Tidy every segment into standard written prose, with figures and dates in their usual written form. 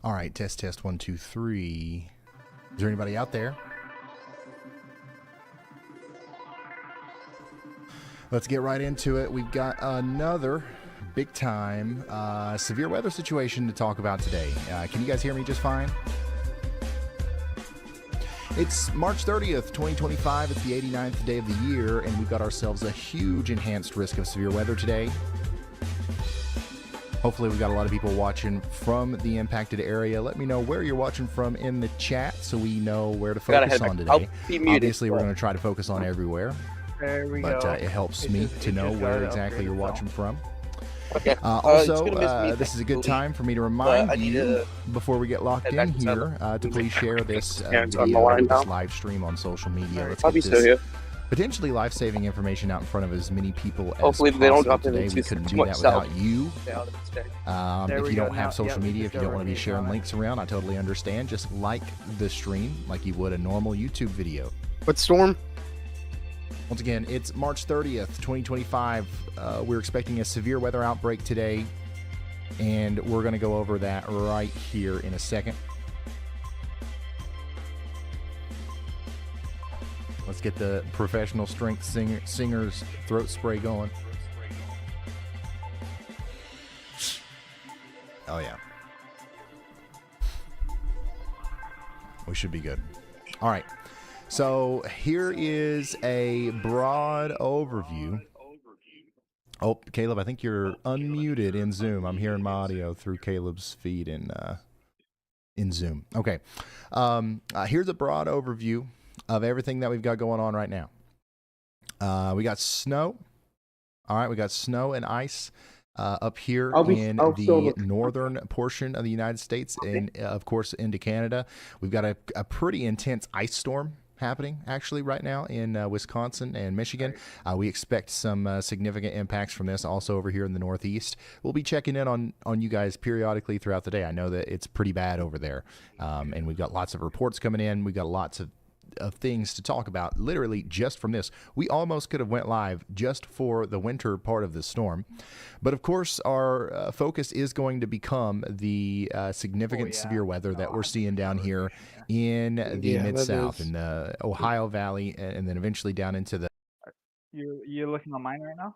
All right, test 1 2 3. Is there anybody out there? Let's get right into it. We've got another big time severe weather situation to talk about today. Can you guys hear me just fine? It's March 30th, 2025. It's the 89th day of the year, and we've got ourselves a huge enhanced risk of severe weather today. Hopefully we've got a lot of people watching from the impacted area. Let me know where you're watching from in the chat so we know where to focus on today. Obviously, we're going to try to focus on everywhere. There we go. But it helps me to know where exactly you're watching from. Okay. Also, this is a good time for me to remind you, before we get locked in here, to please share this video, this live stream on social media. Let's get this potentially life-saving information out in front of as many people as possible. They don't drop today. We couldn't do that without you. If you don't have social media, if you don't want to be sharing links around, I totally understand. Just like the stream like you would a normal YouTube video. What storm? Once again, it's March 30th, 2025. We're expecting a severe weather outbreak today, and we're going to go over that right here in a second. Let's get the professional strength singer's throat spray going. Oh, yeah. We should be good. All right. So here is a broad overview. Oh, Caleb, I think you're unmuted in Zoom. I'm hearing my audio through Caleb's feed in Zoom. Okay. Here's a broad overview of everything that we've got going on right now. We got snow. All right, we got snow and ice up here in the northern portion of the United States and, of course, into Canada. We've got a pretty intense ice storm happening actually right now in Wisconsin and Michigan. We expect some significant impacts from this also over here in the Northeast. We'll be checking in on you guys periodically throughout the day. I know that it's pretty bad over there, and we've got lots of reports coming in. We've got lots of things to talk about literally just from this. We almost could have went live just for the winter part of the storm, but of course our focus is going to become the significant severe weather that we're seeing down here in the Mid-South, in the Ohio Valley, and then eventually down into the... You're looking on mine right now?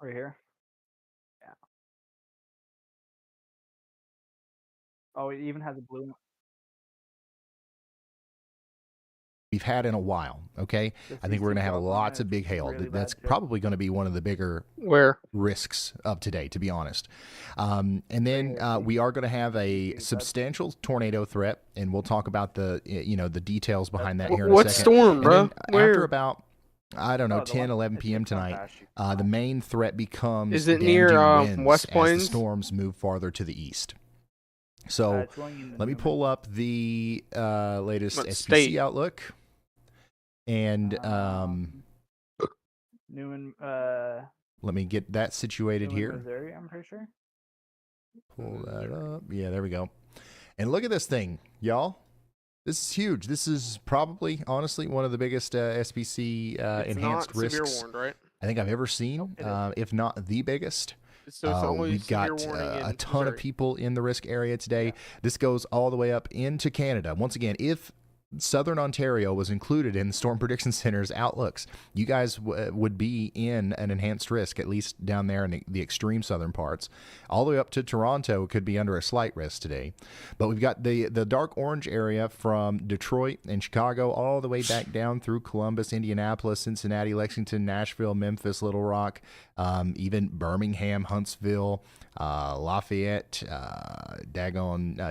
Right here? Yeah. Oh, it even has a blue... we've had in a while, okay? I think we're going to have lots of big hail. Really That's probably going to be one of the bigger risks of today, to be honest. And then we are going to have a substantial tornado threat, and we'll talk about the the details behind that here in a second. What storm, bro? After about, I don't know, 10, 11 p.m. tonight, the main threat becomes is it near West Plains? As the storms move farther to the east. So let me pull up the latest SPC outlook. And Newman, let me get that situated here. Missouri, I'm pretty sure. Pull that up. Yeah, there we go. And look at this thing, y'all. This is huge. This is probably, honestly, one of the biggest SPC enhanced risks I think I've ever seen, if not the biggest. We've got a ton of people in the risk area today. Yeah. This goes all the way up into Canada. Once again, if Southern Ontario was included in the Storm Prediction Center's outlooks, you guys would be in an enhanced risk, at least down there in the extreme southern parts. All the way up to Toronto could be under a slight risk today. But we've got the dark orange area from Detroit and Chicago all the way back down through Columbus, Indianapolis, Cincinnati, Lexington, Nashville, Memphis, Little Rock, even Birmingham, Huntsville, Lafayette,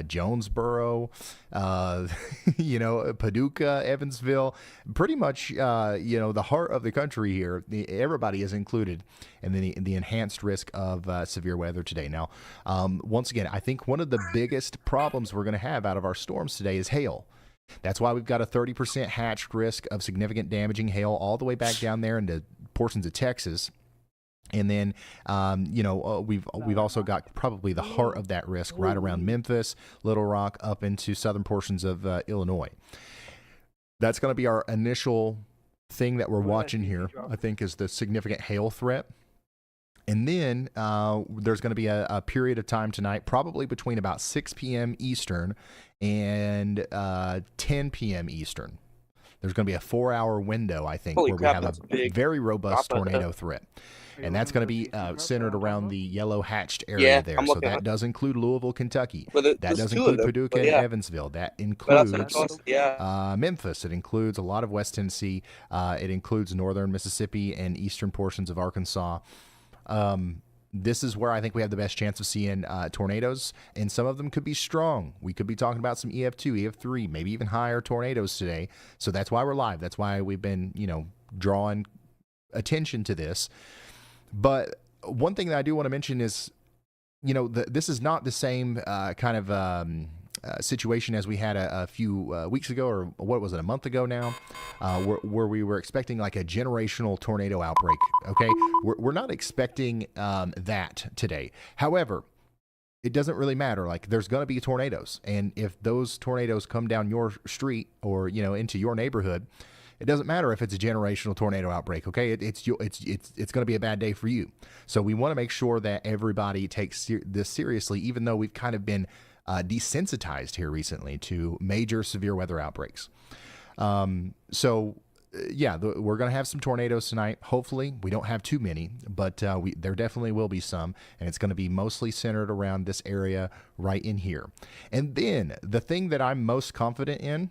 Jonesboro, Paducah, Evansville, pretty much, the heart of the country here. Everybody is included in the enhanced risk of severe weather today. Now, once again, I think one of the biggest problems we're going to have out of our storms today is hail. That's why we've got a 30% hatched risk of significant damaging hail all the way back down there into portions of Texas. And then, we've also got probably the heart of that risk right around Memphis, Little Rock, up into southern portions of Illinois. That's going to be our initial thing that we're watching here, I think, is the significant hail threat. And then there's going to be a period of time tonight, probably between about 6 p.m. Eastern and 10 p.m. Eastern. There's going to be a 4-hour window, I think, Holy where crap, we have that's a big. very robust Drop it. tornado threat. Are you And that's looking going to at the be CC centered chart around on the top? yellow hatched area Yeah, there. I'm So looking that at does include Louisville, Kentucky. But That there's does 2 of include them. Paducah But and yeah, Evansville. That but that's includes close. Yeah. Memphis. It includes a lot of West Tennessee. It includes northern Mississippi and eastern portions of Arkansas. This is where I think we have the best chance of seeing tornadoes, and some of them could be strong. We could be talking about some EF2, EF3, maybe even higher tornadoes today. So that's why we're live. That's why we've been, drawing attention to this. But one thing that I do want to mention is, this is not the same kind of situation as we had a few weeks ago, or what was it, a month ago now, where we were expecting like a generational tornado outbreak. Okay, we're not expecting that today. However, it doesn't really matter. Like, there's going to be tornadoes, and if those tornadoes come down your street or into your neighborhood, it doesn't matter if it's a generational tornado outbreak. Okay, it's going to be a bad day for you. So we want to make sure that everybody takes this seriously, even though we've kind of been desensitized here recently to major severe weather outbreaks. We're going to have some tornadoes tonight. Hopefully, we don't have too many, but there definitely will be some, and it's going to be mostly centered around this area right in here. And then the thing that I'm most confident in,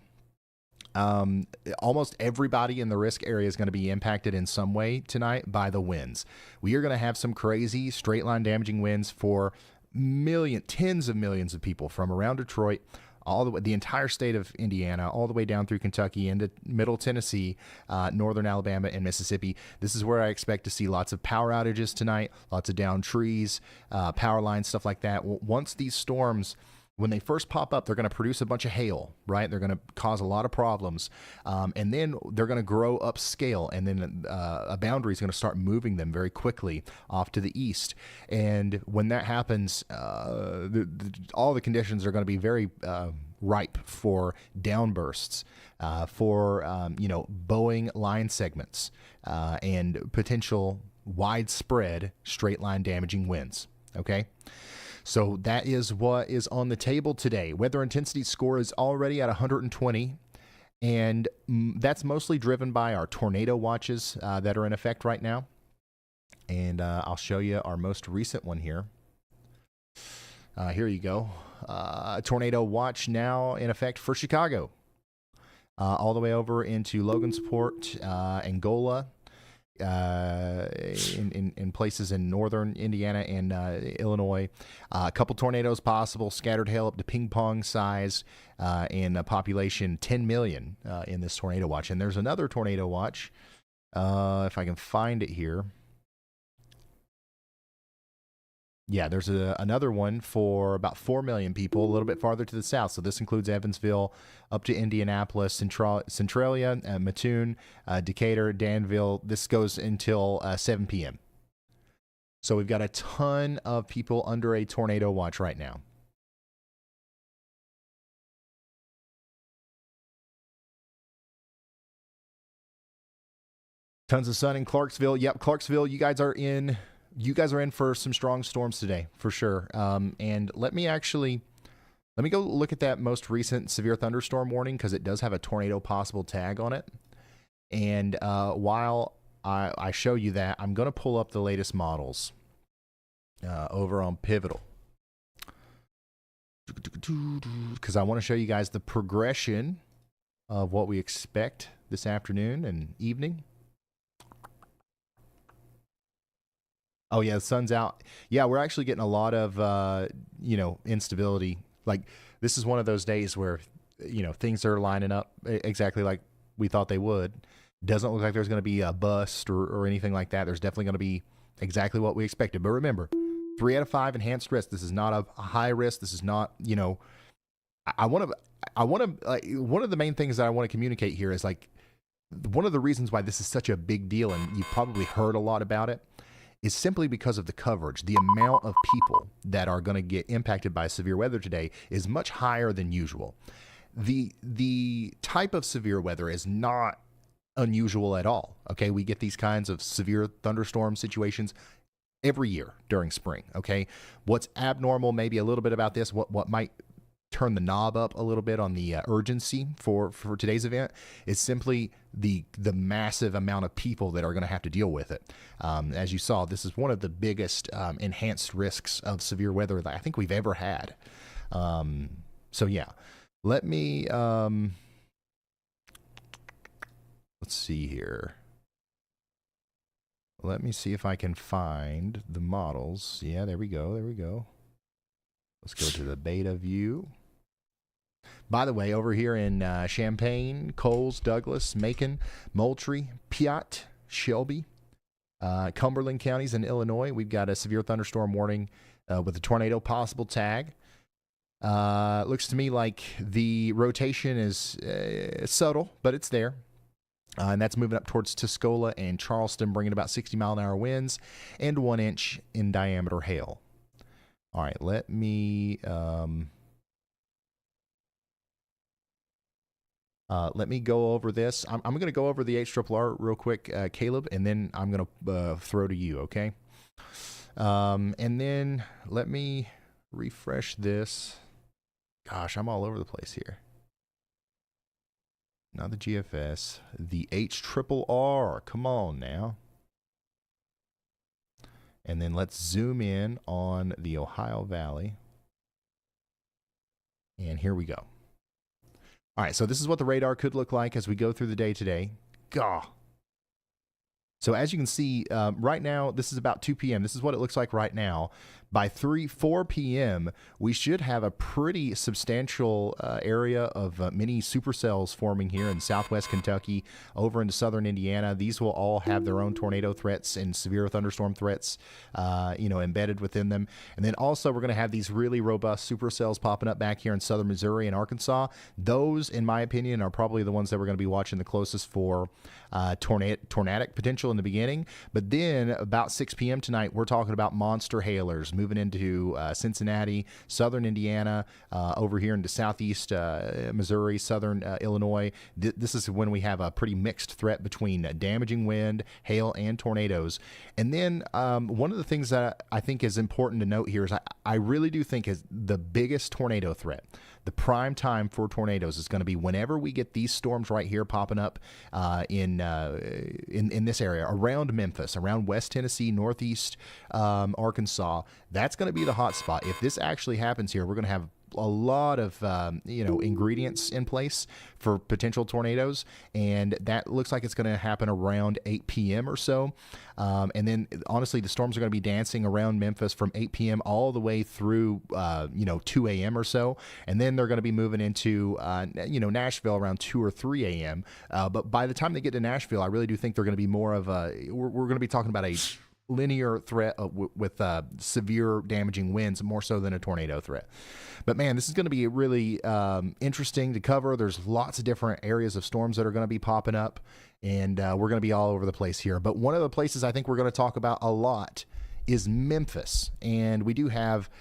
almost everybody in the risk area is going to be impacted in some way tonight by the winds. We are going to have some crazy straight line damaging winds for tens of millions of people from around Detroit, all the entire state of Indiana, all the way down through Kentucky into middle Tennessee, northern Alabama, and Mississippi. This is where I expect to see lots of power outages tonight, lots of downed trees, power lines, stuff like that. Once these storms, when they first pop up, they're going to produce a bunch of hail, right? They're going to cause a lot of problems. And then they're going to grow upscale, and then a boundary is going to start moving them very quickly off to the east. And when that happens, all the conditions are going to be very ripe for downbursts, for bowing line segments, and potential widespread straight line damaging winds. Okay? So that is what is on the table today. Weather intensity score is already at 120, and that's mostly driven by our tornado watches that are in effect right now. And I'll show you our most recent one here. Here you go. Tornado watch now in effect for Chicago, all the way over into Logansport, Angola, in places in northern Indiana and Illinois. A couple tornadoes possible, scattered hail up to ping pong size, and a population 10 million in this tornado watch. And there's another tornado watch, if I can find it here. Yeah, there's another one for about 4 million people, a little bit farther to the south. So this includes Evansville up to Indianapolis, Centralia, Mattoon, Decatur, Danville. This goes until 7 p.m. So we've got a ton of people under a tornado watch right now. Tons of sun in Clarksville. Yep, Clarksville, you guys are in for some strong storms today, for sure. And let me go look at that most recent severe thunderstorm warning, because it does have a tornado possible tag on it. And while I show you that, I'm going to pull up the latest models over on Pivotal, because I want to show you guys the progression of what we expect this afternoon and evening. Oh, yeah, the sun's out. Yeah, we're actually getting a lot of, instability. Like, this is one of those days where, things are lining up exactly like we thought they would. Doesn't look like there's going to be a bust or anything like that. There's definitely going to be exactly what we expected. But remember, 3 out of 5 enhanced risk. This is not a high risk. This is not, I want to, like, one of the main things that I want to communicate here is, like, one of the reasons why this is such a big deal, and you've probably heard a lot about it, is simply because of the coverage. The amount of people that are going to get impacted by severe weather today is much higher than usual. The type of severe weather is not unusual at all. Okay, we get these kinds of severe thunderstorm situations every year during spring. Okay, what's abnormal maybe a little bit about this, what might turn the knob up a little bit on the urgency for today's event is simply the massive amount of people that are going to have to deal with it. As you saw, this is one of the biggest enhanced risks of severe weather that I think we've ever had. So yeah, let me let's see here. Let me see if I can find the models. Yeah, there we go. There we go. Let's go to the beta view. By the way, over here in Champaign, Coles, Douglas, Macon, Moultrie, Piatt, Shelby, Cumberland counties in Illinois, we've got a severe thunderstorm warning with a tornado possible tag. Looks to me like the rotation is subtle, but it's there. And that's moving up towards Tuscola and Charleston, bringing about 60-mile-an-hour winds and 1 inch in diameter hail. All right, let me go over this. I'm going to go over the HRRR real quick, Caleb, and then I'm going to throw to you, okay? And then let me refresh this. Gosh, I'm all over the place here. Not the GFS, the HRRR. Come on now. And then let's zoom in on the Ohio Valley. And here we go. All right, so this is what the radar could look like as we go through the day today. Gah. So as you can see, right now, this is about 2 p.m. This is what it looks like right now. By 4 p.m., we should have a pretty substantial area of mini supercells forming here in southwest Kentucky, over into southern Indiana. These will all have their own tornado threats and severe thunderstorm threats, embedded within them. And then also we're going to have these really robust supercells popping up back here in southern Missouri and Arkansas. Those, in my opinion, are probably the ones that we're going to be watching the closest for tornadic potential in the beginning. But then about 6 p.m. tonight, we're talking about monster hailers moving into Cincinnati, southern Indiana, over here into southeast Missouri, southern Illinois. This is when we have a pretty mixed threat between damaging wind, hail, and tornadoes. And then one of the things that I think is important to note here is I really do think is the biggest tornado threat. The prime time for tornadoes is going to be whenever we get these storms right here popping up in this area around Memphis, around West Tennessee, Northeast Arkansas. That's going to be the hot spot. If this actually happens here, we're going to have a lot of ingredients in place for potential tornadoes, and that looks like it's going to happen around 8 p.m. or so. And then honestly, the storms are going to be dancing around Memphis from 8 p.m. all the way through 2 a.m. or so, and then they're going to be moving into Nashville around 2 or 3 a.m. But by the time they get to Nashville, I really do think they're going to be more of we're going to be talking about a linear threat with severe damaging winds, more so than a tornado threat. But man, this is going to be really interesting to cover. There's lots of different areas of storms that are going to be popping up, and we're going to be all over the place here. But one of the places I think we're going to talk about a lot is Memphis, and we do have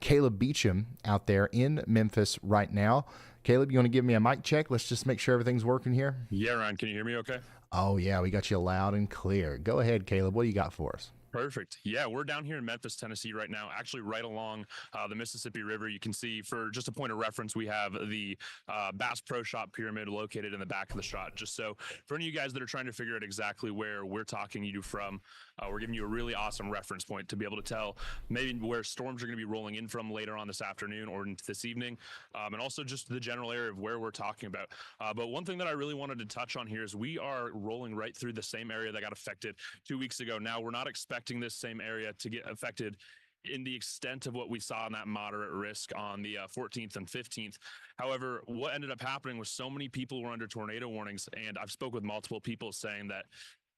Caleb Beecham out there in Memphis right now. Caleb, you want to give me a mic check? Let's just make sure everything's working here. Yeah, Ryan, can you hear me okay? Oh, yeah, we got you loud and clear. Go ahead, Caleb. What do you got for us? Perfect. Yeah, we're down here in Memphis, Tennessee right now, actually right along the Mississippi River. You can see, for just a point of reference, we have the Bass Pro Shop Pyramid located in the back of the shot. Just so for any of you guys that are trying to figure out exactly where we're talking you from, we're giving you a really awesome reference point to be able to tell maybe where storms are going to be rolling in from later on this afternoon or into this evening, and also just the general area of where we're talking about. But one thing that I really wanted to touch on here is we are rolling right through the same area that got affected 2 weeks ago. Now, we're not expecting this same area to get affected in the extent of what we saw in that moderate risk on the 14th and 15th. However, what ended up happening was so many people were under tornado warnings, and I've spoke with multiple people saying that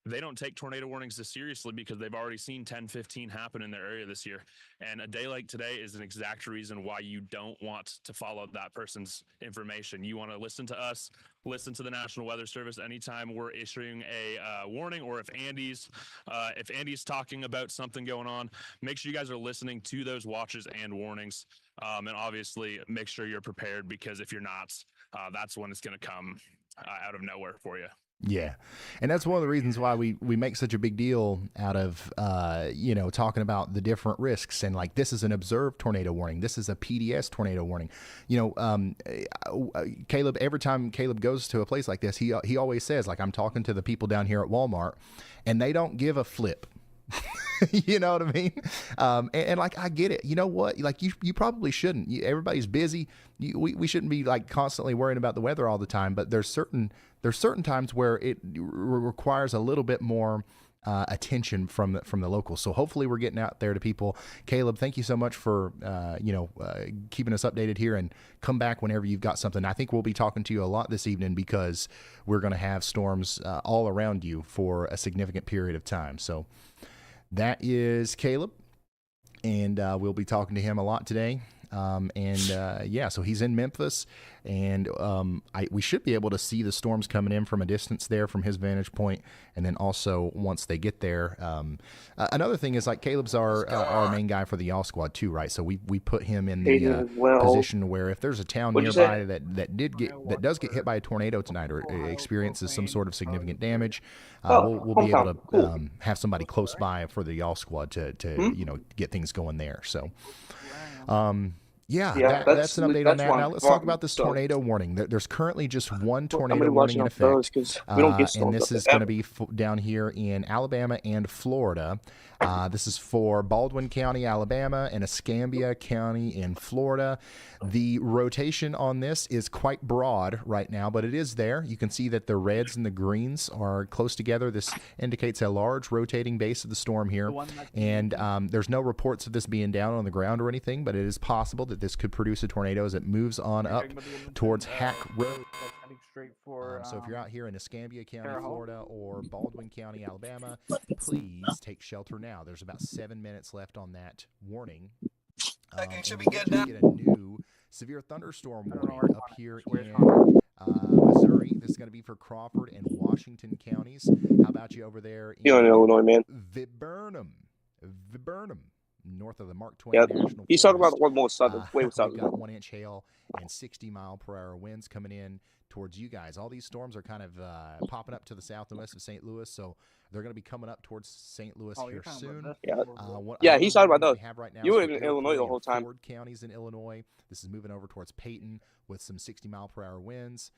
they don't take tornado warnings this seriously because they've already seen 10, 15 happen in their area this year. And a day like today is an exact reason why you don't want to follow that person's information. You want to listen to us, listen to the National Weather Service anytime we're issuing a warning, or if Andy's talking about something going on, make sure you guys are listening to those watches and warnings. And obviously make sure you're prepared, because if you're not, that's when it's going to come out of nowhere for you. Yeah, and that's one of the reasons why we make such a big deal out of talking about the different risks, and like this is an observed tornado warning, this is a PDS tornado warning. Caleb, every time Caleb goes to a place like this, he always says, like, I'm talking to the people down here at Walmart, and they don't give a flip. You know what I mean? And like, I get it. You know what? Like, you probably shouldn't. Everybody's busy. We shouldn't be like constantly worrying about the weather all the time. But there's certain times where it requires a little bit more attention from the locals. So hopefully we're getting out there to people. Caleb, thank you so much for keeping us updated here, and come back whenever you've got something. I think we'll be talking to you a lot this evening because we're going to have storms all around you for a significant period of time. So that is Caleb, and we'll be talking to him a lot today. So he's in Memphis, and we should be able to see the storms coming in from a distance there from his vantage point, and then also once they get there. Another thing is, like, Caleb's our main guy for the Y'all Squad too, right? So we put him in the position where if there's a town nearby that does get hit by a tornado tonight or experiences some sort of significant damage, we'll be able to have somebody close by for the Y'all Squad to get things going there. So. That's an update on that. Now let's talk about this tornado warning. There's currently just one tornado warning in effect, and this is going to be down here in Alabama and Florida. This is for Baldwin County, Alabama, and Escambia County in Florida. The rotation on this is quite broad right now, but it is there. You can see that the reds and the greens are close together. This indicates a large rotating base of the storm here, and there's no reports of this being down on the ground or anything, but it is possible that this could produce a tornado as it moves on up towards Hack Road. So if you're out here in Escambia County, Florida, or Baldwin County, Alabama, please take shelter now. There's about 7 minutes left on that warning. Should we get a new severe thunderstorm warning up here in Missouri. This is going to be for Crawford and Washington counties. How about you over there in Illinois, man? Viburnum, north of the Mark Twain Yep. National He's Forest. talking about one more southern. We've got 1-inch hail and 60-mile-per-hour winds coming in towards you guys. All these storms are kind of popping up to the south and west of St. Louis, so they're going to be coming up towards St. Louis here soon. Yeah, he's talking about those. Right now you were in Illinois the whole time. Ford counties in Illinois. This is moving over towards Peyton with some 60-mile-per-hour winds.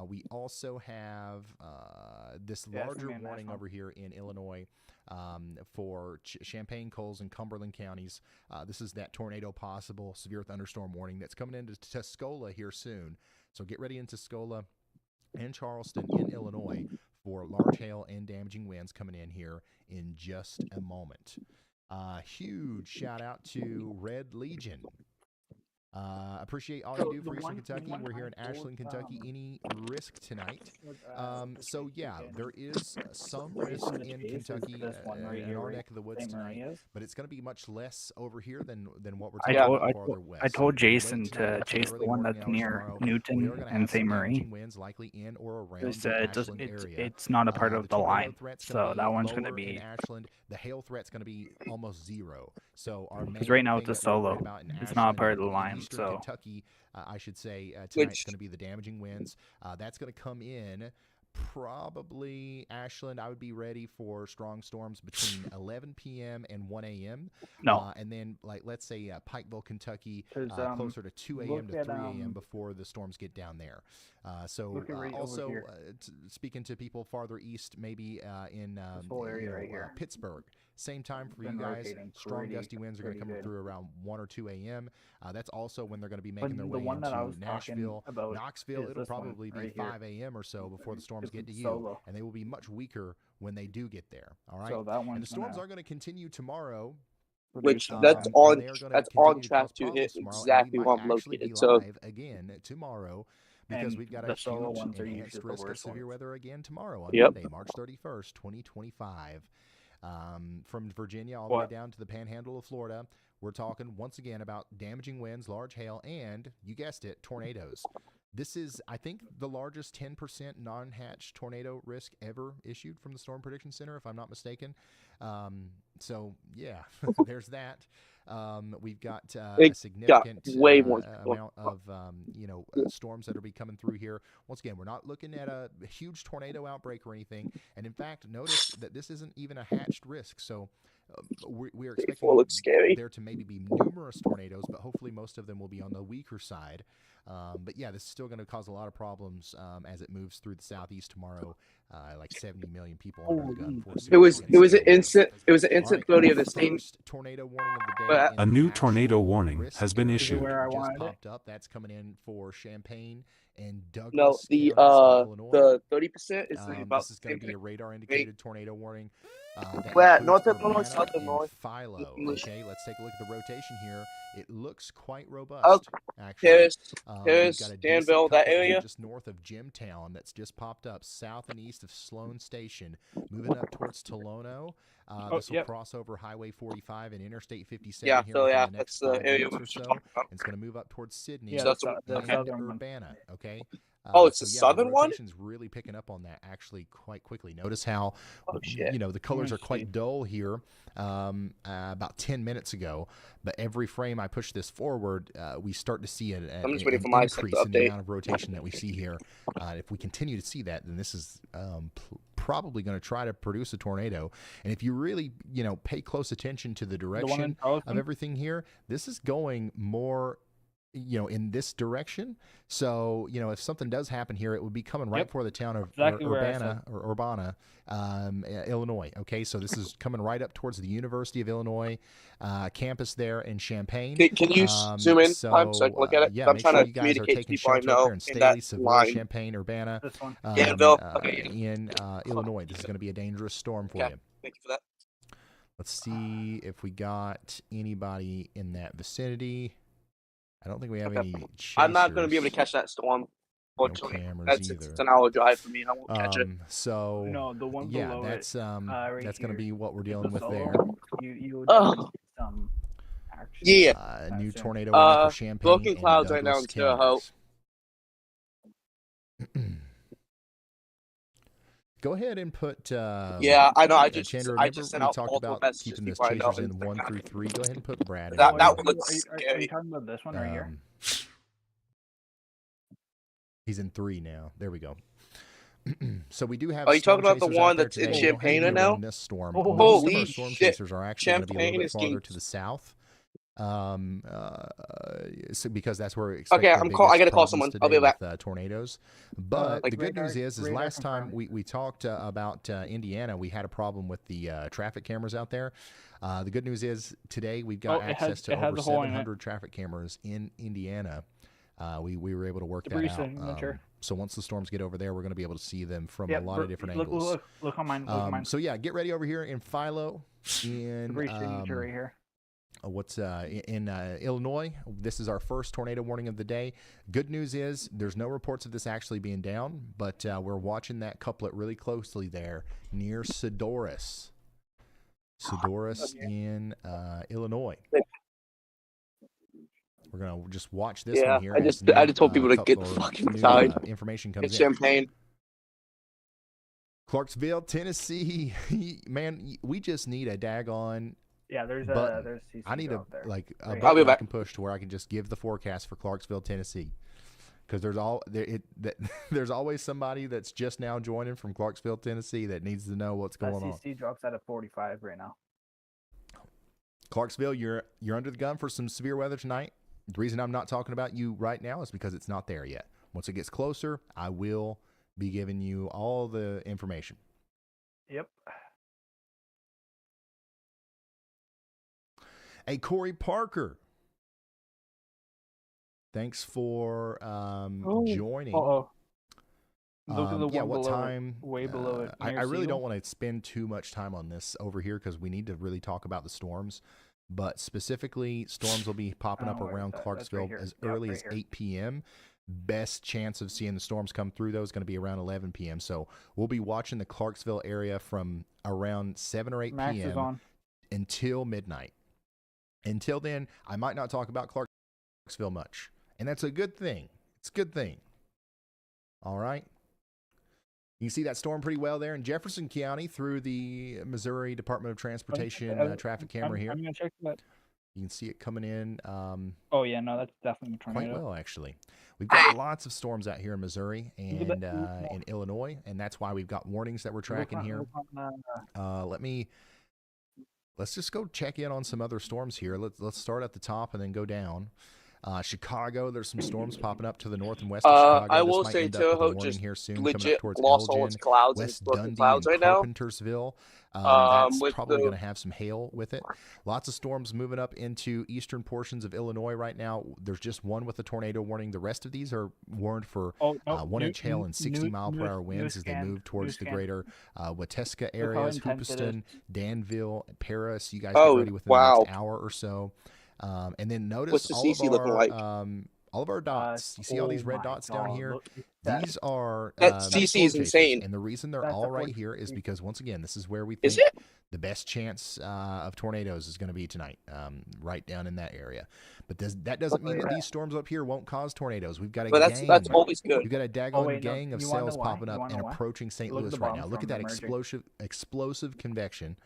We also have this larger warning over here in Illinois for Champaign, Coles, and Cumberland counties. This is that tornado possible severe thunderstorm warning that's coming into Tuscola here soon. So get ready in Tuscola and Charleston in Illinois for large hail and damaging winds coming in here in just a moment. Huge shout out to Red Legion. Appreciate all you do for Eastern Kentucky. We're here in Ashland, Kentucky. Any risk tonight? So yeah, there is some risk in Kentucky in our neck of the woods tonight, but it's going to be much less over here than what we're talking about farther west. I told Jason to chase the one that's near Newton and St. Marie. Winds likely in or around it's not a part of the line, so that one's going to be. Ashland. The hail threat's going to be almost zero. So our because right now it's a solo. It's not a part of the line. So Kentucky, I should say, tonight's going to be the damaging winds. That's going to come in probably Ashland. I would be ready for strong storms between 11 p.m. and 1 a.m. No. And then, like, let's say Pikeville, Kentucky, closer to 2 a.m. to 3 a.m. before the storms get down there. Also, speaking to people farther east, maybe in Pittsburgh. Same time for you guys. Strong gusty winds are going to come through around 1 or 2 a.m. That's also when they're going to be making their way into Nashville. Knoxville, it'll probably be 5 a.m. or so before the storms get to you, and they will be much weaker when they do get there. All right. And the storms are going to continue tomorrow. Which that's on track to hit exactly where I'm located. So again tomorrow. Because we've got a huge enhanced risk of severe weather again tomorrow on Monday, March 31st, 2025. From Virginia all the way down to the panhandle of Florida, we're talking once again about damaging winds, large hail, and, you guessed it, tornadoes. This is, I think, the largest 10% non-hatch tornado risk ever issued from the Storm Prediction Center, if I'm not mistaken. So, yeah, there's that. We've got It a significant way more amount of storms that will be coming through here. Once again, we're not looking at a huge tornado outbreak or anything. And in fact, notice that this isn't even a hatched risk. So we're expecting there to maybe be numerous tornadoes, but hopefully most of them will be on the weaker side. But yeah, this is still going to cause a lot of problems as it moves through the southeast tomorrow. Like 70 million people under the gun. It was an instant 30 of the same tornado warning of the day. A new tornado warning has been issued. Where I just wanted popped up. That's coming in for Champaign and Douglas. No, counties of Illinois. the 30% is about this is going to be a radar indicated tornado warning. North Illinois, Urbana South Illinois. and Philo. Okay, let's take a look at the rotation here. It looks quite robust. Oh, actually. Paris, We've got a Danville, decent that couple here area. just north of Jimtown that's just popped up south and east of Sloan Station, moving up towards Tolono. This will cross over Highway 45 and Interstate 57 Yeah, here so within yeah, the next that's the 5 area minutes we're or so. talking about. It's going to move up towards Sydney Yeah, that's and the southern one. Urbana. Okay. Oh, it's so the yeah, southern the one? rotation's really picking up on that actually quite quickly. Notice how shit. the colors are quite dull here. About 10 minutes ago, but every frame I push this forward, we start to see an waiting for my increase in the amount of rotation that we see here. If we continue to see that, then this is probably going to try to produce a tornado. And if you really pay close attention to the direction of everything here, this is going more in this direction. So, if something does happen here, it would be coming right for the town of Urbana, Illinois. Okay, so this is coming right up towards the University of Illinois campus there in Champaign. Can you zoom in so I can look at it? Yeah, I'm trying to you guys are taking shelter up there in Staley, Savoy, Champaign, Urbana, in Illinois. This is going to be a dangerous storm for you. Thank you for that. Let's see if we got anybody in that vicinity. I don't think we have any chasers. I'm not going to be able to catch that storm. Unfortunately, it's an hour drive for me. I won't catch it. So no, the one below that's right that's going to be what we're dealing with there. You some action. New tornado warning for Champaign. Broken clouds right now in Terre Haute. Go ahead and put. Yeah, I know. I just Chandra, I just sent out talked about keeping those chasers in 1 through 3. Go ahead and put Brad. That one looks scary. Are you talking about this one right here? He's in 3 now. There we go. So we do have. Are you talking about the one that's in Champaign right now? This storm. Holy storm shit! Chasers are actually going to be a little bit farther to the south. So because that's where we expect I got to call someone. I'll be back. With, tornadoes, but the good news is last time we talked about Indiana, we had a problem with the traffic cameras out there. The good news is today we've got access to over 700 traffic cameras in Indiana. We were able to work that out. So once the storms get over there, we're going to be able to see them from a lot of different angles. Look on mine. So yeah, get ready over here in Philo. In right here. What's in Illinois? This is our first tornado warning of the day. Good news is there's no reports of this actually being down, but we're watching that couplet really closely there near Sedoris. In Illinois. We're gonna just watch this one here. I just told people to get fucking inside. Information comes in. Champagne. Clarksville, Tennessee. Man, we just need a daggone. Yeah, there's CC I need a there. button I can push to where I can just give the forecast for Clarksville, Tennessee, because there's always somebody that's just now joining from Clarksville, Tennessee that needs to know what's going on. CC drops out of 45 right now. Clarksville, you're under the gun for some severe weather tonight. The reason I'm not talking about you right now is because it's not there yet. Once it gets closer, I will be giving you all the information. Yep. Hey, Corey Parker. Thanks for joining. Look at the one what below time? Way below it. I really don't want to spend too much time on this over here because we need to really talk about the storms. But specifically, storms will be popping up around Clarksville as early as 8 p.m. Best chance of seeing the storms come through, though, is going to be around 11 p.m. So we'll be watching the Clarksville area from around 7 or 8 p.m. until midnight. Until then, I might not talk about Clarksville much. And that's a good thing. It's a good thing. All right. You can see that storm pretty well there in Jefferson County through the Missouri Department of Transportation traffic camera here. I'm going to check that. You can see it coming in. Oh yeah, no, that's definitely a Quite tornado. well, actually. We've got lots of storms out here in Missouri and in Illinois, and that's why we've got warnings that we're tracking here. Let's just go check in on some other storms here. Let's start at the top and then go down. Chicago, there's some storms popping up to the north and west of Chicago. I This will might say end up with a Tahoe warning just here soon, coming up legit towards lost all its Elgin, clouds and West broken Dundee, clouds and right now. Carpentersville. That's with probably the- going to have some hail with it. Lots of storms moving up into eastern portions of Illinois right now. There's just one with a tornado warning. The rest of these are warned for 1-inch hail and 60-mile-per-hour winds as they move towards the greater Wauteska areas, Hoopeston, Danville, Paris. You guys get ready within the next hour or so. And then notice What's the all CC of looking our like? all of our dots. You see all these red dots down here? These are That storm CC is chasers. insane. And the reason they're That's all a right force here is because, once again, this is where we Is think it? the best chance of tornadoes is going to be tonight, right down in that area. But that doesn't mean that these storms up here won't cause tornadoes. We've got a But gang. that's always good. We've got a daggone gang of You wanna cells know why? popping You up wanna and know why? approaching St. Look at Louis the right bomb now. Look at from that emerging. explosive convection.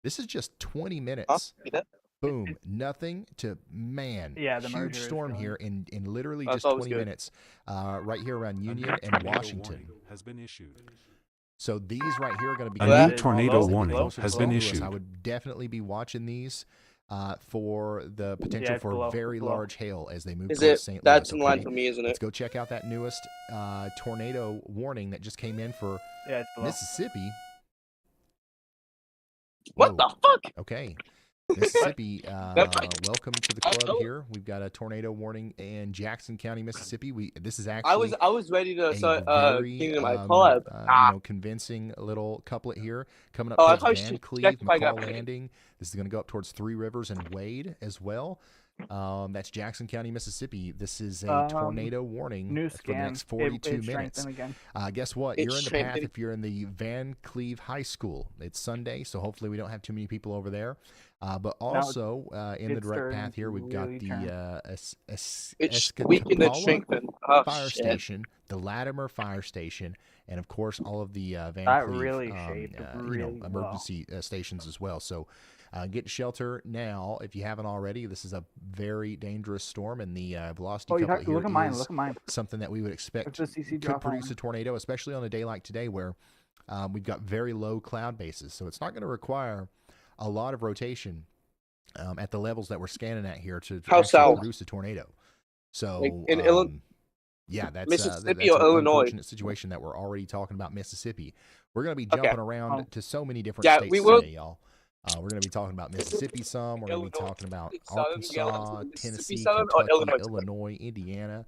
This is just 20 Huh? minutes. See that? Boom. Nothing to Yeah, the huge merger is storm going. here in literally That's just always 20 good. minutes right here around A Union new and tornado Washington. warning has been issued. So these right here are going to be A Well, new tornado close, warning close, has close. been Louis. issued. I would definitely be watching these for the potential it's for below, very it's below. large hail as they move Is towards it? St. That's Louis. in line Okay? for me, isn't Let's it? go check out that newest tornado warning that just came in for Yeah, it's below. Mississippi. What Whoa. the fuck? Okay. Mississippi, Yep. welcome to the club here. We've got a tornado warning in Jackson County, Mississippi. This is actually I was ready to a start very getting my collab. convincing little couplet here coming up Oh, I towards probably Van should Cleve, check if I got McCall paid. Landing. This is going to go up towards Three Rivers and Wade as well. That's Jackson County, Mississippi. This is a tornado warning New for the scan. next 42 It minutes. strengthened again. Guess what? It's You're in the path strengthening. if you're in the Van Cleve High School. It's Sunday, so hopefully we don't have too many people over there. But also in the it's direct starting path here, to we've got really the turn. It's weakened and Escatapala strengthened. Oh, Fire shit. Station, the Latimer Fire Station, and of course all of the Van That Cleve really shaped really well. emergency stations as well. So get to shelter now if you haven't already. This is a very dangerous storm, and the velocity Oh, you couplet have, here look at mine. is Look at mine. something that we would expect Look at the CC could drop produce on. a tornado, especially on a day like today where we've got very low cloud bases. So it's not going to require a lot of rotation at the levels that we're scanning at here to How actually south? produce a tornado. So Like in Illinois, yeah, that's Mississippi that's or an Illinois? unfortunate situation that we're already talking about Mississippi. We're going to be jumping around to so many different Yeah, states we will. today, y'all. We're going to be talking about Mississippi some. We're going to be Illinois, talking about Southern, Arkansas, Mississippi Tennessee, Southern, or Kentucky, Illinois? Illinois, Indiana.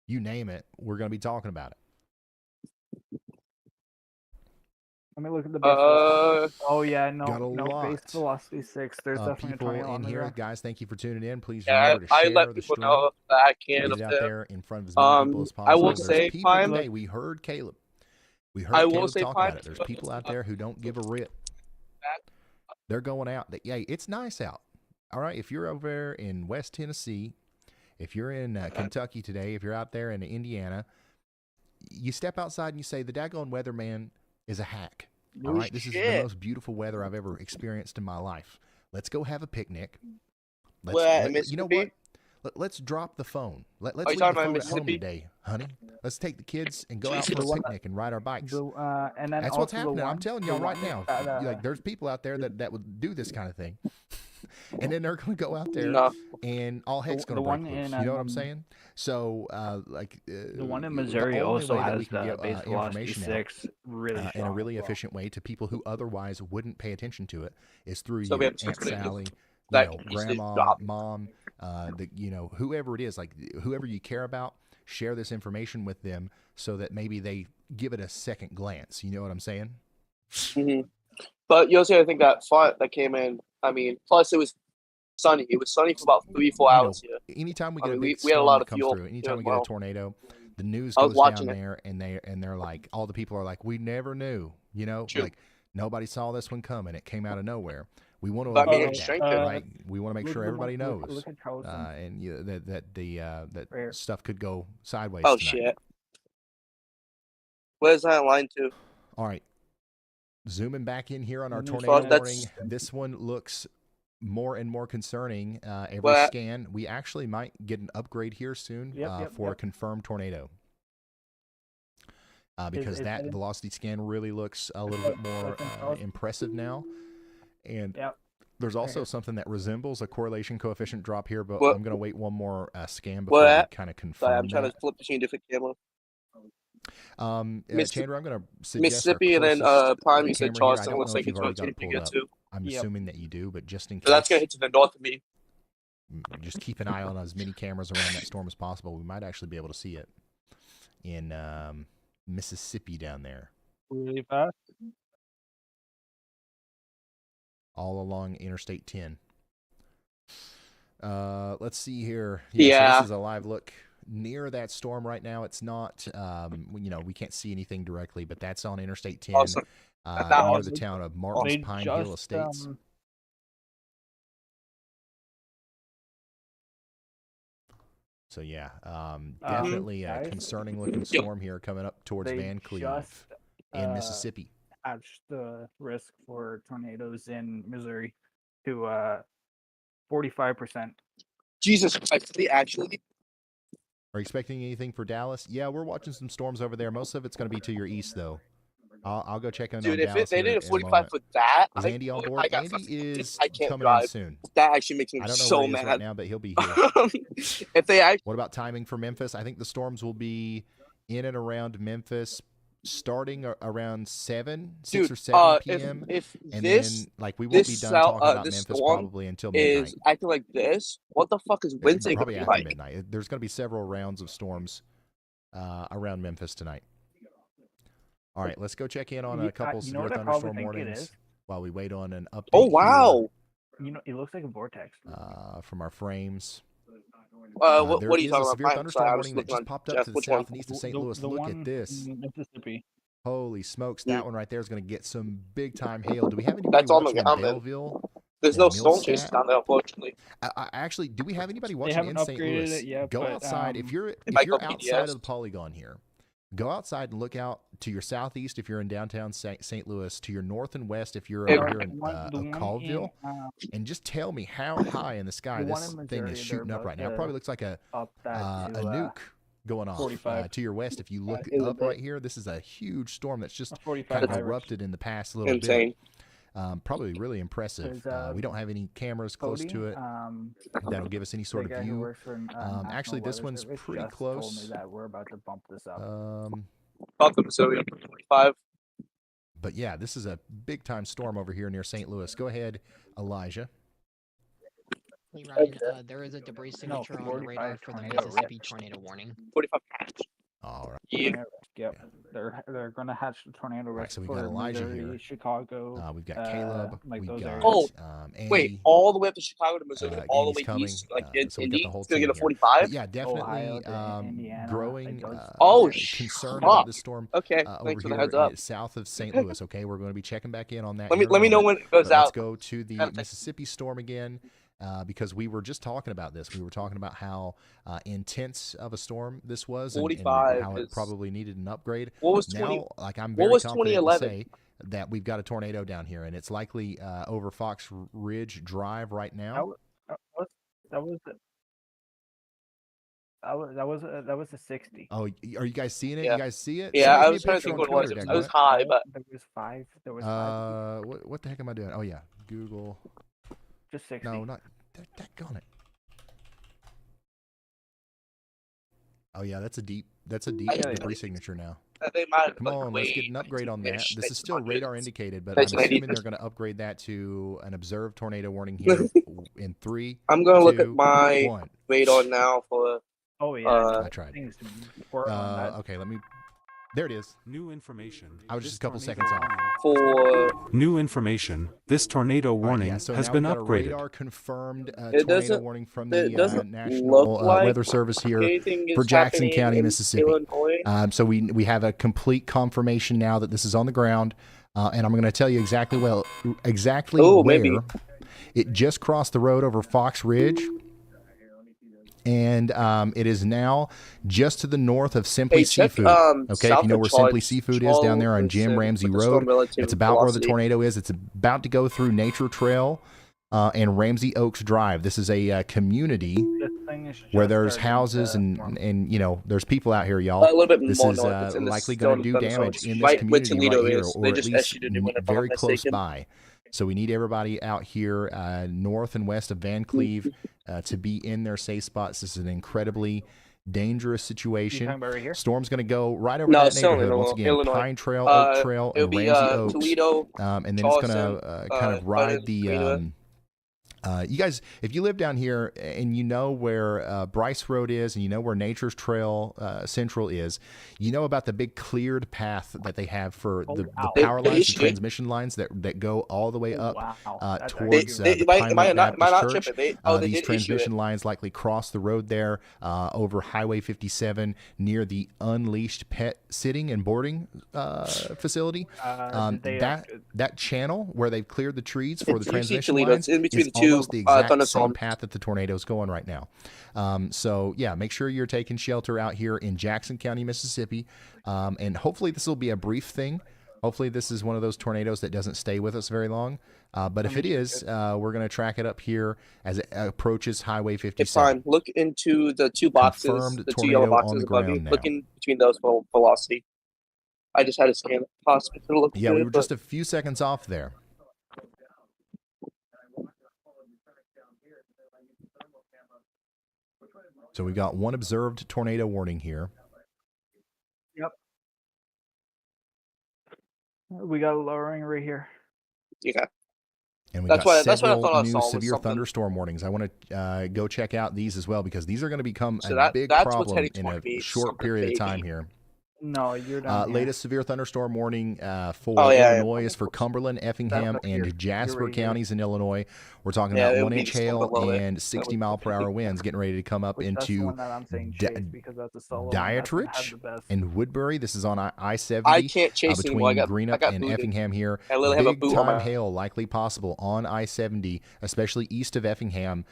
You name it, we're going to be talking about it. Let me look at the base velocity. Oh yeah, no, got a no lot base velocity 6. There's definitely a people tornado on in the here, ground. guys. Thank you for tuning in. Please Yeah, remember to I share let the people stream. know that I can Get up it out there. there in front of as many people as possible. I will There's say, people Pine- today. We heard Caleb. We heard I will Caleb say, talk Pine- about it. There's people out there who don't give a rip. They're going out. Yeah, it's nice out. All right, if you're over there in West Tennessee, if you're in Kentucky today, if you're out there in Indiana, you step outside and you say, the daggone weatherman is a hack. All right, this is the most beautiful weather I've ever experienced in my life. Let's go have a picnic. Where, in You know Mississippi? what? Let's drop the phone. Let's you leave the talking about phone at home Mississippi? today, honey. Let's take the kids and go out Jesus. for a picnic and ride our bikes. And then That's what's also the happening. I'm one- telling the y'all right one now. that, Like, there's people out there that would do this kind of thing, and then they're going to go out there No. and all heck's The going to break one loose. in, You know what I'm saying? So, the one in Missouri the only also way that we has can the get, base velocity information out, 6 really in a strong really as well. efficient way to people who otherwise wouldn't pay attention to it is through So we have Aunt two tornadoes Sally, that you know, can easily grandma, drop. mom, whoever it is, like whoever you care about, share this information with them so that maybe they give it a second glance. You know what I'm saying? hmm But you also think that front that came in. I mean, plus it was sunny. It was sunny for about 3-4 hours here. Anytime we I get a mean, big we had a storm lot that of comes fuel through, anytime here we as get a well. tornado, the news I was goes watching down it. there, and they're like, all the people are like, we never knew, you know, True. like nobody saw this one coming. It came out of nowhere. We want to But, I mean, avoid it's that, strengthened. right? We want to make Look sure at the everybody one- knows, Look at Charleston. and that Rare. stuff could go sideways. Oh tonight. shit. Where's that line to? All right, zooming back in here on our New tornado That's- warning. This one looks more and more concerning every Well, scan. We actually might get an upgrade here soon for a confirmed tornado. Because that velocity scan really looks a little bit more impressive now. And there's also something that resembles a correlation coefficient drop here, but I'm going to wait one more scan before we kind of confirm I'm trying that. to flip between different cameras. Chandra, I'm going to suggest Mississippi and then Prime, you said Charleston looks like it's rotating pretty good too. I'm assuming that you do, but just in case. So that's going to hit to the north of me. Just keep an eye on as many cameras around that storm as possible. We might actually be able to see it in Mississippi down there. Really fast. All along Interstate 10. Let's see here. So this is a live look near that storm right now. It's not, we can't see anything directly, but that's on Interstate 10 Awesome. near the town of Martin's Pine Hill Estates. So yeah, definitely a concerning looking storm here coming up towards Van Cleve in Mississippi. Patched the risk for tornadoes in Missouri to 45%. Jesus Christ, they actually. Are you expecting anything for Dallas? Yeah, we're watching some storms over there. Most of it's going to be to your east, though. I'll go check in on Dallas. Dude, if they did a 45 for that, is Andy on board? Andy is coming drive. in soon. That actually makes me so mad right now, but he'll be here. If they actually, what about timing for Memphis? I think the storms will be in and around Memphis starting around 6 or 7 p.m. If and this, then we won't be done talking about Memphis probably until midnight. Is acting like this? What the fuck is Wednesday probably gonna after be like? midnight. There's going to be several rounds of storms around Memphis tonight. All right, let's go check in on a couple severe thunderstorm warnings while we wait on an update. Oh wow! Here. It looks like a vortex. From our frames. What are you talking about? Severe thunderstorm warning that just popped up to the south and east of St. Louis. Look at this. Mississippi. Holy smokes! That one right there is going to get some big time hail. Do we have anybody watching in Belleville? There's no storm chasers down there, unfortunately. Actually, do we have anybody watching in St. Louis? Go outside if you're outside of the polygon here. Go outside and look out to your southeast if you're in downtown St. Louis, to your north and west if you're over here in Colville, and just tell me how high in the sky this thing is shooting up right now. It probably looks like a nuke going off to your west. If you look up right here, this is a huge storm that's just kind of erupted in the past little bit. Probably really impressive. We don't have any cameras close to it that'll give us any sort of view. Actually, this one's pretty close. Told me that we're about to bump this up. Welcome, so 25. But yeah, this is a big time storm over here near St. Louis. Go ahead, Elijah. Ryan, there is a debris signature on the radar for the Mississippi tornado warning. 45. All right. Yeah. Yep. They're going to hatch the tornado risk so we've got Elijah Missouri, here. Chicago. We've got Caleb. Like we've got Andy. Wait, all the way up to Chicago to Missouri, all the way coming. east, like in so Indy, the whole it's going to get a here. 45? But yeah, definitely growing concern about this storm. Okay, over thanks for here the heads up. South of St. Louis. Okay, we're going to be checking back in on that. Let me know when it goes out. Let's go to the Mississippi storm again. Because we were just talking about this. We were talking about how intense of a storm this was and how it probably needed an upgrade. What was I'm very confident to say that we've got a tornado down here, and it's likely over Fox Ridge Drive right now. That was a 60. Oh, are you guys seeing it? Yeah. You guys see it? Yeah, I was trying to think what it was. It was high, but there was 5. There was 5. What the heck am I doing? Oh yeah, Google. Just 60. No, not that. Oh yeah, that's a deep debris signature now. They might Come on, let's get an upgrade on that. This is still radar indicated, but I'm assuming they're going to upgrade that to an observed tornado warning here in 3. I'm going to look at my radar now for. Oh yeah, I tried. Okay, let me. There it is. New information. I was just a couple seconds off. New information. This tornado warning has been upgraded. Radar confirmed tornado warning from the National Weather Service here for Jackson County, Mississippi. So we have a complete confirmation now that this is on the ground, and I'm going to tell you exactly where it just crossed the road over Fox Ridge. And it is now just to the north of Simply Seafood. Okay, if you know where Simply Seafood is down there on Jim Ramsey Road, it's about where the tornado is. It's about to go through Nature Trail and Ramsey Oaks Drive. This is a community where there's houses and you know there's people out here, y'all. A little bit This more is north. It's in the likely going to do Stone damage Zone. in this Right where community Toledo right here, is. or They at just least issued a new one, if I'm very not close mistaken. by. So we need everybody out here north and west of Van Cleve to be in their safe spots. This is an incredibly dangerous situation. Right Storm's going to go right over No, that it's still in neighborhood once again. Illinois. Pine Trail, Oak Trail, It'll and be Ramsey Oaks. Toledo, And then Charleston, it's going to kind of ride the. Greenwood. You guys, if you live down here and you know where Bryce Road is and you know where Nature's Trail Central is, you know about the big cleared path that they have for the power lines, the transmission lines that go all the way up towards the Pinewood Baptist Church. These transmission lines likely cross the road there over Highway 57 near the Unleashed Pet Sitting and Boarding facility. That channel where they've cleared the trees for the transmission lines in between is the two almost the exact same thunderstorms. path that the tornado's going right now. So yeah, make sure you're taking shelter out here in Jackson County, Mississippi, and hopefully this will be a brief thing. Hopefully this is one of those tornadoes that doesn't stay with us very long. But if it is, we're going to track it up here as it approaches Highway 57. It's fine. Look into the two boxes, Confirmed the two tornado yellow on boxes the above you. ground Look now. in between those for velocity. I just had to scan the hospital to look. Yeah, good, we were but- just a few seconds off there. So we've got one observed tornado warning here. Yep. We got a lowering right here. Yeah. And we've That's got what I several thought I new saw was severe something. thunderstorm warnings. I want to go check out these as well because these are going to become So a big that's what's problem heading in toward a me, short something period of baby. time here. No, you're down here. Latest severe thunderstorm warning for Oh, yeah, Illinois is for Cumberland, Effingham, up here. and Jasper You're right here. counties in Illinois. We're talking Yeah, about it would 1 be inch just one hail below it. and 60 mile per hour winds getting ready to come up Which that's the into one that I'm saying Di- chase because that's a solo one that had Dietrich the best. and Woodbury. This is on I-70 I can't chase anymore. I between got Greenup and booted. Effingham here. I literally have a Big boot on time my- hail likely possible on I-70, especially east of Effingham,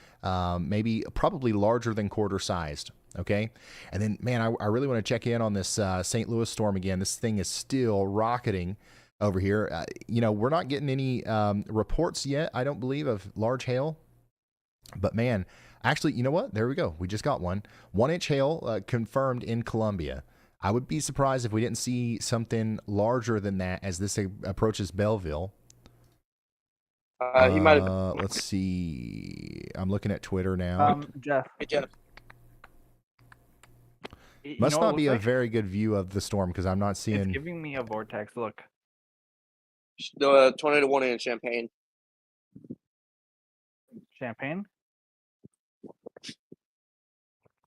maybe probably larger than quarter sized. Okay. And then, man, I really want to check in on this St. Louis storm again. This thing is still rocketing over here. You know, we're not getting any reports yet, I don't believe, of large hail. But, man, actually, you know what? There we go. We just got one. 1 inch hail confirmed in Columbia. I would be surprised if we didn't see something larger than that as this approaches Belleville. He might have. Let's see. I'm looking at Twitter now. Jeff. Hey, Jeff. You Must know what not it be a looks like? very good view of the storm because I'm not It's seeing. giving me a vortex. Look. The tornado warning in Champaign. Champagne?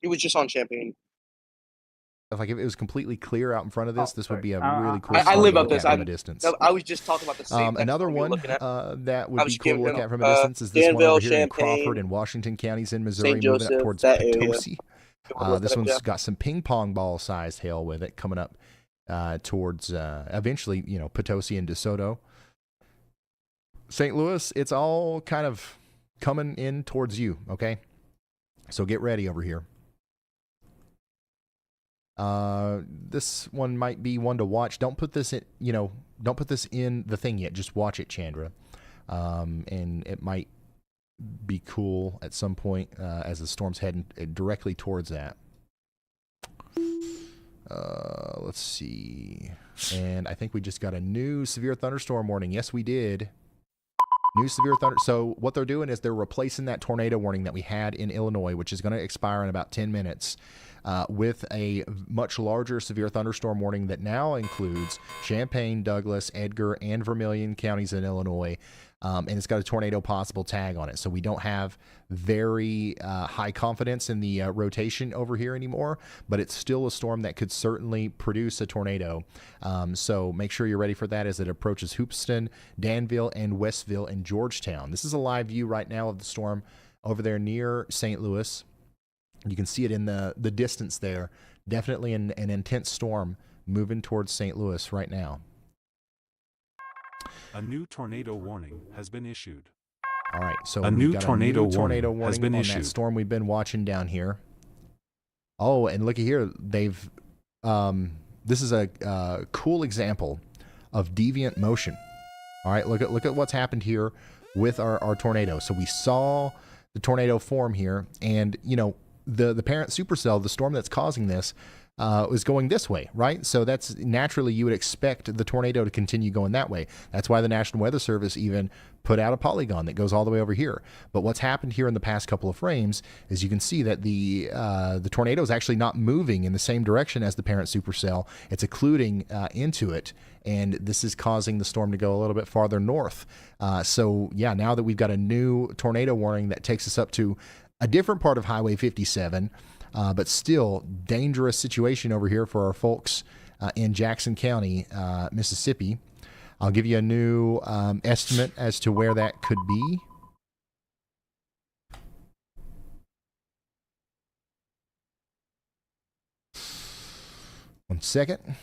He was just on Champaign. Like if it was completely clear out in front of this, this would be a really cool. I storm live to up look this. at from a distance. I was just talking about the same. Another thing we were one looking at. that I would was be cool to look giving, at from a distance is this one Danville, over here in Champaign, Crawford and Washington counties in Missouri, St. moving up Joseph, towards that area. Potosi. Look This it up, one's Jeff. got some ping pong ball sized hail with it coming up towards eventually, you know, Potosi and DeSoto. St. Louis, it's all kind of coming in towards you, okay? So get ready over here. This one might be one to watch. Don't put this in, don't put this in the thing yet. Just watch it, Chandra. And it might be cool at some point as the storm's heading directly towards that. Let's see. And I think we just got a new severe thunderstorm warning. Yes, we did. New severe thunder. So what they're doing is they're replacing that tornado warning that we had in Illinois, which is going to expire in about 10 minutes, with a much larger severe thunderstorm warning that now includes Champaign, Douglas, Edgar, and Vermilion counties in Illinois. And it's got a tornado possible tag on it. So we don't have very high confidence in the rotation over here anymore, but it's still a storm that could certainly produce a tornado. So make sure you're ready for that as it approaches Hoopeston, Danville, and Westville and Georgetown. This is a live view right now of the storm over there near St. Louis. You can see it in the distance there. Definitely an intense storm moving towards St. Louis right now. A new tornado warning has been issued. All right, so A we've new got tornado a new tornado warning warning has been on issued. that storm we've been watching down here. Oh, and looky here, they've this is a cool example of deviant motion. All right, look at what's happened here with our tornado. So we saw the tornado form here, and you know the parent supercell, the storm that's causing this, is going this way, right? So that's naturally you would expect the tornado to continue going that way. That's why the National Weather Service even put out a polygon that goes all the way over here. But what's happened here in the past couple of frames is you can see that the tornado is actually not moving in the same direction as the parent supercell. It's occluding into it, and this is causing the storm to go a little bit farther north. So yeah, now that we've got a new tornado warning that takes us up to a different part of Highway 57, but still dangerous situation over here for our folks in Jackson County, Mississippi. I'll give you a new estimate as to where that could be. One second.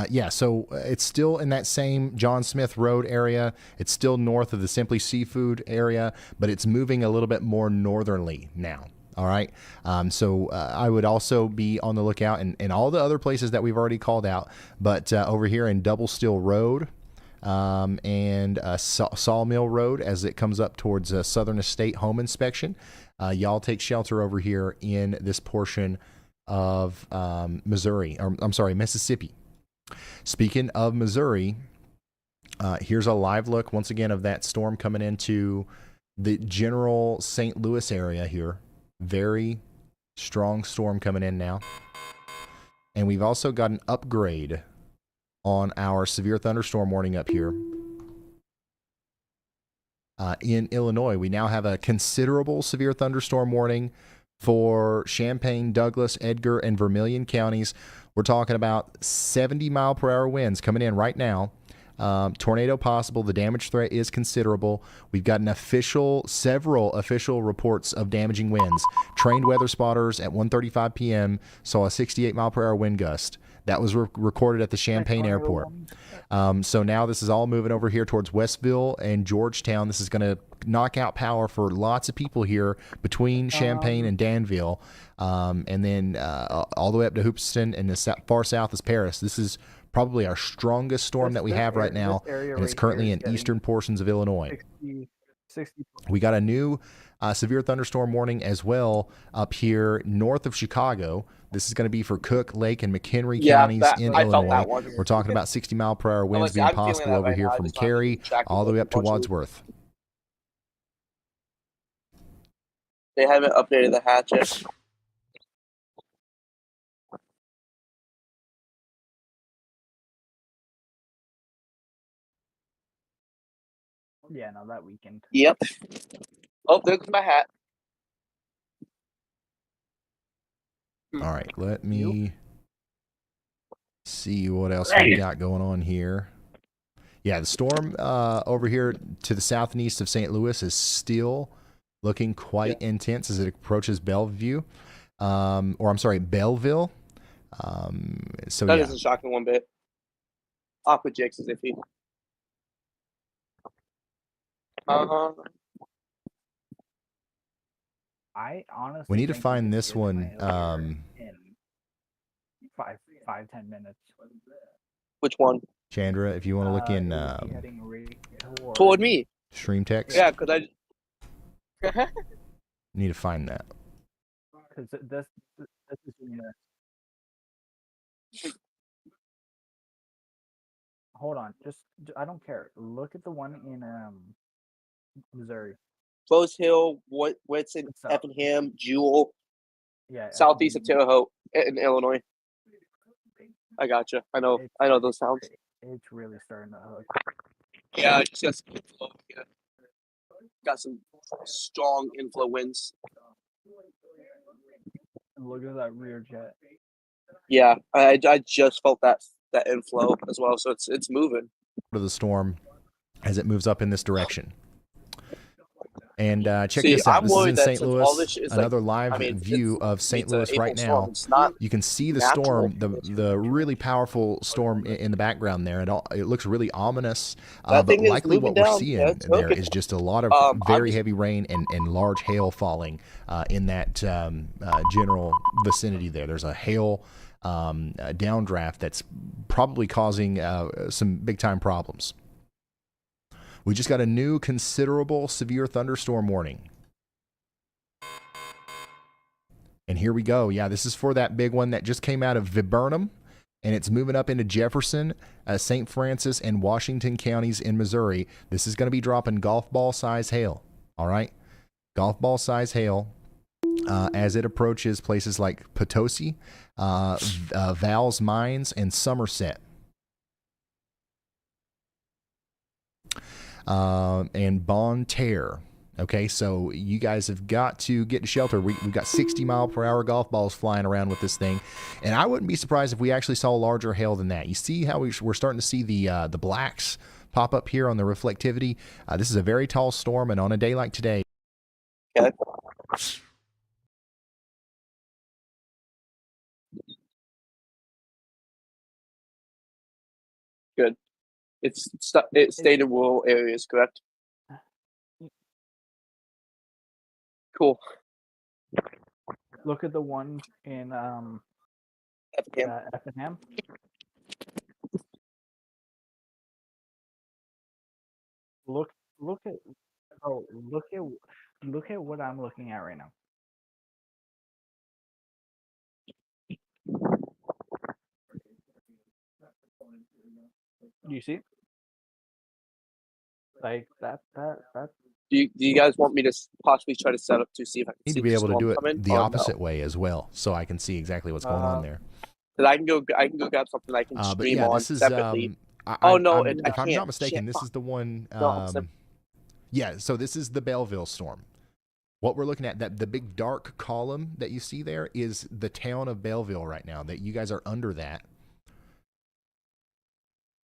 Yeah, so it's still in that same John Smith Road area. It's still north of the Simply Seafood area, but it's moving a little bit more northerly now. All right. So I would also be on the lookout in all the other places that we've already called out, but over here in Double Steel Road and Sawmill Road as it comes up towards Southern Estate Home Inspection, y'all take shelter over here in this portion of Mississippi. Speaking of Missouri, here's a live look once again of that storm coming into the general St. Louis area here. Very strong storm coming in now. And we've also got an upgrade on our severe thunderstorm warning up here. In Illinois, we now have a considerable severe thunderstorm warning for Champaign, Douglas, Edgar, and Vermilion counties. We're talking about 70-mile-per-hour winds coming in right now. Tornado possible. The damage threat is considerable. We've got several official reports of damaging winds. Trained weather spotters at 1:35 p.m. saw a 68-mile-per-hour wind gust. That was recorded at the Champaign Airport. So now this is all moving over here towards Westville and Georgetown. This is going to knock out power for lots of people here between Champaign and Danville. And then all the way up to Hoopeston, and the far south is Paris. This is probably our strongest storm that we have right now, and it's currently in eastern portions of Illinois. 60. We got a new severe thunderstorm warning as well up here north of Chicago. This is going to be for Cook, Lake, and McHenry counties in Illinois. We're talking about 60-mile-per-hour winds being possible over here from Cary all the way up to Wadsworth. They haven't updated the hatch yet. Yeah, no, that weekend. Yep. Oh, there's my hat. All right, let me see what else we got going on here. Yeah, the storm over here to the south and east of St. Louis is still looking quite intense as it approaches Belleville. So that isn't shocking one bit. Aqua Jix is iffy. I honestly we need to think find we this could one. get in 10 minutes. Which one? Chandra, if you want to look in toward me. Stream text. Yeah, because I need to find that. Because this is hold on, just I don't care. Look at the one in Missouri. Close Hill, Whitson, Effingham, Jewel. Yeah. Southeast of Terre Haute in Illinois. I gotcha. I know those towns. It's really starting to hook. Yeah, I just got some inflow. Yeah. Got some strong inflow winds. And look at that rear jet. Yeah, I just felt that inflow as well. So it's moving. To the storm as it moves up in this direction. And check this out. This is in St. Louis. Another live view of St. Louis right now. You can see the storm, the really powerful storm in the background there. It looks really ominous. But likely what we're seeing there is just a lot of very heavy rain and large hail falling in that general vicinity there. There's a hail downdraft that's probably causing some big time problems. We just got a new considerable severe thunderstorm warning. And here we go. Yeah, this is for that big one that just came out of Viburnum, and it's moving up into Jefferson, St. Francis, and Washington counties in Missouri. This is going to be dropping golf ball size hail. All right? Golf ball size hail as it approaches places like Potosi, Val's Mines, and Somerset. And Bon Terre. Okay, so you guys have got to get to shelter. We've got 60-mile-per-hour golf balls flying around with this thing, and I wouldn't be surprised if we actually saw larger hail than that. You see how we're starting to see the blacks pop up here on the reflectivity. This is a very tall storm, and on a day like today. Okay. Good. It stayed in rural areas, correct? Cool. Look at the one in Effingham. Look at what I'm looking at right now. Do you see? Like that. Do you guys want me to possibly try to set up to see if I can Need see to be the able to do storm it coming, the or opposite no? way as well, so I can see exactly what's going on there. That I can go grab something I can But stream yeah, on this is separately. I and I if I'm can't. not mistaken, Shit, this is the one. No, Yeah, so this is the Belleville storm. What we're looking at, that the big dark column that you see there is the town of Belleville right now. That you guys are under that,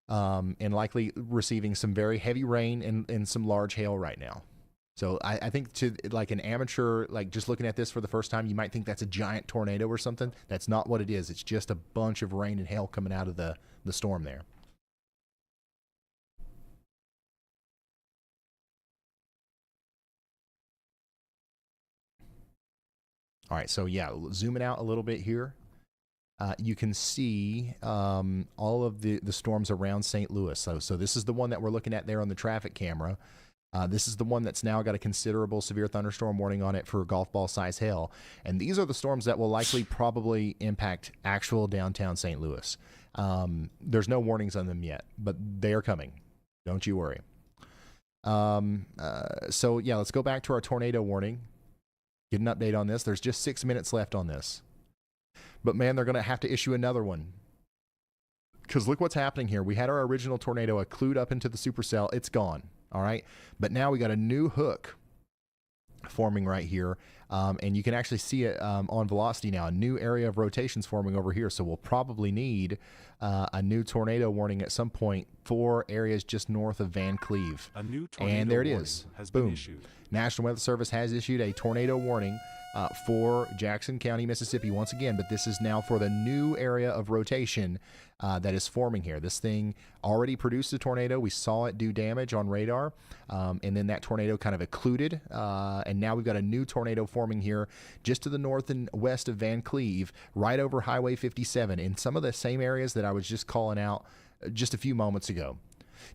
and likely receiving some very heavy rain and some large hail right now. So I think to like an amateur, like just looking at this for the first time, you might think that's a giant tornado or something. That's not what it is. It's just a bunch of rain and hail coming out of the storm there. All right, so yeah, zooming out a little bit here, you can see all of the storms around St. Louis. So this is the one that we're looking at there on the traffic camera. This is the one that's now got a considerable severe thunderstorm warning on it for golf ball size hail. And these are the storms that will likely probably impact actual downtown St. Louis. There's no warnings on them yet, but they are coming. Don't you worry. So yeah, let's go back to our tornado warning. Get an update on this. There's just 6 minutes left on this. But man, they're going to have to issue another one. Because look what's happening here. We had our original tornado clued up into the supercell. It's gone. All right. But now we got a new hook forming right here. And you can actually see it on velocity now. A new area of rotations forming over here. So we'll probably need a new tornado warning at some point for areas just north of Van Cleve. A new tornado and there it warning is. has Boom. been issued. National Weather Service has issued a tornado warning for Jackson County, Mississippi once again, but this is now for the new area of rotation that is forming here. This thing already produced a tornado. We saw it do damage on radar, and then that tornado kind of occluded, and now we've got a new tornado forming here just to the north and west of Van Cleve, right over Highway 57, in some of the same areas that I was just calling out just a few moments ago.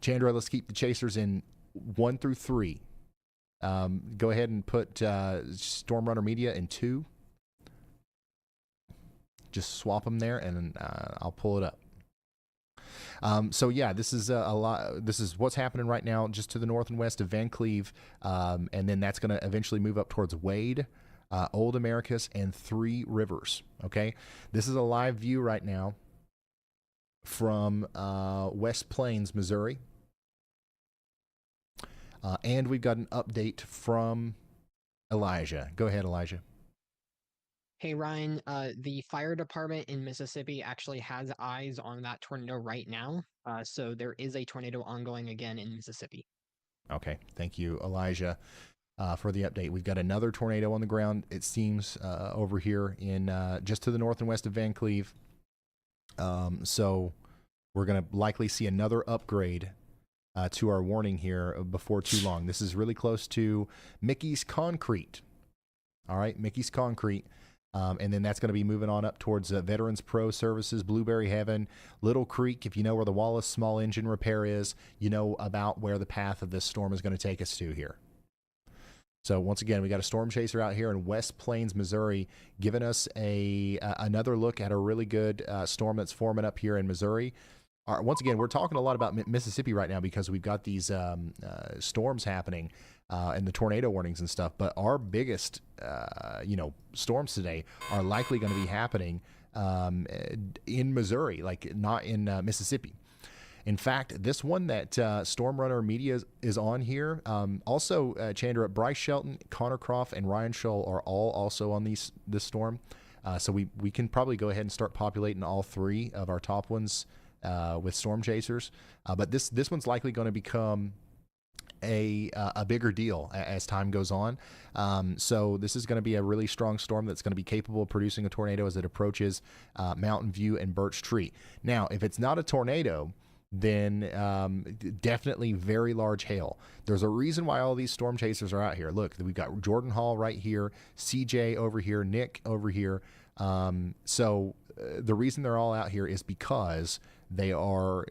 Chandra, let's keep the chasers in 1 through 3. Go ahead and put Storm Runner Media in 2. Just swap them there, and I'll pull it up. So yeah, this is a lot. This is what's happening right now, just to the north and west of Van Cleve, and then that's going to eventually move up towards Wade, Old Americus, and Three Rivers. Okay, this is a live view right now from West Plains, Missouri. And we've got an update from Elijah. Go ahead, Elijah. Hey Ryan, the fire department in Mississippi actually has eyes on that tornado right now. So there is a tornado ongoing again in Mississippi. Okay, thank you, Elijah, for the update. We've got another tornado on the ground, it seems, over here in just to the north and west of Van Cleve. So we're going to likely see another upgrade to our warning here before too long. This is really close to Mickey's Concrete. All right, Mickey's Concrete. And then that's going to be moving on up towards Veterans Pro Services, Blueberry Heaven, Little Creek. If you know where the Wallace Small Engine Repair is, you know about where the path of this storm is going to take us to here. So once again, we got a storm chaser out here in West Plains, Missouri, giving us another look at a really good storm that's forming up here in Missouri. Once again, we're talking a lot about Mississippi right now because we've got these storms happening and the tornado warnings and stuff. But our biggest, storms today are likely going to be happening in Missouri, like not in Mississippi. In fact, this one that Storm Runner Media is on here, also Chandra, Bryce Shelton, Connor Croft, and Ryan Scholl are all also on this storm. So we can probably go ahead and start populating all three of our top ones with storm chasers. But this one's likely going to become a bigger deal as time goes on. So this is going to be a really strong storm that's going to be capable of producing a tornado as it approaches Mountain View and Birch Tree. Now, if it's not a tornado, then definitely very large hail. There's a reason why all these storm chasers are out here. Look, we've got Jordan Hall right here, CJ over here, Nick over here. So the reason they're all out here is because they are,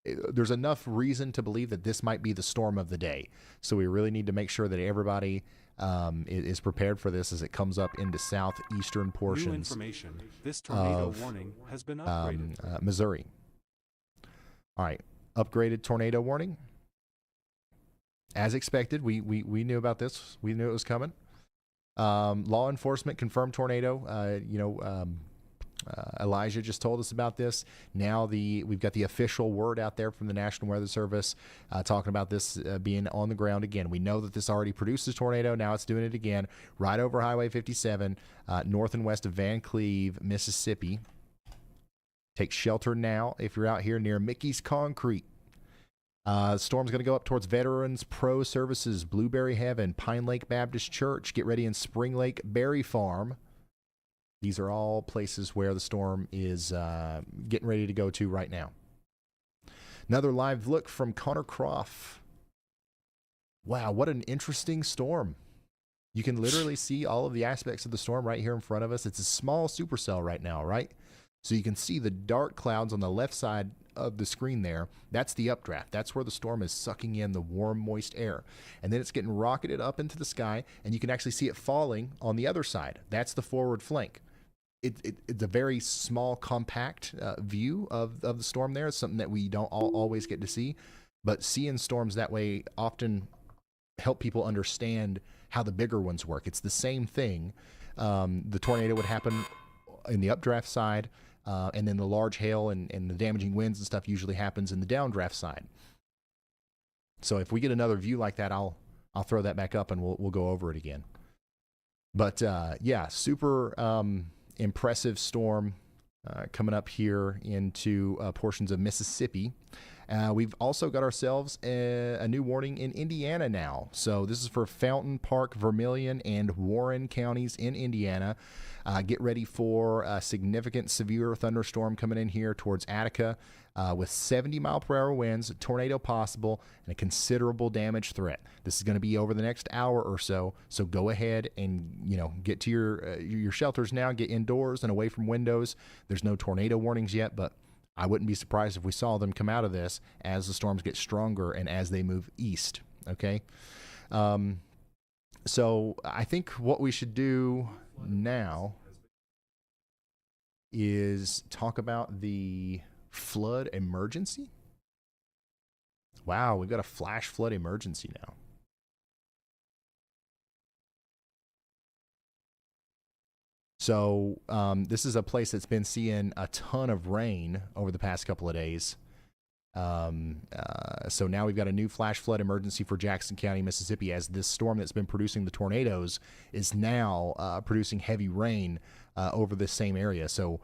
there's enough reason to believe that this might be the storm of the day. So we really need to make sure that everybody is prepared for this as it comes up into southeastern portions. New information. This tornado warning has been upgraded. Missouri. All right, upgraded tornado warning. As expected, we knew about this. We knew it was coming. Law enforcement confirmed tornado. Elijah just told us about this. Now we've got the official word out there from the National Weather Service talking about this being on the ground again. We know that this already produced a tornado. Now it's doing it again right over Highway 57, north and west of Van Cleve, Mississippi. Take shelter now if you're out here near Mickey's Concrete. The storm's going to go up towards Veterans Pro Services, Blueberry Heaven, Pine Lake Baptist Church. Get ready in Spring Lake Berry Farm. These are all places where the storm is getting ready to go to right now. Another live look from Connor Croft. Wow, what an interesting storm. You can literally see all of the aspects of the storm right here in front of us. It's a small supercell right now, right? So you can see the dark clouds on the left side of the screen there. That's the updraft. That's where the storm is sucking in the warm, moist air. And then it's getting rocketed up into the sky, and you can actually see it falling on the other side. That's the forward flank. It's a very small, compact view of the storm there. It's something that we don't always get to see. But seeing storms that way often help people understand how the bigger ones work. It's the same thing. The tornado would happen in the updraft side, and then the large hail and the damaging winds and stuff usually happens in the downdraft side. So if we get another view like that, I'll throw that back up and we'll go over it again. But yeah, super impressive storm coming up here into portions of Mississippi. We've also got ourselves a new warning in Indiana now. So this is for Fountain, Park, Vermilion, and Warren counties in Indiana. Get ready for a significant severe thunderstorm coming in here towards Attica with 70-mile-per-hour winds, a tornado possible, and a considerable damage threat. This is going to be over the next hour or so. So go ahead and get to your shelters now. Get indoors and away from windows. There's no tornado warnings yet, but I wouldn't be surprised if we saw them come out of this as the storms get stronger and as they move east. Okay. So I think what we should do now is talk about the flood emergency. Wow, we've got a flash flood emergency now. So this is a place that's been seeing a ton of rain over the past couple of days. So now we've got a new flash flood emergency for Jackson County, Mississippi, as this storm that's been producing the tornadoes is now producing heavy rain over the same area. So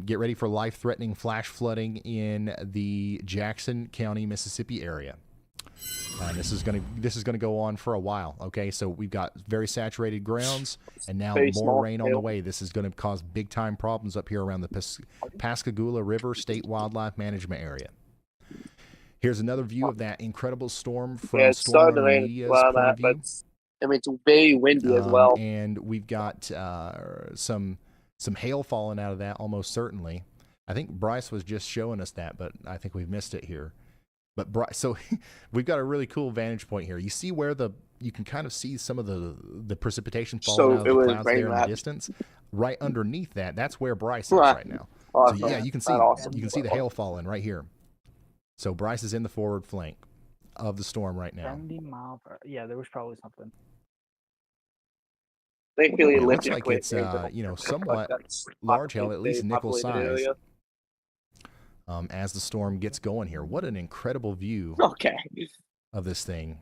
get ready for life-threatening flash flooding in the Jackson County, Mississippi area. And this is gonna go on for a while. Okay, so we've got very saturated grounds, and now more rain on the way. This is going to cause big time problems up here around the Pascagoula River State Wildlife Management Area. Here's another view of that incredible storm from Storm Media's point of view. I mean, it's very windy as well. And we've got some hail falling out of that, almost certainly. I think Bryce was just showing us that, but I think we've missed it here. But Bryce, so we've got a really cool vantage point here. You see where you can kind of see some of the precipitation falling out of the clouds there in the distance. Right underneath that, that's where Bryce is right now. Awesome. So yeah, you can see the hail falling right here. So Bryce is in the forward flank of the storm right now. 70 miles per. Yeah, there was probably something. Thankfully, it looks like it's somewhat large hail, at least nickel size. As the storm gets going here, what an incredible view of this thing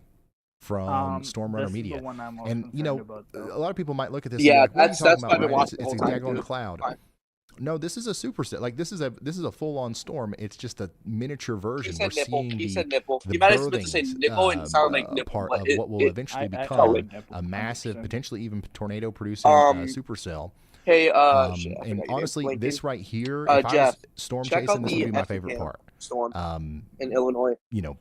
from Storm Runner Media. And a lot of people might look at this. Yeah, and be like, that's what are you talking about, watched It's a daggone cloud. No, this is a superset. Like this is a full-on storm. It's just a miniature version. We're seeing the birthing part of what will eventually become a massive, potentially even tornado-producing supercell. Hey, and honestly, this right here, if I was storm chasing, this would be my favorite part. Storm in Illinois.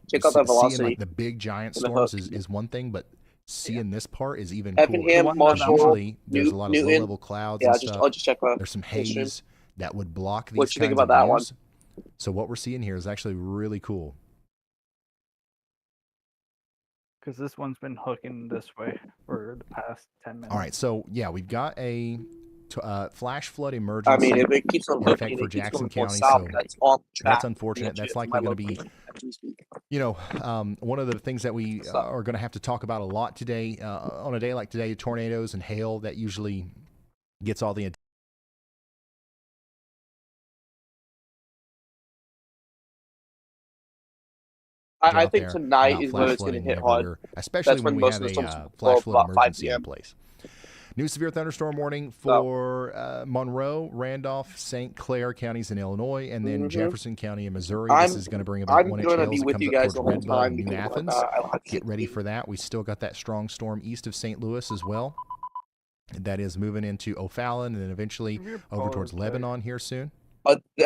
Check out that velocity. Seeing like the big giant storms is one thing, but seeing this part is even cooler. Usually, there's a lot of low-level clouds and stuff. I'll just check there's some haze that would block these what you kinds think about of that views. So what we're seeing here is actually really cool. Because this one's been hooking this way for the past 10 minutes. All right, so yeah, we've got a flash flood emergency. I mean, if it keeps on hooking, for Jackson County, south, so that's unfortunate. That's likely going to be, one of the things that we are going to have to talk about a lot today. On a day like today, tornadoes and hail, that usually gets all the attention. I think tonight is when it's going to hit hard. Especially when we have a flash flood emergency in place. New severe thunderstorm warning for Monroe, Randolph, St. Clair counties in Illinois, and then Jefferson County in Missouri. This is going to bring about 1 inch hail as it comes up towards Red Bud and New Athens. Get ready for that. We still got that strong storm east of St. Louis as well. That is moving into O'Fallon and then eventually over towards Lebanon here soon.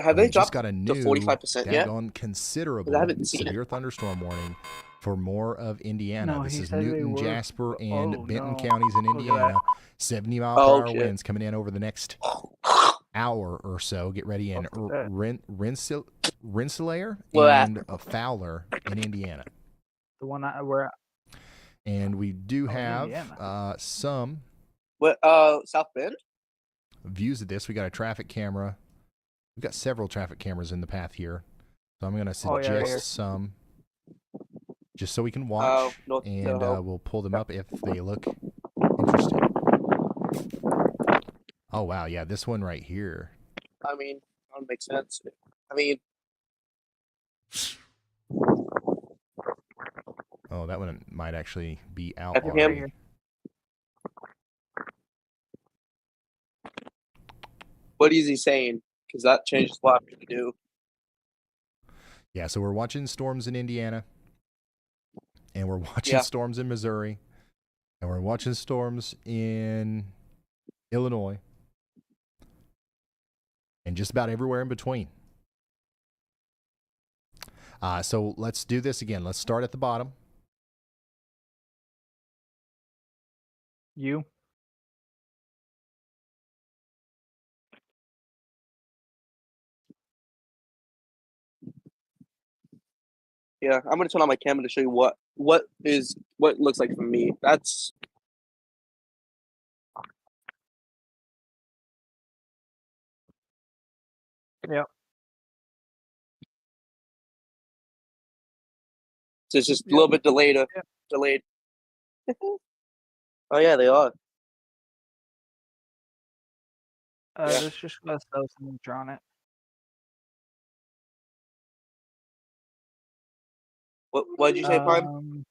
Have they just got a new 45% yet? Considerable severe thunderstorm warning for more of Indiana. No, this is Newton, Jasper, and Benton counties in Indiana. 70-mile-per-hour winds coming in over the next hour or so. Get ready in Rensselaer and Fowler in Indiana. The one where. And we do have some. What? South Bend? Views of this. We got a traffic camera. We've got several traffic cameras in the path here. So I'm going to suggest some just so we can watch, and we'll pull them up if they look interesting. Oh, wow. Yeah, this one right here. I mean, that would make sense. I mean... Oh, that one might actually be out. What is he saying? Because that changes what I'm going to do. Yeah, so we're watching storms in Indiana, and we're watching storms in Missouri, and we're watching storms in Illinois, and just about everywhere in between. So let's do this again. Let's start at the bottom. You? Yeah, I'm gonna turn on my camera to show you what it looks like for me. That's Yep. So it's just a little bit delayed. Delayed. Oh yeah, they are. There's just less signature on it. What did you say, Prime?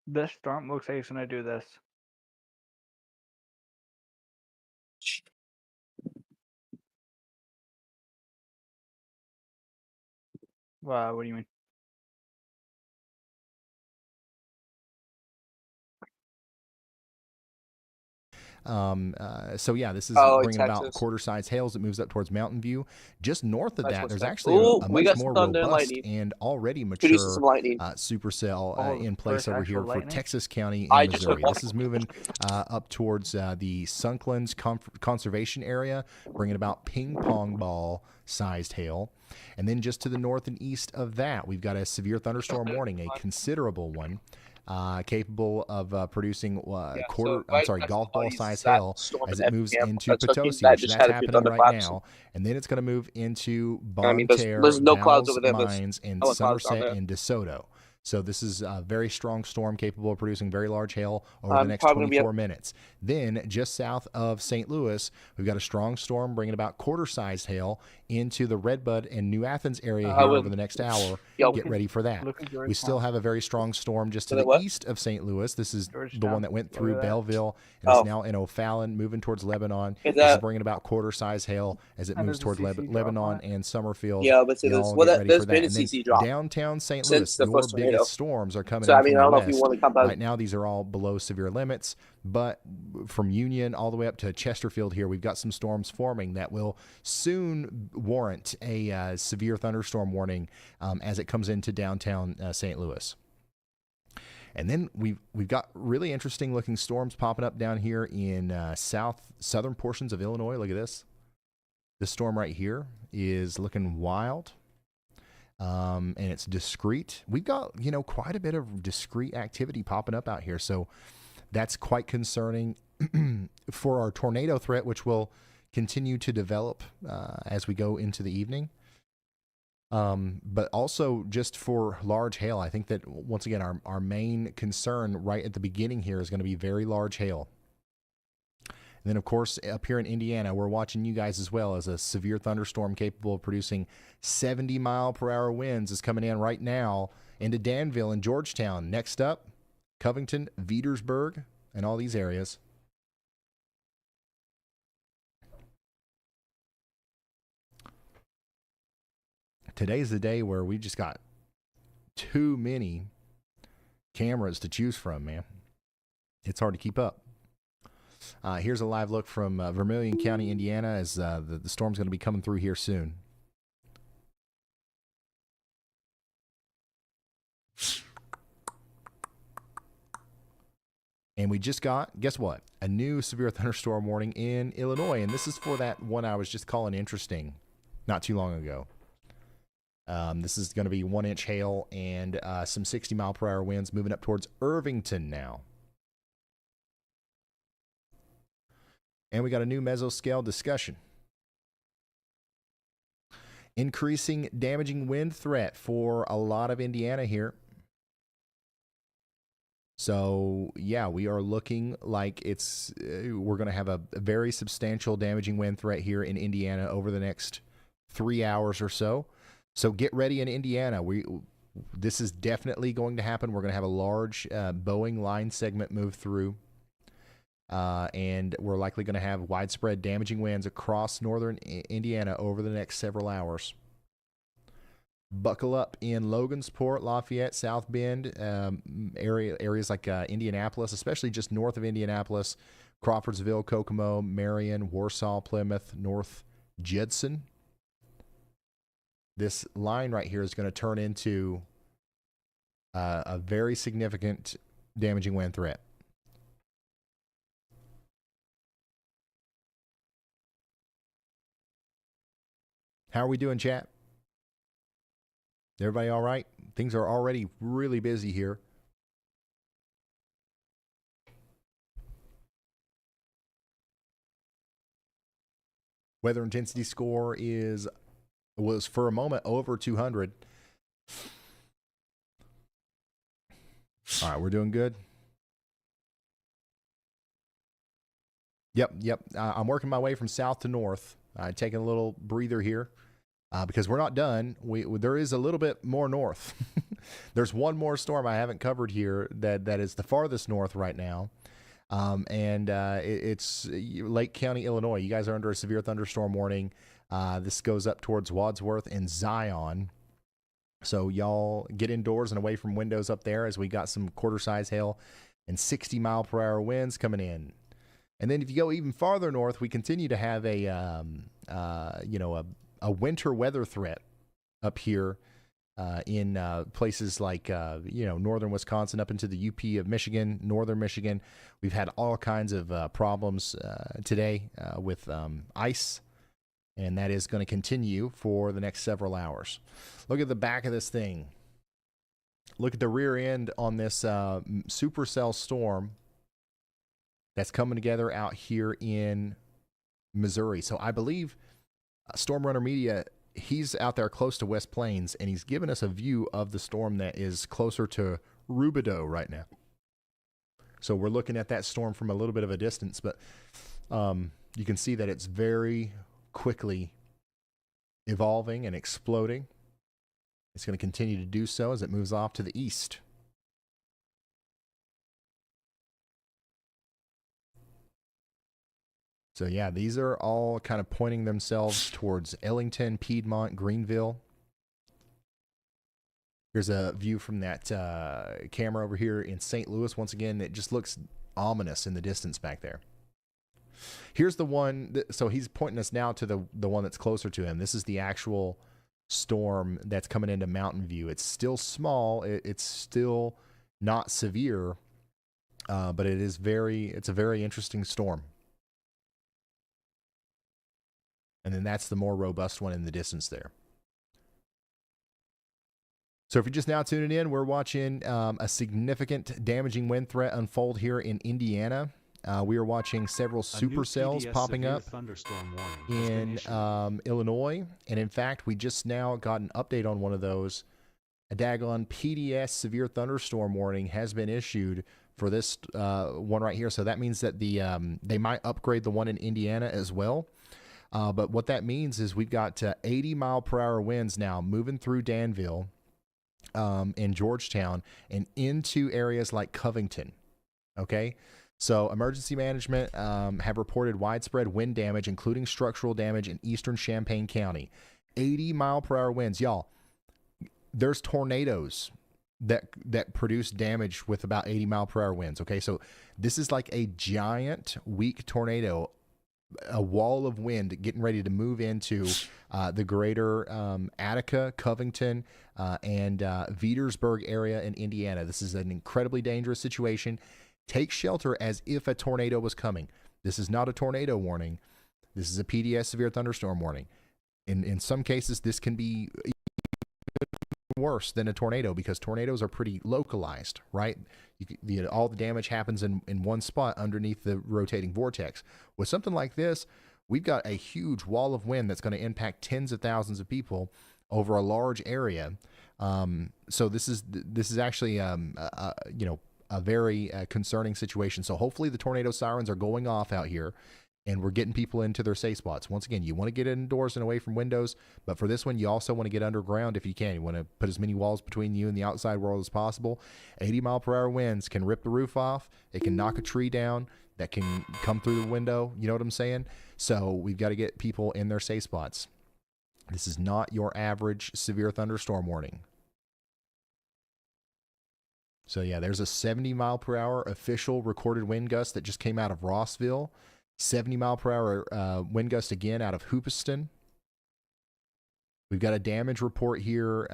This storm looks like it's gonna do this. What do you mean? So yeah, this is Oh, bringing about Texas. quarter-size hail as it moves up towards Mountain View. Just north of That's that, what's there's up. actually Ooh, a we much got some more thunder and robust lightning. and already Producing mature some lightning. supercell Oh, in place first over actual here for lightning? Texas County in I just Missouri. heard This is moving up towards the Sunklands Conservation Area, bringing about ping pong ball sized hail. And then just to the north and east of that, we've got a severe thunderstorm warning, a considerable one, capable of producing golf ball size hail as it moves into Potosi, which that's happening right now. And then it's going to move into Bonne Terre, there's no clouds Dalles over there, but Mines, and hella clouds down Somerset there. and DeSoto. So this is a very strong storm capable of producing very large hail over the I'm next probably gonna be 24 minutes. Then just south of St. Louis, we've got a strong storm bringing about quarter-sized hail into the Redbud and New Athens area here over the next hour. Yo, Get ready for that. Look at We still have a very strong storm just to Look the at what? east of St. Louis. This is the Georgetown. one that went Look through at that. Belleville and Oh. is now in O'Fallon, moving towards Lebanon. Is This is that- bringing about quarter-sized hail as it And moves there's a toward CC drop Lebanon on it. and Summerfield. Yeah, but see, Y'all well, get ready there's for that. been a And then CC drop downtown St. since Louis, the your first tornado. biggest storms are coming So in I mean, from I the don't know if you west. want to count that. Right now, these are all below severe limits, but from Union all the way up to Chesterfield here, we've got some storms forming that will soon warrant a severe thunderstorm warning as it comes into downtown St. Louis. And then we've got really interesting looking storms popping up down here in southern portions of Illinois. Look at this. This storm right here is looking wild. And it's discrete. We've got, quite a bit of discrete activity popping up out here. So that's quite concerning for our tornado threat, which will continue to develop as we go into the evening. But also just for large hail. I think that, once again, our main concern right at the beginning here is going to be very large hail. And then, of course, up here in Indiana, we're watching you guys as well as a severe thunderstorm capable of producing 70-mile-per-hour winds is coming in right now into Danville and Georgetown. Next up, Covington, Veedersburg, and all these areas. Today's the day where we just got too many cameras to choose from, man. It's hard to keep up. Here's a live look from Vermilion County, Indiana, as the storm's going to be coming through here soon. And we just got, guess what? A new severe thunderstorm warning in Illinois. And this is for that one I was just calling interesting not too long ago. This is going to be 1-inch hail and some 60-mile-per-hour winds moving up towards Irvington now. And we got a new mesoscale discussion. Increasing damaging wind threat for a lot of Indiana here. So, yeah, we are looking like we're going to have a very substantial damaging wind threat here in Indiana over the next 3 hours or so. So get ready in Indiana. This is definitely going to happen. We're going to have a large Boeing line segment move through. And we're likely going to have widespread damaging winds across northern Indiana over the next several hours. Buckle up in Logansport, Lafayette, South Bend, areas like Indianapolis, especially just north of Indianapolis, Crawfordsville, Kokomo, Marion, Warsaw, Plymouth, North Judson. This line right here is going to turn into a very significant damaging wind threat. How are we doing, chat? Everybody all right? Things are already really busy here. Weather intensity score was for a moment over 200. All right, we're doing good. Yep. I'm working my way from south to north. Taking a little breather here because we're not done. There is a little bit more north. There's one more storm I haven't covered here that is the farthest north right now. It's Lake County, Illinois. You guys are under a severe thunderstorm warning. This goes up towards Wadsworth and Zion. So y'all get indoors and away from windows up there as we got some quarter-size hail and 60-mile-per-hour winds coming in. And then if you go even farther north, we continue to have a winter weather threat up here in places like northern Wisconsin, up into the UP of Michigan, northern Michigan. We've had all kinds of problems today with ice, and that is going to continue for the next several hours. Look at the back of this thing. Look at the rear end on this supercell storm that's coming together out here in Missouri. So I believe Storm Runner Media, he's out there close to West Plains, and he's given us a view of the storm that is closer to Rubidoux right now. So we're looking at that storm from a little bit of a distance, but you can see that it's very quickly evolving and exploding. It's going to continue to do so as it moves off to the east. So yeah, these are all kind of pointing themselves towards Ellington, Piedmont, Greenville. Here's a view from that camera over here in St. Louis. Once again, it just looks ominous in the distance back there. Here's the one, so he's pointing us now to the one that's closer to him. This is the actual storm that's coming into Mountain View. It's still small. It's still not severe, but it's a very interesting storm. And then that's the more robust one in the distance there. So if you're just now tuning in, we're watching a significant damaging wind threat unfold here in Indiana. We are watching several supercells popping up in Illinois. And in fact, we just now got an update on one of those. A daggone PDS severe thunderstorm warning has been issued for this one right here. So that means that they might upgrade the one in Indiana as well. But what that means is we've got 80 mile per hour winds now moving through Danville and Georgetown and into areas like Covington. Okay. So emergency management have reported widespread wind damage, including structural damage in eastern Champaign County. 80 mile per hour winds. Y'all, there's tornadoes that produce damage with about 80 mile per hour winds. Okay. So this is like a giant, weak tornado, a wall of wind getting ready to move into the greater Attica, Covington, and Vedersburg area in Indiana. This is an incredibly dangerous situation. Take shelter as if a tornado was coming. This is not a tornado warning. This is a PDS severe thunderstorm warning. In some cases, this can be worse than a tornado because tornadoes are pretty localized, right? All the damage happens in one spot underneath the rotating vortex. With something like this, we've got a huge wall of wind that's going to impact tens of thousands of people over a large area. So this is actually a very concerning situation. So hopefully the tornado sirens are going off out here and we're getting people into their safe spots. Once again, you want to get indoors and away from windows, but for this one, you also want to get underground if you can. You want to put as many walls between you and the outside world as possible. 80 mile per hour winds can rip the roof off. It can knock a tree down that can come through the window. You know what I'm saying? So we've got to get people in their safe spots. This is not your average severe thunderstorm warning. So yeah, there's a 70 mile per hour official recorded wind gust that just came out of Rossville. 70 mile per hour wind gust again out of Hoopeston. We've got a damage report here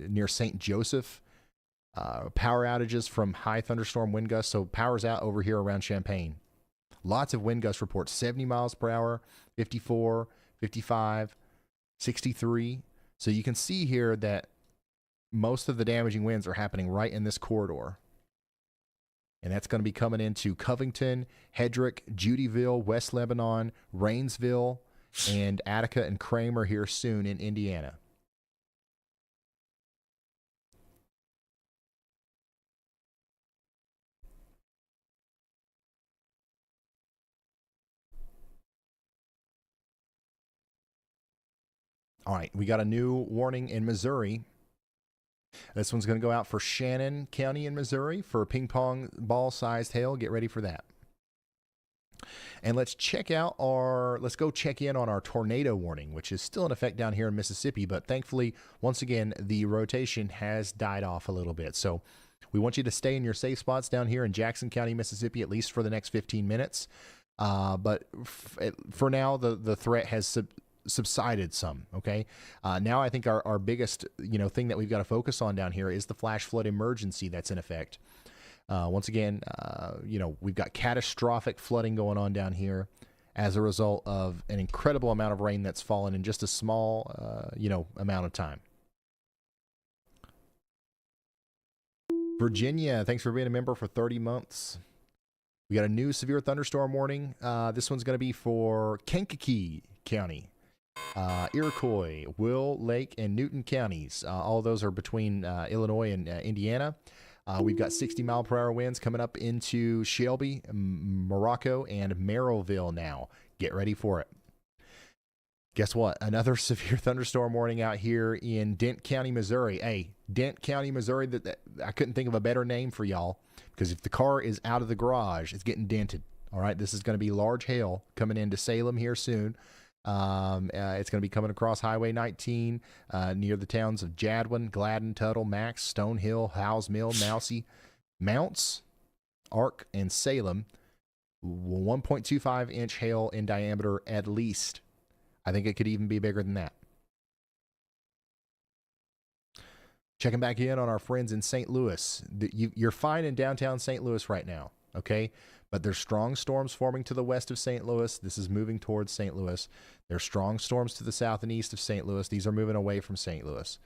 near St. Joseph. Power outages from high thunderstorm wind gusts. So power's out over here around Champaign. Lots of wind gust reports. 70 miles per hour, 54, 55, 63. So you can see here that most of the damaging winds are happening right in this corridor. And that's going to be coming into Covington, Hedrick, Judyville, West Lebanon, Rainsville, and Attica and Kramer here soon in Indiana. All right, we got a new warning in Missouri. This one's going to go out for Shannon County in Missouri for ping pong ball sized hail. Get ready for that. And let's go check in on our tornado warning, which is still in effect down here in Mississippi. But thankfully, once again, the rotation has died off a little bit. So We want you to stay in your safe spots down here in Jackson County, Mississippi, at least for the next 15 minutes. But for now, the threat has subsided some. Okay. Now I think our biggest thing that we've got to focus on down here is the flash flood emergency that's in effect. Once again, we've got catastrophic flooding going on down here as a result of an incredible amount of rain that's fallen in just a small amount of time. Virginia, thanks for being a member for 30 months. We got a new severe thunderstorm warning. This one's going to be for Kankakee County, Iroquois, Will, Lake, and Newton counties. All those are between Illinois and Indiana. We've got 60-mile-per-hour winds coming up into Shelby, Morocco, and Merrillville now. Get ready for it. Guess what? Another severe thunderstorm warning out here in Dent County, Missouri. Hey, Dent County, Missouri, that I couldn't think of a better name for y'all, because if the car is out of the garage, it's getting dented. All right, this is going to be large hail coming into Salem here soon. It's going to be coming across Highway 19 near the towns of Jadwin, Gladden, Tuttle, Max, Stonehill, Howes Mill, Mousy, Mounts, Ark, and Salem. 1.25-inch hail in diameter at least. I think it could even be bigger than that. Checking back in on our friends in St. Louis. You're fine in downtown St. Louis right now, okay? But there's strong storms forming to the west of St. Louis. This is moving towards St. Louis. There's strong storms to the south and east of St. Louis. These are moving away from St. Louis.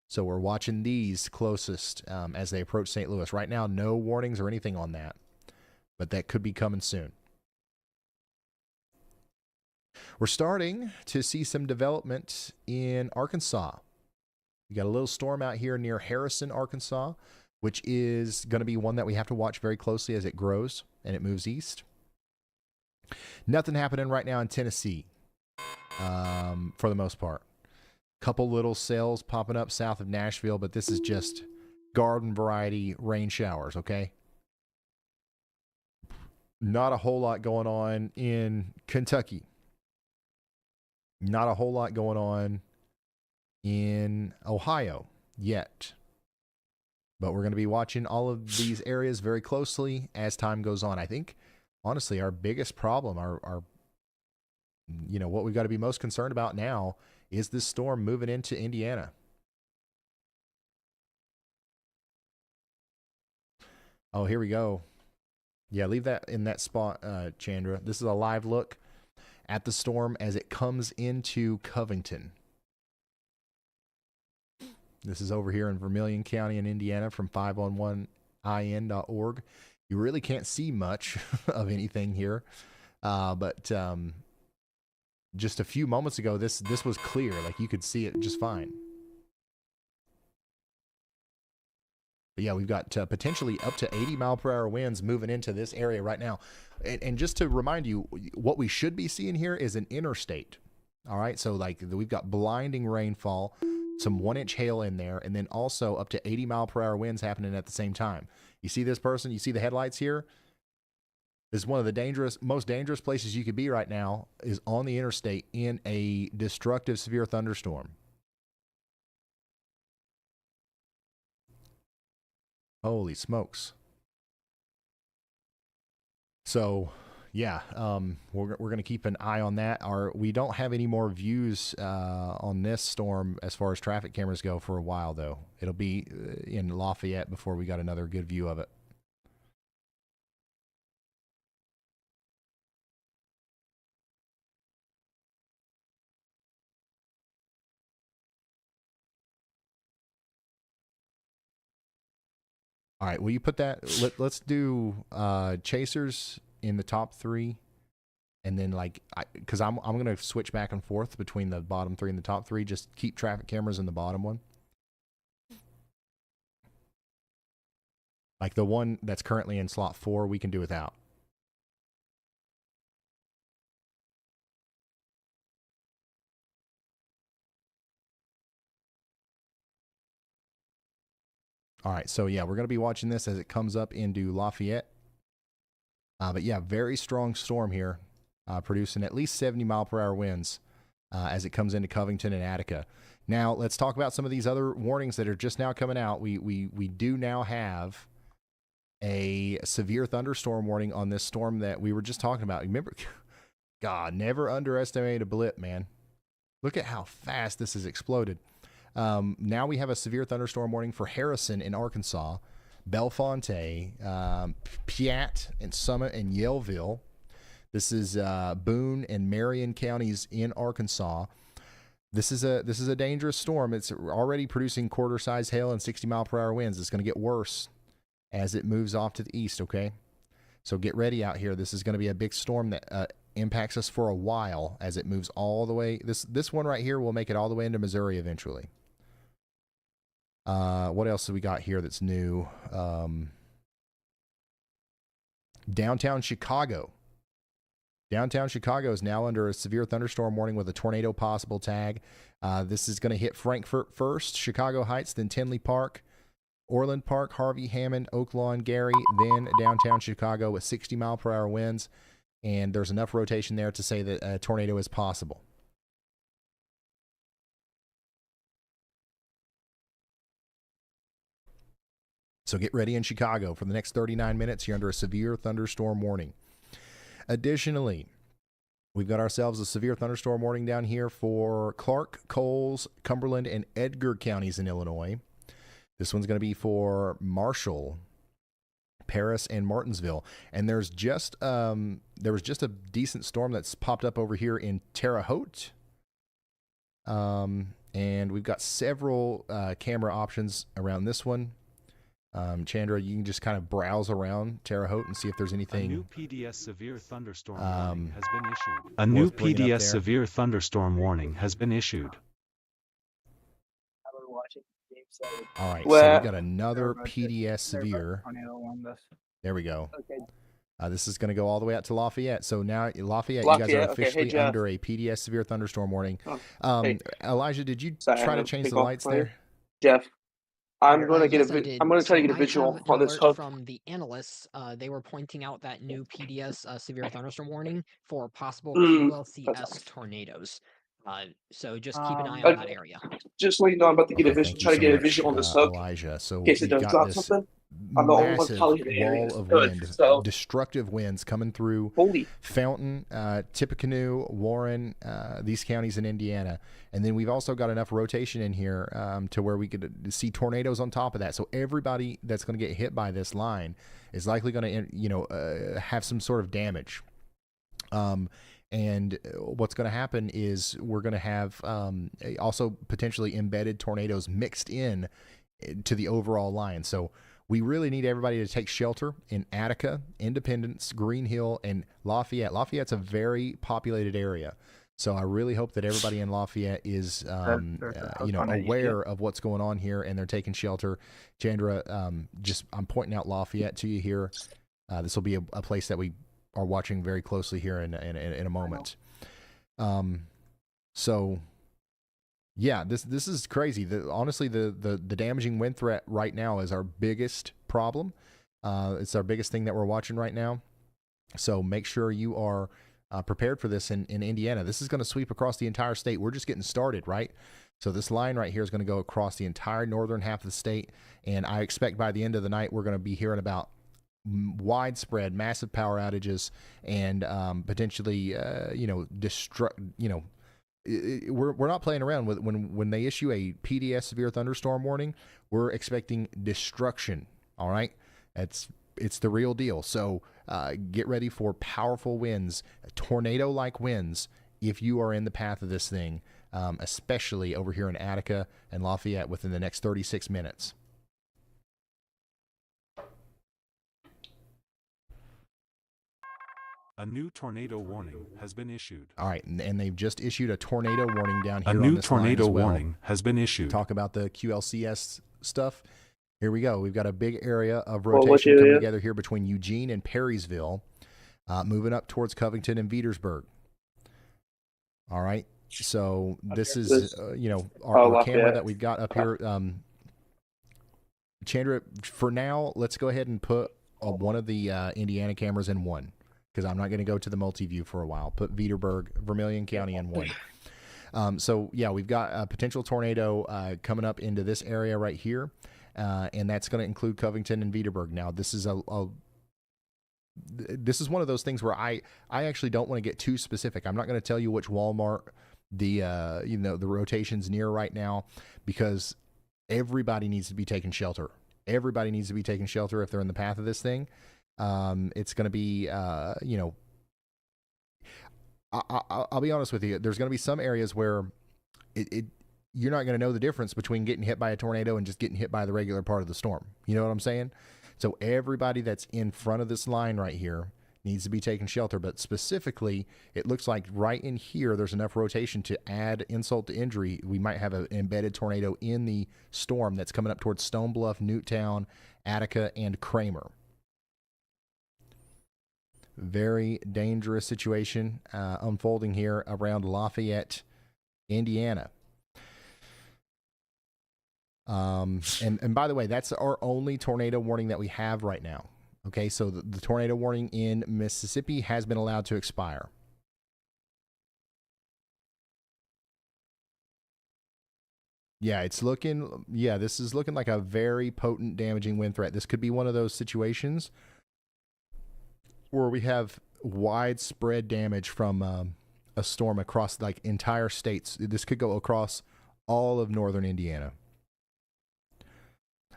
So we're watching these closest as they approach St. Louis. Right now, no warnings or anything on that, but that could be coming soon. We're starting to see some development in Arkansas. We got a little storm out here near Harrison, Arkansas, which is going to be one that we have to watch very closely as it grows and it moves east. Nothing happening right now in Tennessee, for the most part. Couple little cells popping up south of Nashville, but this is just garden variety rain showers, okay? Not a whole lot going on in Kentucky. Not a whole lot going on in Ohio yet. But we're going to be watching all of these areas very closely as time goes on. I think, honestly, our biggest problem, our what we've got to be most concerned about now is this storm moving into Indiana. Oh, here we go. Yeah, leave that in that spot, Chandra. This is a live look at the storm as it comes into Covington. This is over here in Vermilion County in Indiana from 5on1in.org. You really can't see much of anything here, but just a few moments ago, this was clear. Like, you could see it just fine. But yeah, we've got potentially up to 80-mile-per-hour winds moving into this area right now. And just to remind you, what we should be seeing here is an interstate. All right, so like we've got blinding rainfall, some 1-inch hail in there, and then also up to 80-mile-per-hour winds happening at the same time. You see this person? You see the headlights here? This is one of the most dangerous places you could be right now, is on the interstate in a destructive severe thunderstorm. Holy smokes. So, yeah, we're going to keep an eye on that. We don't have any more views on this storm as far as traffic cameras go for a while, though. It'll be in Lafayette before we got another good view of it. All right, will you put that? Let's do chasers in the top 3, and then because I'm gonna switch back and forth between the bottom 3 and the top 3. Just keep traffic cameras in the bottom one, like the one that's currently in slot 4. We can do without. All right, so yeah, we're going to be watching this as it comes up into Lafayette. But yeah, very strong storm here, producing at least 70-mile-per-hour winds as it comes into Covington and Attica. Now, let's talk about some of these other warnings that are just now coming out. We do now have a severe thunderstorm warning on this storm that we were just talking about. Remember, God, never underestimate a blip, man. Look at how fast this has exploded. Now we have a severe thunderstorm warning for Harrison in Arkansas, Bellefonte, Piatt and Summit and Yellville. This is Boone and Marion counties in Arkansas. This is a dangerous storm. It's already producing quarter-size hail and 60-mile-per-hour winds. It's going to get worse as it moves off to the east, okay? So get ready out here. This is going to be a big storm that impacts us for a while as it moves all the way. This one right here will make it all the way into Missouri eventually. What else have we got here that's new? Downtown Chicago. Downtown Chicago is now under a severe thunderstorm warning with a tornado possible tag. This is going to hit Frankfurt first, Chicago Heights, then Tinley Park, Orland Park, Harvey, Hammond, Oak Lawn, Gary, then downtown Chicago with 60-mile-per-hour winds. And there's enough rotation there to say that a tornado is possible. So get ready in Chicago. For the next 39 minutes, you're under a severe thunderstorm warning. Additionally, we've got ourselves a severe thunderstorm warning down here for Clark, Coles, Cumberland, and Edgar counties in Illinois. This one's going to be for Marshall, Paris, and Martinsville. And there was just a decent storm that's popped up over here in Terre Haute. And we've got several camera options around this one. Chandra, you can just kind of browse around Terre Haute and see if there's anything. A new PDS severe thunderstorm warning has been issued. A new PDS severe thunderstorm warning has been issued. All right, so we got another PDS severe. There we go. Okay. This is going to go all the way out to Lafayette. So now Lafayette, you guys are officially under a PDS severe thunderstorm warning. Hey. Elijah, did you try to change the lights there? Jeff, I'm going to Yes, get I did. I'm going to try to So get a I visual have on this alert hook. from the analysts. They were pointing out that new PDS severe thunderstorm warning for possible QLCS tornadoes. So just keep an eye on that area. Just so you know, I'm about to get a visual. Thank you Try to so get a much, visual on this hook Elijah. So in case it we've does got drop this something. I'm the only one massive telling you the area wall is of good. wind, So destructive winds coming through holy, Fountain, Tippecanoe, Warren, these counties in Indiana. And then we've also got enough rotation in here to where we could see tornadoes on top of that. So everybody that's going to get hit by this line is likely going to, have some sort of damage. And what's going to happen is we're going to have also potentially embedded tornadoes mixed in to the overall line. So we really need everybody to take shelter in Attica, Independence, Green Hill, and Lafayette. Lafayette's a very populated area. So I really hope that everybody in Lafayette is, aware of what's going on here and they're taking shelter. Chandra, I'm pointing out Lafayette to you here. This will be a place that we are watching very closely here in a moment. So yeah, this is crazy. Honestly, the damaging wind threat right now is our biggest problem. It's our biggest thing that we're watching right now. So make sure you are prepared for this in Indiana. This is going to sweep across the entire state. We're just getting started, right? So this line right here is going to go across the entire northern half of the state. And I expect by the end of the night, we're going to be hearing about widespread massive power outages and potentially we're not playing around with when they issue a PDS severe thunderstorm warning. We're expecting destruction. All right, it's the real deal. So get ready for powerful winds, tornado like winds, if you are in the path of this thing, especially over here in Attica and Lafayette within the next 36 minutes. A new tornado warning has been issued. All right, and they've just issued a tornado warning down here. A new on this tornado line as well. warning has been issued. Talk about the QLCS stuff. Here we go. We've got a big area of rotation coming together here between Eugene and Perrysville, moving up towards Covington and Petersburg. All right, so this is our camera that we've got up here. Chandra, for now, let's go ahead and put one of the Indiana cameras in one, because I'm not going to go to the multi-view for a while. Put Vermilion County in one. So, yeah, we've got a potential tornado coming up into this area right here. and that's going to include Covington and Viterberg. Now, this is this is one of those things where I actually don't want to get too specific. I'm not going to tell you which Walmart the rotation's near right now, because everybody needs to be taking shelter. Everybody needs to be taking shelter if they're in the path of this thing. It's going to be, I'll be honest with you. There's going to be some areas where you're not going to know the difference between getting hit by a tornado and just getting hit by the regular part of the storm. You know what I'm saying? So everybody that's in front of this line right here needs to be taking shelter. But specifically, it looks like right in here, there's enough rotation to add insult to injury. We might have an embedded tornado in the storm that's coming up towards Stone Bluff, Newtown, Attica, and Kramer. Very dangerous situation unfolding here around Lafayette, Indiana. And by the way, that's our only tornado warning that we have right now. Okay, so the tornado warning in Mississippi has been allowed to expire. Yeah, this is looking like a very potent damaging wind threat. This could be one of those situations where we have widespread damage from a storm across like entire states. This could go across all of northern Indiana.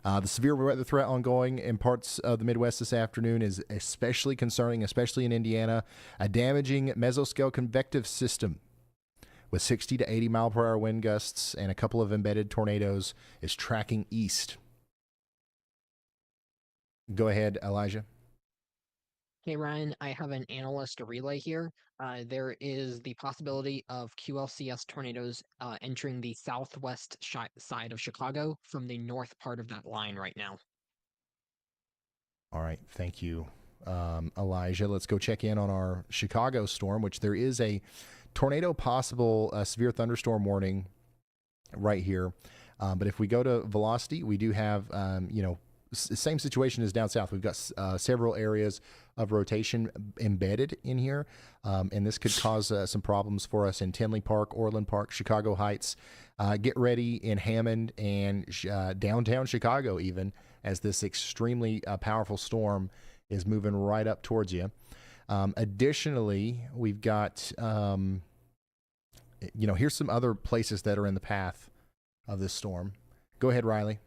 The severe weather threat ongoing in parts of the Midwest this afternoon is especially concerning, especially in Indiana. A damaging mesoscale convective system with 60 to 80 mile per hour wind gusts and a couple of embedded tornadoes is tracking east. Go ahead, Elijah. Hey, Ryan, I have an analyst relay here. There is the possibility of QLCS tornadoes entering the southwest side of Chicago from the north part of that line right now. All right, thank you, Elijah. Let's go check in on our Chicago storm, which there is a tornado possible severe thunderstorm warning right here. But if we go to velocity, we do have, same situation as down south. We've got several areas of rotation embedded in here, and this could cause some problems for us in Tinley Park, Orland Park, Chicago Heights. Get ready in Hammond and downtown Chicago even, as this extremely powerful storm is moving right up towards you. Additionally, we've got, here's some other places that are in the path of this storm. Go ahead, Riley.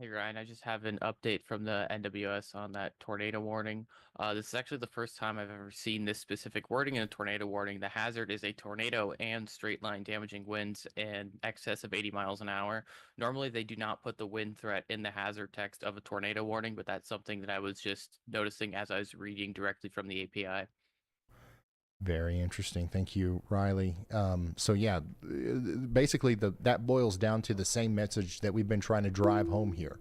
Hey Ryan, I just have an update from the NWS on that tornado warning. This is actually the first time I've ever seen this specific wording in a tornado warning. The hazard is a tornado and straight line damaging winds in excess of 80 miles an hour. Normally they do not put the wind threat in the hazard text of a tornado warning, but that's something that I was just noticing as I was reading directly from the API. Very interesting. Thank you, Riley. Basically that boils down to the same message that we've been trying to drive home here.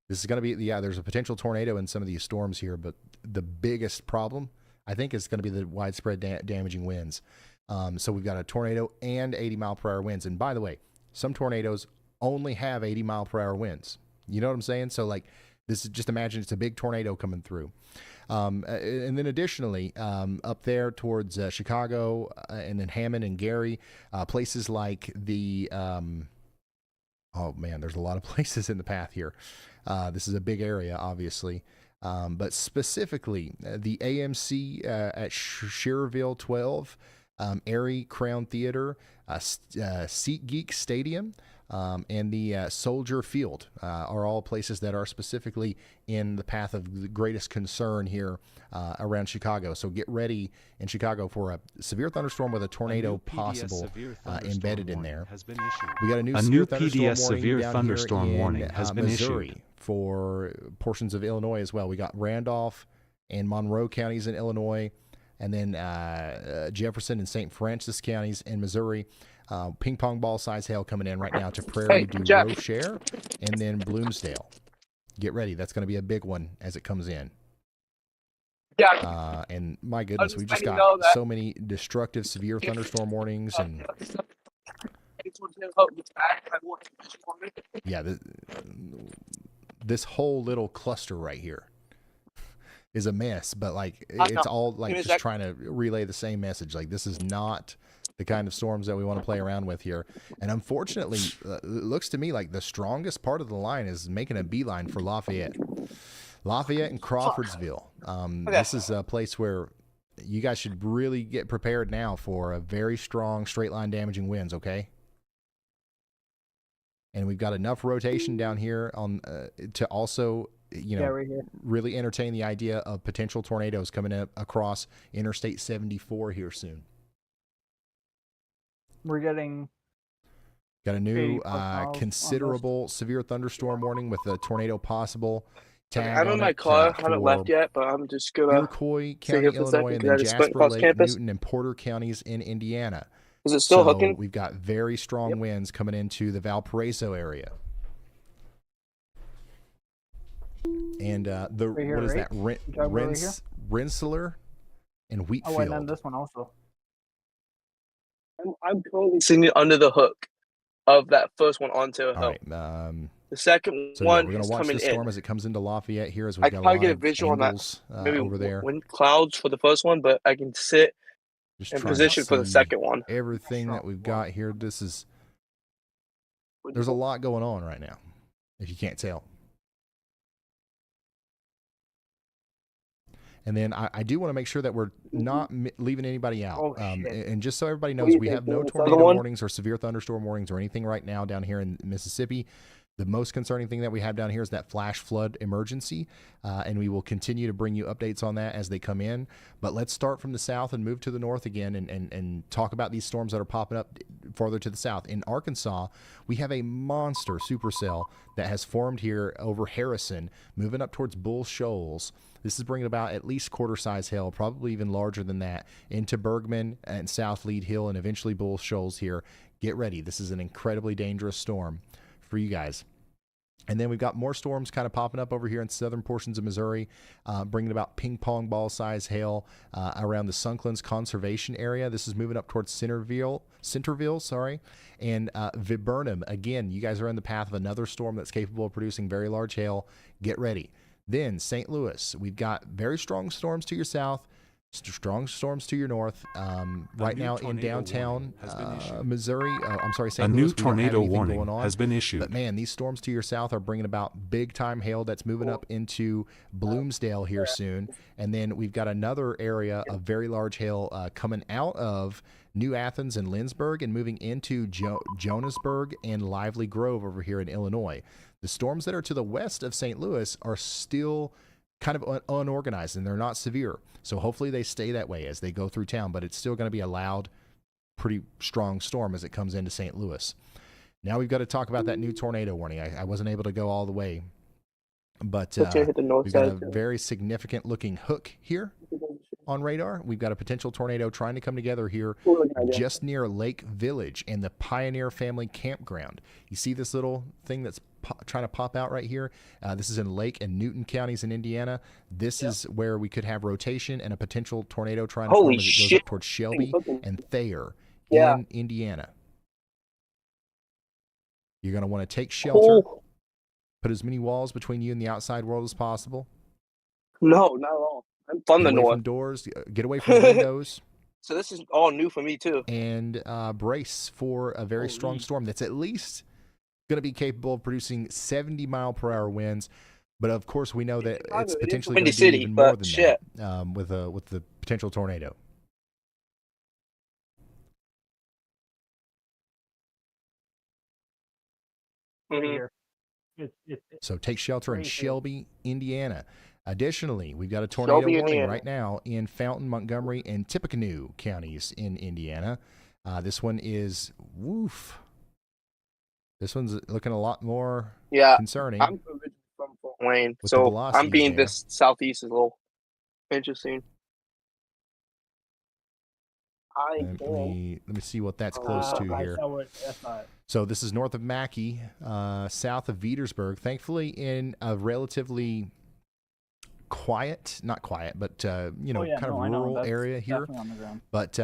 This is going to be, there's a potential tornado in some of these storms here, but the biggest problem, I think, is going to be the widespread damaging winds. So we've got a tornado and 80 mile per hour winds. And by the way, some tornadoes only have 80 mile per hour winds. You know what I'm saying? So like, this is, just imagine it's a big tornado coming through. And then additionally, up there towards Chicago and then Hammond and Gary, places like the, there's a lot of places in the path here. This is a big area, obviously. But specifically, the AMC at Schererville 12, Erie Crown Theater, SeatGeek Stadium, and the Soldier Field are all places that are specifically in the path of the greatest concern here around Chicago. So get ready in Chicago for a severe thunderstorm with a tornado possible embedded in there. We got a new severe thunderstorm warning has been Missouri issued for portions of Illinois as well. We got Randolph and Monroe counties in Illinois, and then Jefferson and St. Francis counties in Missouri. Ping pong ball size hail coming in right now to Prairie du Rocher and then Bloomsdale. Get ready. That's going to be a big one as it comes in. Yeah. And my goodness, we've just got so many destructive severe thunderstorm warnings. And yeah, this whole little cluster right here is a mess, but like it's all like just trying to relay the same message. Like this is not the kind of storms that we want to play around with here. And unfortunately, it looks to me like the strongest part of the line is making a beeline for Lafayette. Lafayette and Crawfordsville. This is a place where you guys should really get prepared now for a very strong straight line damaging winds, okay? And we've got enough rotation down here on to also, right here. really entertain the idea of potential tornadoes coming up across Interstate 74 here soon. We're getting Got a new 80 miles on considerable severe thunderstorm warning with a tornado possible. Tag I'm on in my it, car. I haven't for left yet, but I'm just gonna. Iroquois stay County, here for a Illinois, second and 'cause I then just went Jasper across Lake, campus. Newton, and Porter counties in Indiana. Is it still So hooking? we've got very strong winds coming into the Valparaiso area. And the Right here, what is right? that? You talking about right here? Rensselaer and Oh, and Wheatfield. then this one also. I'm currently sitting under the hook of that first one onto a All hill. right. The second So yeah, one we're gonna is watch coming this storm in. as it comes into Lafayette here, as I we've can got a probably lot get a of visual on that. angles Maybe over there. wind clouds for the first one, but I can sit Just in trying to position for the see second one. everything that we've got here. There's a lot going on right now, if you can't tell. And then I do want to make sure that we're not leaving anybody out. Oh, shit. And just so everybody knows, do you we think, have no this other tornado one? warnings or severe thunderstorm warnings or anything right now down here in Mississippi. The most concerning thing that we have down here is that flash flood emergency, and we will continue to bring you updates on that as they come in. But let's start from the south and move to the north again and talk about these storms that are popping up farther to the south. In Arkansas, we have a monster supercell that has formed here over Harrison, moving up towards Bull Shoals. This is bringing about at least quarter-size hail, probably even larger than that, into Bergman and South Lead Hill and eventually Bull Shoals here. Get ready. This is an incredibly dangerous storm for you guys. And then we've got more storms kind of popping up over here in southern portions of Missouri, bringing about ping pong ball size hail around the Sunklands Conservation Area. This is moving up towards Centerville, and Viburnum. Again, you guys are in the path of another storm that's capable of producing very large hail. Get ready. Then St. Louis, we've got very strong storms to your south, strong storms to your north. Right now in downtown Missouri, St. A Louis, new we don't have tornado anything warning going on. has been issued. But man, these storms to your south are bringing about big time hail that's moving up into Bloomsdale here soon. And then we've got another area of very large hail coming out of New Athens and Lindsborg and moving into Jonasburg and Lively Grove over here in Illinois. The storms that are to the west of St. Louis are still kind of unorganized and they're not severe. So hopefully they stay that way as they go through town, but it's still going to be a loud, pretty strong storm as it comes into St. Louis. Now we've got to talk about that new tornado warning. I wasn't able to go all the way, but Hit the north we've got a side, too. very significant looking hook here on radar. We've got a potential tornado trying to come together here just near Lake Village and the Pioneer Family Campground. You see this little thing that's trying to pop out right here? This is in Lake and Newton counties in Indiana. This is where we could have rotation and a potential tornado trying to form Holy as it goes shit. up towards Shelby and Thayer Yeah. in Indiana. You're going to want to take shelter, Oh, put as many walls between you and the outside world as possible. no, not at all. I'm from Get the away north. from doors, get away from windows. So this is all new for me, too. And brace for a very strong storm that's at least going to be capable of producing 70-mile-per-hour winds. But of course, we know that Chicago, it's it is a potentially windy going to be city, even more but than shit. that with the potential tornado. Right Mhm. here. So take shelter in Crazy. Shelby, Indiana. Additionally, we've got a tornado Shelby, warning Indiana. right now in Fountain, Montgomery, and Tippecanoe counties in Indiana. This one is woof. This one's looking a lot more Yeah, concerning. I'm originally from Fort Wayne, With the so I'm velocities being there. this southeast is a little interesting. Let me see what that's close to I here. saw it. That's not. So this is north of Mackey, south of Veedersburg. Thankfully, in a relatively quiet, not quiet, but Oh, yeah, kind of no, I know. rural That's area here. definitely on the ground. But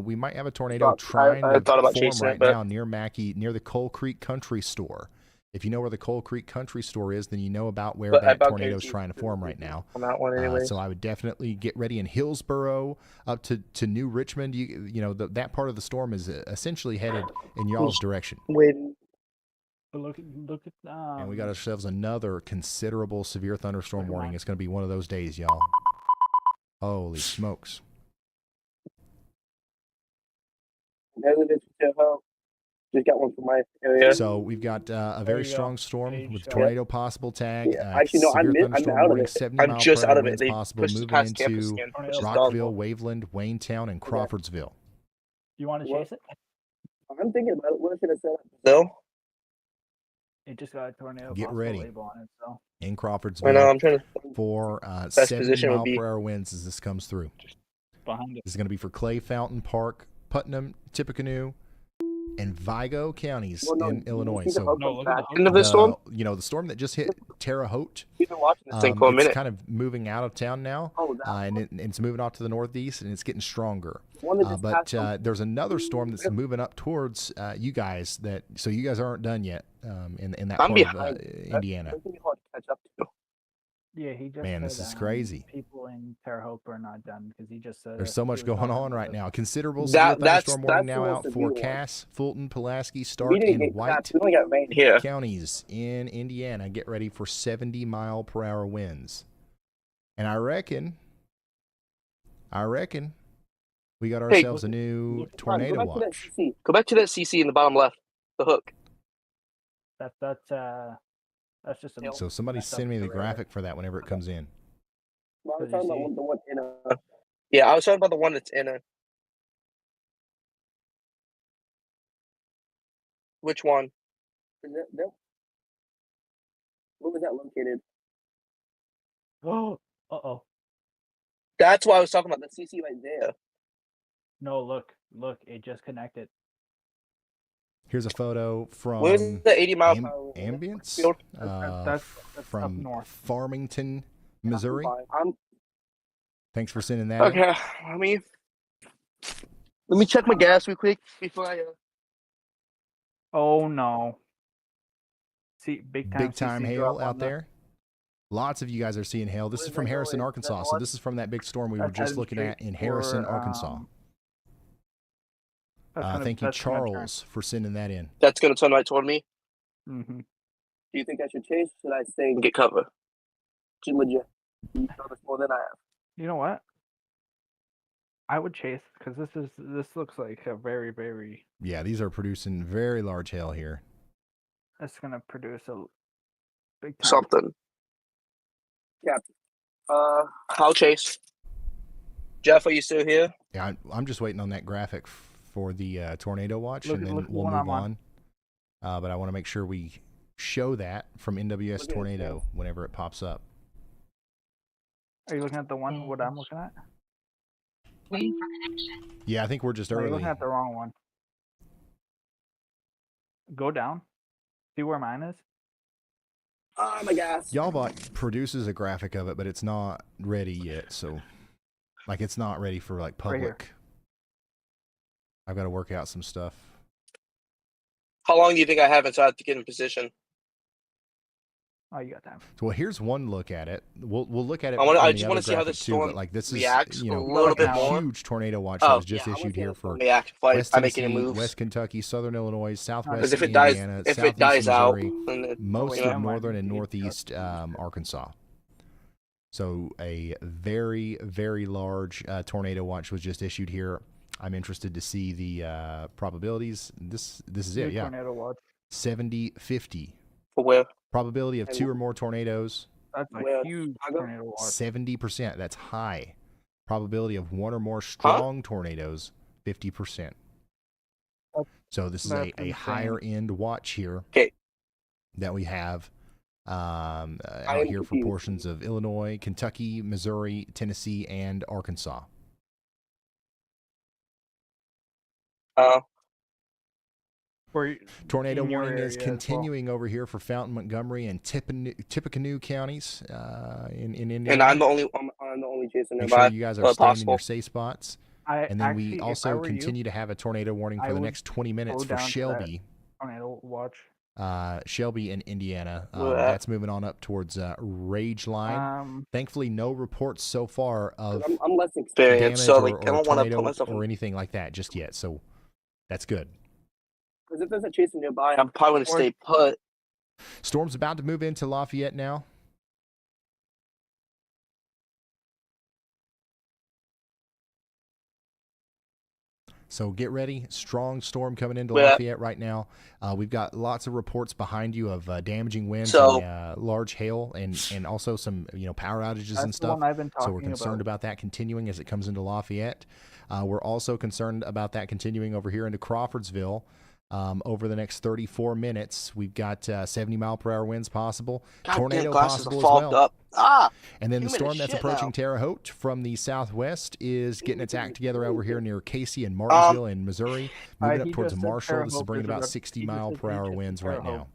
we might have a tornado I trying thought to about form chasing it, right but- now near Mackey, near the Coal Creek Country Store. If you know where the Coal Creek Country Store is, then you know about where But I that about tornado's guarantee trying to form right now. on that one anyway. So I would definitely get ready in Hillsboro up to New Richmond. You know that part of the storm is essentially headed in y'all's direction. Waiting. But look at And we got ourselves another considerable severe thunderstorm Look at warning. mine. It's going to be one of those days, y'all. Holy smokes. Just got one from my area. So we've got a There very you go. strong storm There you with go. tornado possible tag. Yeah, actually, no, I'm severe out thunderstorm of warning, it. 70 I'm mile just per out hour of it. winds They possible pushed us moving past campus into again, which Tornado is Rockville, dumb. Waveland, Waynestown, and Crawfordsville. You want to What? chase it? I'm thinking about it. What if it's Brazil? It just got a tornado Get possible ready. label on it, so In I know. Crawfordsville I'm trying to. for Best 70 position would mile be- per hour winds as this comes through. behind it. This is going to be for Clay Fountain Park, Putnam, Tippecanoe, and Vigo counties Well, no, in you Illinois. see the So hub No, on look the at back the end of this storm. the storm that just hit Terre Haute, We've been watching this thing for a it's minute. kind of moving out of town now, Oh, that and it's moving off to the northeast, and it's getting stronger. one that just But passed over. there's another storm that's moving up towards you guys. So you guys aren't done yet in that I'm part of behind. Indiana. That's gonna be hard to catch up to. Yeah, he just Man, said, this is crazy. People in Terre Haute are not done because he just said There's so much going on right now. Considerable That- severe that's- thunderstorm warning that's now the out most for severe one. Cass, Fulton, Pulaski, Stark, We didn't and get White that. We only got rain here. counties in Indiana. Get ready for 70 mile per hour winds. And I reckon we got Hey, ourselves a new look at- tornado Go back to that watch. CC. Go back to that CC in the bottom left. The hook. That's just a So somebody messed up send me the terrain. graphic for that whenever it comes in. Well, I was Does he talking about see? the one in a. Yeah, I was talking about the one that's in a. Which one? Is that? Where was that located? Oh, uh-oh. That's why I was talking about the CC right there. No, look, it just connected. Here's a photo from Where's the 80 mile per hour? Ambience field? That's up from north. Farmington, Missouri. I'm Thanks for sending that. in. okay. Let me check my gas real quick before I. Oh no. See, big time Big CC hail drop on out that. there. Lots of you guys are seeing hail. This Where's is from that Harrison, going? Arkansas. That So north? this is from that big storm we were That's just heading looking at straight in Harrison, for, Arkansas. Thank you, that's gonna turn- Charles, for sending that in. That's gonna turn right toward me. Mhm. Do you think I should chase? Or should I stay and get cover? Just legit. You know this more than I have. You know what? I would chase because this looks like a very Yeah, these are producing very large hail here. that's gonna produce a big time. Something. Yeah. I'll chase. Jeff, are you still here? Yeah, I'm just waiting on that graphic for the tornado watch, Look- and then look at the we'll one move I'm on. on. But I want to make sure we show that from NWS Look at it, Tornado whenever it pops up. Are you looking at the one what I'm looking at? Waiting for connection. Yeah, I think we're just Or are you early. looking at the wrong one? Go down. See where mine is? Oh my gosh. Y'all produces a graphic of it, but it's not ready yet. So, like, it's not ready for like Right here. public. I've got to work out some stuff. How long do you think I have until I have to get in position? Oh, you got time. So, well, here's one look at it. We'll look at it. I on just the wanna other see how graphic this too, but, storm like, this is reacts you a know little bit a more. huge tornado watch that was just yeah, I wanna issued see here how for it reacts if I West make any Tennessee, moves. West Kentucky, Southern Illinois, Southwest Because if it dies, Indiana, if it Southeast dies out, Missouri, then it, most you of know, northern and northeast Arkansas. So a very, very large tornado watch was just issued here. I'm interested to see the probabilities. This is it, New yeah. Tornado watch. 70-50. for where? Probability of And 2 or more tornadoes, That's a Where? huge Chicago? tornado watch. 70%. That's high. Probability of 1 or more strong tornadoes, 50%. So this is That's a insane. higher end watch here 'Kay. that we have out am here for confused. portions of Illinois, Kentucky, Missouri, Tennessee, and Arkansas. Where Tornado in your warning area is as well. continuing over here for Fountain, Montgomery, and Tippecanoe counties in Indiana. And I'm the only chasing Make nearby. sure you guys are but staying in possible. your safe spots. And then we also continue to have a tornado warning I for the would next 20 minutes go for down to that. Shelby. Tornado watch Shelby and Indiana. Where at? That's moving on up towards Rage Line. Thankfully, no reports so far of I'm less experienced, so damage like or I don't want to tornado put myself or in. anything like that just yet. So that's good. Because if there's a chaser nearby, I'm probably gonna stay put. Storm's about to move into Lafayette now. So get ready. Strong storm coming into Lafayette right now. We've got lots of reports behind you of damaging winds and large hail and also some power outages and stuff. So we're concerned about that continuing as it comes into Lafayette. We're also concerned about that continuing over here into Crawfordsville. Over the next 34 minutes, we've got 70-mile-per-hour winds possible. Tornado possible as well. And then the storm that's approaching Terre Haute from the southwest is getting its act together over here near Casey and Martinsville in Missouri. Moving up towards Marshall. This is bringing about 60-mile-per-hour winds right now.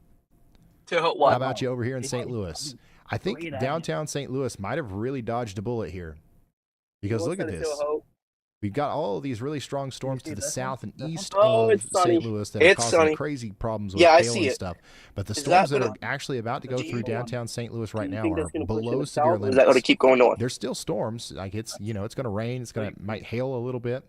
How about you over here in St. Louis? I think downtown St. Louis might have really dodged a bullet here. Because look at this. We've got all of these really strong storms to the south and east of St. Louis that are causing crazy problems with hail and stuff. But the storms that are actually about to go through downtown St. Louis right now are below severe limits. Is that going to keep going north? There's still storms. Like it's it's going to rain. It's going to might hail a little bit.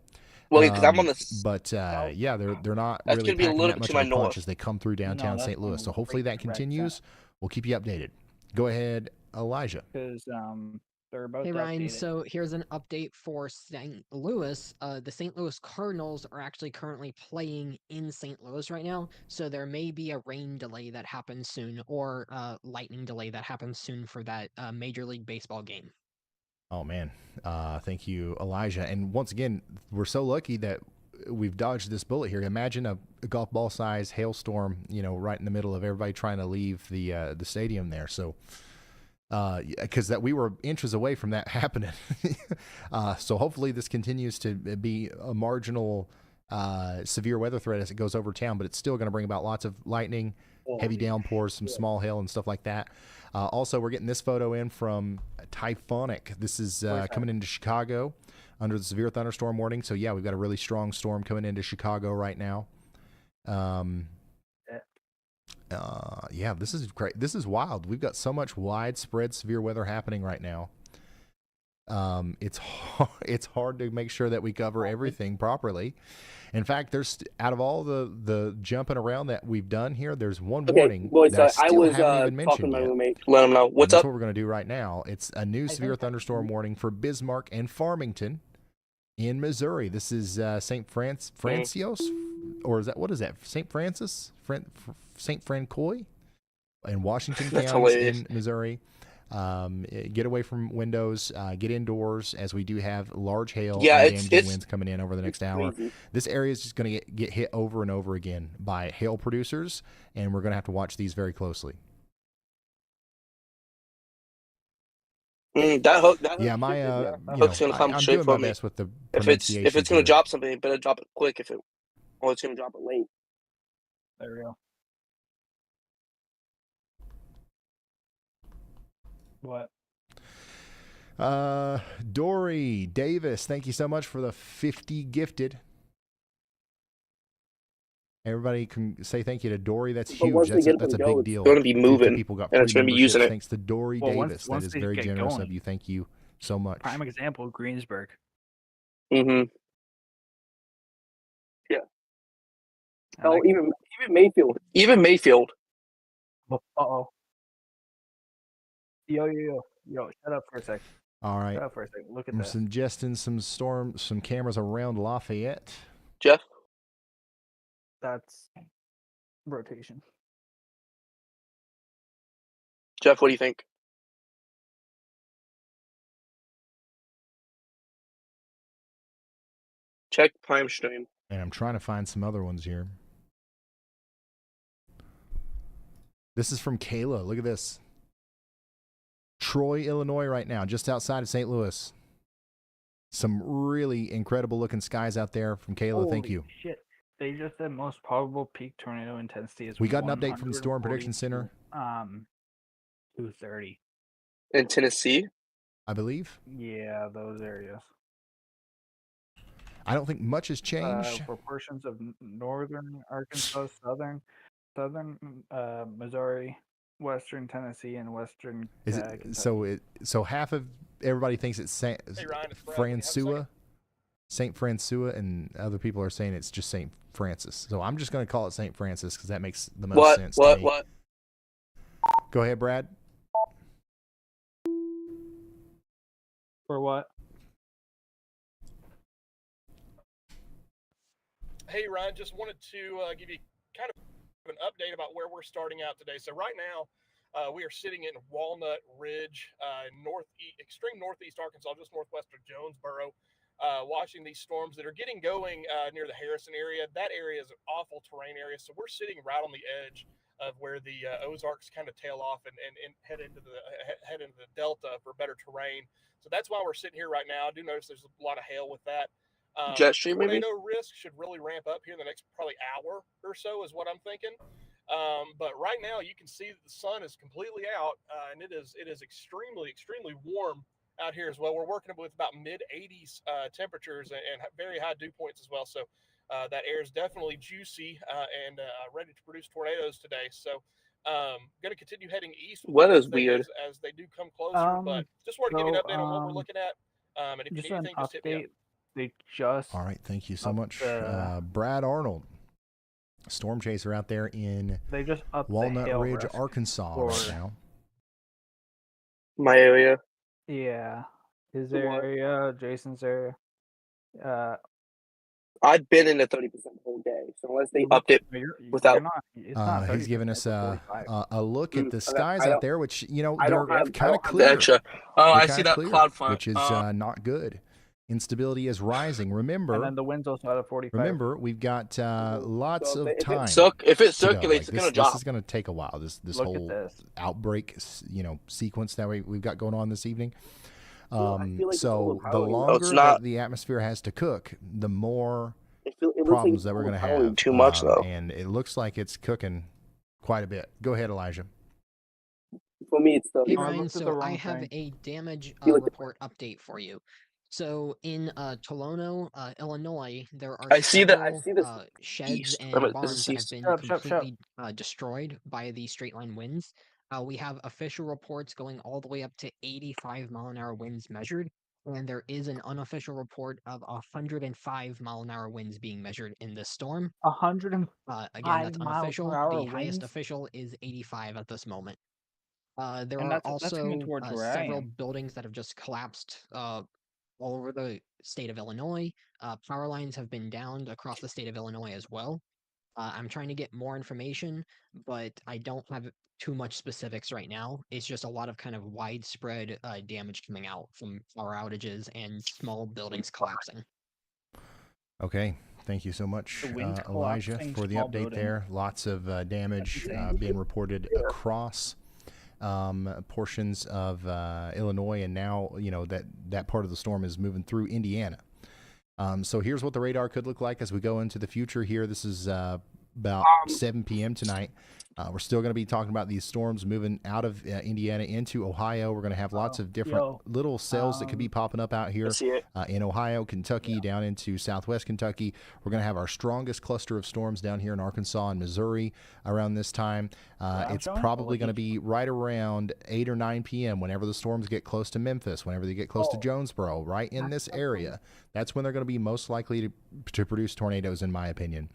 Well, because I'm on the. But yeah, they're not really packing that much of a punch as they come through downtown St. Louis. So hopefully that continues. We'll keep you updated. Go ahead, Elijah. Because they're about Hey Ryan, so here's an update for St. Louis. The St. Louis Cardinals are actually currently playing in St. Louis right now, so there may be a rain delay that happens soon, or lightning delay that happens soon for that Major League Baseball game. Oh man, thank you, Elijah. And once again, we're so lucky that we've dodged this bullet here. Imagine a golf ball size hailstorm, right in the middle of everybody trying to leave the stadium there. So. Because that we were inches away from that happening. So hopefully this continues to be a marginal severe weather threat as it goes over town, but it's still going to bring about lots of lightning, heavy downpours, some small hail and stuff like that. Also, we're getting this photo in from Typhonic. This is coming into Chicago under the severe thunderstorm warning. So yeah, we've got a really strong storm coming into Chicago right now. Yeah, this is great. This is wild. We've got so much widespread severe weather happening right now. It's hard to make sure that we cover everything properly. In fact, there's out of all the jumping around that we've done here, there's one warning that I was talking to my roommate. Let him know what's up. That's what we're going to do right now. It's a new severe thunderstorm warning for Bismarck and Farmington in Missouri. This is St. Francios, or is that what is that? St. Francis, St. Francois, in Washington County in Missouri. Get away from windows, get indoors, as we do have large hail and damaging winds coming in over the next hour. This area is just going to get hit over and over again by hail producers, and we're going to have to watch these very closely. Yeah, my hook's gonna come straight for me. Best with the if it's gonna drop something, it better drop it quick. Or it's gonna drop it late. There we go. What? Dory Davis, thank you so much for the 50 gifted. Everybody can say thank you to Dory. That's huge. That's a big deal. It's going to be moving, people got and it's going to be using it. Thanks to Dory Davis. That is very generous of you. Thank you so much. Prime example, Greensburg. Mm-hmm. Yeah. Oh, even Mayfield. Even Mayfield. Uh-oh. Yo, shut up for a sec. All right. Shut up for a sec. Look at that. I'm suggesting some cameras around Lafayette. Jeff? That's rotation. Jeff, what do you think? Check Prime Stream. And I'm trying to find some other ones here. This is from Kayla. Look at this. Troy, Illinois right now, just outside of St. Louis. Some really incredible looking skies out there from Kayla. Holy Thank you. Shit. They just said most probable peak tornado intensity is. We got an update from the Storm Prediction Center. 230. In Tennessee? I believe. Yeah, those areas. I don't think much has changed. For portions of northern Arkansas, southern, southern Missouri, western Tennessee, and western Is it Kentucky. so half of everybody thinks it's Hey Ryan, it's Brad. Can you have a second? Francois, Saint Francois, and other people are saying it's just Saint Francis. So I'm just going to call it Saint Francis because that makes the most sense to me. What? Go ahead, Brad. For what? Hey Ryan, just wanted to give you kind of an update about where we're starting out today. So right now, we are sitting in Walnut Ridge, extreme northeast Arkansas, just northwest of Jonesboro, watching these storms that are getting going near the Harrison area. That area is an awful terrain area, so we're sitting right on the edge of where the Ozarks kind of tail off and head into the Delta for better terrain. So that's why we're sitting here right now. I do notice there's a lot of hail with that. Jet stream, maybe? Tornado risk should really ramp up here in the next probably hour or so is what I'm thinking. But right now you can see that the sun is completely out, and it is extremely warm out here as well. We're working with about mid 80s temperatures and very high dew points as well. So that air is definitely juicy and ready to produce tornadoes today. So going to continue heading east. Weather's weird as they do come closer. But just wanted to give you an update on what we're looking at. And if you need anything, just hit me up. They just All right, thank you so much, Brad Arnold, storm chaser out there in they just upped Walnut the hail Ridge, risk Arkansas, for- right now. My area. Yeah, his For what? area, Jason's area. I've been in the 30% the whole day, so unless they upped it without. It's not He's 30%, giving us it's a 45. look at the I skies don't- out there, which I they're don't have kind of the clear. extra. Oh, They're I kinda see that clear, cloud front. which is not good. Instability is rising. And Remember, then the wind's also at a 45. we've got lots So of if it time. if it to go. circulates, it's Like, gonna this drop. is going to take a while. This Look at whole this. outbreak, sequence that we've got going on this evening. Well, I feel like it's So the overpowering. No, longer it's not. that the atmosphere has to cook, the more It looks like problems it's that we're going to overpowering have. Too much though. And it looks like it's cooking quite a bit. Go ahead, Elijah. For me, it's the. Hey I Ryan, looked at the so wrong I have thing. a damage You looked at- report update for you. So in Tolono, Illinois, there are I see this sheds east. and This barns is that have east. been Shut up. completely destroyed by the straight line winds. We have official reports going all the way up to 85-mile-an-hour winds measured, and there is an unofficial report of 105-mile-an-hour winds being measured in this storm. 105 Again, that's miles unofficial. per hour The highest winds? official is 85 at this moment. There And are that's coming also towards where I several am. buildings that have just collapsed all over the state of Illinois. Power lines have been downed across the state of Illinois as well. I'm trying to get more information, but I don't have too much specifics right now. It's just a lot of kind of widespread damage coming out from power outages and small buildings collapsing. Okay. Thank you so much, The wind's Elijah, collapsing for the small update buildings. there. Lots of damage being reported across portions of Illinois, and now that part of the storm is moving through Indiana. So here's what the radar could look like as we go into the future here. This is about 7 p.m. tonight. We're still going to be talking about these storms moving out of Indiana into Ohio. We're going to have lots of different little cells that could be popping up out here in Ohio, Kentucky, down into southwest Kentucky. We're going to have our strongest cluster of storms down here in Arkansas and Missouri around this time. It's probably going to be right around 8 or 9 p.m. whenever the storms get close to Memphis, whenever they get close to Jonesboro, right in this area. That's when they're going to be most likely to produce tornadoes, in my opinion.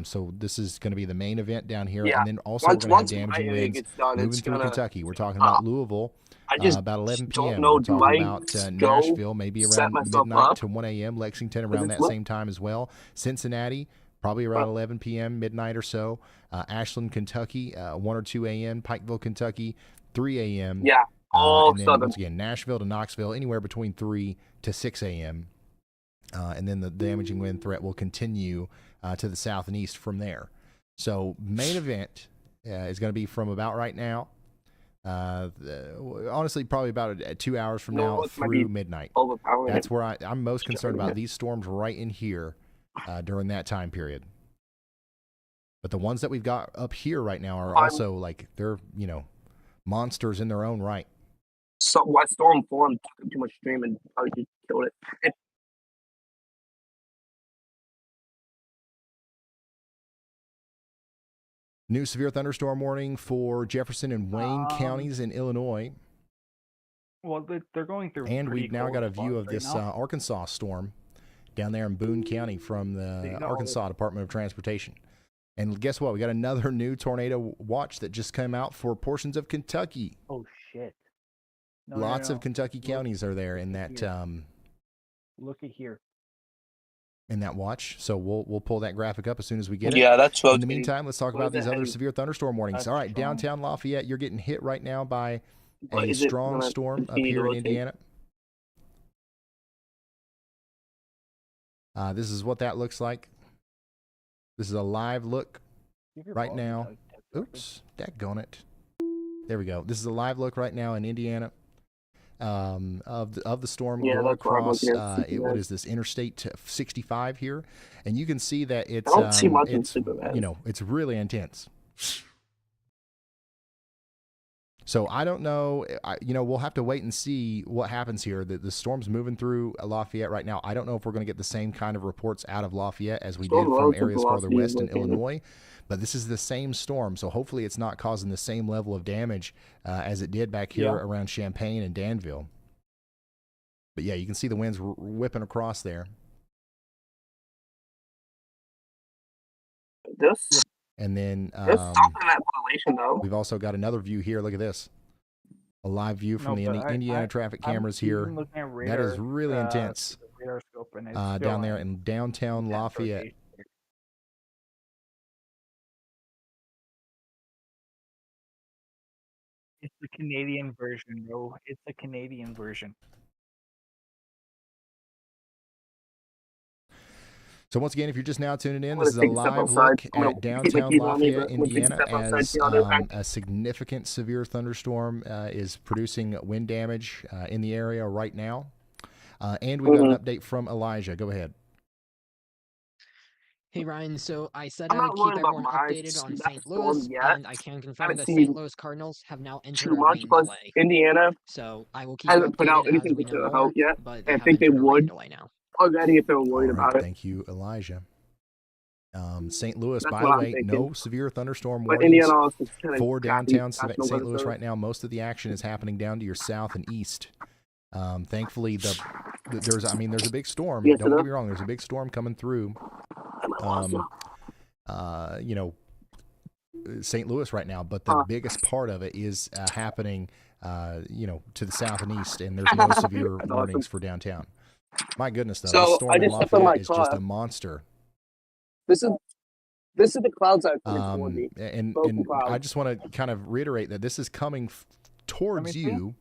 So this is going to be the main event down here. And then also we're going to have damaging winds moving through Kentucky. We're talking about Louisville about 11 p.m. We're talking about Nashville, maybe around midnight to 1 a.m. Lexington around that same time as well. Cincinnati, probably around 11 p.m., midnight or so. Ashland, Kentucky, 1 or 2 a.m. Pikeville, Kentucky, 3 a.m. Yeah, all and then southern. once again, Nashville to Knoxville, anywhere between 3 to 6 a.m. And then the damaging wind threat will continue to the south and east from there. So main event is going to be from about right now. Honestly, probably about 2 hours from now through midnight. That's where I'm most concerned about these storms right in here during that time period. But the ones that we've got up here right now are also they're monsters in their own right. So what storm formed too much stream and probably just killed it. New severe thunderstorm warning for Jefferson and Wayne counties in Illinois. Well, they're going through. And pretty we've now cold got a view of spots right this now. Arkansas storm down there in Boone County from the got all Arkansas Department of Transportation. And guess what? We got another new tornado watch that just came out for portions of Kentucky. Oh shit! No, Lots of Kentucky Look- counties are there in that here. Look at here. in that watch. So we'll pull that graphic up as soon as we get it. Yeah, that's what. In the meantime, let's talk What about is that these other heading? severe thunderstorm warnings. That's All right, strong. downtown Lafayette, you're getting hit right now by But a is it strong gonna storm up continue to here in rotate? Indiana. This is what that looks like. This is a live look Give your right volume now. down, Ted. Oops, daggone it. There we go. This is a live look right now in Indiana of the storm Yeah, going that's what I'm across. looking at. What is this, Interstate 65 here? And you can see that it's I don't see much in it's Superman. it's really intense. So I don't know. We'll have to wait and see what happens here. The storm's moving through Lafayette right now. I don't know if we're going to get the same kind of reports out of Lafayette as we did Storm from relative areas farther velocity west is in located. Illinois. But this is the same storm, so hopefully it's not causing the same level of damage as it did back here Yeah. around Champaign and Danville. But yeah, you can see the winds whipping across there. This And then there's something in that correlation though. we've also got another view here. Look at this. A live view from No, the but Indiana traffic I'm cameras even here. looking at That is radar, really intense. the radar scope, and it's Down still there in downtown intense Lafayette. rotation. It's the Canadian version, bro. It's the Canadian version. So once again, if you're just now tuning in, I'm this is a gonna take a step live outside. look I'm gonna at keep downtown my keys on me, Lafayette, but I'm gonna take a Indiana, step outside, as see how they're acting. a significant severe thunderstorm is producing wind damage in the area right now. And we've got an update from Elijah. Go ahead. Hey Ryan, so I said I'm I would not keep worried about everyone my updated on that St. storm Louis, yet. and I can I confirm haven't that seen St. Louis Cardinals have now entered too a much, rain but delay. Indiana So I will keep you hasn't put out updated as anything we to know help more, yet. but I they have think they entered a rain would delay now. already if they were All worried right, about it. thank you, Elijah. St. Louis, That's by what the I'm way, thinking. no severe thunderstorm But warnings Indiana also is kind of for crappy downtown national St. weather Louis service. right now. Most of the action is happening down to your south and east. Thankfully, there's a big storm. Yes, Don't it get is. me wrong. There's a big storm coming through. St. Louis right now, but the biggest part of it is happening, to the south and east, and there's no severe That's warnings awesome. for downtown. My goodness, though, So, this storm I in just stepped on my Lafayette is just car. a monster. This is the clouds that are coming toward me. And Both the clouds. I just want to kind of reiterate that this is coming towards see. you.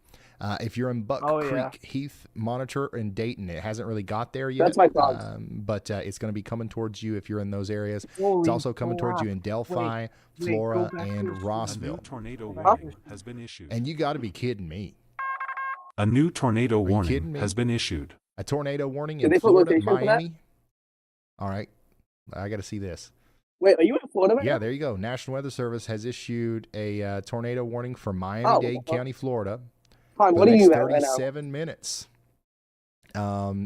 If you're in Buck Oh, Creek, yeah. Heath, Monitor, and Dayton, it hasn't really got there yet. That's my clouds. But it's going to be coming towards you if you're in those areas. It's Holy also coming towards you in Delphi, wait, Flora, go back and to- A new Rossville. tornado Huh? warning has been issued. And you got to be kidding me. A new tornado you warning kidding me? has been issued. A tornado warning Did in they put Florida, location for that? Miami. All right. I got to see this. Wait, are you in Florida right Yeah, now? there you go. National Weather Service has issued a tornado warning for Oh, Miami-Dade what the fuck? County, Florida. Fine, For what the are next you at right now? 37 minutes.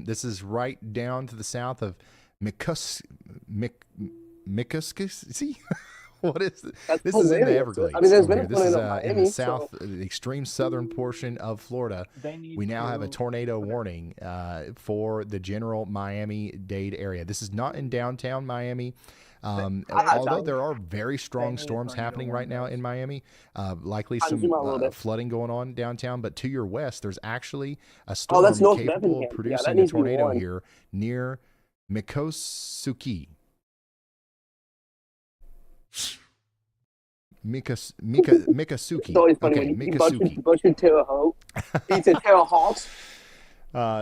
This is right down to the south of Mikuskis. See, what is this? That's This is in the hilarious. Everglades. I mean, there's over been here. a This is tornado in in Miami, the south, so the extreme southern portion of Florida. They need We now have a to- tornado warning for the general Miami-Dade area. This is not in downtown Miami. Although there are very strong need a storms tornado happening right warning, now guys. in Miami, likely I'll some zoom out a little bit. flooding going on downtown. But to your west, there's actually a storm that's north of capable of Effingham. Yeah, that producing a needs to be tornado warned. here near Mikosuki. Mikasuki. it's always funny Okay, when you Mikasuki. Bush Terre Haute. He said Terre Haute.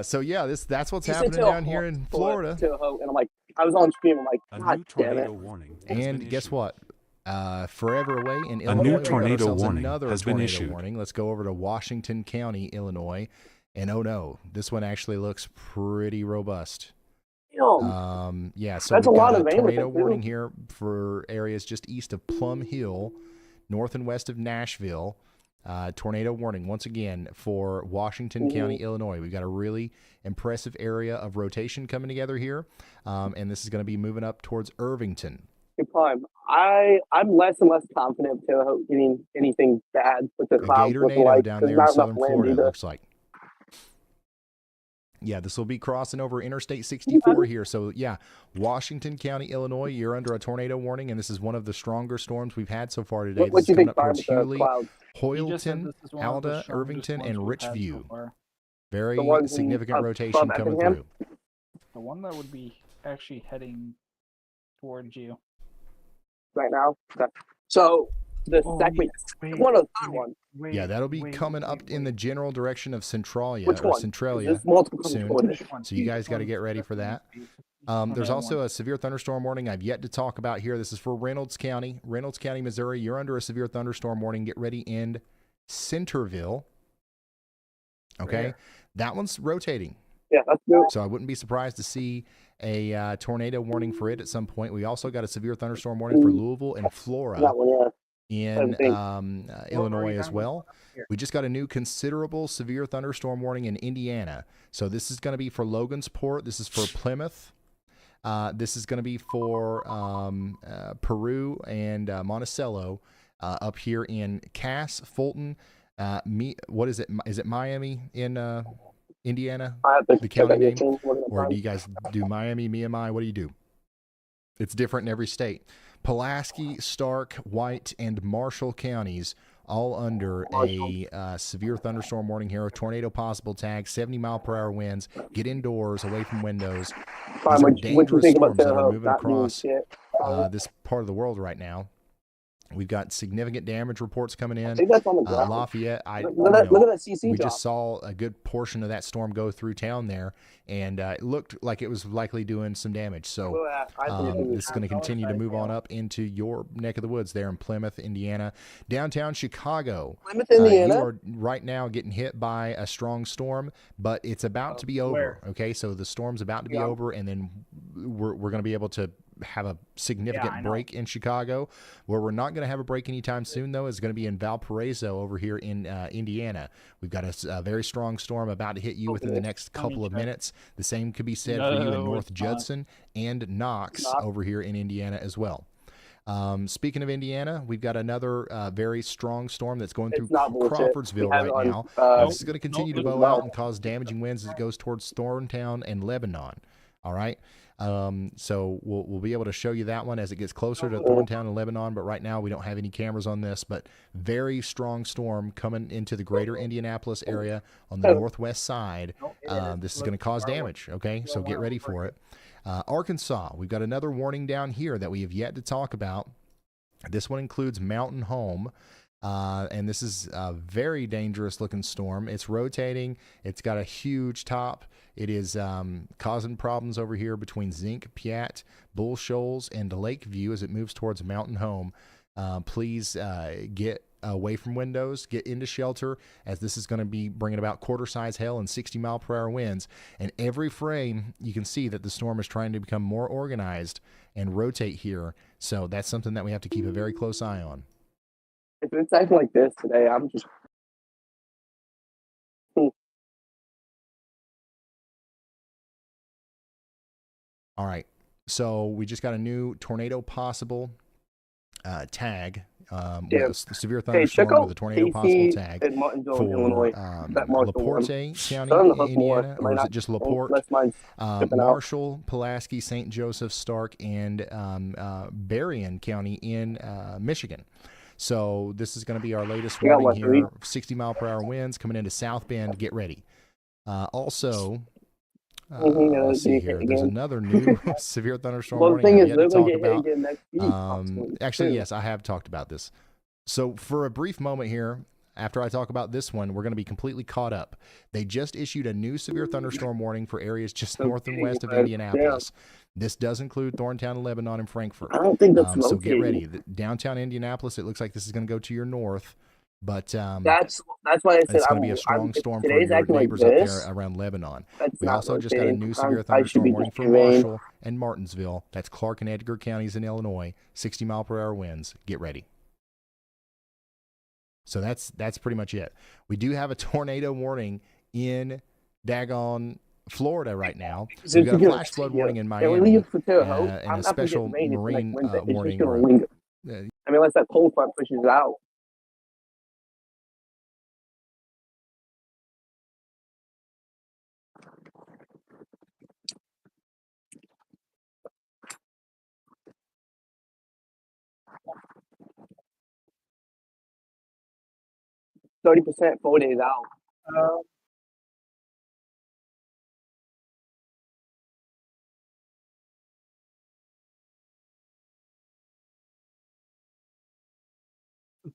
So yeah, that's what's He said happening Terre down here Haute in for Florida. Terre Haute, and I'm like, I was on stream. I'm like, A God new damn tornado it. warning has been And guess issued. what? Forever away in A Illinois, new we got tornado ourselves warning another has been tornado issued. warning. Let's go over to Washington County, Illinois, and oh no, this one actually looks pretty robust. Damn. Yeah, so That's we've a lot got of a rain with tornado it, too. warning here for areas just east of Plum Hill, north and west of Nashville. Tornado warning once again for Washington County, Illinois. We've got a really impressive area of rotation coming together here, and this is going to be moving up towards Irvington. Hey, Prime, I'm less and less confident to getting anything bad with the A clouds gator looking NATO like. down There's there in not enough southern wind Florida, it either. looks like. Yeah, this will be crossing over Interstate 64 here. So, yeah, Washington County, Illinois, you're under a tornado warning, and this is one of the stronger storms we've had so far today. What This do is you coming think, up Prime, towards with the Hewley, clouds? You just said Hoyleton, this is one of the Alda, strongest Irvington, ones and we've had so Richview. far. Very The ones in significant above rotation coming Effingham? through. The one that would be actually heading towards you. Right now. Okay. So the Oh, second, wait, one of the third one. Yeah, that'll be coming up in the general direction of Centralia Which or one? Centralia There's multiple coming soon. toward it. So you guys got to get ready for that. There's also a severe thunderstorm warning I've yet to talk about here. This is for Reynolds County, Missouri. You're under a severe thunderstorm warning. Get ready in Centerville. Okay, Where? that one's rotating. Yeah, that's good. So I wouldn't be surprised to see a tornado warning for it at some point. We also got a severe thunderstorm warning for Louisville and Flora That one, yeah. in Illinois as down well. here? We just got a new considerable severe thunderstorm warning in Indiana. So this is going to be for Logansport. This is for Plymouth. This is going to be for Peru and Monticello up here in Cass, Fulton. What is it? Is it Miami in Indiana? The county name? Or do you guys do Miami, Miami? What do you do? It's different in every state. Pulaski, Stark, White, and Marshall counties all under a severe thunderstorm warning here. A tornado possible tag, 70-mile-per-hour winds. Get indoors, away from windows. These are dangerous storms that are moving across this part of the world right now. We've got significant damage reports coming in. I think that's on the ground. Lafayette, Look at that CC we drop. just saw a good portion of that storm go through town there, and it looked like it was likely doing some damage. So this is going to continue to move on up into your neck of the woods there in Plymouth, Indiana. Downtown Chicago. Plymouth, Indiana? You are right now getting hit by a strong storm, but it's about to be over. Okay, so the storm's about to be over, and then we're going to be able to have a significant break in Chicago. Where we're not going to have a break anytime soon, though, is going to be in Valparaiso over here in Indiana. We've got a very strong storm about to hit you within the next couple of minutes. The same could be said for you in North Judson and Knox over here in Indiana as well. Speaking of Indiana, we've got another very strong storm that's going through Crawfordsville right now. This is going to continue to bow out and cause damaging winds as it goes towards Thorntown and Lebanon. All right. So we'll be able to show you that one as it gets closer to Thorntown and Lebanon, but right now we don't have any cameras on this. But very strong storm coming into the greater Indianapolis area on the northwest side. This is going to cause damage, okay? So get ready for it. Arkansas, we've got another warning down here that we have yet to talk about. This one includes Mountain Home. And this is a very dangerous looking storm. It's rotating. It's got a huge top. It is causing problems over here between Zinc, Piat, Bull Shoals, and Lakeview as it moves towards Mountain Home. Please get away from windows, get into shelter, as this is going to be bringing about quarter-size hail and 60-mile-per-hour winds. And every frame, you can see that the storm is trying to become more organized and rotate here. So that's something that we have to keep a very close eye on. If it's acting like this today, I'm just. All right. So we just got a new tornado possible tag. With a severe thunderstorm with a tornado possible tag for LaPorte County, Indiana, or is it just LaPorte? Marshall, Pulaski, St. Joseph, Stark, and Berrien County in Michigan. So this is going to be our latest warning here. 60-mile-per-hour winds coming into South Bend. Get ready. Also, let's see here. There's another new severe thunderstorm warning I've yet to talk about. Actually, yes, I have talked about this. So for a brief moment here, after I talk about this one, we're going to be completely caught up. They just issued a new severe thunderstorm warning for areas just north and west of Indianapolis. This does include Thorntown, Lebanon, and Frankfort. I don't think that's so get ready. Downtown Indianapolis, it looks like this is going to go to your north. But that's why I said it's going to be a strong storm for your neighbors up there around Lebanon. We also just got a new severe thunderstorm warning for Marshall and Martinsville. That's Clark and Edgar counties in Illinois. 60-mile-per-hour winds. Get ready. So that's pretty much it. We do have a tornado warning in daggone Florida right now. It's We've got a gonna flash flood stay warning here. in It will Miami leave for Terre Haute. and I'm a not gonna get special rain until next marine Wednesday. It's just warning. gonna linger. I mean, unless that cold front pushes it out. %, 4 days out.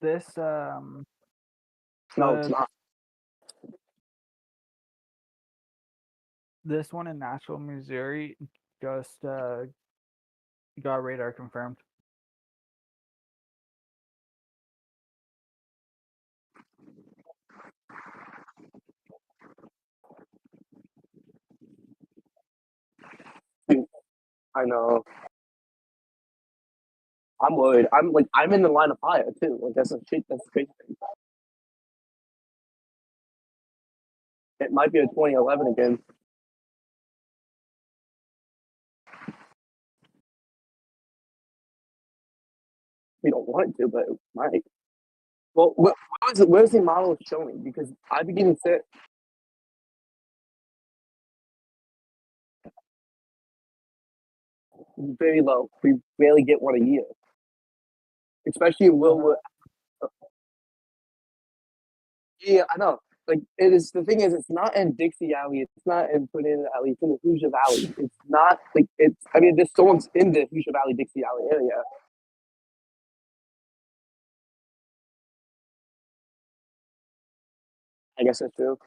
This No, it's the- not. this one in Nashville, Missouri, just got radar confirmed. I know. I'm worried. I'm in the line of fire too. Like that's a shit. That's crazy. It might be a 2011 again. We don't want it to, but it might. Well, where's the model showing? Because I've been getting sick. Very low. We barely get one a year, especially in Wilwood. Yeah, I know. Like it is. The thing is, it's not in Dixie Alley. It's not in Tornado Alley. It's in the Hoosier Valley. It's not like it's. I mean, there's storms in the Hoosier Valley, Dixie Alley area. I guess that's true.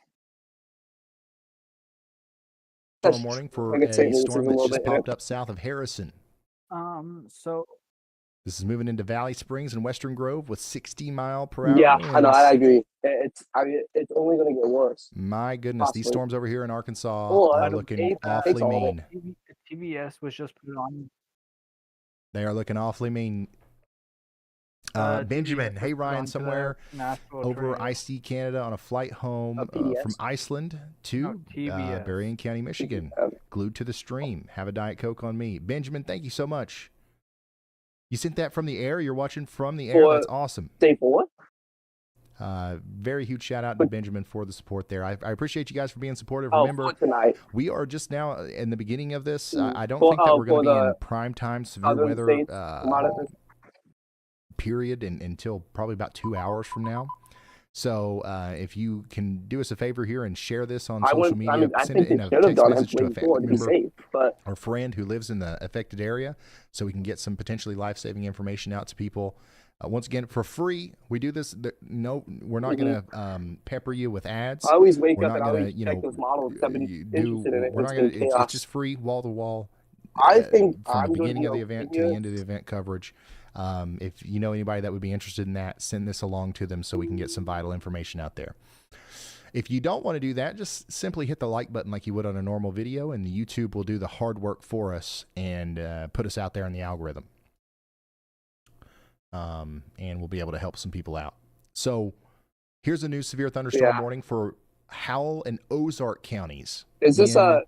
Storm warning for I a could say this is storm a that's little just bit- popped up south of Harrison. So This is moving into Valley Springs and Western Grove with 60 mile per hour Yeah, I know. winds. I agree. I mean, it's only going to get worse. My goodness, these Possibly. storms over here in Arkansas Well, are Adam, looking it awfully takes all of it. mean. TBS was just put on. They are looking awfully mean. Benjamin, TBS hey was put Ryan, onto the somewhere Nashville over tornado. IC Canada on a flight home PBS? from Iceland to No, TBS. Berrien County, Michigan. Glued to the stream. Have a Diet Coke on me. Benjamin, thank you so much. You sent that from the air? You're watching from the air? For- That's awesome. Day 4? Very huge shout out to Benjamin for the support there. I appreciate you guys for being supportive. Oh, Remember, for tonight. we are just now in the beginning of this. I don't For- think that oh, we're going to for be in the prime time severe Southern weather states, commodities. period until probably about 2 hours from now. So if you can do us a favor here and share this on social media, I send think it in they a should have text done it message to a way before to be member safe, but or friend who lives in the affected area, so we can get some potentially life-saving information out to people. Once again, for free, we do this. No, we're not going to pepper you with ads. I always wake We're up not and I gonna, always check those models. I've been interested in it. We're It's not been gonna. It's chaos. just free, wall to wall. I think from I'm the gonna beginning be of the okay event to here. the end of the event coverage. If you know anybody that would be interested in that, send this along to them so we can get some vital information out there. If you don't want to do that, just simply hit the like button like you would on a normal video, and the YouTube will do the hard work for us and put us out there in the algorithm. And we'll be able to help some people out. So here's a new severe thunderstorm warning for Howell and Ozark counties. Is this in,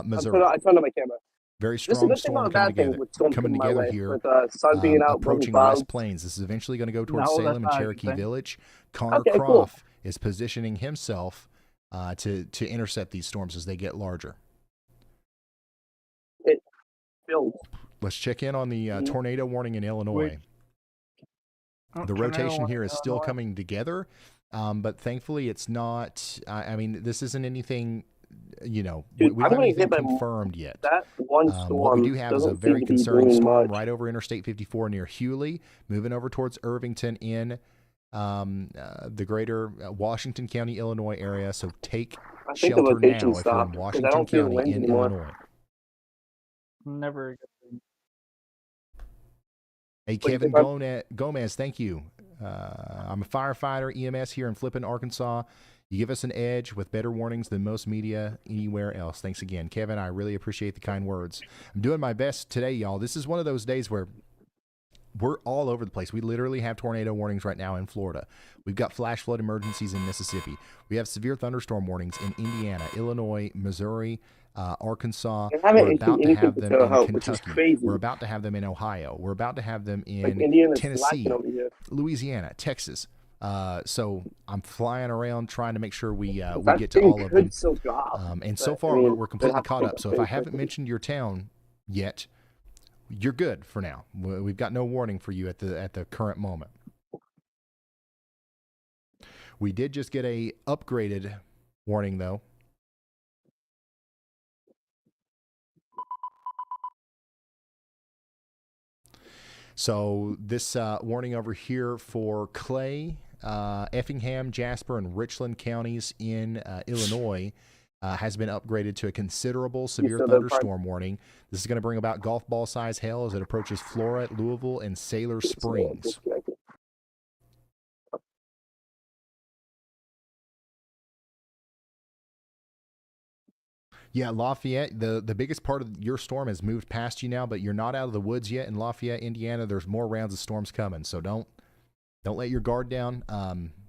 Missouri? I turned on my camera. Very This is a strong good thing or a storm bad thing with storms coming coming my together way, here. with sun being out, approaching blowing West clouds. Plains. This is eventually going to go towards No, Salem that's and not a good Cherokee thing. Village. Connor Okay, cool. Croft is positioning himself to intercept these storms as they get larger. It builds. Let's check in on the tornado warning in Illinois. Wait. Oh, The tornado rotation warning here in is still Illinois. coming together, but thankfully it's not. I mean, this isn't anything. You know, Dude, we I'm don't have gonna anything hit by confirmed yet. That one What storm we do have is a doesn't very seem to be concerning doing storm much. right over Interstate 54 near Hewley, moving over towards Irvington in the greater Washington County, Illinois area. So take I think the shelter now location if you're in stopped, 'cause I Washington don't feel County winds in anymore. Illinois. Never a good thing. Hey, What do you Kevin think, Gomez, thank you. I'm a firefighter, EMS here in Flippin, Arkansas. You give us an edge with better warnings than most media anywhere else. Thanks again, Kevin. I really appreciate the kind words. I'm doing my best today, y'all. This is one of those days where we're all over the place. We literally have tornado warnings right now in Florida. We've got flash flood emergencies in Mississippi. We have severe thunderstorm warnings in Indiana, Illinois, Missouri, Arkansas. We're about to have them in Kentucky. We're about to have them in Ohio. We're about to have them in Tennessee, Louisiana, Texas. So I'm flying around trying to make sure we get to all of them. And so far, we're completely caught up. So if I haven't mentioned your town yet, you're good for now. We've got no warning for you at the current moment. We did just get a upgraded warning, though. So this warning over here for Clay, Effingham, Jasper, and Richland counties in Illinois has been upgraded to a considerable severe thunderstorm warning. This is going to bring about golf ball size hail as it approaches Flora, Louisville, and Sailor Springs. Yeah, Lafayette, the biggest part of your storm has moved past you now, but you're not out of the woods yet in Lafayette, Indiana. There's more rounds of storms coming, so don't let your guard down.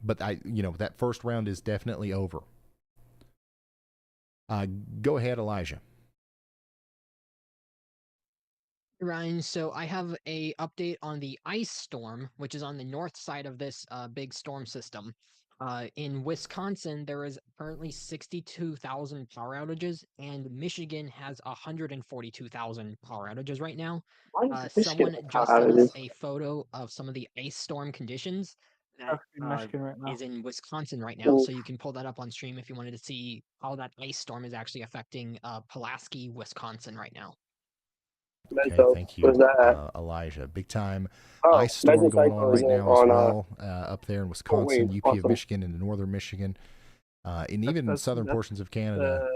But that first round is definitely over. Go ahead, Elijah. Ryan, so I have a update on the ice storm, which is on the north side of this big storm system. In Wisconsin, there is currently 62,000 power outages, and Michigan has 142,000 power outages right now. Someone just sent us a photo of some of the ice storm conditions that is in Wisconsin right now, so you can pull that up on stream if you wanted to see how that ice storm is actually affecting Pulaski, Wisconsin right now. Okay, thank you, Elijah. Big time ice storm going on right now as well up there in Wisconsin, UP of Michigan, and northern Michigan, and even southern portions of Canada.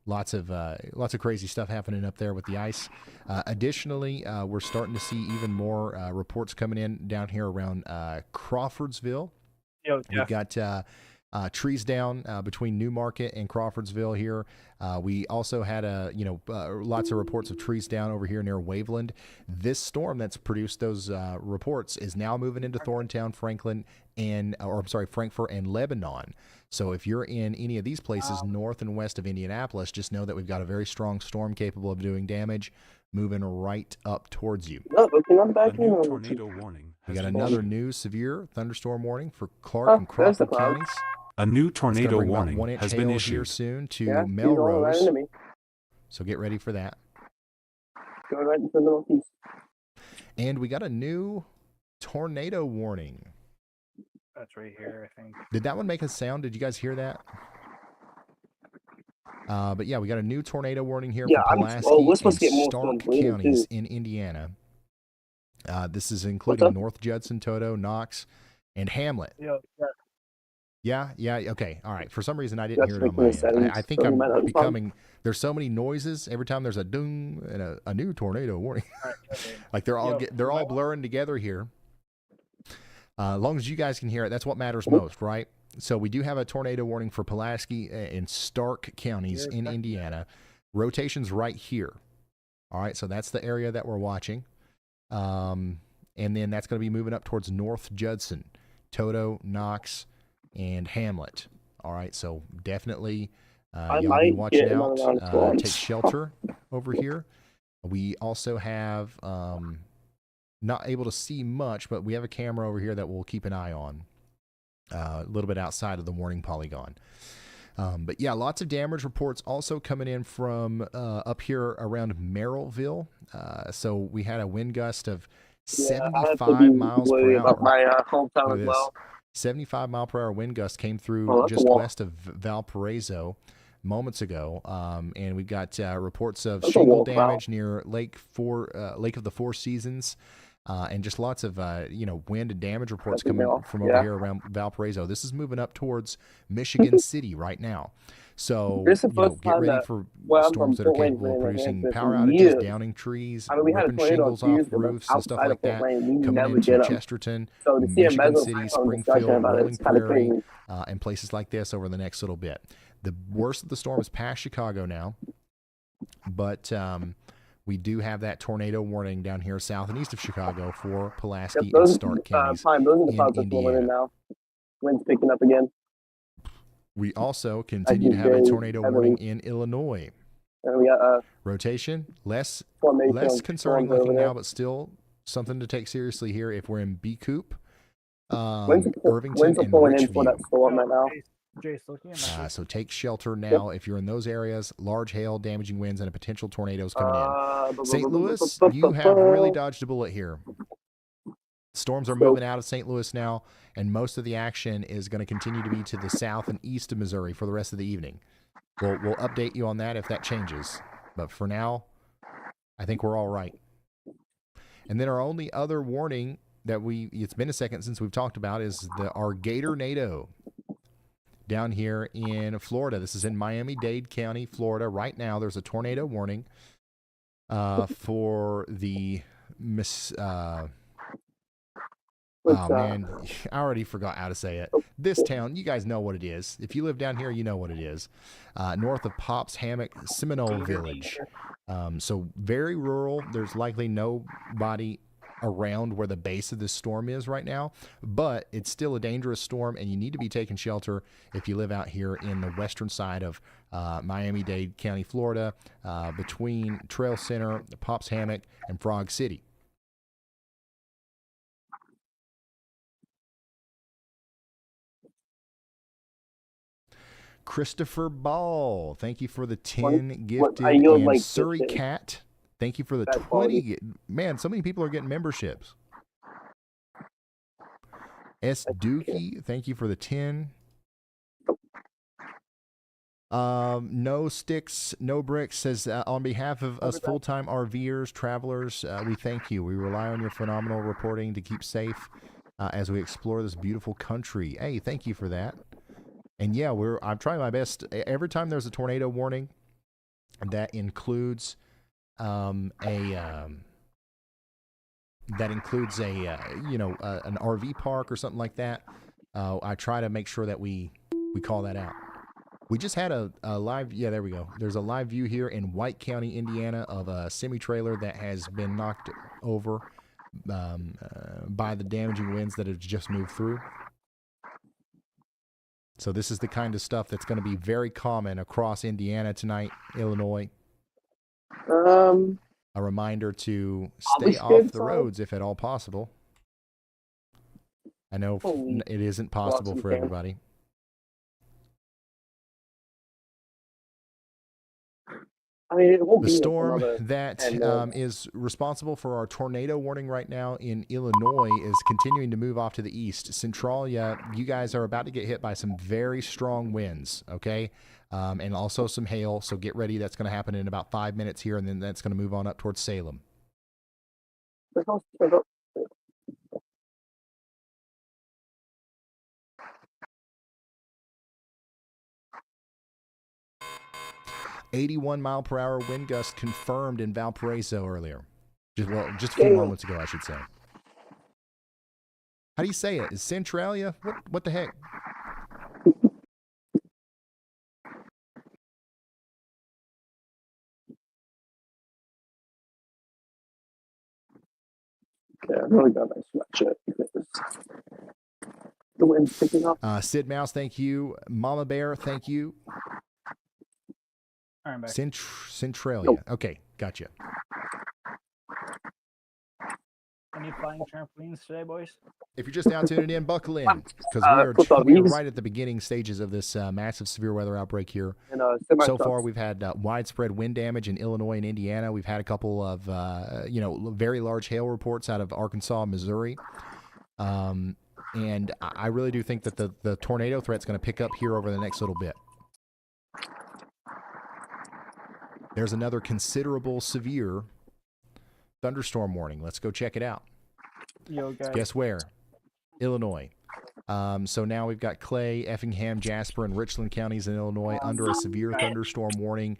Lots of crazy stuff happening up there with the ice. Additionally, we're starting to see even more reports coming in down here around Crawfordsville. We've got trees down between Newmarket and Crawfordsville here. We also had lots of reports of trees down over here near Waveland. This storm that's produced those reports is now moving into Thorntown, Frankfurt, and Lebanon. So if you're in any of these places north and west of Indianapolis, just know that we've got a very strong storm capable of doing damage moving right up towards you. A new tornado warning. We got another new severe thunderstorm warning for Clark and Crawford counties. A new tornado warning has been issued here soon to Melrose. So get ready for that. Going right into the northeast. And we got a new tornado warning. That's right here, I think. Did that one make a sound? Did you guys hear that? But yeah, we got a new tornado warning here for Pulaski and Stark counties in Indiana. This is including North Judson, Toto, Knox, and Hamlet. Yeah. Okay. All right. For some reason, I didn't hear it on my end. I think I'm becoming. There's so many noises every time there's a ding and a new tornado warning. Like they're all blurring together here. As long as you guys can hear it, that's what matters most, right? So we do have a tornado warning for Pulaski and Stark counties in Indiana. Rotation's right here. All right. So that's the area that we're watching. And then that's going to be moving up towards North Judson, Toto, Knox, and Hamlet. All right, so definitely y'all be watching out. Take shelter over here. We also have not able to see much, but we have a camera over here that we'll keep an eye on. A little bit outside of the warning polygon. But yeah, lots of damage reports also coming in from up here around Merrillville. So we had a wind gust of 75 miles per hour. My hometown as well. 75 mile per hour wind gust came through just west of Valparaiso moments ago. And we've got reports of shingle damage near Lake of the Four Seasons. And just lots of wind and damage reports coming from over here around Valparaiso. This is moving up towards Michigan City right now. So get ready for storms that are capable of producing power outages, downing trees, ripping shingles off roofs and stuff like that, coming into Chesterton, Michigan City, Springfield, Rolling Prairie, and places like this over the next little bit. The worst of the storm is past Chicago now, but we do have that tornado warning down here south and east of Chicago for Pulaski and Those, Stark counties. Prime, those are the in clouds that's rolling in Indiana. now. Wind's picking up again. We also continue to have a tornado warning in Illinois. And we got Rotation, less formation concerning storms over looking there. now, but still something to take seriously here if we're in B Coop, Winds Irvington, are and pulling in for that Richview. storm right now. Jace, looking at my So take shelter now if you're in those areas. Large hail, damaging winds, and a potential tornadoes coming in. St. Louis, you have really dodged a bullet here. Storms are moving out of St. Louis now, and most of the action is going to continue to be to the south and east of Missouri for the rest of the evening. We'll update you on that if that changes. But for now, I think we're all right. And then our only other warning that it's been a second since we've talked about is our Gatornado down here in Florida. This is in Miami-Dade County, Florida. Right now, there's a tornado warning for the oh, man, I already forgot how to say it. This town, you guys know what it is. If you live down here, you know what it is. North of Pops Hammock, Seminole Village. So very rural. There's likely nobody around where the base of this storm is right now, but it's still a dangerous storm, and you need to be taking shelter if you live out here in the western side of Miami-Dade County, Florida, between Trail Center, Pops Hammock, and Frog City. Christopher Ball, thank you for the 10 gifted. And like Surrey gifted. Cat, thank you for the That's 20. quality. Man, so many people are getting memberships. S. Dookie, thank you for the 10. No Sticks, No Bricks says, on behalf of us full-time RVers, travelers, we thank you. We rely on your phenomenal reporting to keep safe as we explore this beautiful country. Hey, thank you for that. And yeah, I'm trying my best. Every time there's a tornado warning, that includes an RV park or something like that. I try to make sure that we call that out. We just had a live. Yeah, there we go. There's a live view here in White County, Indiana, of a semi-trailer that has been knocked over by the damaging winds that have just moved through. So this is the kind of stuff that's going to be very common across Indiana tonight, Illinois. A reminder to stay off the roads if at all possible. I know it isn't possible for everybody. I mean, it won't The be storm another that 10 minutes. is responsible for our tornado warning right now in Illinois is continuing to move off to the east. Centralia, you guys are about to get hit by some very strong winds, okay? And also some hail, so get ready. That's going to happen in about 5 minutes here, and then that's going to move on up towards Salem. 81-mile-per-hour wind gust confirmed in Valparaiso earlier. Just a few moments ago, I should say. How do you say it? Is Centralia? What the heck? Okay, I really got my sweatshirt because the wind's picking up. Sid Mouse, thank you. Mama Bear, thank you. All right, back. Centralia. Okay, gotcha. Any flying trampolines today, boys? If you're just now tuning in, buckle in, because we are right at the beginning stages of this massive severe weather outbreak here. So far, we've had widespread wind damage in Illinois and Indiana. We've had a couple of very large hail reports out of Arkansas and Missouri. And I really do think that the tornado threat's going to pick up here over the next little bit. There's another considerable severe thunderstorm warning. Let's go check it out. Yo, guys. Guess where? Illinois. So now we've got Clay, Effingham, Jasper, and Richland counties in Illinois under a severe thunderstorm warning.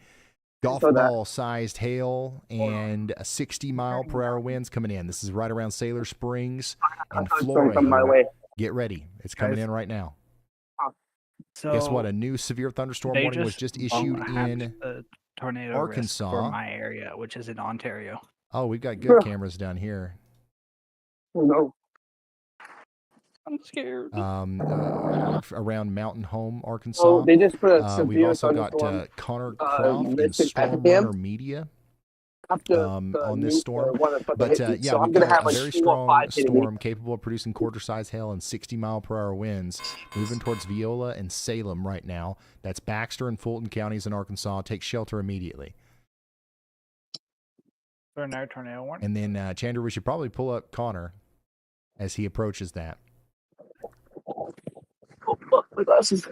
Golf ball-sized hail and 60-mile-per-hour winds coming in. This is right around Sailor Springs and Florida. Get ready. It's coming in right now. So guess what? A new severe thunderstorm warning was just issued in tornado risk Arkansas. for my area, which is in Ontario. Oh, we've got good cameras down here. Oh no. I'm scared. Around Mountain Home, Arkansas. Oh, they just put a We've severe also got thunderstorm. Connor Croft and listed Storm Effingham. Runner Media After on this storm. one of the But hit, yeah, so I'm we've gonna got have a like very 4 or strong 5 hitting me. storm capable of producing quarter-size hail and 60-mile-per-hour winds, moving towards Viola and Salem right now. That's Baxter and Fulton counties in Arkansas. Take shelter immediately. Is there another tornado warning? And then, Chandra, we should probably pull up Connor as he approaches that. Oh, fuck, my glasses.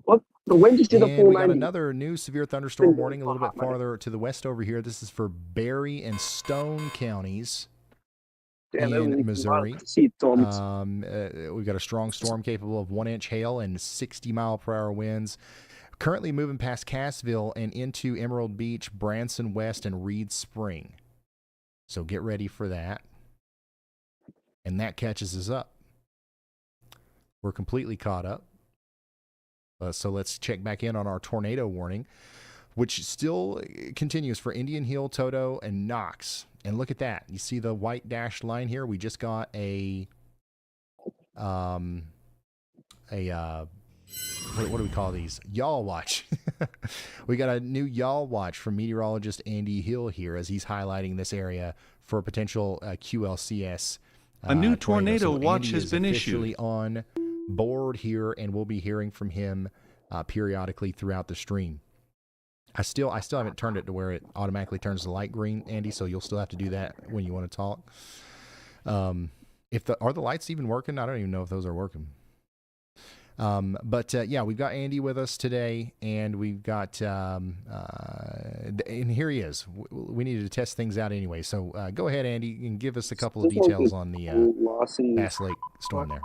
What? The wind just did a And full we got 90. another new severe thunderstorm warning a little bit farther to the west over here. This is for Berry and Stone counties in Missouri. We've got a strong storm capable of 1-inch hail and 60-mile-per-hour winds. Currently moving past Cassville and into Emerald Beach, Branson West, and Reed Spring. So get ready for that. And that catches us up. We're completely caught up. So let's check back in on our tornado warning, which still continues for Indian Hill, Toto, and Knox. And look at that. You see the white dashed line here? We just got what do we call these? Yaw watch. We got a new yaw watch from meteorologist Andy Hill here as he's highlighting this area for a potential QLCS. A new tornado So watch Andy has is been officially issued. on board here, and we'll be hearing from him periodically throughout the stream. I still haven't turned it to where it automatically turns the light green, Andy. So you'll still have to do that when you want to talk. Are the lights even working? I don't even know if those are working. But yeah, we've got Andy with us today, and we've got and here he is. We needed to test things out anyway. So go ahead, Andy, and give us a couple of details on the Bass Lake storm there.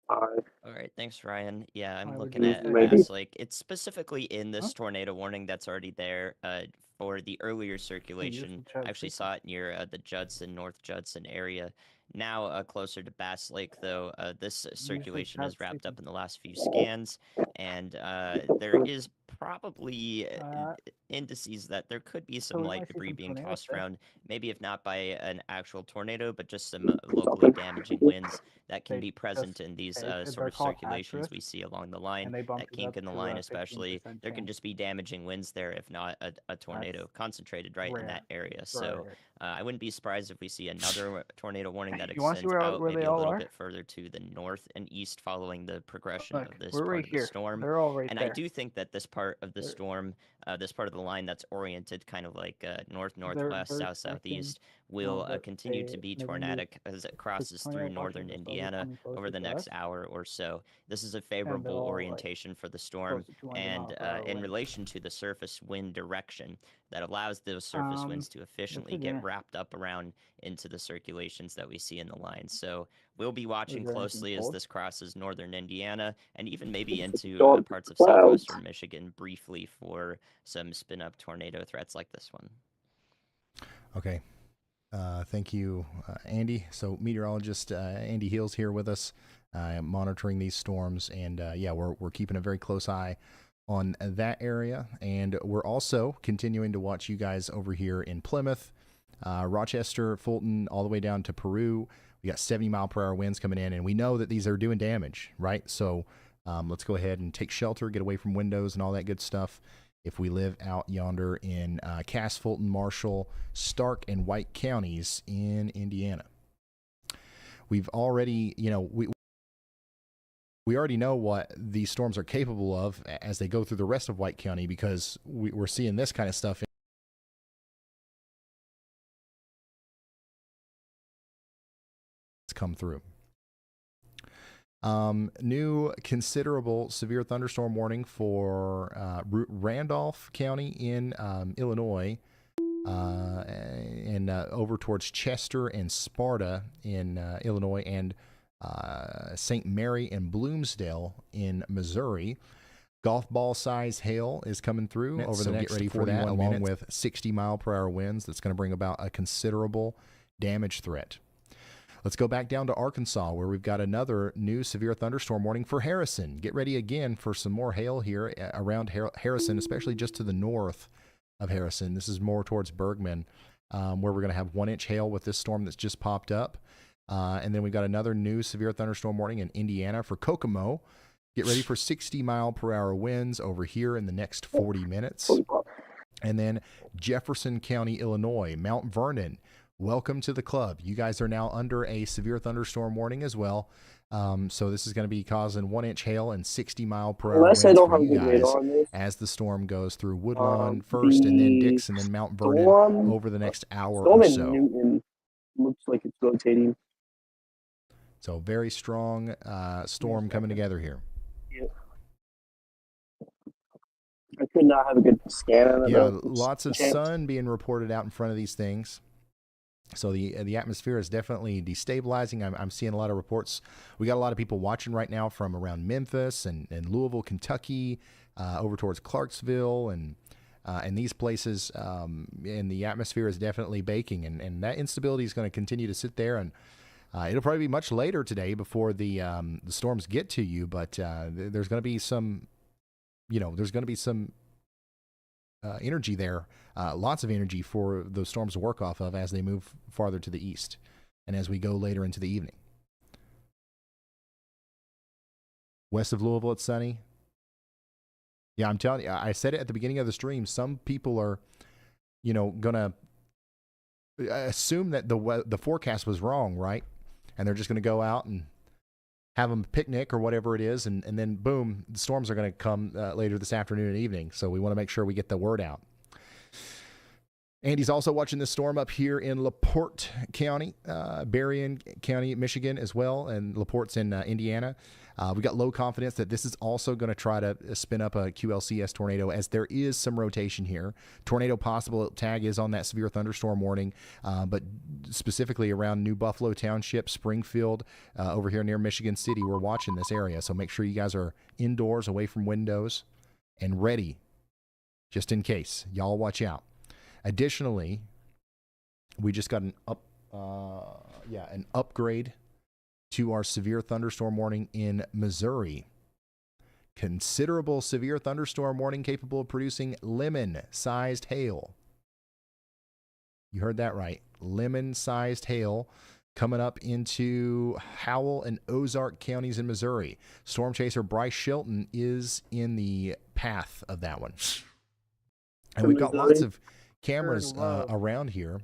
All right, thanks, Ryan. Yeah, I'm looking at maybe? Bass Lake. It's specifically in this tornado warning that's already there for the earlier circulation. I actually saw it near the Judson, North Judson area. Now closer to Bass Lake, though, this circulation is wrapped up in the last few scans, and there is probably indices that there could be some light debris being tossed around, maybe if not by an actual tornado, but just some locally damaging winds that can be present in these sort of circulations we see along the line, that kink in the line especially. There can just be damaging winds there, if not a tornado concentrated right in that area. So I wouldn't be surprised if we see another tornado warning that extends out maybe a little bit further to the north and east following the progression of this part of the storm. They're all right And there. I do think that this part of the storm, this part of the line that's oriented kind of like north-northwest, south-southeast, will continue to be tornadic as it crosses through northern Indiana over the next hour or so. This is a favorable orientation for the storm, and in relation to the surface wind direction, that allows those surface winds to efficiently get wrapped up around into the circulations that we see in the line. So we'll be watching closely as this crosses northern Indiana and even maybe into parts of southwestern Michigan briefly for some spin-up tornado threats like this one. Okay. Thank you, Andy. So meteorologist Andy Hill's here with us, monitoring these storms, and yeah, we're keeping a very close eye on that area, and we're also continuing to watch you guys over here in Plymouth, Rochester, Fulton, all the way down to Peru. We got 70-mile-per-hour winds coming in, and we know that these are doing damage, right? So let's go ahead and take shelter, get away from windows and all that good stuff. If we live out yonder in Cass, Fulton, Marshall, Stark, and White counties in Indiana. We've already, we already know what these storms are capable of as they go through the rest of White County, because we're seeing this kind of stuff come through. New considerable severe thunderstorm warning for Randolph County in Illinois, and over towards Chester and Sparta in Illinois, and St. Mary and Bloomsdale in Missouri. Golf ball size hail is coming through over the next 41 along with 60-mile-per-hour winds. That's going to bring about a considerable damage threat. Let's go back down to Arkansas, where we've got another new severe thunderstorm warning for Harrison. Get ready again for some more hail here around Harrison, especially just to the north of Harrison. This is more towards Bergman, where we're going to have 1-inch hail with this storm that's just popped up. And then we've got another new severe thunderstorm warning in Indiana for Kokomo. Get ready for 60-mile-per-hour winds over here in the next 40 minutes. And then Jefferson County, Illinois, Mount Vernon. Welcome to the club. You guys are now under a severe thunderstorm warning as well. So this is going to be causing 1-inch hail and 60-mile-per-hour winds for you guys as the storm goes through Woodlawn first, and then Dixon, and then Mount Vernon over the next hour or so. Newton looks like it's rotating. So very strong storm coming together here. Yeah. I could not have a good scan on it. Yeah, lots of sun being reported out in front of these things. So the atmosphere is definitely destabilizing. I'm seeing a lot of reports. We got a lot of people watching right now from around Memphis and Louisville, Kentucky, over towards Clarksville and these places. And the atmosphere is definitely baking, and that instability is going to continue to sit there. And it'll probably be much later today before the storms get to you. But there's going to be some, there's going to be some energy there, lots of energy for those storms to work off of as they move farther to the east and as we go later into the evening. West of Louisville, it's sunny. Yeah, I'm telling you, I said it at the beginning of the stream. Some people are, going to assume that the forecast was wrong, right? And they're just going to go out and have a picnic or whatever it is, and then boom, the storms are going to come later this afternoon and evening. So we want to make sure we get the word out. Andy's also watching this storm up here in LaPorte County, Berrien County, Michigan as well, and LaPorte's in Indiana. We got low confidence that this is also going to try to spin up a QLCS tornado, as there is some rotation here. Tornado possible tag is on that severe thunderstorm warning, but specifically around New Buffalo Township, Springfield, over here near Michigan City, we're watching this area. So make sure you guys are indoors, away from windows, and ready just in case. Y'all watch out. Additionally, we just got an upgrade to our severe thunderstorm warning in Missouri. Considerable severe thunderstorm warning capable of producing lemon-sized hail. You heard that right. Lemon-sized hail coming up into Howell and Ozark counties in Missouri. Storm chaser Bryce Shelton is in the path of that one. And we've got lots of cameras around here.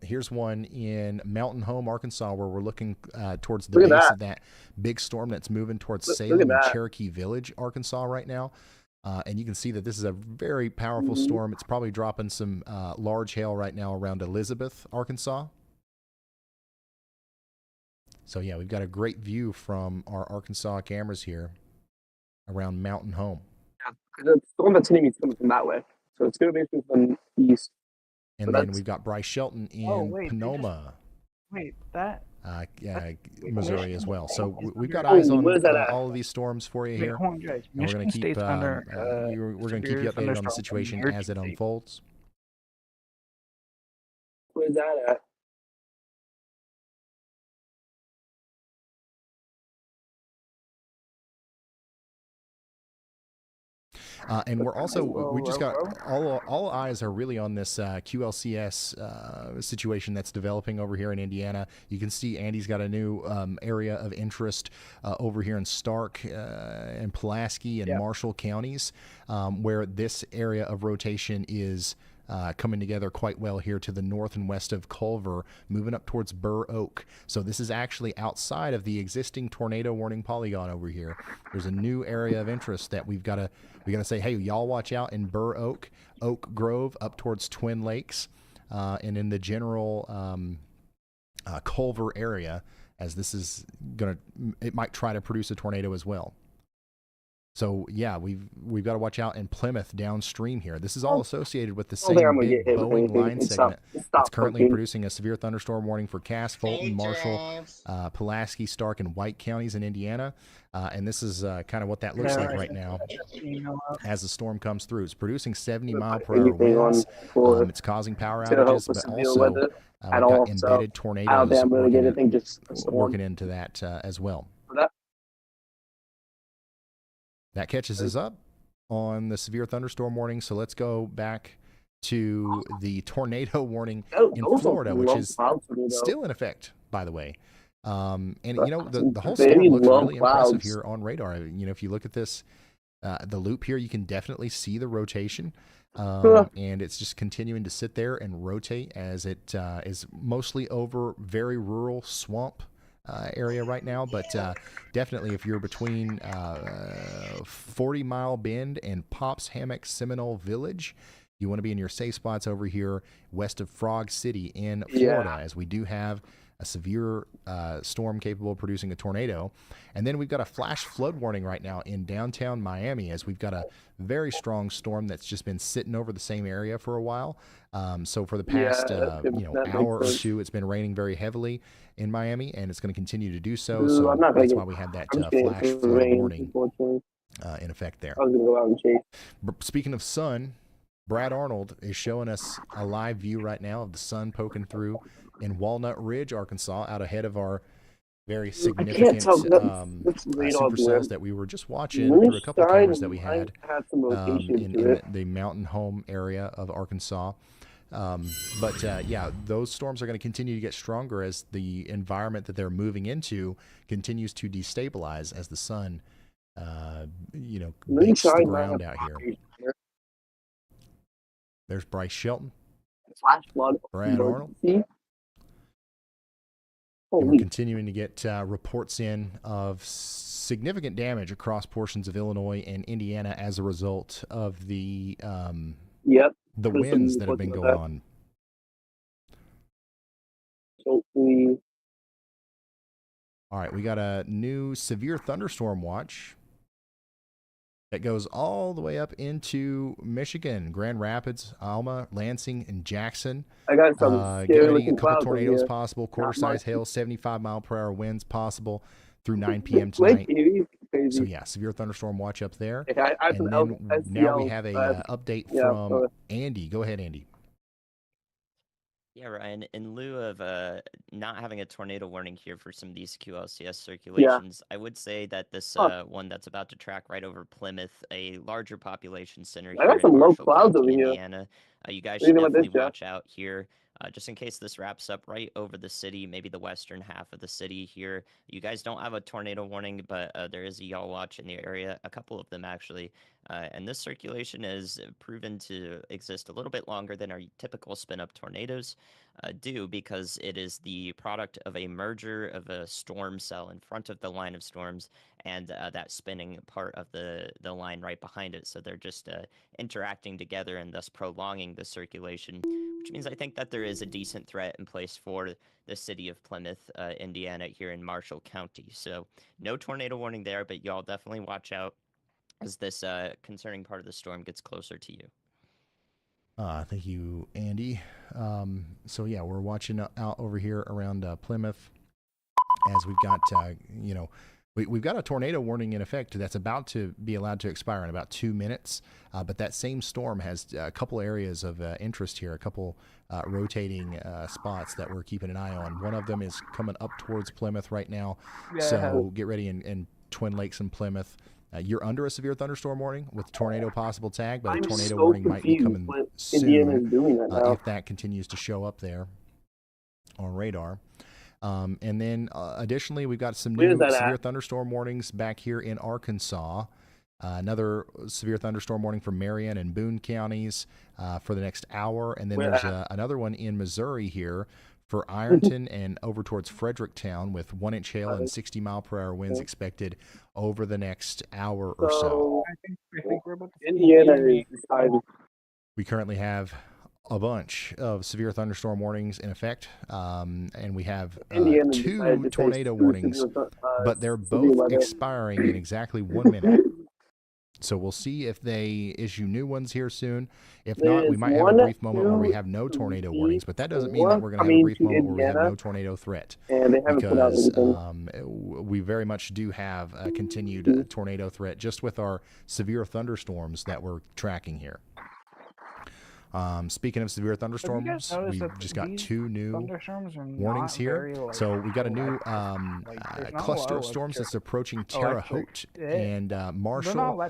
Here's one in Mountain Home, Arkansas, where we're looking towards the base of that big storm that's moving towards Salem and Cherokee Village, Arkansas right now. And you can see that this is a very powerful storm. It's probably dropping some large hail right now around Elizabeth, Arkansas. So yeah, we've got a great view from our Arkansas cameras here around Mountain Home. Yeah, the storm that's hitting me is coming from that way. So it's going to be from the east. And then we've got Bryce Shelton in Panoma. Missouri as well. So we've got eyes on all of these storms for you here. And we're going to keep we're going to keep you updated on the situation as it unfolds. Where's that at? And we're also, we just got, all eyes are really on this QLCS situation that's developing over here in Indiana. You can see Andy's got a new area of interest over here in Stark and Pulaski and Marshall counties, where this area of rotation is coming together quite well here to the north and west of Culver, moving up towards Burr Oak. So this is actually outside of the existing tornado warning polygon over here. There's a new area of interest that we got to say, hey, y'all watch out in Burr Oak, Oak Grove, up towards Twin Lakes, and in the general Culver area, as this is it might try to produce a tornado as well. So yeah, we've got to watch out in Plymouth downstream here. This is all associated with the Oh, there, same I'm gonna big get hit with Boeing anything. line It's segment stop that's currently cooking. producing a severe thunderstorm warning for Cass, Fulton, Marshall, Pulaski, Stark, and White counties in Indiana. And this is kind of what that looks like right now as the storm comes through. It's producing 70-mile-per-hour Anything on winds. for It's causing power to help outages, with but severe also weather we've at got all. So embedded I don't tornadoes think I'm gonna get anything. Just working into that as well. that. That catches us up on the severe thunderstorm warning. So let's go back to the tornado warning in Florida, which is still in effect, by the way. And you know, the whole storm looks really impressive here on radar. You know, if you look at this, the loop here, you can definitely see the rotation. And it's just continuing to sit there and rotate as it is mostly over very rural swamp area right now, but definitely if you're between 40 Mile Bend and Pops Hammock Seminole Village, you want to be in your safe spots over here west of Frog City in Florida, as we do have a severe storm capable of producing a tornado. And then we've got a flash flood warning right now in downtown Miami, as we've got a very strong storm that's just been sitting over the same area for a while. So for the past hour or two, it's been raining very heavily in Miami, and it's going to continue to do so. So that's why we have that flash flood warning in effect there. I was gonna go out and chase. Speaking of sun, Brad Arnold is showing us a live view right now of the sun poking through in Walnut Ridge, Arkansas, out ahead of our very significant supercells that we were just watching through a couple of cameras that we had in the Mountain Home area of Arkansas. But yeah, those storms are going to continue to get stronger as the environment that they're moving into continues to destabilize as the sun, bakes the ground out here. There's Bryce Shelton, Flash flood. Brad Arnold. And we're continuing to get reports in of significant damage across portions of Illinois and Indiana as a result of the winds that have been going on. Hopefully. All right, we got a new severe thunderstorm watch that goes all the way up into Michigan, Grand Rapids, Alma, Lansing, and Jackson. I got some scary looking a couple clouds tornadoes here. possible, quarter-size hail, 75-mile-per-hour winds possible through 9 p.m. tonight. So yeah, severe thunderstorm watch up there. And then now we have a update from Andy. Go ahead, Andy. Yeah, Ryan, in lieu of not having a tornado warning here for some of these QLCS circulations, I would say that this one that's about to track right over Plymouth, a larger population center here in some low Marshall clouds County, over here. Indiana. You guys should Even with definitely this, watch out here. Just in case this wraps up right over the city, maybe the western half of the city here. You guys don't have a tornado warning, but there is a y'all watch in the area, a couple of them actually. And this circulation is proven to exist a little bit longer than our typical spin-up tornadoes do, because it is the product of a merger of a storm cell in front of the line of storms and that spinning part of the line right behind it. So they're just interacting together and thus prolonging the circulation, which means I think that there is a decent threat in place for the city of Plymouth, Indiana, here in Marshall County. So no tornado warning there, but y'all definitely watch out as this concerning part of the storm gets closer to you. Thank you, Andy. So yeah, we're watching out over here around Plymouth as we've got, we've got a tornado warning in effect that's about to be allowed to expire in about 2 minutes. But that same storm has a couple areas of interest here, a couple rotating spots that we're keeping an eye on. One of them is coming up towards Plymouth right now. Yeah. So get ready in Twin Lakes and Plymouth. You're under a severe thunderstorm warning with tornado possible tag, but a tornado warning might be coming soon if that continues to show up there on radar. And then additionally, we've got some new severe thunderstorm warnings back here in Arkansas. Another severe thunderstorm warning for Marion and Boone counties for the next hour. And then there's another one in Missouri here for Ironton and over towards Fredericktown with 1-inch hail and 60-mile-per-hour winds expected over the next hour or so. I think we're about to Indiana. We currently have a bunch of severe thunderstorm warnings in effect, and we have 2 tornado warnings, but they're both expiring in exactly 1 minute. So we'll see if they issue new ones here soon. If not, we might have a brief moment where we have no tornado warnings, but that doesn't mean that we're going to have a brief moment where we have no tornado threat, because we very much do have a continued tornado threat just with our severe thunderstorms that we're tracking here. Speaking of severe thunderstorms, we've just got 2 new warnings here. So we've got a new cluster of storms that's approaching Terre Haute and Marshall,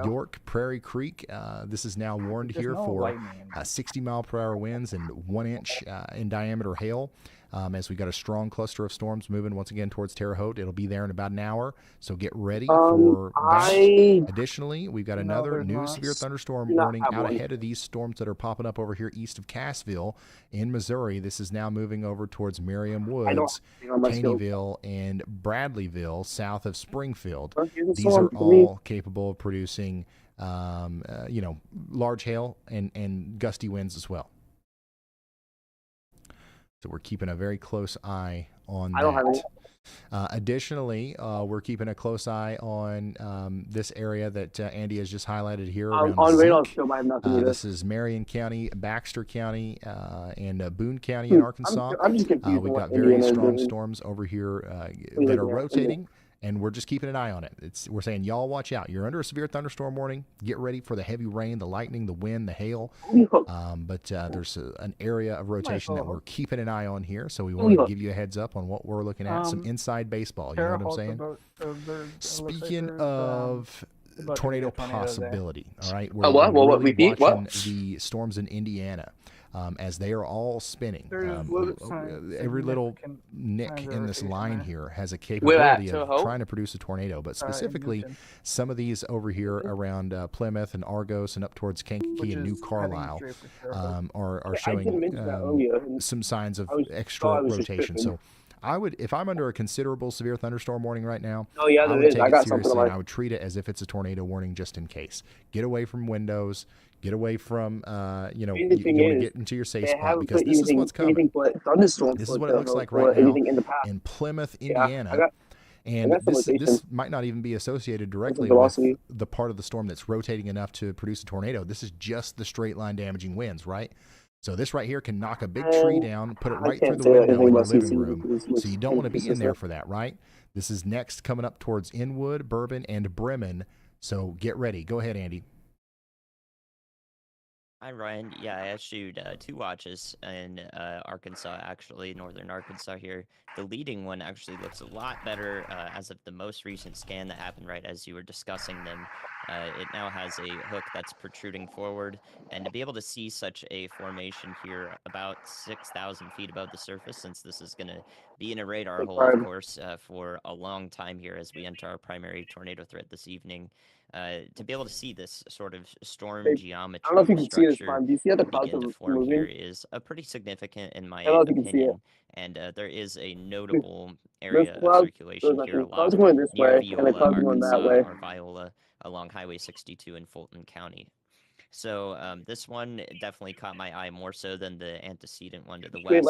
York, Prairie Creek. This is now warned here for 60-mile-per-hour winds and 1-inch in diameter hail. As we got a strong cluster of storms moving once again towards Terre Haute. It'll be there in about an hour, so get ready for that. Additionally, we've got another new severe thunderstorm warning out ahead of these storms that are popping up over here east of Cassville in Missouri. This is now moving over towards Merriam Woods, Caneyville, and Bradleyville, south of Springfield. These are all capable of producing, large hail and gusty winds as well. So we're keeping a very close eye on that. Additionally, we're keeping a close eye on this area that Andy has just highlighted here. On radar scope, I have nothing either. This is Marion County, Baxter County, and Boone County in Arkansas. I'm just confused. We've got very strong storms over here that are rotating. And we're just keeping an eye on it. We're saying, y'all watch out. You're under a severe thunderstorm warning. Get ready for the heavy rain, the lightning, the wind, the hail. But there's an area of rotation that we're keeping an eye on here. So we want to give you a heads up on what we're looking at. Some inside baseball. You know what I'm saying? Speaking of tornado possibility, all right? We're really watching the storms in Indiana. As they are all spinning. Every little nick in this line here has a capability of trying to produce a tornado, but specifically some of these over here around Plymouth and Argos and up towards Kankakee and New Carlisle are showing some signs of extra rotation. So I would, if I'm under a considerable severe thunderstorm warning right now, I would take it seriously and I would treat it as if it's a tornado warning just in case. Get away from windows. Get away from, you want to get into your safe spot because this is what's coming. This is what it looks like right now in Plymouth, Indiana. And this might not even be associated directly with the part of the storm that's rotating enough to produce a tornado. This is just the straight line damaging winds, right? So this right here can knock a big tree down, put it right through the window in your living room. So you don't want to be in there for that, right? This is next coming up towards Inwood, Bourbon, and Bremen. So get ready. Go ahead, Andy. Hi, Ryan. Yeah, I issued 2 watches in Arkansas, actually, northern Arkansas here. The leading one actually looks a lot better as of the most recent scan that happened right as you were discussing them. It now has a hook that's protruding forward, and to be able to see such a formation here about 6,000 feet above the surface, since this is going to be in a radar hole, of course, for a long time here as we enter our primary tornado threat this evening. To be able to see this sort of storm geometry, I don't know if you can see this time. Do you see how the clouds are moving? Here is a pretty significant in my opinion, and there is a notable area of circulation here along going this way, Viola, and the clouds going that way. or Viola along Highway 62 in Fulton County. So this one definitely caught my eye more so than the antecedent one to the west,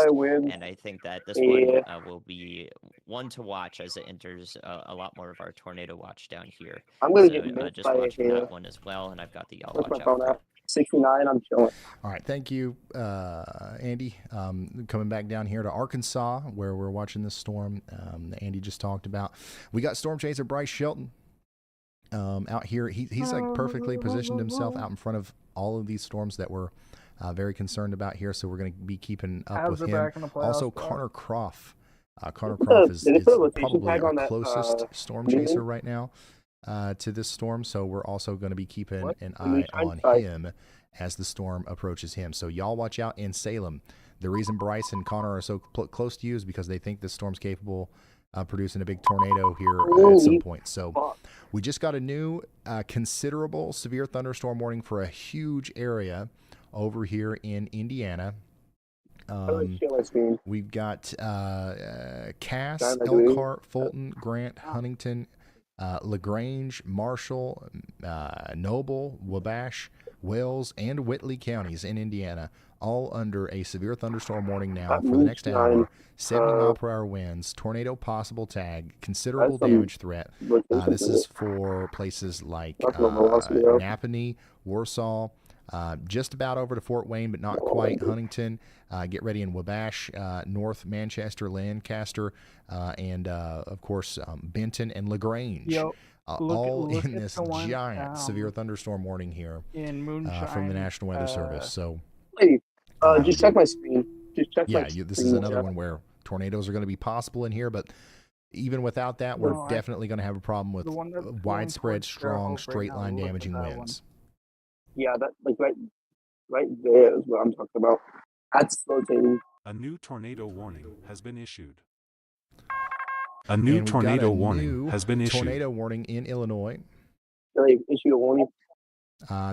and I think that this one will be one to watch as it enters a lot more of our tornado watch down here. I'm going to so, get just watching that one as well, and I've got the y'all watch out. 69, I'm chilling. All right, thank you, Andy. Coming back down here to Arkansas, where we're watching this storm that Andy just talked about. We got storm chaser Bryce Shelton out here. He's like perfectly positioned himself out in front of all of these storms that we're very concerned about here. So we're going to be keeping up with him. Also, Connor Croft. Connor Croft is probably our closest storm chaser right now to this storm. So we're also going to be keeping an eye on him as the storm approaches him. So y'all watch out in Salem. The reason Bryce and Connor are so close to you is because they think this storm's capable producing a big tornado here at some point. So we just got a new considerable severe thunderstorm warning for a huge area over here in Indiana. We've got Cass, Elkhart, Fulton, Grant, Huntington, LaGrange, Marshall, Noble, Wabash, Wells, and Whitley counties in Indiana, all under a severe thunderstorm warning now That for the next moonshine, hour. 70-mile-per-hour winds, tornado possible tag, considerable some damage threat. rotation This to is it. for places like That's what velocity of. Napanee, Warsaw, just about over to Fort Wayne, but not quite. Huntington, get ready in Wabash, North Manchester, Lancaster, and of course Benton and LaGrange. Yo, All look in at this the one, giant severe thunderstorm warning here in Moonshine from the National Weather Service. So, Hey, just check my screen. Just check my yeah, screen. this is another Jeff. one where tornadoes are going to be possible in here, but even without that, we're No, definitely going to have a problem with the one that's going widespread, towards strong, Fairhope right straight now, line look at damaging that one. winds. Yeah, that like right there is what I'm talking about. That's rotating. A new tornado warning has been issued. A new And we've got tornado a warning new has been issued. tornado warning in Illinois. They issue a warning.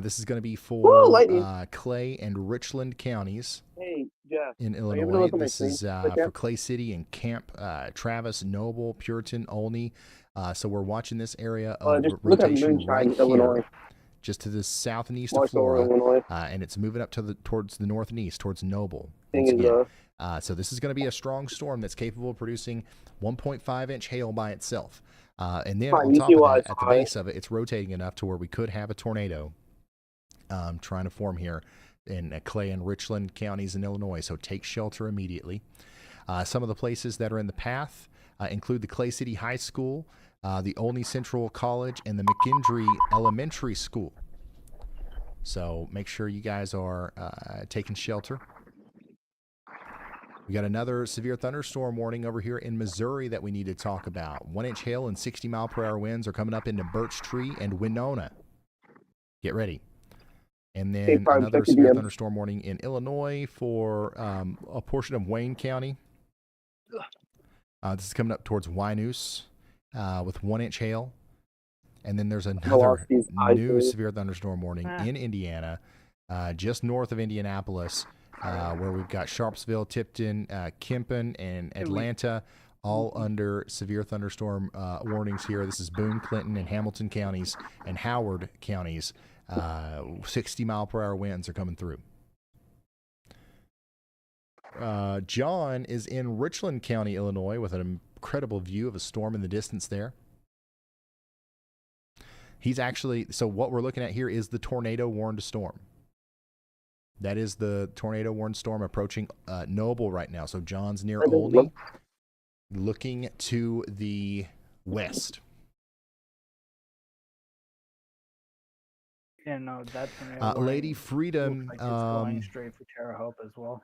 This is going to be Woo, for lightning. Clay and Richland counties Hey, Jeff. in Are you able to Illinois. look at my This screen? is Right for there? Clay City and Camp, Travis, Noble, Puritan, Olney. So we're watching this area of Just look at rotation Moonshine, right Illinois. here, just to the south and east of Marshall, Flora, Illinois. and it's moving up to towards the north and east, towards Noble. Thing Once is, again. So this is going to be a strong storm that's capable of producing 1.5-inch hail by itself. And then Fine, on you top see of why that, it's at the high. base of it, it's rotating enough to where we could have a tornado trying to form here in Clay and Richland counties in Illinois. So take shelter immediately. Some of the places that are in the path include the Clay City High School, the Olney Central College, and the McKendree Elementary School. So make sure you guys are taking shelter. We got another severe thunderstorm warning over here in Missouri that we need to talk about. 1-inch hail and 60-mile-per-hour winds are coming up into Birch Tree and Winona. Get ready. And then another severe thunderstorm warning in Illinois for a portion of Wayne County. This is coming up towards Wynoosa with 1-inch hail. And then there's another new severe thunderstorm warning in Indiana, just north of Indianapolis, where we've got Sharpsville, Tipton, Kempen, and Atlanta, all under severe thunderstorm warnings here. This is Boone, Clinton, and Hamilton counties, and Howard counties. 60-mile-per-hour winds are coming through. John is in Richland County, Illinois, with an incredible view of a storm in the distance there. He's actually, so what we're looking at here is the tornado warned storm. That is the tornado warned storm approaching Noble right now. So John's near Olney, looking to the west. Yeah, no, that tornado Lady Freedom. looks like it's going straight for Terre Haute as well.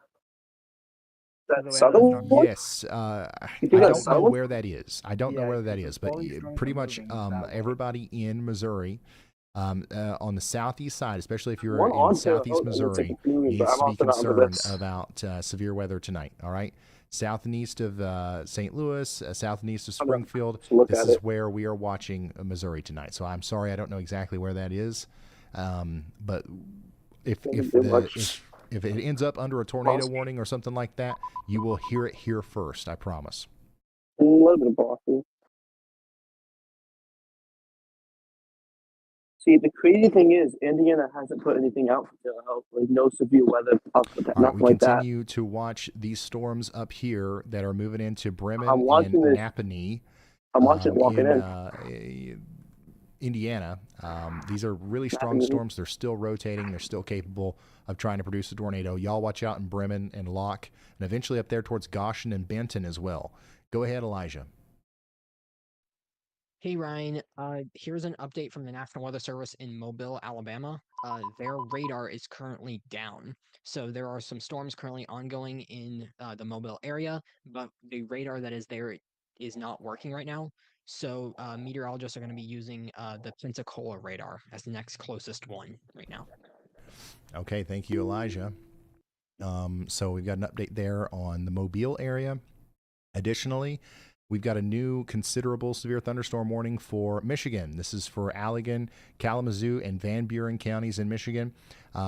That southern one? Yes, I You think that's don't know southern? where that is. I don't know where that is, but pretty much everybody in Missouri, on the southeast side, especially if you're One in onto- southeast oh, Missouri, it's like, needs I'm to be also not on the concerned list. about severe weather tonight. All right, south and east of St. Louis, south and east of I'm gonna Springfield. look This at is it. where we are watching Missouri tonight. So I'm sorry, I don't know exactly where that is, but if it ends up under a tornado warning or something like that, you will hear it here first. I promise. A little bit of Boston. See, the crazy thing is, Indiana hasn't put anything out for Terre Haute, like no severe weather, All right, nothing we like that. continue to watch these storms up here that are moving into Bremen I'm watching and this. Napanee. I'm watching it walking in. Indiana. These are really strong Napanee. storms. They're still rotating. They're still capable of trying to produce a tornado. Y'all watch out in Bremen and Locke, and eventually up there towards Goshen and Benton as well. Go ahead, Elijah. Hey Ryan, here's an update from the National Weather Service in Mobile, Alabama. Their radar is currently down. So there are some storms currently ongoing in the Mobile area, but the radar that is there is not working right now. So meteorologists are going to be using the Pensacola radar as the next closest one right now. Okay, thank you, Elijah. So we've got an update there on the Mobile area. Additionally, we've got a new considerable severe thunderstorm warning for Michigan. This is for Allegan, Kalamazoo, and Van Buren counties in Michigan.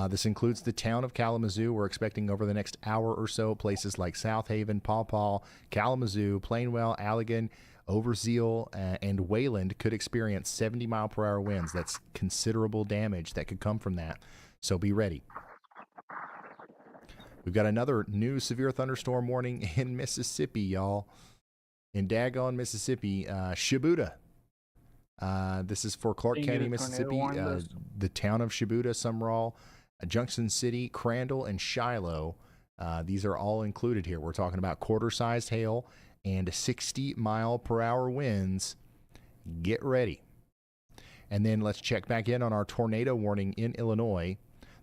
This includes the town of Kalamazoo. We're expecting over the next hour or so places like South Haven, Paw Paw, Kalamazoo, Plainwell, Allegan, Overzeal, and Wayland could experience 70-mile-per-hour winds. That's considerable damage that could come from that. So be ready. We've got another new severe thunderstorm warning in Mississippi, y'all. In Daggone, Mississippi, Shibuda. This is for Clark Did you get County, a tornado Mississippi. warning list? The town of Shibuda, Sumrall, Junction City, Crandall, and Shiloh. These are all included here. We're talking about quarter-sized hail and 60-mile-per-hour winds. Get ready. And then let's check back in on our tornado warning in Illinois.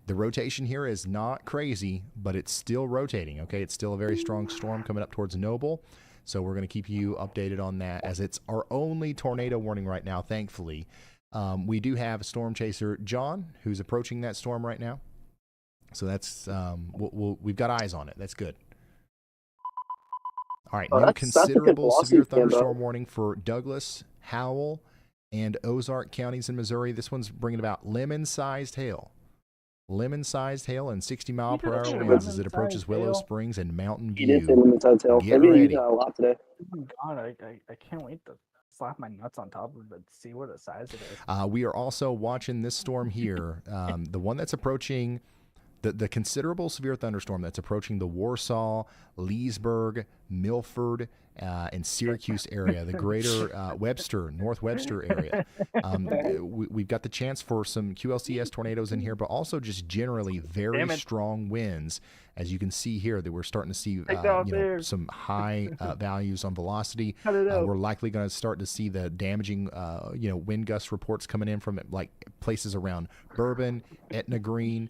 The rotation here is not crazy, but it's still rotating, okay? It's still a very strong storm coming up towards Noble. So we're going to keep you updated on that, as it's our only tornado warning right now, thankfully. We do have Storm Chaser John, who's approaching that storm right now. So that's we've got eyes on it. That's good. All right, new that's a good considerable velocity severe stand, though. thunderstorm warning for Douglas, Howell, and Ozark counties in Missouri. This one's bringing about lemon-sized hail. Lemon-sized hail and 60-mile-per-hour say winds as it lemon-sized approaches Willow hail? Springs and Mountain He did say View. lemon-sized tail. Get Maybe he's ready. got a lot today. Oh my god, I can't wait to slap my nuts on top of it, see what the size it is. We are also watching this storm here, the one that's approaching, the considerable severe thunderstorm that's approaching the Warsaw, Leesburg, Milford, and Syracuse area, the greater Webster, North Webster area. We've got the chance for some QLCS tornadoes in here, but also just generally very Damn it. strong winds. As you can see here, that we're starting to see Take out there. some high values on velocity. Cut it out. We're likely going to start to see the damaging wind gust reports coming in from like places around Bourbon, Etna Green,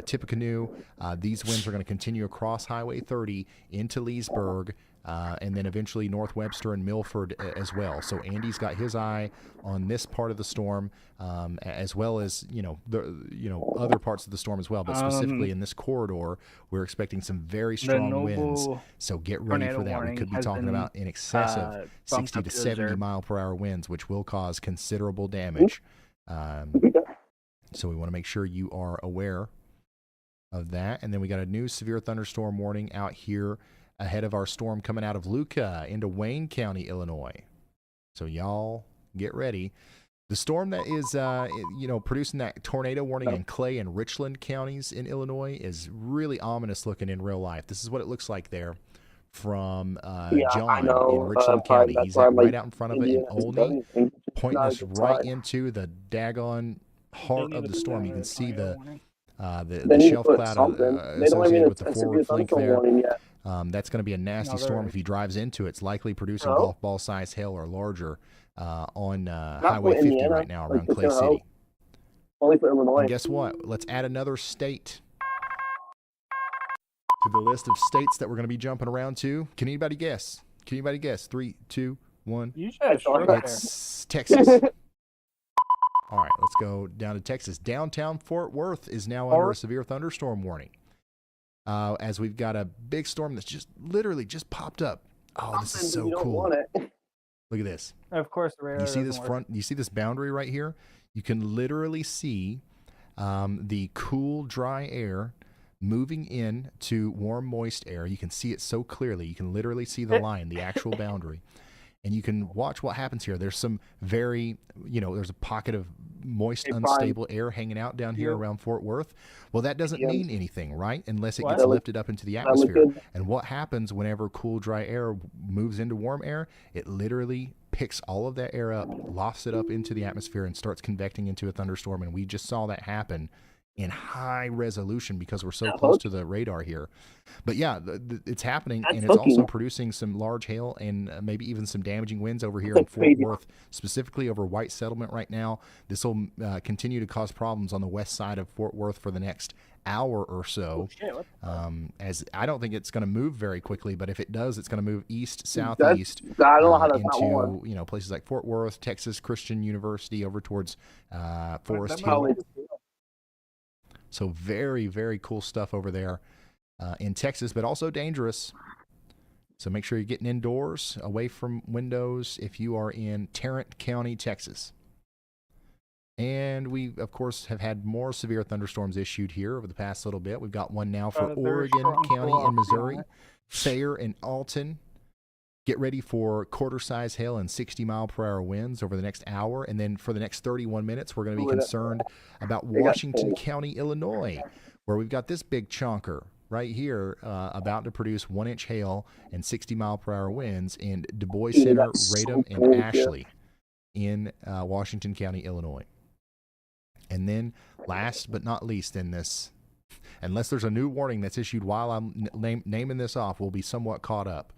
Tippecanoe. These winds are going to continue across Highway 30 into Leesburg. And then eventually North Webster and Milford as well. So Andy's got his eye on this part of the storm, as well as other parts of the storm as well. But specifically in this corridor, we're expecting some very strong winds. So get ready for that. We could be talking about in excess of 60 to 70 mile per hour winds, which will cause considerable damage. So we want to make sure you are aware of that. And then we got a new severe thunderstorm warning out here ahead of our storm coming out of Luca into Wayne County, Illinois. So y'all get ready. The storm that is, producing that tornado warning in Clay and Richland counties in Illinois is really ominous looking in real life. This is what it looks like there from John in Richland County. He's right out in front of it in Olney, pointing us right into the daggone heart of the storm. You can see the shelf cloud associated with the forward flank there. That's going to be a nasty storm if he drives into it. It's likely producing golf ball size hail or larger on Highway 50 right now around Clay City. Only for Illinois. And guess what? Let's add another state to the list of states that we're going to be jumping around to. Can anybody guess? 3, 2, 1. It's Texas. All right, let's go down to Texas. Downtown Fort Worth is now under a severe thunderstorm warning. As we've got a big storm that's just literally just popped up. Oh, this is so cool. Look at this. Of course, the radar You see this doesn't work. front? You see this boundary right here? You can literally see the cool, dry air moving in to warm, moist air. You can see it so clearly. You can literally see the line, the actual boundary. And you can watch what happens here. There's some very, there's a pocket of moist, unstable air hanging out down here around Fort Worth. Well, that doesn't mean anything, right? Unless it gets lifted up into the atmosphere. And what happens whenever cool, dry air moves into warm air? It literally picks all of that air up, lofts it up into the atmosphere, and starts convecting into a thunderstorm. And we just saw that happen in high resolution because we're so close to the radar here. But yeah, it's happening, and it's also producing some large hail and maybe even some damaging winds over here in Fort Worth, specifically over White Settlement right now. This will continue to cause problems on the west side of Fort Worth for the next hour or so. As I don't think it's going to move very quickly, but if it does, it's going to move east, southeast into places like Fort Worth, Texas Christian University, over towards Forest Hill. So very, very cool stuff over there in Texas, but also dangerous. So make sure you're getting indoors, away from windows if you are in Tarrant County, Texas. And we, of course, have had more severe thunderstorms issued here over the past little bit. We've got one now for Oregon County in Missouri, Thayer and Alton. Get ready for quarter-size hail and 60-mile-per-hour winds over the next hour. And then for the next 31 minutes, we're going to be concerned about Washington County, Illinois, where we've got this big chonker right here about to produce 1-inch hail and 60-mile-per-hour winds in Du Bois Center, Radom, and Ashley in Washington County, Illinois. And then last but not least in this, unless there's a new warning that's issued while I'm naming this off, we'll be somewhat caught up.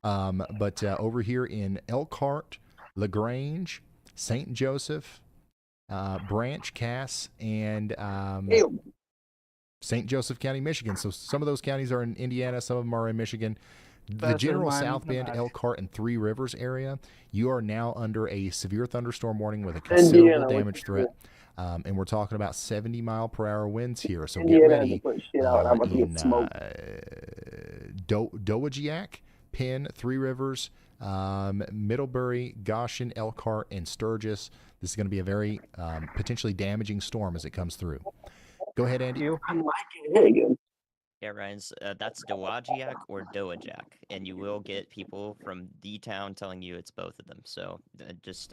But over here in Elkhart, LaGrange, St. Joseph, Branch, Cass, and St. Joseph County, Michigan. So some of those counties are in Indiana, some of them are in Michigan. The general South Bend, Elkhart, and Three Rivers area, you are now under a severe thunderstorm warning with a considerable damage threat. And we're talking about 70-mile-per-hour winds here. So get ready in Dowagiac, Penn, Three Rivers, Middlebury, Goshen, Elkhart, and Sturgis. This is going to be a very potentially damaging storm as it comes through. Go ahead, Andy. I like it. Yeah, Ryan's that's Dowagiac or Dowagiac, and you will get people from the town telling you it's both of them. So just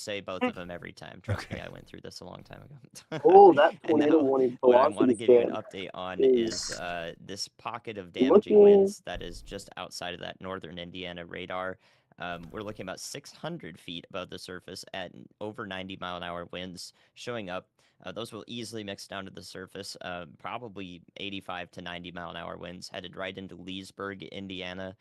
say both of them every time. Trust me, I went through this a long time ago. Oh, that tornado warning. What I want to give you an update on is this pocket of damaging winds that is just outside of that northern Indiana radar. We're looking about 600 feet above the surface at over 90-mile-an-hour winds showing up. Those will easily mix down to the surface, probably 85 to 90-mile-an-hour winds headed right into Leesburg, Indiana.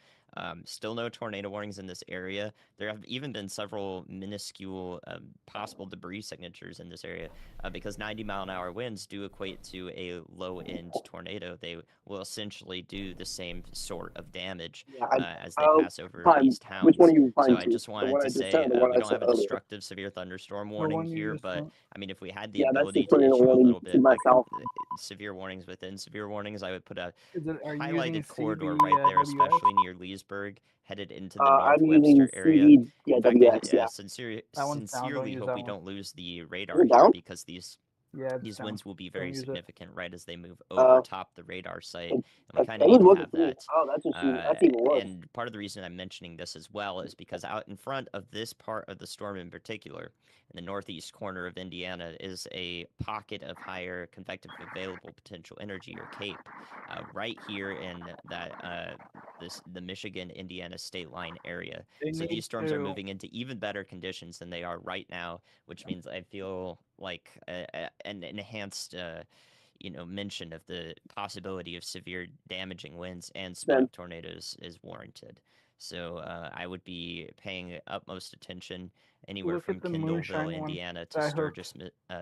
Still no tornado warnings in this area. There have even been several minuscule possible debris signatures in this area because 90-mile-an-hour winds do equate to a low-end tornado. They will essentially do the same sort of damage as they pass over these towns. Which one are you so I just wanted to say we don't have a destructive severe thunderstorm warning here, but I mean, if we had the ability to issue a little bit like severe warnings within severe warnings, I would put a highlighted corridor right there, especially near Leesburg, headed into the North Webster area. Sincerely hope we don't lose the radar here because these winds will be very significant right as they move over top the radar site, and we kind of need to have that. That's even worse. And part of the reason I'm mentioning this as well is because out in front of this part of the storm in particular, in the northeast corner of Indiana, is a pocket of higher convective available potential energy, or CAPE, right here in that the Michigan-Indiana state line area. So these storms are moving into even better conditions than they are right now, which means I feel like an enhanced mention of the possibility of severe damaging winds and spin-up tornadoes is warranted. So I would be paying utmost attention anywhere from Kindleville, Indiana, to Sturgis,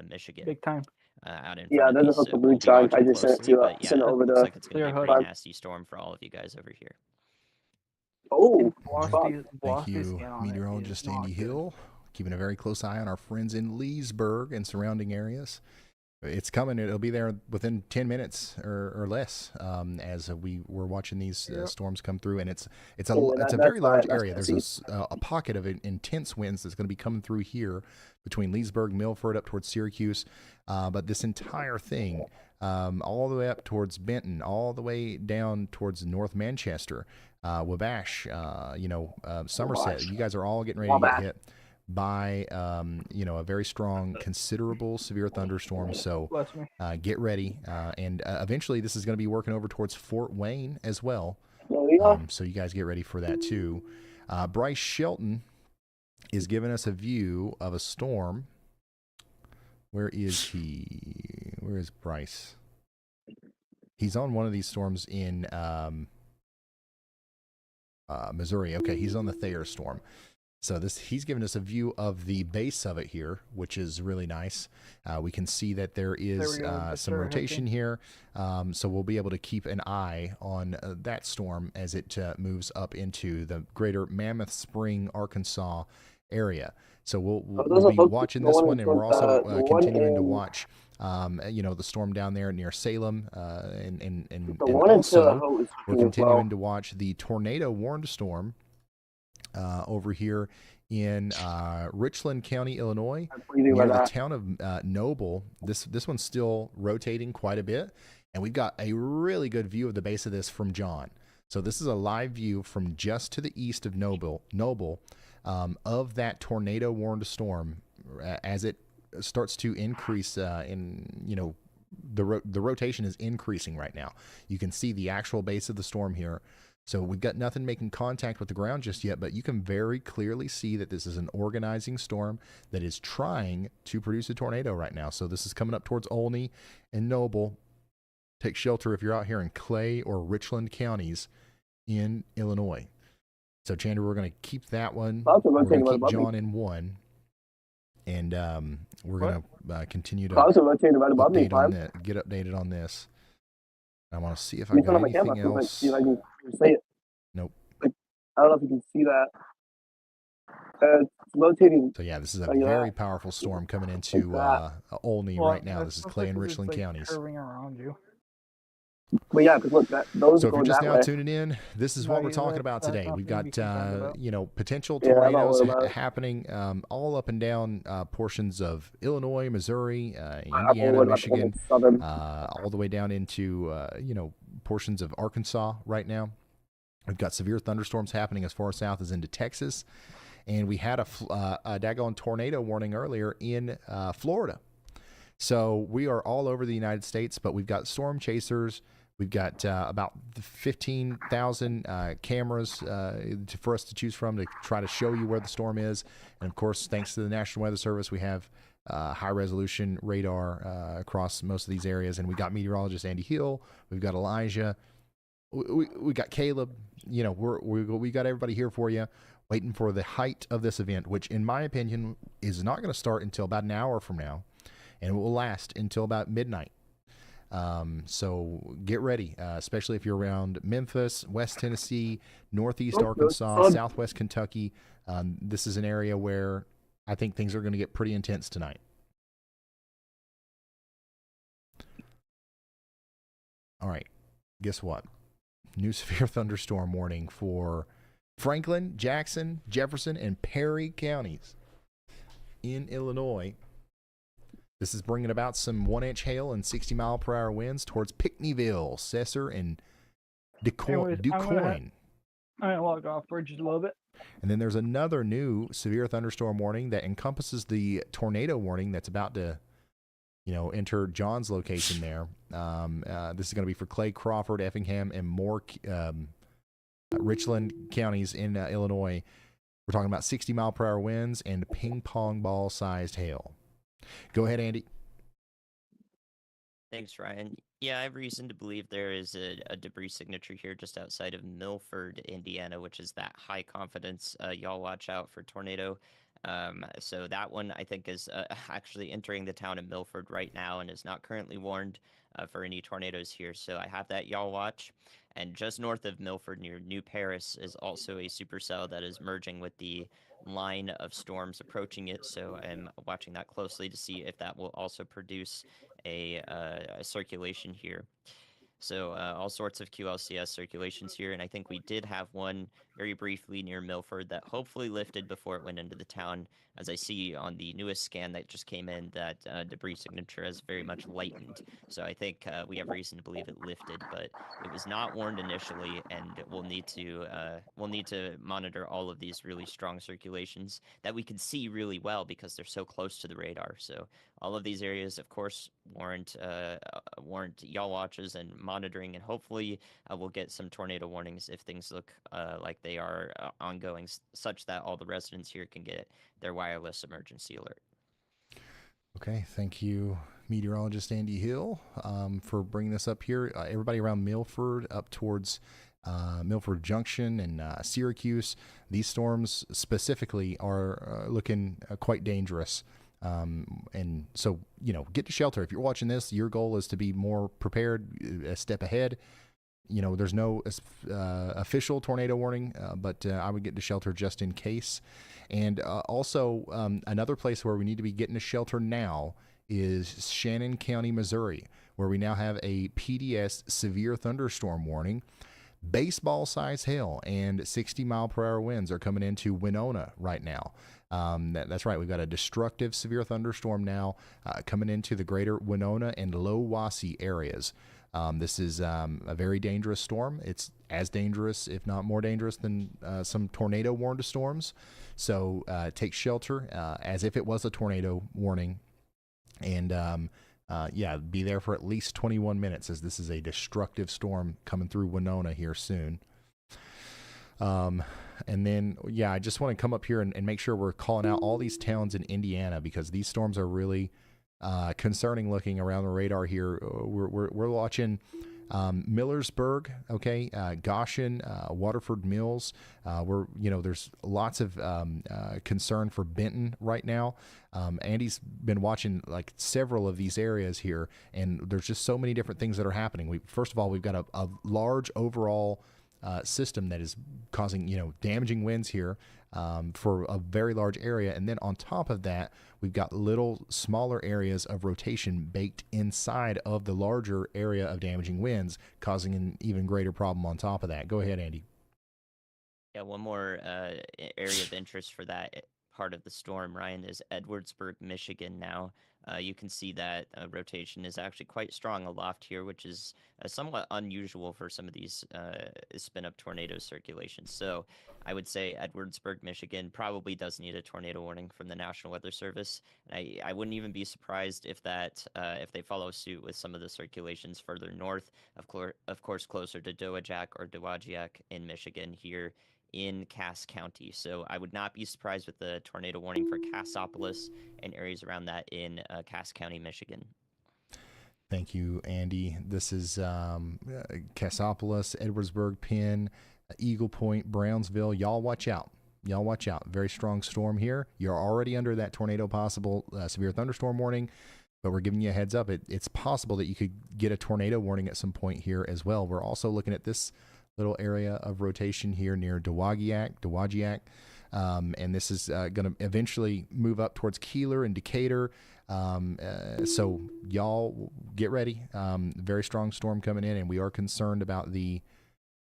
Michigan. Big time. Out in Yeah, there's a blue chime. I just sent it send it over to. Looks like it's going to be a pretty nasty storm for all of you guys over here. Oh, thank you, meteorologist Andy Hill, keeping a very close eye on our friends in Leesburg and surrounding areas. It's coming. It'll be there within 10 minutes or less as we were watching these storms come through. And it's a very large area. There's a pocket of intense winds that's going to be coming through here between Leesburg, Milford, up towards Syracuse. But this entire thing, all the way up towards Benton, all the way down towards North Manchester, Wabash, Somerset, you guys are all getting ready to get hit by a very strong, considerable severe thunderstorm. So get ready, and eventually this is going to be working over towards Fort Wayne as well. So you guys get ready for that too. Bryce Shelton is giving us a view of a storm. Where is he? Where is Bryce? He's on one of these storms in Missouri. Okay, he's on the Thayer storm. So he's given us a view of the base of it here, which is really nice. We can see that there is some rotation here, so we'll be able to keep an eye on that storm as it moves up into the greater Mammoth Spring, Arkansas area. So we'll be watching this one, and we're also continuing to watch, the storm down there near Salem, and also we're continuing to watch the tornado warned storm over here in Richland County, Illinois, near the town of Noble. This one's still rotating quite a bit, and we've got a really good view of the base of this from John. So this is a live view from just to the east of Noble of that tornado warned storm as it starts to increase the rotation is increasing right now. You can see the actual base of the storm here. So we've got nothing making contact with the ground just yet, but you can very clearly see that this is an organizing storm that is trying to produce a tornado right now. So this is coming up towards Olney and Noble. Take shelter if you're out here in Clay or Richland counties in Illinois. So Chandra, we're going to keep that one. We're going to keep John in 1. And we're going to continue to update on that, get updated on this. I want to see if I got anything else. See if I can say it. Nope. Like, I don't know if you can see that. It's rotating. So yeah, this is a very powerful storm coming into Olney right now. This is Clay and Richland counties. Curving around you. But yeah, because look, those. So if you're just now way. tuning in, this is what we're talking about today. We've got potential tornadoes happening all up and down portions of Illinois, Missouri, Indiana, Michigan, all the way down into portions of Arkansas right now. We've got severe thunderstorms happening as far south as into Texas, and we had a daggone tornado warning earlier in Florida. So we are all over the United States, but we've got storm chasers. We've got about 15,000 cameras for us to choose from to try to show you where the storm is. And, of course, thanks to the National Weather Service, we have high-resolution radar across most of these areas. And we got meteorologist Andy Hill. We've got Elijah. We got Caleb. We got everybody here for you, waiting for the height of this event, which, in my opinion, is not going to start until about an hour from now, and it will last until about midnight. So get ready, especially if you're around Memphis, West Tennessee, Northeast Arkansas, Southwest Kentucky. This is an area where I think things are going to get pretty intense tonight. All right, guess what? New severe thunderstorm warning for Franklin, Jackson, Jefferson, and Perry counties in Illinois. This is bringing about some 1-inch hail and 60-mile-per-hour winds towards Pinckneyville, Cesar, and DuQuoin. I'm going to log off for just a little bit. And then there's another new severe thunderstorm warning that encompasses the tornado warning that's about to, enter John's location there. This is going to be for Clay, Crawford, Effingham, and more Richland counties in Illinois. We're talking about 60-mile-per-hour winds and ping-pong ball-sized hail. Go ahead, Andy. Thanks, Ryan. Yeah, I have reason to believe there is a debris signature here just outside of Milford, Indiana, which is that high confidence. Y'all watch out for tornado. So that one, I think, is actually entering the town of Milford right now and is not currently warned for any tornadoes here. So I have that y'all watch. And just north of Milford near New Paris is also a supercell that is merging with the line of storms approaching it. So I'm watching that closely to see if that will also produce a circulation here. So all sorts of QLCS circulations here, and I think we did have one very briefly near Milford that hopefully lifted before it went into the town. As I see on the newest scan that just came in, that debris signature has very much lightened. So I think we have reason to believe it lifted, but it was not warned initially, and we'll need to monitor all of these really strong circulations that we can see really well because they're so close to the radar. So all of these areas, of course, warrant y'all watches and monitoring, and hopefully we'll get some tornado warnings if things look like they are ongoing, such that all the residents here can get their wireless emergency alert. Okay, thank you, meteorologist Andy Hill, for bringing this up here. Everybody around Milford up towards Milford Junction and Syracuse, these storms specifically are looking quite dangerous. And so, get to shelter. If you're watching this, your goal is to be more prepared, a step ahead. There's no official tornado warning, but I would get to shelter just in case. And also, another place where we need to be getting to shelter now is Shannon County, Missouri, where we now have a PDS severe thunderstorm warning. Baseball-sized hail and 60-mile-per-hour winds are coming into Winona right now. That's right. We've got a destructive severe thunderstorm now coming into the greater Winona and Low Wassee areas. This is a very dangerous storm. It's as dangerous, if not more dangerous, than some tornado-warned storms. So take shelter as if it was a tornado warning. And yeah, be there for at least 21 minutes, as this is a destructive storm coming through Winona here soon. And then, yeah, I just want to come up here and make sure we're calling out all these towns in Indiana, because these storms are really concerning looking around the radar here. We're watching Millersburg, okay, Goshen, Waterford Mills. There's lots of concern for Benton right now. Andy's been watching like several of these areas here, and there's just so many different things that are happening. First of all, we've got a large overall system that is causing, damaging winds here for a very large area. And then on top of that, we've got little smaller areas of rotation baked inside of the larger area of damaging winds, causing an even greater problem on top of that. Go ahead, Andy. Yeah, one more area of interest for that part of the storm, Ryan, is Edwardsburg, Michigan now. You can see that rotation is actually quite strong aloft here, which is somewhat unusual for some of these spin-up tornado circulations. So I would say Edwardsburg, Michigan probably does need a tornado warning from the National Weather Service. And I wouldn't even be surprised if if they follow suit with some of the circulations further north, of course closer to Dowagiac or Dowagiac in Michigan here in Cass County. So I would not be surprised with the tornado warning for Cassopolis and areas around that in Cass County, Michigan. Thank you, Andy. This is Cassopolis, Edwardsburg, Penn, Eagle Point, Brownsville. Y'all watch out. Y'all watch out. Very strong storm here. You're already under that tornado possible severe thunderstorm warning, but we're giving you a heads up. It's possible that you could get a tornado warning at some point here as well. We're also looking at this little area of rotation here near Dowagiac. And this is going to eventually move up towards Keeler and Decatur. So y'all get ready. Very strong storm coming in, and we are concerned about the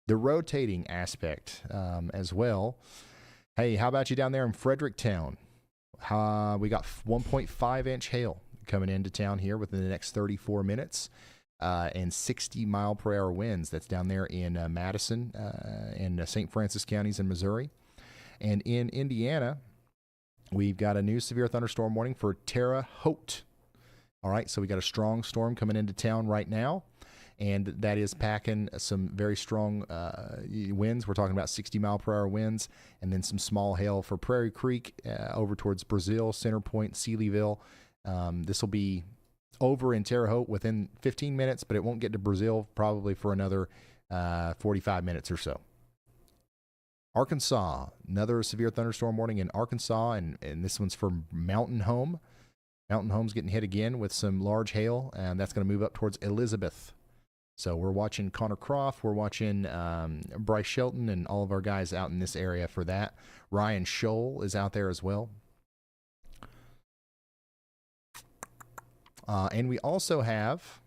rotating aspect as well. Hey, how about you down there in Fredericktown? We got 1.5 inch hail coming into town here within the next 34 minutes. And 60-mile-per-hour winds. That's down there in Madison and St. Francis counties in Missouri. And in Indiana, we've got a new severe thunderstorm warning for Terre Haute. All right, so we got a strong storm coming into town right now, and that is packing some very strong winds. We're talking about 60-mile-per-hour winds, and then some small hail for Prairie Creek over towards Brazil, Center Point, Sealyville. This will be over in Terre Haute within 15 minutes, but it won't get to Brazil probably for another 45 minutes or so. Arkansas, another severe thunderstorm warning in Arkansas, and this one's for Mountain Home. Mountain Home's getting hit again with some large hail, and that's going to move up towards Elizabeth. So we're watching Connor Croft, we're watching Bryce Shelton, and all of our guys out in this area for that. Ryan Scholl is out there as well. And we also have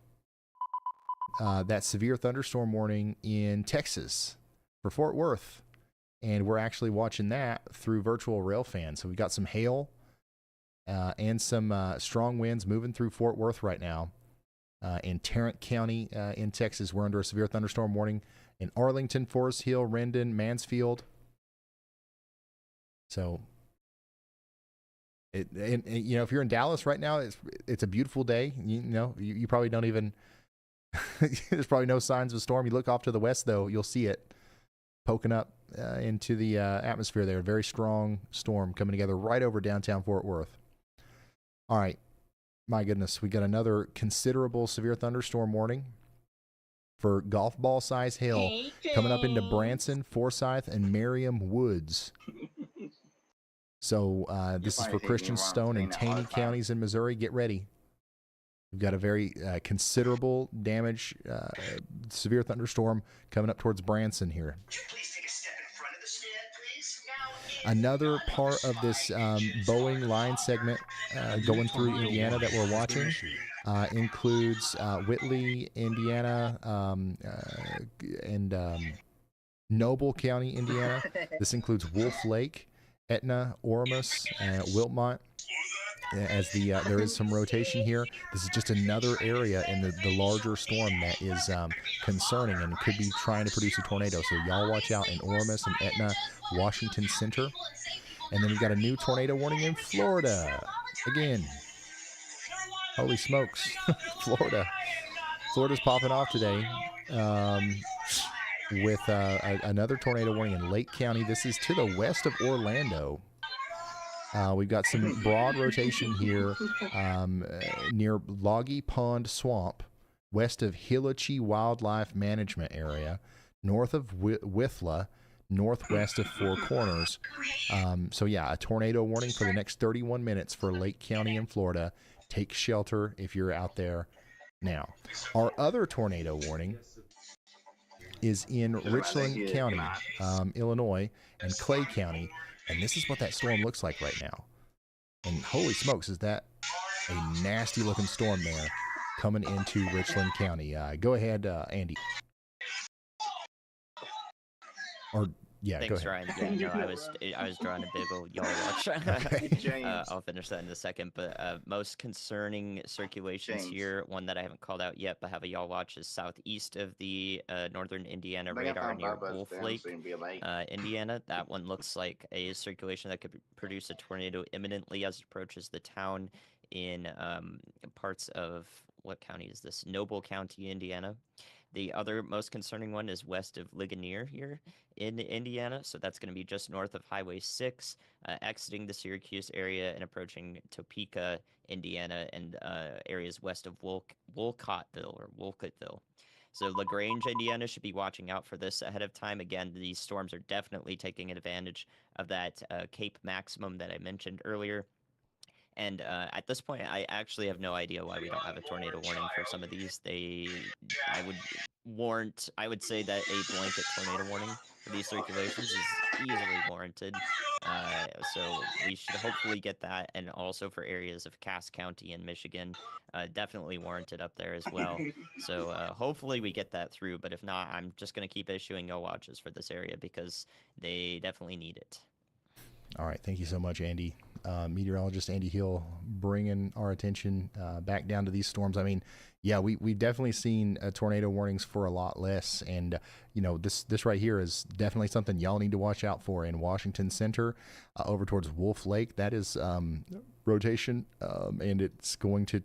that severe thunderstorm warning in Texas for Fort Worth. And we're actually watching that through virtual Railfan. So we've got some hail and some strong winds moving through Fort Worth right now. In Tarrant County in Texas, we're under a severe thunderstorm warning. In Arlington, Forest Hill, Rendon, Mansfield. So... if you're in Dallas right now, it's a beautiful day. You probably don't even. There's probably no signs of a storm. You look off to the west, though, you'll see it poking up into the atmosphere there. A very strong storm coming together right over downtown Fort Worth. All right, my goodness, we got another considerable severe thunderstorm warning for golf ball size hail coming up into Branson, Forsyth, and Merriam Woods. So this is for Christian Stone and Taney counties in Missouri. Get ready. We've got a very considerable damage, severe thunderstorm coming up towards Branson here. Another part of this Boeing line segment going through Indiana that we're watching includes Whitley, Indiana, and Noble County, Indiana. This includes Wolf Lake, Etna, Oramus, Wilmot. as there is some rotation here. This is just another area in the larger storm that is concerning and could be trying to produce a tornado. So y'all watch out in Ormus and Etna, Washington Center. And then we've got a new tornado warning in Florida. Again, holy smokes, Florida. Florida's popping off today with another tornado warning in Lake County. This is to the west of Orlando. We've got some broad rotation here near Loggy Pond Swamp, west of Hillachi Wildlife Management Area, north of Withla, northwest of Four Corners. So yeah, a tornado warning for the next 31 minutes for Lake County in Florida. Take shelter if you're out there now. Our other tornado warning is in Richland County, Illinois, and Clay County. And this is what that storm looks like right now. And holy smokes, is that a nasty looking storm there coming into Richland County. Go ahead, Andy. Or yeah, Thanks, go ahead. Ryan. Yeah, no, I was drawing a big old y'all watch. I'll finish that in a second. But most concerning circulations here, one that I haven't called out yet, but have a y'all watch, is southeast of the northern Indiana radar near Wolf Lake, Indiana. That one looks like a circulation that could produce a tornado imminently as it approaches the town in parts of, what county is this? Noble County, Indiana. The other most concerning one is west of Ligonier here in Indiana. So that's going to be just north of Highway 6, exiting the Syracuse area and approaching Topeka, Indiana, and areas west of Wolcottville. So LaGrange, Indiana should be watching out for this ahead of time. Again, these storms are definitely taking advantage of that Cape maximum that I mentioned earlier. And at this point, I actually have no idea why we don't have a tornado warning for some of these. I would say that a blanket tornado warning for these circulations is easily warranted. So we should hopefully get that, and also for areas of Cass County in Michigan, definitely warranted up there as well. So hopefully we get that through, but if not, I'm just going to keep issuing no watches for this area because they definitely need it. All right, thank you so much, Andy. Meteorologist Andy Hill bringing our attention back down to these storms. I mean, yeah, we've definitely seen tornado warnings for a lot less, and this right here is definitely something y'all need to watch out for in Washington Center, over towards Wolf Lake. That is rotation, and it's going to,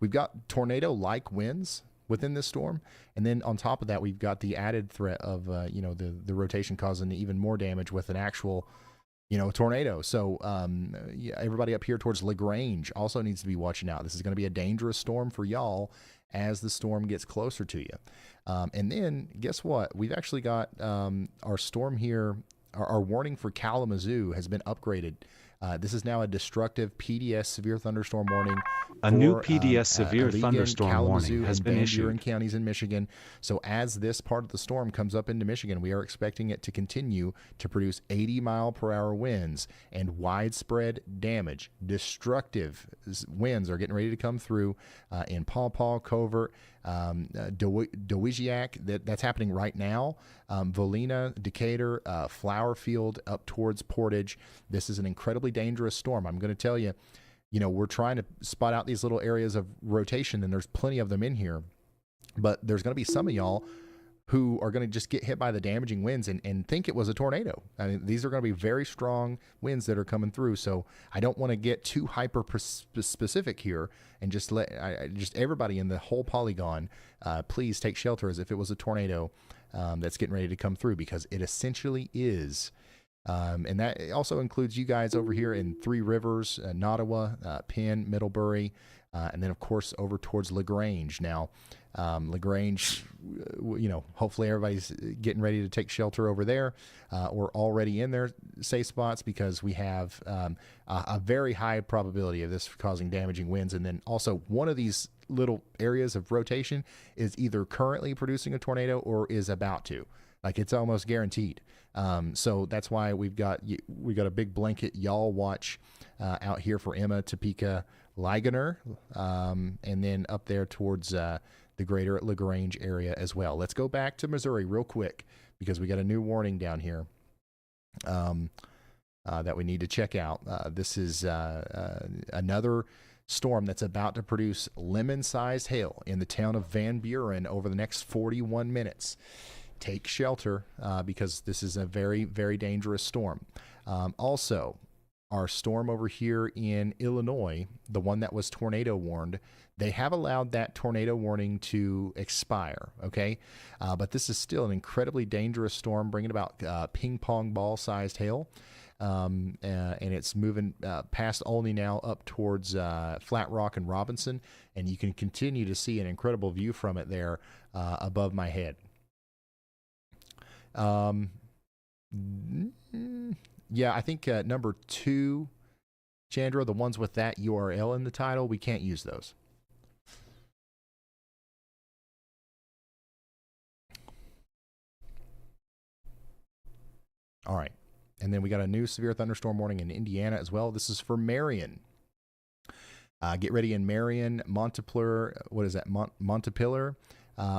we've got tornado-like winds within this storm, and then on top of that, we've got the added threat of the rotation causing even more damage with an actual tornado. So yeah, everybody up here towards LaGrange also needs to be watching out. This is going to be a dangerous storm for y'all as the storm gets closer to you. And then guess what? We've actually got our storm here. Our warning for Kalamazoo has been upgraded. This is now a destructive PDS severe thunderstorm warning. A new PDS severe thunderstorm warning has been issued. Counties in Michigan. So as this part of the storm comes up into Michigan, we are expecting it to continue to produce 80-mile-per-hour winds and widespread damage. Destructive winds are getting ready to come through in Paw Paw, Covert, Dowagiac. That's happening right now. Volina, Decatur, Flower Field up towards Portage. This is an incredibly dangerous storm. I'm going to tell you, we're trying to spot out these little areas of rotation, and there's plenty of them in here. But there's going to be some of y'all who are going to just get hit by the damaging winds and think it was a tornado. I mean, these are going to be very strong winds that are coming through. So I don't want to get too hyper specific here and just let everybody in the whole polygon please take shelter as if it was a tornado that's getting ready to come through, because it essentially is. And that also includes you guys over here in Three Rivers, Nottawa, Penn, Middlebury, and then of course over towards LaGrange. Now, LaGrange, hopefully everybody's getting ready to take shelter over there, or already in their safe spots, because we have a very high probability of this causing damaging winds. And then also one of these little areas of rotation is either currently producing a tornado or is about to. Like, it's almost guaranteed. So that's why we've got a big blanket y'all watch out here for Emma, Topeka, Ligonier, and then up there towards the greater LaGrange area as well. Let's go back to Missouri real quick, because we got a new warning down here. that we need to check out. This is another storm that's about to produce lemon-sized hail in the town of Van Buren over the next 41 minutes. Take shelter because this is a very, very dangerous storm. Also, our storm over here in Illinois, the one that was tornado warned, they have allowed that tornado warning to expire, okay? But this is still an incredibly dangerous storm, bringing about ping pong ball-sized hail. And it's moving past Olney now up towards Flat Rock and Robinson, and you can continue to see an incredible view from it there above my head. Yeah, I think number 2, Chandra, the ones with that URL in the title, we can't use those. All right. And then we got a new severe thunderstorm warning in Indiana as well. This is for Marion. Get ready in Marion, Montpelier, what is that? Montpelier,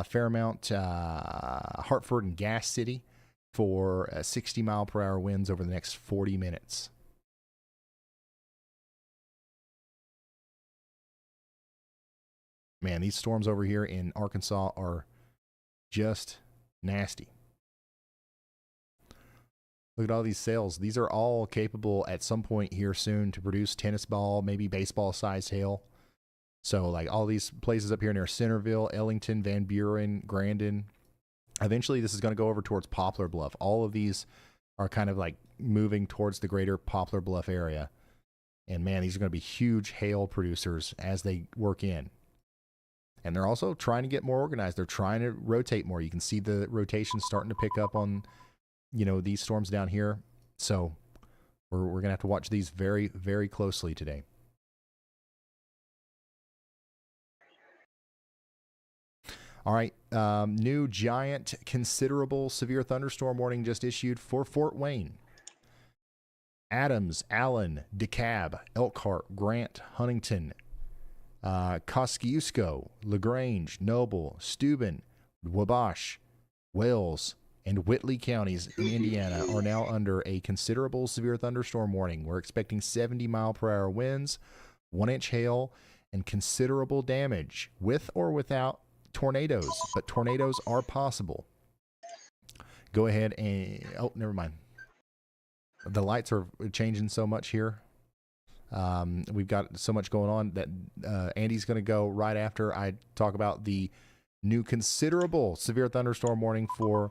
Fairmount, Hartford, and Gas City for 60-mile-per-hour winds over the next 40 minutes. Man, these storms over here in Arkansas are just nasty. Look at all these sails. These are all capable at some point here soon to produce tennis ball, maybe baseball-sized hail. So, like all these places up here near Centerville, Ellington, Van Buren, Grandin. Eventually, this is going to go over towards Poplar Bluff. All of these are kind of like moving towards the greater Poplar Bluff area. And man, these are going to be huge hail producers as they work in. And they're also trying to get more organized. They're trying to rotate more. You can see the rotation starting to pick up on, you know, these storms down here. So we're going to have to watch these very, very closely today. All right, new giant considerable severe thunderstorm warning just issued for Fort Wayne. Adams, Allen, DeKalb, Elkhart, Grant, Huntington, Kosciuszko, LaGrange, Noble, Steuben, Wabash, Wales, and Whitley counties in Indiana are now under a considerable severe thunderstorm warning. We're expecting 70-mile-per-hour winds, 1-inch hail, and considerable damage with or without tornadoes, but tornadoes are possible. Go ahead and, oh, never mind. The lights are changing so much here. We've got so much going on that Andy's going to go right after I talk about the new considerable severe thunderstorm warning for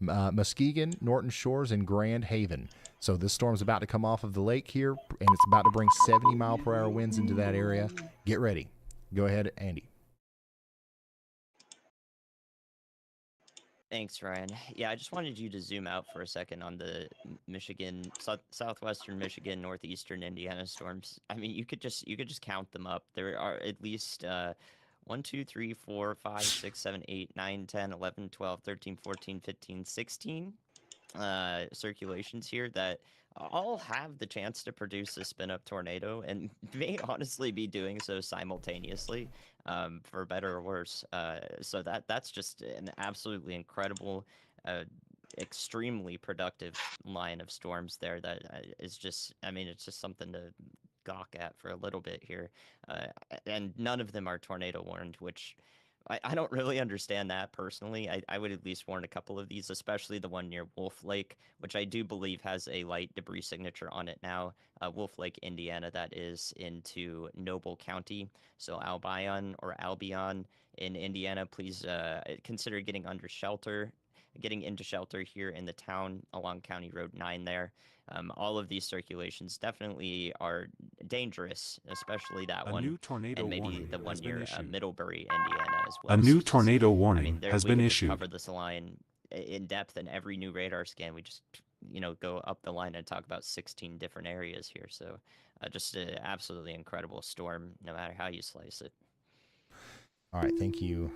Muskegon, Norton Shores, and Grand Haven. So this storm's about to come off of the lake here, and it's about to bring 70-mile-per-hour winds into that area. Get ready. Go ahead, Andy. Thanks, Ryan. Yeah, I just wanted you to zoom out for a second on the Michigan, southwestern Michigan, northeastern Indiana storms. I mean, you could just count them up. There are at least 1, 2, 3, 4, 5, 6, 7, 8, 9, 10, 11, 12, 13, 14, 15, 16 circulations here that all have the chance to produce a spin-up tornado and may honestly be doing so simultaneously, for better or worse. So that's just an absolutely incredible, extremely productive line of storms there that is just, I mean, it's just something to gawk at for a little bit here. And none of them are tornado warned, which I don't really understand that personally. I would at least warn a couple of these, especially the one near Wolf Lake, which I do believe has a light debris signature on it now. Wolf Lake, Indiana, that is into Noble County. So Albion in Indiana, please consider getting into shelter here in the town along County Road 9 there. All of these circulations definitely are dangerous, especially that one. A new tornado and maybe warning the one has been near issued. Middlebury, Indiana as well. A new So tornado I warning mean, has we been could issued. cover this line in depth in every new radar scan. We just, go up the line and talk about 16 different areas here. So just an absolutely incredible storm, no matter how you slice it. All right, thank you,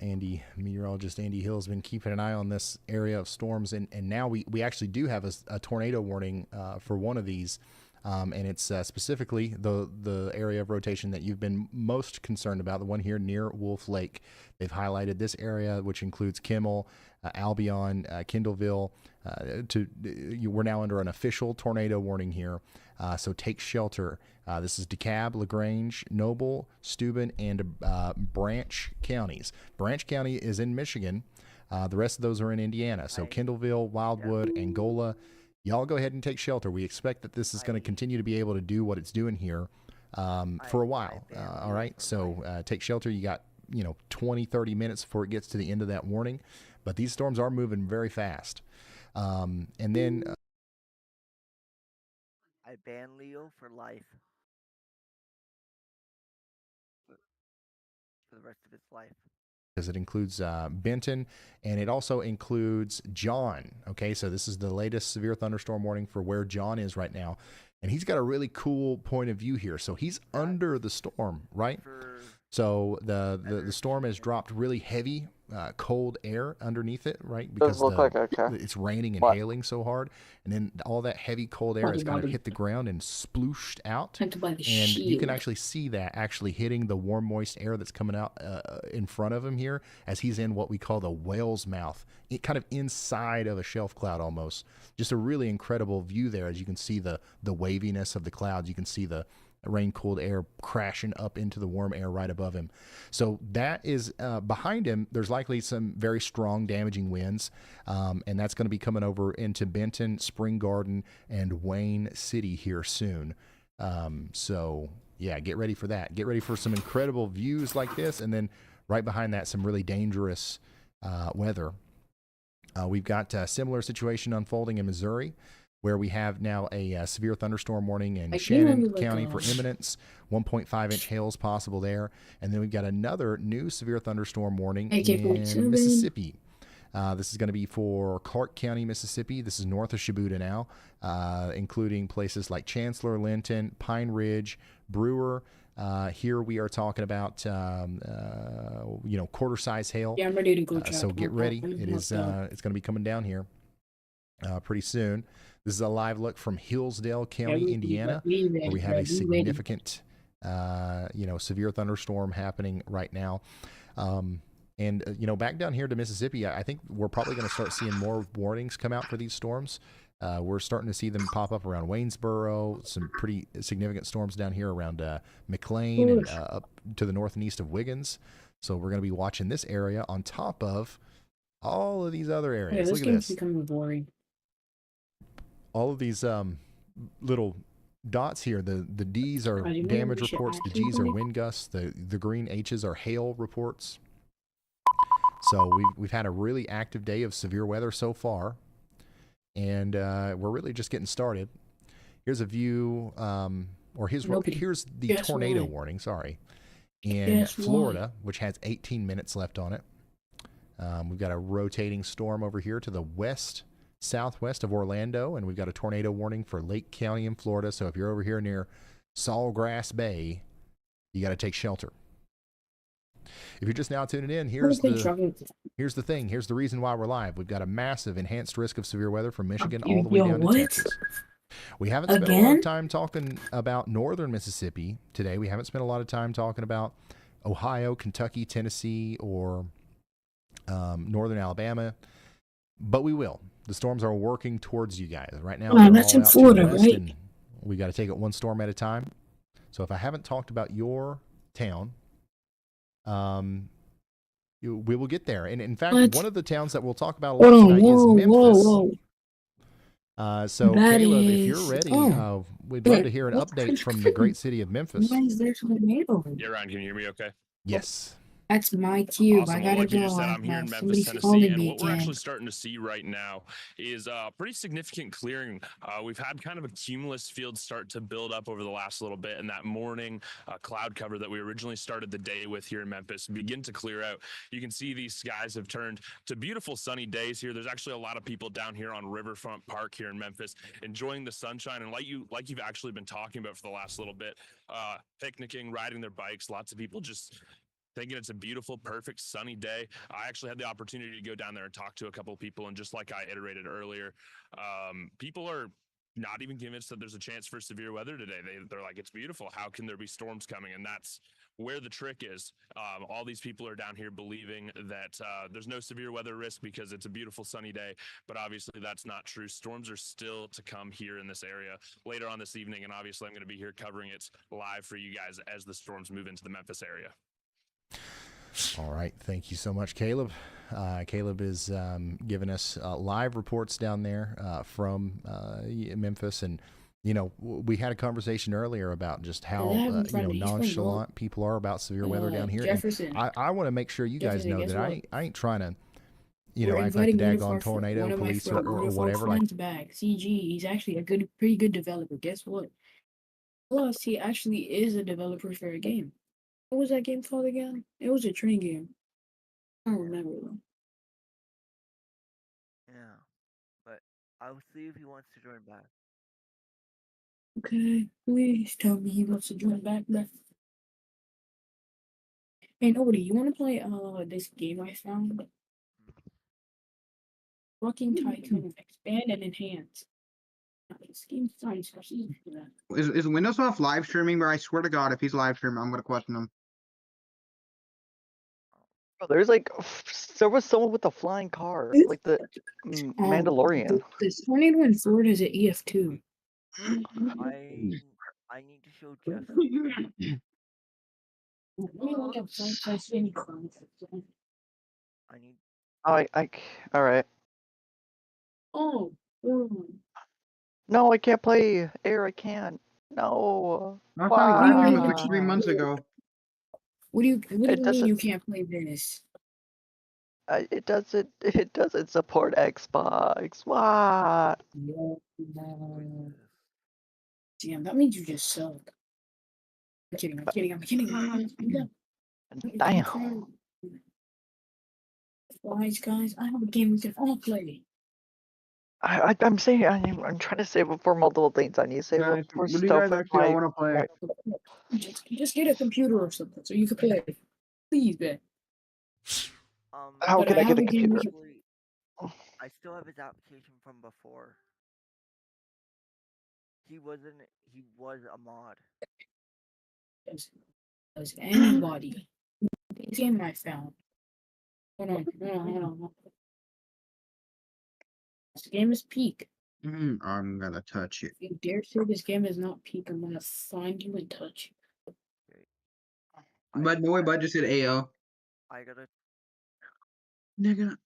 Andy. Meteorologist Andy Hill has been keeping an eye on this area of storms, and now we actually do have a tornado warning for one of these and it's specifically the area of rotation that you've been most concerned about, the one here near Wolf Lake. They've highlighted this area, which includes Kimmel, Albion, Kindleville. We're now under an official tornado warning here, so take shelter. This is DeKalb, LaGrange, Noble, Steuben, and Branch counties. Branch County is in Michigan. The rest of those are in Indiana. So Kindleville, Wildwood, Angola. Y'all go ahead and take shelter. We expect that this is going to continue to be able to do what it's doing here for a while. All right. So take shelter. You got 20, 30 minutes before it gets to the end of that warning. But these storms are moving very fast. And then I ban Leo for life. For the rest of its life. Because it includes Benton, and it also includes John. Okay, so this is the latest severe thunderstorm warning for where John is right now. And he's got a really cool point of view here. So he's under the storm, right? So the storm has dropped really heavy cold air underneath it, right? Because it's raining and hailing so hard, and then all that heavy cold air has kind of hit the ground and splooshed out, and you can actually see that actually hitting the warm, moist air that's coming out in front of him here as he's in what we call the whale's mouth, kind of inside of a shelf cloud almost. Just a really incredible view there as you can see the waviness of the clouds. You can see the rain-cooled air crashing up into the warm air right above him. So that is behind him. There's likely some very strong damaging winds, and that's going to be coming over into Benton, Spring Garden, and Wayne City here soon. So yeah, get ready for that. Get ready for some incredible views like this, and then right behind that, some really dangerous weather. We've got a similar situation unfolding in Missouri, where we have now a severe thunderstorm warning in Shannon County for imminence, 1.5-inch hails possible there. And then we've got another new severe thunderstorm warning in Mississippi. This is going to be for Clark County, Mississippi. This is north of Shibuda now, including places like Chancellor, Linton, Pine Ridge, Brewer. Here we are talking about, quarter-size hail. Yeah, I'm ready to go. So get ready. It's going to be coming down here pretty soon. This is a live look from Hillsdale County, Indiana, where we have a significant, severe thunderstorm happening right now. Back down here to Mississippi, I think we're probably going to start seeing more warnings come out for these storms. We're starting to see them pop up around Waynesboro, some pretty significant storms down here around McLean and up to the north and east of Wiggins. So we're going to be watching this area on top of all of these other areas. This Look at game's this. becoming boring. All of these little dots here, the D's are damage reports, the G's are wind gusts, the green H's are hail reports. So we've had a really active day of severe weather so far, and we're really just getting started. Here's a view, here's the tornado warning, in Florida, which has 18 minutes left on it. We've got a rotating storm over here to the southwest of Orlando, and we've got a tornado warning for Lake County in Florida. So if you're over here near Sawgrass Bay, you got to take shelter. If you're just now tuning in, here's the thing. Here's the reason why we're live. We've got a massive enhanced risk of severe weather from Michigan all the way down to Texas. We haven't spent a lot of time talking about northern Mississippi today. We haven't spent a lot of time talking about Ohio, Kentucky, Tennessee, or northern Alabama, but we will. The storms are working towards you guys right now. That's in Florida, right? We got to take it one storm at a time. So if I haven't talked about your town, we will get there. And in fact, one of the towns that we'll talk about a lot tonight is Memphis. So Caleb, if you're ready, we'd love to hear an update from the great city of Memphis. Why is there a tornado? Yeah, Ryan, can you hear me okay? Yes. That's my cube. Awesome. I gotta like you go. just said, I'm here in Memphis, Tennessee, and what we're actually starting to see right now is pretty significant clearing. We've had kind of a cumulus field start to build up over the last little bit, and that morning cloud cover that we originally started the day with here in Memphis begin to clear out. You can see these skies have turned to beautiful sunny days here. There's actually a lot of people down here on Riverfront Park here in Memphis enjoying the sunshine, and like you've actually been talking about for the last little bit, picnicking, riding their bikes. Lots of people just thinking it's a beautiful, perfect, sunny day. I actually had the opportunity to go down there and talk to a couple of people, and just like I iterated earlier, people are not even convinced that there's a chance for severe weather today. They're like, it's beautiful. How can there be storms coming? And that's where the trick is. All these people are down here believing that there's no severe weather risk because it's a beautiful sunny day, but obviously that's not true. Storms are still to come here in this area later on this evening, and obviously I'm going to be here covering it live for you guys as the storms move into the Memphis area. All right. Thank you so much, Caleb. Caleb is giving us live reports down there from Memphis. And, you know, we had a conversation earlier about just how nonchalant people are about severe weather down here. Jefferson. I want to make sure you guys know that I ain't trying to, We're act like the inviting daggone tornado police or whatever. Friends back. CG, he's actually a pretty good developer. Guess what? Plus, he actually is a developer for a game. What was that game called again? It was a train game. I don't remember though. Yeah, but I'll see if he wants to join back. Okay, please tell me he wants to join back. Hey, nobody, you want to play this game I found? Fucking Tycoon, expand and enhance. This game's nice. For that. Is Windows off live streaming? Where I swear to God, if he's live streaming, I'm gonna question him. Bro, there's like there was someone with a flying car, like the Mandalorian. The tornado in Florida is at EF2. I need to show Jeff. I need. All right. Oh. No, I can't play Air. I can't. No. Last time I was like 3 months ago. What do you mean you can't play Venice? It doesn't support Xbox. What? Damn, that means you just suck. I'm kidding. Damn. Guys, I have a game we can all play. I'm saying I'm trying to save it for multiple things. I need to save it for What do you stuff. guys actually want to play? Just get a computer or something so you can play. Please, man. How can I get a computer? I still have his application from before. He was a mod. As anybody. This game I found. Hold on. This game is peak. I'm gonna touch it. If you dare say this game is not peak, I'm gonna find you and touch you. But no way, but just said AO. I gotta. Nigga.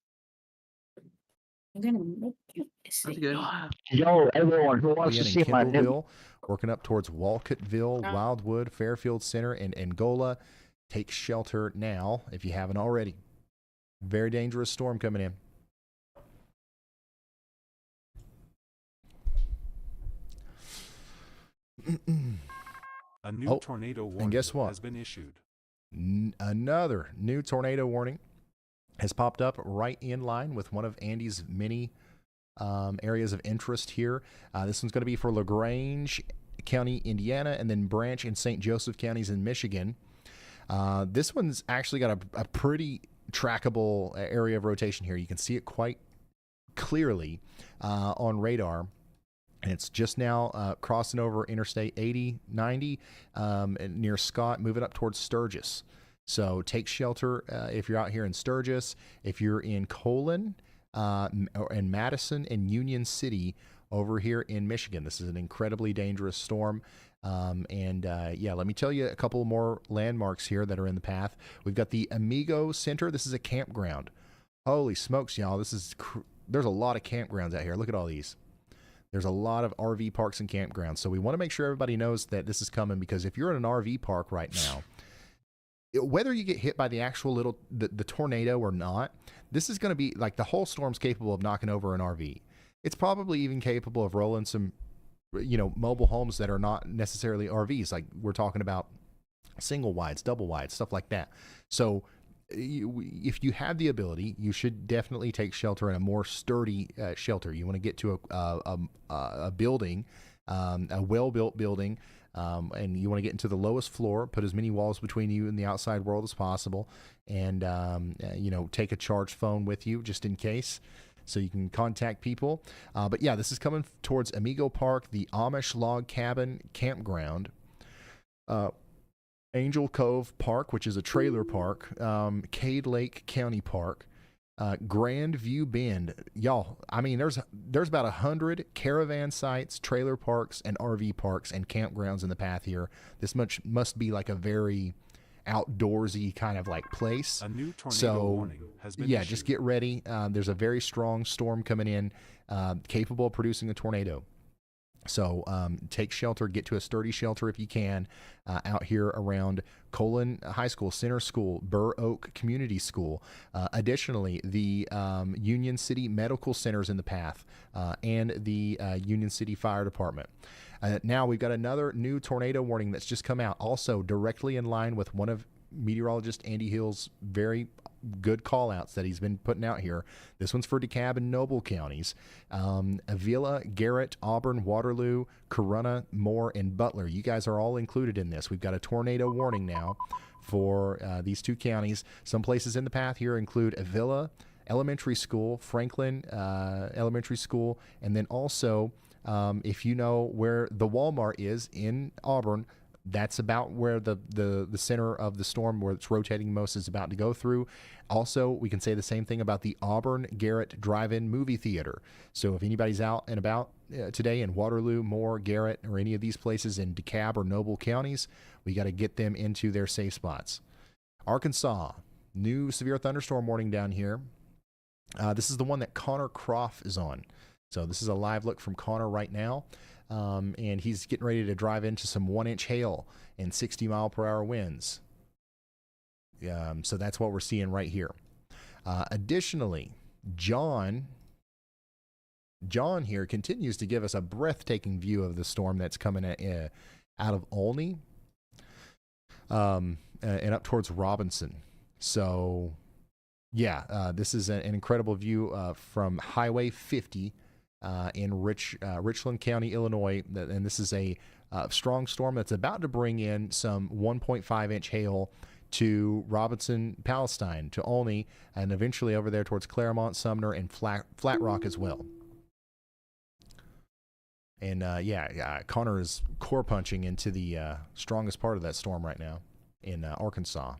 I'm gonna make you That's good. Yo, everyone who wants to see my new. Working up towards Walcottville, Wildwood, Fairfield Center, and Angola. Take shelter now if you haven't already. Very dangerous storm coming in. A new tornado warning and guess what? has been issued. Another new tornado warning has popped up right in line with one of Andy's many areas of interest here. This one's going to be for LaGrange County, Indiana, and then Branch and St. Joseph counties in Michigan. This one's actually got a pretty trackable area of rotation here. You can see it quite clearly on radar. And it's just now crossing over Interstate 80, 90 near Scott, moving up towards Sturgis. So take shelter if you're out here in Sturgis. If you're in Colon and Madison and Union City over here in Michigan, this is an incredibly dangerous storm. Yeah, let me tell you a couple more landmarks here that are in the path. We've got the Amigo Center. This is a campground. Holy smokes, y'all. There's a lot of campgrounds out here. Look at all these. There's a lot of RV parks and campgrounds. So we want to make sure everybody knows that this is coming, because if you're in an RV park right now, whether you get hit by the actual the tornado or not, this is going to be like the whole storm's capable of knocking over an RV. It's probably even capable of rolling some, mobile homes that are not necessarily RVs. Like we're talking about single wides, double wides, stuff like that. So if you have the ability, you should definitely take shelter in a more sturdy shelter. You want to get to a building, a well-built building, and you want to get into the lowest floor, put as many walls between you and the outside world as possible, and take a charged phone with you just in case. so you can contact people. But yeah, this is coming towards Amigo Park, the Amish Log Cabin Campground, Angel Cove Park, which is a trailer park, Cade Lake County Park, Grand View Bend. Y'all, I mean, there's about 100 caravan sites, trailer parks, and RV parks and campgrounds in the path here. This must be like a very outdoorsy kind of like place. A new tornado warning has been issued. Just get ready. There's a very strong storm coming in, capable of producing a tornado. So take shelter, get to a sturdy shelter if you can, out here around Colon High School, Center School, Burr Oak Community School. Additionally, the Union City Medical Center's in the path, and the Union City Fire Department. Now we've got another new tornado warning that's just come out, also directly in line with one of meteorologist Andy Hill's very good call outs that he's been putting out here. This one's for DeKalb and Noble counties. Avila, Garrett, Auburn, Waterloo, Corunna, Moore, and Butler. You guys are all included in this. We've got a tornado warning now for these 2 counties. Some places in the path here include Avila Elementary School, Franklin Elementary School, and then also if you know where the Walmart is in Auburn, that's about where the center of the storm, where it's rotating most, is about to go through. Also, we can say the same thing about the Auburn Garrett Drive-In Movie Theater. So if anybody's out and about today in Waterloo, Moore, Garrett, or any of these places in DeKalb or Noble counties, we got to get them into their safe spots. Arkansas, new severe thunderstorm warning down here. This is the one that Connor Croft is on. So this is a live look from Connor right now. And he's getting ready to drive into some 1-inch hail and 60-mile-per-hour winds. So that's what we're seeing right here. Additionally, John here continues to give us a breathtaking view of the storm that's coming out of Olney and up towards Robinson. So, yeah, this is an incredible view from Highway 50. In Richland County, Illinois, and this is a strong storm that's about to bring in some 1.5-inch hail to Robinson, Palestine, to Olney, and eventually over there towards Claremont, Sumner, and Flat Rock as well. And Connor is core punching into the strongest part of that storm right now in Arkansas.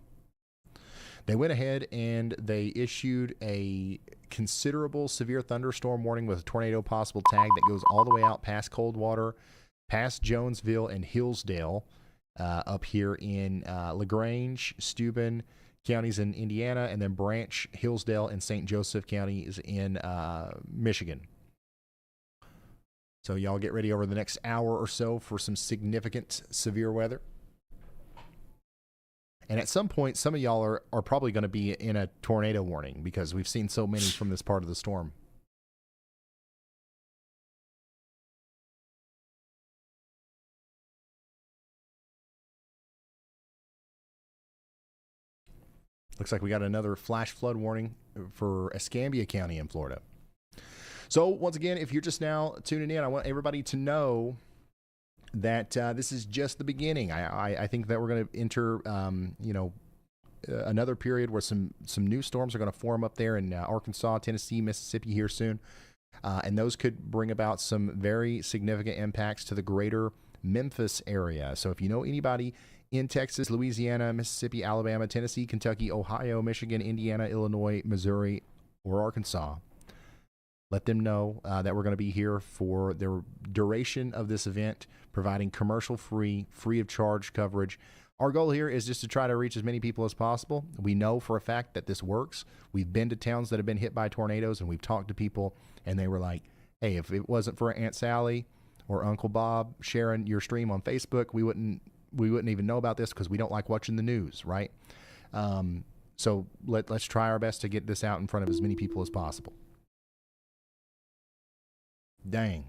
They went ahead and they issued a considerable severe thunderstorm warning with a tornado possible tag that goes all the way out past Coldwater, past Jonesville and Hillsdale, up here in LaGrange, Steuben counties in Indiana, and then Branch, Hillsdale, and St. Joseph counties in Michigan. So y'all get ready over the next hour or so for some significant severe weather. And at some point, some of y'all are probably going to be in a tornado warning because we've seen so many from this part of the storm. Looks like we got another flash flood warning for Escambia County in Florida. So once again, if you're just now tuning in, I want everybody to know that this is just the beginning. I think that we're going to enter, another period where some new storms are going to form up there in Arkansas, Tennessee, Mississippi here soon. And those could bring about some very significant impacts to the greater Memphis area. So if you know anybody in Texas, Louisiana, Mississippi, Alabama, Tennessee, Kentucky, Ohio, Michigan, Indiana, Illinois, Missouri, or Arkansas, let them know that we're going to be here for the duration of this event, providing commercial-free, free-of-charge coverage. Our goal here is just to try to reach as many people as possible. We know for a fact that this works. We've been to towns that have been hit by tornadoes, and we've talked to people, and they were like, hey, if it wasn't for Aunt Sally or Uncle Bob sharing your stream on Facebook, we wouldn't even know about this because we don't like watching the news, right? So let's try our best to get this out in front of as many people as possible. Dang.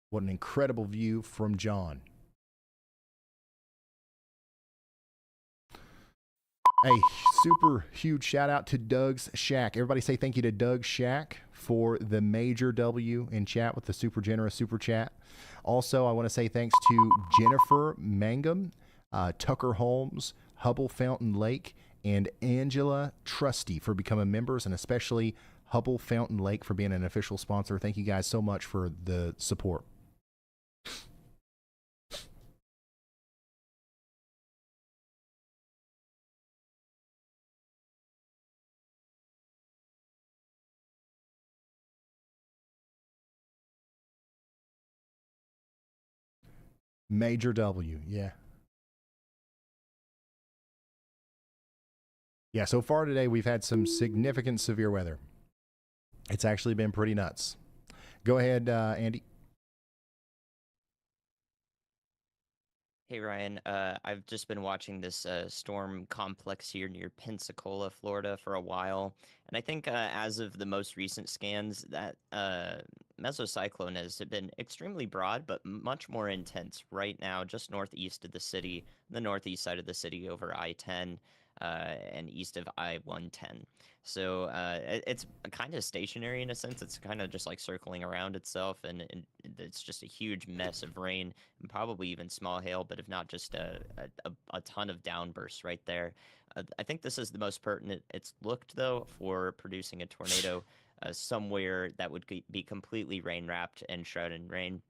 What an incredible view from John. Hey, super huge shout out to Doug's Shack. Everybody say thank you to Doug Shack for the major W in chat with the super generous super chat. Also, I want to say thanks to Jennifer Mangum, Tucker Holmes, Hubble Fountain Lake, and Angela Trusty for becoming members, and especially Hubble Fountain Lake for being an official sponsor. Thank you guys so much for the support. Major W, yeah. Yeah, so far today we've had some significant severe weather. It's actually been pretty nuts. Go ahead, Andy. Hey Ryan, I've just been watching this storm complex here near Pensacola, Florida for a while, and I think as of the most recent scans, that mesocyclone has been extremely broad, but much more intense right now, just northeast of the city, the northeast side of the city over I-10 and east of I-110. So it's kind of stationary in a sense. It's kind of just like circling around itself, and it's just a huge mess of rain and probably even small hail, but if not just a ton of downbursts right there. I think this is the most pertinent it's looked, though, for producing a tornado somewhere that would be completely rain-wrapped and shrouded in rain.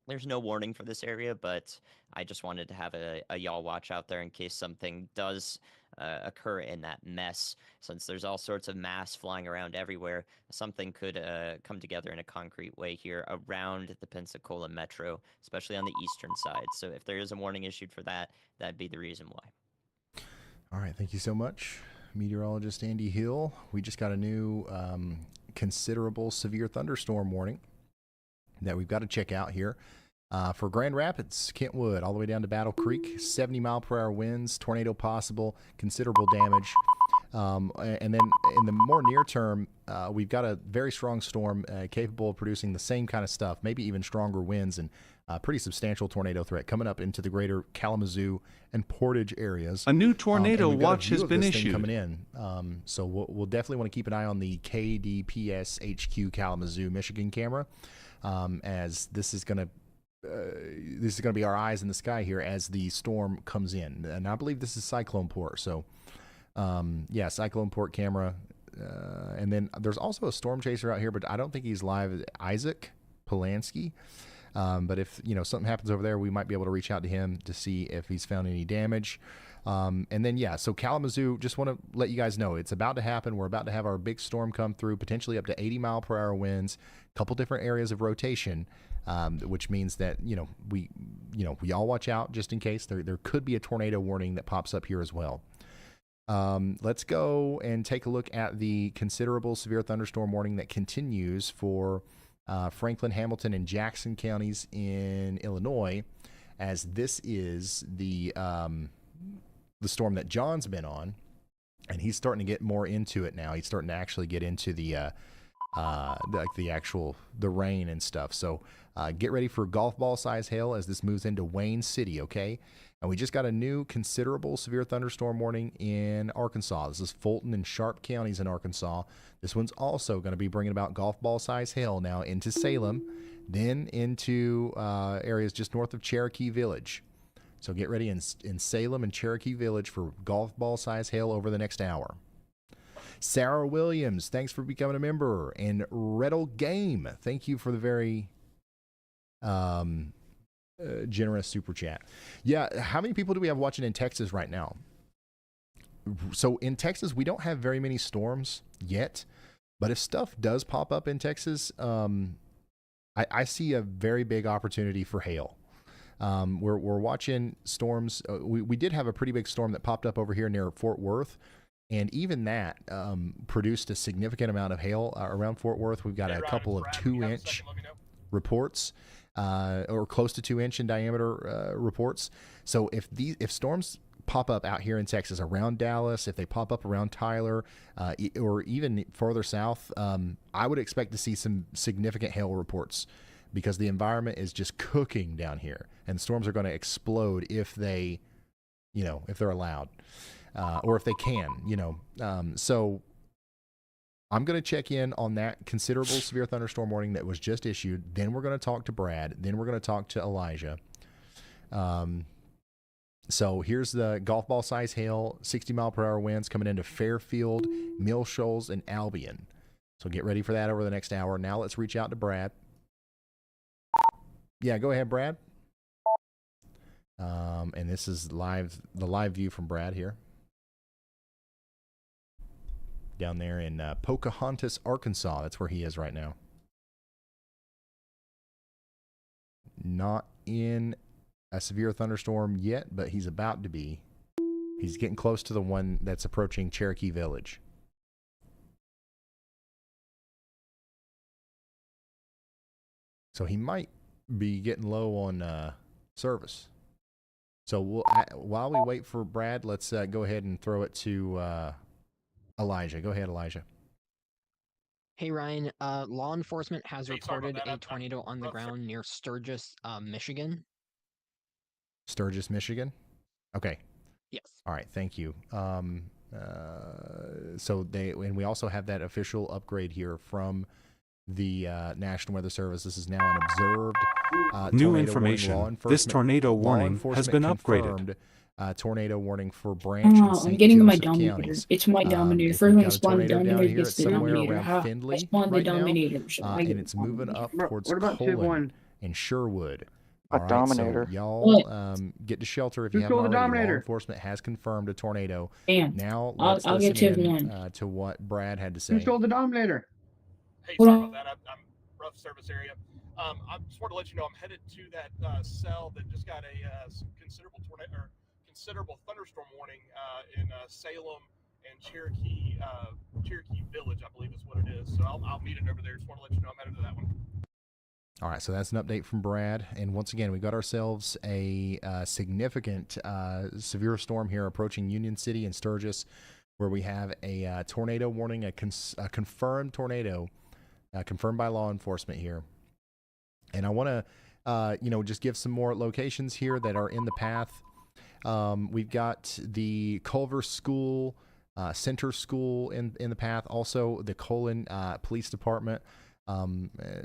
There's no warning for this area, but I just wanted to have a y'all watch out there in case something does occur in that mess. Since there's all sorts of mass flying around everywhere, something could come together in a concrete way here around the Pensacola metro, especially on the eastern side. So if there is a warning issued for that, that'd be the reason why. All right, thank you so much, meteorologist Andy Hill. We just got a new considerable severe thunderstorm warning that we've got to check out here. For Grand Rapids, Kentwood, all the way down to Battle Creek, 70-mile-per-hour winds, tornado possible, considerable damage. And then in the more near term, we've got a very strong storm capable of producing the same kind of stuff, maybe even stronger winds and pretty substantial tornado threat coming up into the greater Kalamazoo and Portage areas. A new tornado watch has been issued. Coming in. So we'll definitely want to keep an eye on the KDPS HQ Kalamazoo, Michigan camera, as this is going to be our eyes in the sky here as the storm comes in. And I believe this is Cyclone Port. So, yeah, Cyclone Port camera. And then there's also a storm chaser out here, but I don't think he's live. Isaac Polanski. But if, something happens over there, we might be able to reach out to him to see if he's found any damage. And then, yeah, so Kalamazoo, just want to let you guys know, it's about to happen. We're about to have our big storm come through, potentially up to 80-mile-per-hour winds, a couple different areas of rotation, which means that, we all watch out just in case. There could be a tornado warning that pops up here as well. Let's go and take a look at the considerable severe thunderstorm warning that continues for Franklin, Hamilton, and Jackson counties in Illinois, as this is the storm that John's been on, and he's starting to get more into it now. He's starting to actually get into the rain and stuff. So get ready for golf ball size hail as this moves into Wayne City, okay? And we just got a new considerable severe thunderstorm warning in Arkansas. This is Fulton and Sharp counties in Arkansas. This one's also going to be bringing about golf ball size hail now into Salem, then into areas just north of Cherokee Village. So get ready in Salem and Cherokee Village for golf ball size hail over the next hour. Sarah Williams, thanks for becoming a member. And Reddle Game, thank you for the very generous super chat. Yeah, how many people do we have watching in Texas right now? So in Texas, we don't have very many storms yet, but if stuff does pop up in Texas, I see a very big opportunity for hail. We're watching storms. We did have a pretty big storm that popped up over here near Fort Worth, and even that produced a significant amount of hail around Fort Worth. We've got a couple of 2-inch reports, or close to 2-inch in diameter reports. So if storms pop up out here in Texas around Dallas, if they pop up around Tyler, or even further south, I would expect to see some significant hail reports, because the environment is just cooking down here, and storms are going to explode if they, if they're allowed, or if they can, so I'm going to check in on that considerable severe thunderstorm warning that was just issued. Then we're going to talk to Brad. Then we're going to talk to Elijah. So here's the golf ball size hail, 60-mile-per-hour winds coming into Fairfield, Mill Shoals, and Albion. So get ready for that over the next hour. Now let's reach out to Brad. Yeah, go ahead, Brad. And this is the live view from Brad here. Down there in Pocahontas, Arkansas. That's where he is right now. Not in a severe thunderstorm yet, but he's about to be. He's getting close to the one that's approaching Cherokee Village. So he might be getting low on service. So while we wait for Brad, let's go ahead and throw it to Elijah. Go ahead, Elijah. Hey Ryan, law enforcement has reported a tornado on the ground near Sturgis, Michigan. Sturgis, Michigan? Okay. Yes. All right, thank you. So we also have that official upgrade here from the National Weather Service. This is now an observed new information. This tornado warning has been upgraded. Tornado warning for Branch and St. I'm getting my Joseph Dominator. counties. It's my Dominator. If First we've one got a spawned the tornado down Dominator here, gets it's the somewhere Dominator. around I Findlay spawned the right now, Dominator. So I and get it's the moving Dominator. up towards What about Colon 2-1? and Sherwood. A All right, Dominator. so y'all get to shelter if you Who haven't stole the already. Law Dominator? enforcement has confirmed a tornado. Damn. Now I'll let's get listen to in one. to what Brad had to Who say. stole the Dominator? Hey, Hold sorry on. about that. I'm rough service area. I just want to let you know I'm headed to that cell that just got a considerable tornado or considerable thunderstorm warning in Salem and Cherokee Village, I believe is what it is. So I'll meet it over there. Just want to let you know I'm headed to that one. All right, so that's an update from Brad. And once again, we got ourselves a significant severe storm here approaching Union City and Sturgis, where we have a tornado warning, a confirmed tornado, confirmed by law enforcement here. And I want to, just give some more locations here that are in the path. We've got the Culver School, Center School in the path, also the Colon Police Department.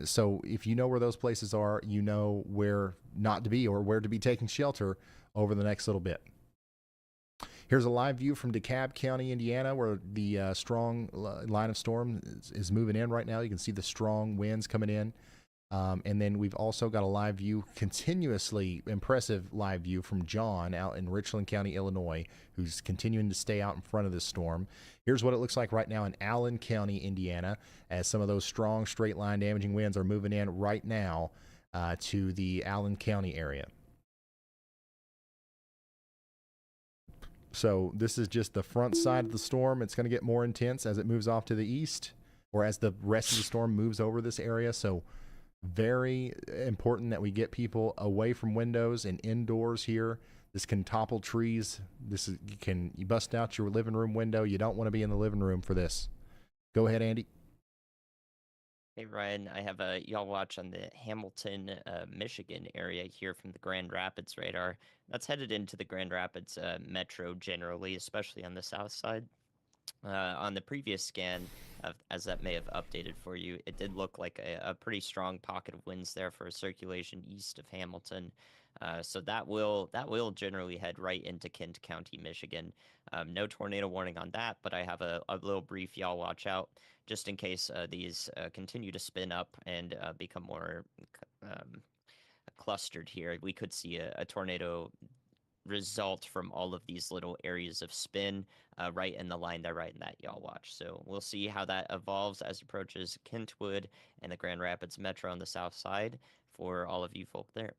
So if you know where those places are, you know where not to be or where to be taking shelter over the next little bit. Here's a live view from DeKalb County, Indiana, where the strong line of storm is moving in right now. You can see the strong winds coming in. And then we've also got a live view, continuously impressive live view from John out in Richland County, Illinois, who's continuing to stay out in front of this storm. Here's what it looks like right now in Allen County, Indiana, as some of those strong straight line damaging winds are moving in right now to the Allen County area. So this is just the front side of the storm. It's going to get more intense as it moves off to the east, or as the rest of the storm moves over this area. So very important that we get people away from windows and indoors here. This can topple trees. You bust out your living room window. You don't want to be in the living room for this. Go ahead, Andy. Hey Ryan, I have a y'all watch on the Hamilton, Michigan area here from the Grand Rapids radar. That's headed into the Grand Rapids metro generally, especially on the south side. On the previous scan, as that may have updated for you, it did look like a pretty strong pocket of winds there for a circulation east of Hamilton. So that will generally head right into Kent County, Michigan. No tornado warning on that, but I have a little brief y'all watch out just in case these continue to spin up and become more clustered here. We could see a tornado result from all of these little areas of spin right in the line there, right in that y'all watch. So we'll see how that evolves as it approaches Kentwood and the Grand Rapids Metro on the south side for all of you folk there.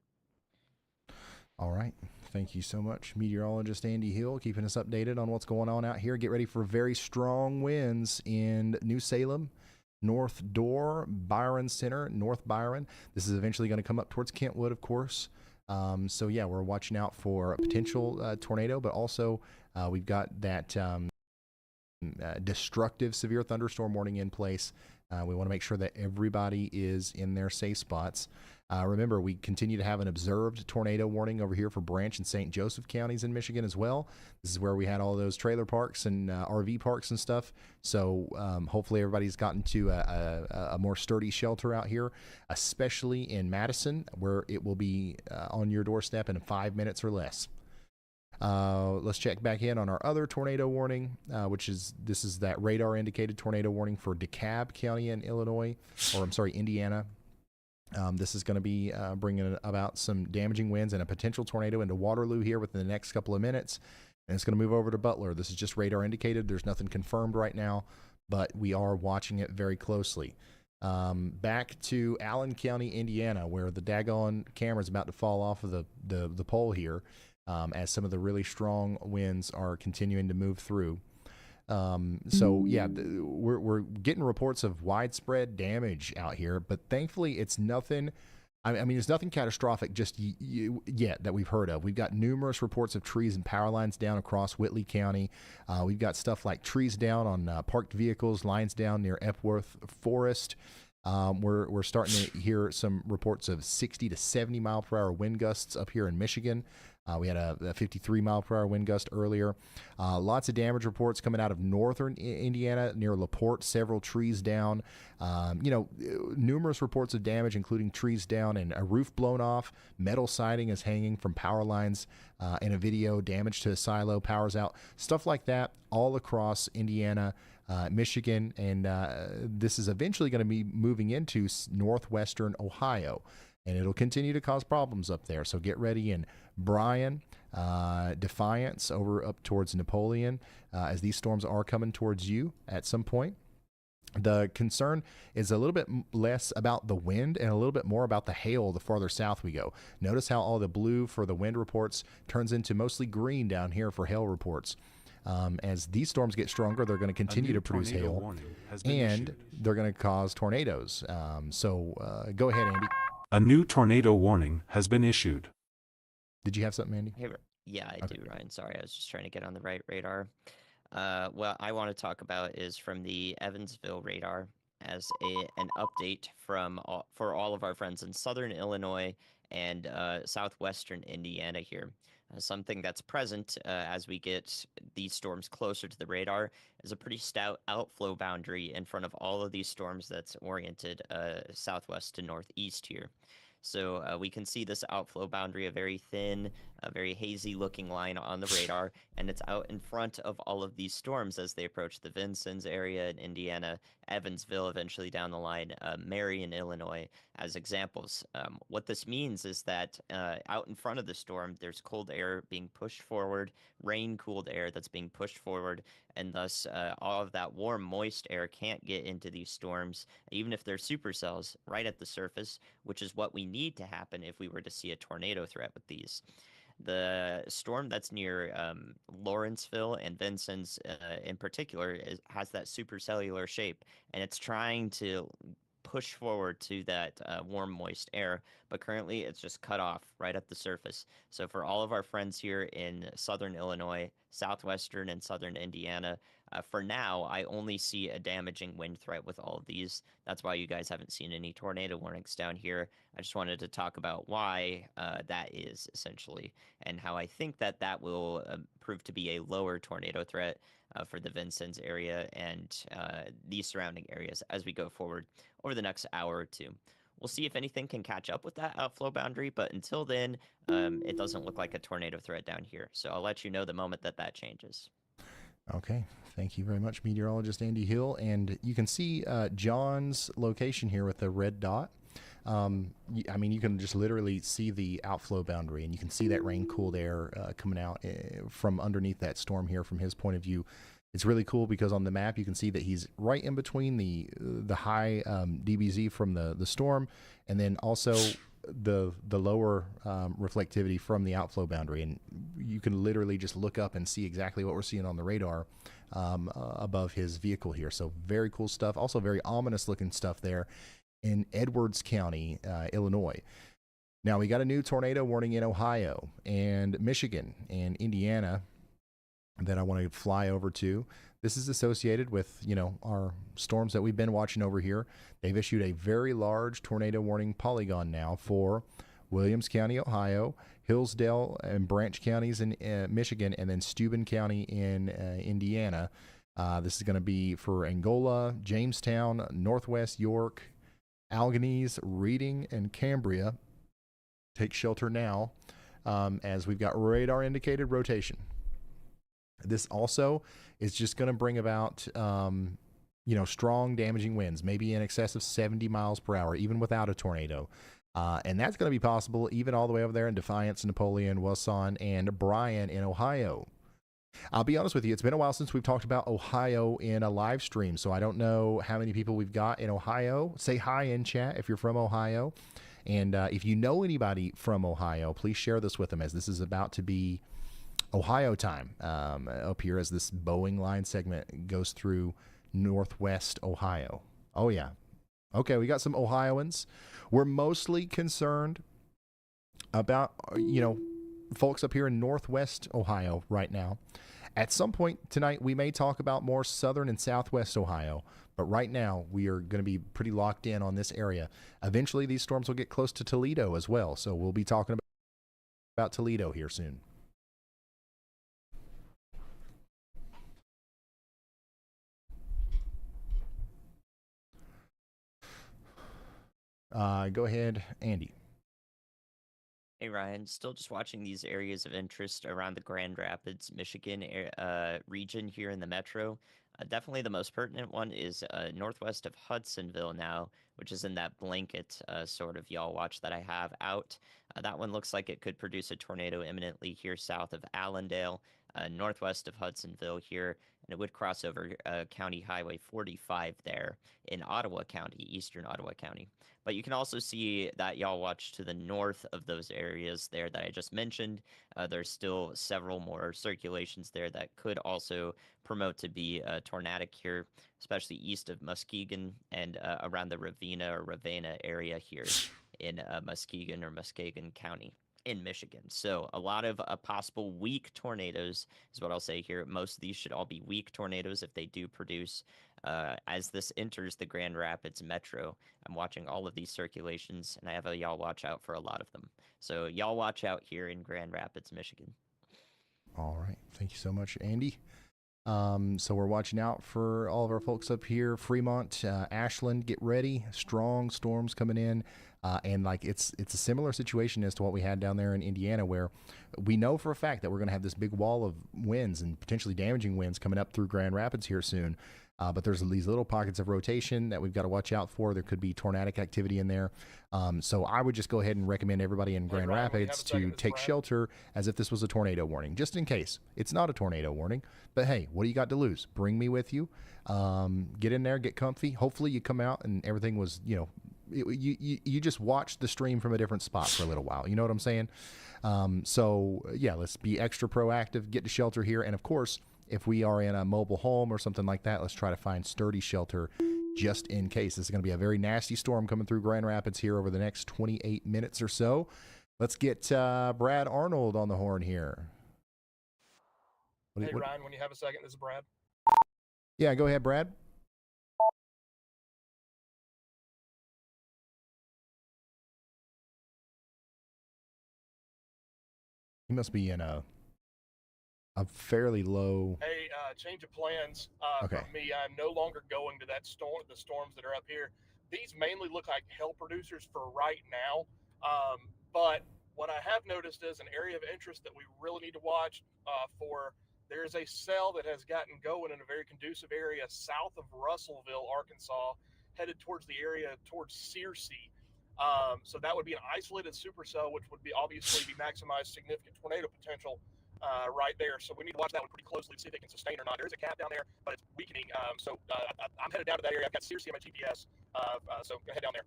All right. Thank you so much, meteorologist Andy Hill, keeping us updated on what's going on out here. Get ready for very strong winds in New Salem, North Door, Byron Center, North Byron. This is eventually going to come up towards Kentwood, of course. So yeah, we're watching out for a potential tornado, but also we've got that destructive severe thunderstorm warning in place. We want to make sure that everybody is in their safe spots. Remember, we continue to have an observed tornado warning over here for Branch and St. Joseph counties in Michigan as well. This is where we had all those trailer parks and RV parks and stuff. So hopefully everybody's gotten to a more sturdy shelter out here, especially in Madison, where it will be on your doorstep in 5 minutes or less. Let's check back in on our other tornado warning, this is that radar indicated tornado warning for DeKalb County in Illinois, or I'm sorry, Indiana. This is going to be bringing about some damaging winds and a potential tornado into Waterloo here within the next couple of minutes. And it's going to move over to Butler. This is just radar indicated. There's nothing confirmed right now, but we are watching it very closely. Back to Allen County, Indiana, where the daggone camera is about to fall off of the pole here, as some of the really strong winds are continuing to move through. So yeah, we're getting reports of widespread damage out here, but thankfully it's nothing. I mean, it's nothing catastrophic just yet that we've heard of. We've got numerous reports of trees and power lines down across Whitley County. We've got stuff like trees down on parked vehicles, lines down near Epworth Forest. We're starting to hear some reports of 60 to 70 mile per hour wind gusts up here in Michigan. We had a 53 mile per hour wind gust earlier. Lots of damage reports coming out of northern Indiana near LaPorte, several trees down. Numerous reports of damage, including trees down and a roof blown off. Metal siding is hanging from power lines in a video. Damage to a silo, powers out. Stuff like that all across Indiana, Michigan, and this is eventually going to be moving into northwestern Ohio. And it'll continue to cause problems up there. So get ready in Bryan, Defiance, over up towards Napoleon, as these storms are coming towards you at some point. The concern is a little bit less about the wind and a little bit more about the hail the farther south we go. Notice how all the blue for the wind reports turns into mostly green down here for hail reports. As these storms get stronger, they're going to continue to produce hail, and they're going to cause tornadoes. Go ahead, Andy. A new tornado warning has been issued. Did you have something, Andy? Hey, yeah, I do, Ryan. Sorry, I was just trying to get on the right radar. What I want to talk about is from the Evansville radar as an update for all of our friends in southern Illinois and southwestern Indiana here. Something that's present as we get these storms closer to the radar is a pretty stout outflow boundary in front of all of these storms that's oriented southwest to northeast here. So we can see this outflow boundary, a very thin, a very hazy looking line on the radar, and it's out in front of all of these storms as they approach the Vincennes area in Indiana, Evansville, eventually down the line, Marion, Illinois, as examples. What this means is that out in front of the storm, there's cold air being pushed forward, rain-cooled air that's being pushed forward, and thus all of that warm, moist air can't get into these storms, even if they're supercells right at the surface, which is what we need to happen if we were to see a tornado threat with these. The storm that's near Lawrenceville and Vincennes in particular has that supercellular shape, and it's trying to push forward to that warm, moist air, but currently it's just cut off right at the surface. So for all of our friends here in southern Illinois, southwestern and southern Indiana, for now, I only see a damaging wind threat with all of these. That's why you guys haven't seen any tornado warnings down here. I just wanted to talk about why that is, essentially, and how I think that will prove to be a lower tornado threat for the Vincennes area and these surrounding areas as we go forward over the next hour or two. We'll see if anything can catch up with that outflow boundary, but until then, it doesn't look like a tornado threat down here. So I'll let you know the moment that changes. Okay, thank you very much, meteorologist Andy Hill. And you can see John's location here with the red dot. I mean, you can just literally see the outflow boundary, and you can see that rain-cooled air coming out from underneath that storm here from his point of view. It's really cool because on the map you can see that he's right in between the high DBZ from the storm, and then also the lower reflectivity from the outflow boundary, and you can literally just look up and see exactly what we're seeing on the radar above his vehicle here. So very cool stuff. Also very ominous looking stuff there in Edwards County, Illinois. Now we got a new tornado warning in Ohio and Michigan and Indiana that I want to fly over to. This is associated with, our storms that we've been watching over here. They've issued a very large tornado warning polygon now for Williams County, Ohio, Hillsdale and Branch counties in Michigan, and then Steuben County in Indiana. This is going to be for Angola, Jamestown, Northwest York, Alganese, Reading, and Cambria. Take shelter now. as we've got radar indicated rotation. This also is just going to bring about, strong damaging winds, maybe in excess of 70 miles per hour, even without a tornado. And that's going to be possible even all the way over there in Defiance, Napoleon, Wausau, and Bryan in Ohio. I'll be honest with you, it's been a while since we've talked about Ohio in a live stream, so I don't know how many people we've got in Ohio. Say hi in chat if you're from Ohio. And if you know anybody from Ohio, please share this with them, as this is about to be Ohio time up here as this Boeing line segment goes through Northwest Ohio. Oh, yeah. Okay, we got some Ohioans. We're mostly concerned about, folks up here in Northwest Ohio right now. At some point tonight, we may talk about more Southern and Southwest Ohio, but right now we are going to be pretty locked in on this area. Eventually, these storms will get close to Toledo as well, so we'll be talking about Toledo here soon. Go ahead, Andy. Hey Ryan, still just watching these areas of interest around the Grand Rapids, Michigan region here in the metro. Definitely the most pertinent one is northwest of Hudsonville now, which is in that blanket sort of y'all watch that I have out. That one looks like it could produce a tornado imminently here south of Allendale, northwest of Hudsonville here, and it would cross over County Highway 45 there in Ottawa County, eastern Ottawa County. But you can also see that y'all watch to the north of those areas there that I just mentioned. There's still several more circulations there that could also promote to be tornadic here, especially east of Muskegon and around the Ravenna area here in Muskegon or Muskegon County in Michigan. So a lot of possible weak tornadoes is what I'll say here. Most of these should all be weak tornadoes if they do produce. As this enters the Grand Rapids metro, I'm watching all of these circulations, and I have a y'all watch out for a lot of them. So y'all watch out here in Grand Rapids, Michigan. All right. Thank you so much, Andy. So we're watching out for all of our folks up here. Fremont, Ashland, get ready. Strong storms coming in. And it's a similar situation as to what we had down there in Indiana, where we know for a fact that we're going to have this big wall of winds and potentially damaging winds coming up through Grand Rapids here soon. But there's these little pockets of rotation that we've got to watch out for. There could be tornadic activity in there. So I would just go ahead and recommend everybody in Grand Rapids to take shelter as if this was a tornado warning, just in case. It's not a tornado warning, but hey, what do you got to lose? Bring me with you. Get in there, get comfy. Hopefully you come out and everything was, you just watched the stream from a different spot for a little while. You know what I'm saying? So yeah, let's be extra proactive, get to shelter here. And of course, if we are in a mobile home or something like that, let's try to find sturdy shelter just in case. This is going to be a very nasty storm coming through Grand Rapids here over the next 28 minutes or so. Let's get Brad Arnold on the horn here. Ryan, when you have a second, this is Brad. Yeah, go ahead, Brad. He must be in a fairly low. Hey, change of plans Okay. from me. I'm no longer going to that storm. The storms that are up here. These mainly look like hell producers for right now. But what I have noticed is an area of interest that we really need to watch for. There's a cell that has gotten going in a very conducive area south of Russellville, Arkansas, headed towards the area towards Searcy. So that would be an isolated supercell, which would be obviously be maximized significant tornado potential right there. So we need to watch that one pretty closely to see if they can sustain or not. There is a cap down there, but it's weakening. So I'm headed down to that area. I've got Searcy on my GPS. So go head down there.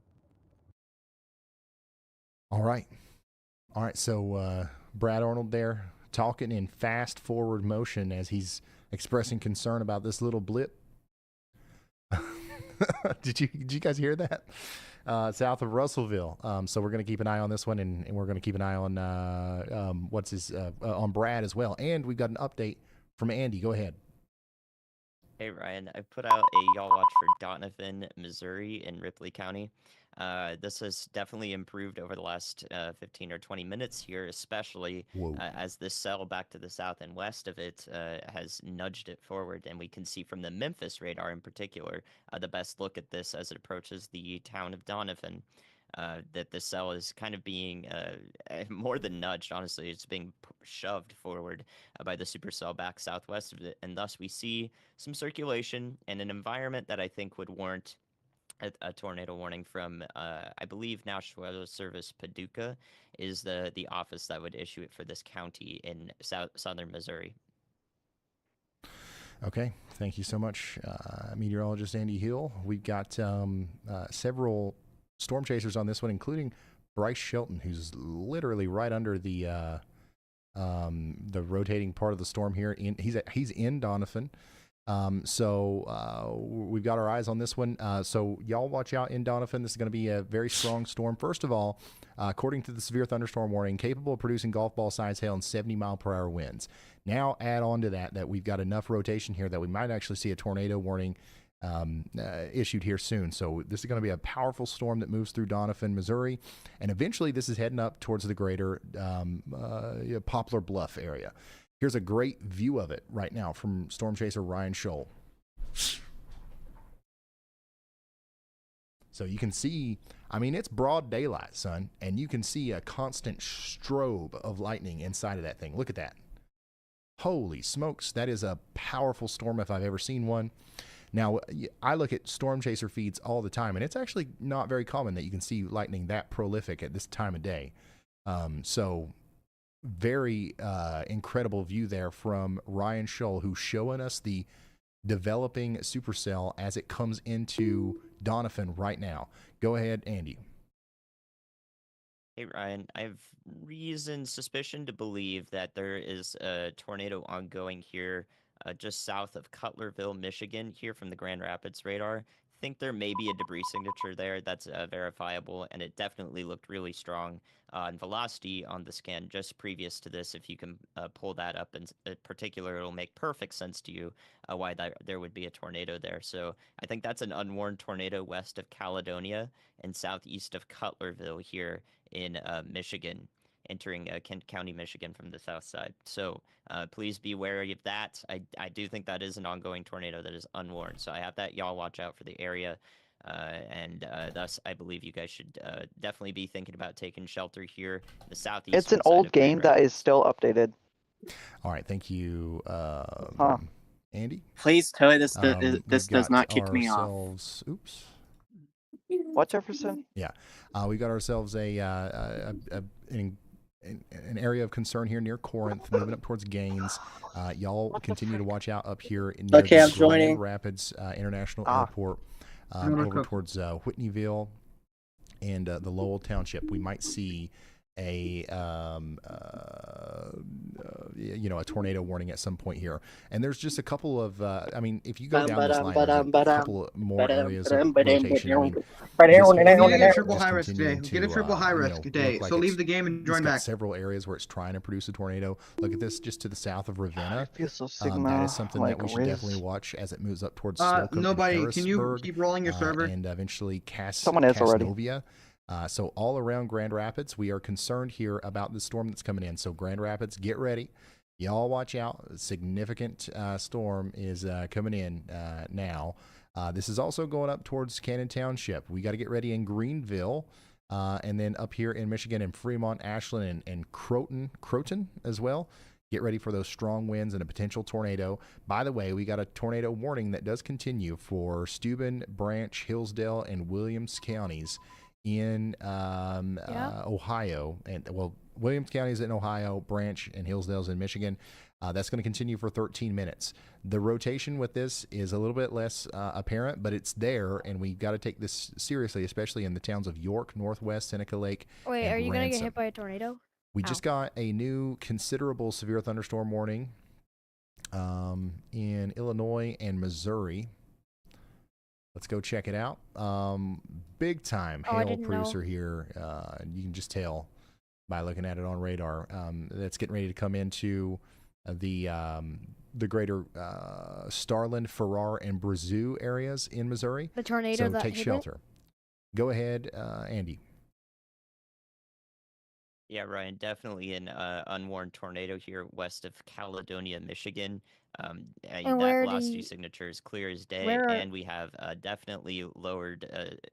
All right. So Brad Arnold there talking in fast forward motion as he's expressing concern about this little blip. Did you guys hear that? South of Russellville. So we're going to keep an eye on this one, and we're going to keep an eye on on Brad as well. And we've got an update from Andy. Go ahead. Hey Ryan, I put out a y'all watch for Donovan, Missouri in Ripley County. This has definitely improved over the last 15 or 20 minutes here, especially as this cell back to the south and west of it has nudged it forward. And we can see from the Memphis radar in particular, the best look at this as it approaches the town of Donovan. that the cell is kind of being more than nudged. Honestly, it's being shoved forward by the supercell back southwest of it, and thus we see some circulation and an environment that I think would warrant a tornado warning from, I believe, National Weather Service Paducah is the office that would issue it for this county in southern Missouri. Okay, thank you so much, meteorologist Andy Hill. We've got several storm chasers on this one, including Bryce Shelton, who's literally right under the rotating part of the storm here. He's in Doniphan. So we've got our eyes on this one. So y'all watch out in Doniphan. This is going to be a very strong storm. First of all, according to the severe thunderstorm warning, capable of producing golf ball size hail and 70-mile-per-hour winds. Now add on to that we've got enough rotation here that we might actually see a tornado warning issued here soon. So this is going to be a powerful storm that moves through Doniphan, Missouri, and eventually this is heading up towards the greater Poplar Bluff area. Here's a great view of it right now from storm chaser Ryan Scholl. So you can see, I mean, it's broad daylight, son, and you can see a constant strobe of lightning inside of that thing. Look at that. Holy smokes, that is a powerful storm if I've ever seen one. Now, I look at storm chaser feeds all the time, and it's actually not very common that you can see lightning that prolific at this time of day. So very incredible view there from Ryan Scholl, who's showing us the developing supercell as it comes into Doniphan right now. Go ahead, Andy. Hey, Ryan, I have suspicion to believe that there is a tornado ongoing here just south of Cutlerville, Michigan, here from the Grand Rapids radar. I think there may be a debris signature there that's verifiable, and it definitely looked really strong in velocity on the scan just previous to this. If you can pull that up in particular, it'll make perfect sense to you why there would be a tornado there. So I think that's an unwarned tornado west of Caledonia and southeast of Cutlerville here in Michigan, entering Kent County, Michigan from the south side. So please be wary of that. I do think that is an ongoing tornado that is unwarned. So I have that. Y'all watch out for the area. And thus, I believe you guys should definitely be thinking about taking shelter here in the southeast. It's an old game that is still updated. All right, thank you, Andy. Please tell me this does not kick me off. Oops. What, Jefferson? Yeah, we got ourselves an area of concern here near Corinth, moving up towards Gaines. Y'all continue to watch out up here in I'm Grand joining. Rapids International Airport, over towards Whitneyville and the Lowell Township. We might see a tornado warning at some point here, and there's just a couple of I mean, if you go down this line, there's a couple more areas of rotation. I mean, get a triple high risk today. Get a triple high risk today. So leave the game and join back. Several areas where it's trying to produce a tornado. Look at this, just to the south of Ravenna. That is something that we should definitely watch as it moves up towards Slocum and nobody, can you Harrisburg, keep rolling your server? And eventually Someone is already. Casnovia. So all around Grand Rapids, we are concerned here about the storm that's coming in. So Grand Rapids, get ready. Y'all watch out. A significant storm is coming in now. This is also going up towards Cannon Township. We got to get ready in Greenville, and then up here in Michigan in Fremont, Ashland, and Croton as well. Get ready for those strong winds and a potential tornado. By the way, we got a tornado warning that does continue for Steuben, Branch, Hillsdale, and Williams counties in Ohio. And Williams County is in Ohio, Branch and Hillsdale's in Michigan. That's going to continue for 13 minutes. The rotation with this is a little bit less apparent, but it's there, and we've got to take this seriously, especially in the towns of York, Northwest, Seneca Lake. Wait, and are you going to get Ransom. hit by a tornado? We just got a new considerable severe thunderstorm warning in Illinois and Missouri. Let's go check it out. Big time hail producer here. You can just tell by looking at it on radar. That's getting ready to come into the greater Starland, Farrar, and Brazos areas in Missouri. The tornado so that take hit shelter. Go ahead, Andy. Yeah, Ryan, definitely an unwarned tornado here west of Caledonia, Michigan. And That where velocity signature is clear as day, where are and we have definitely lowered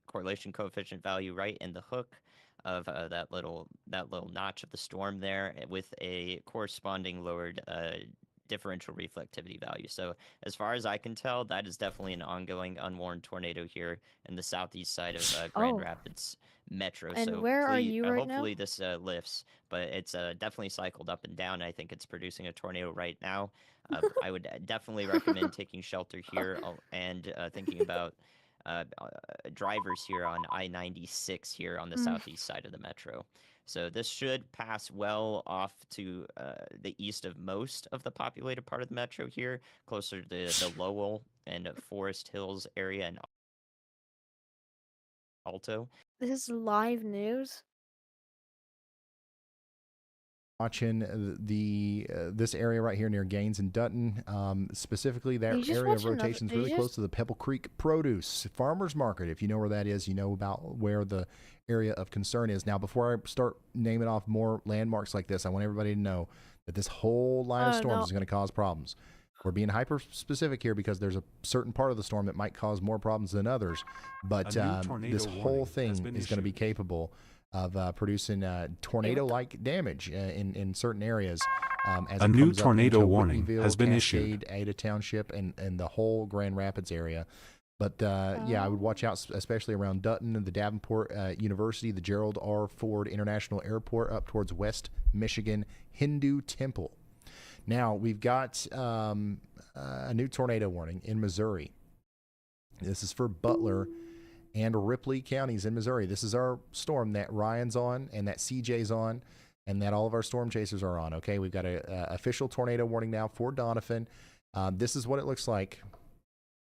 correlation coefficient value right in the hook of that little notch of the storm there, with a corresponding lowered differential reflectivity value. So as far as I can tell, that is definitely an ongoing unwarned tornado here in the southeast side of Grand Oh. Rapids Metro. And So where are you right now? hopefully this lifts, but it's definitely cycled up and down. I think it's producing a tornado right now. I would definitely recommend taking shelter here and thinking about drivers here on I-96 here on the southeast side of the metro. So this should pass well off to the east of most of the populated part of the metro here, closer to the Lowell and Forest Hills area and Alto. This is live news. Watching this area right here near Gaines and Dutton, specifically that You just area of watched another- rotation is did you really close to the Pebble Creek Produce Farmers Market. If you know where that is, you know about where the area of concern is. Now, before I start naming off more landmarks like this, I want everybody to know that this whole line of storms no. is going to cause problems. We're being hyper specific here because there's a certain part of the storm that might cause more problems than others, but A new tornado this whole warning has thing been is going to be issued. capable of producing tornado-like damage in certain areas. As A it new comes up tornado into warning Whitneyville, has been Cascade, Ada Township, and the whole Grand Rapids area. But yeah, I would watch out, especially around Dutton and the Davenport University, the Gerald R. Ford International Airport, up towards West Michigan, Hindu Temple. Now we've got a new tornado warning in Missouri. This is for Butler and Ripley counties in Missouri. This is our storm that Ryan's on and that CJ's on and that all of our storm chasers are on. Okay, we've got a official tornado warning now for Donovan. This is what it looks like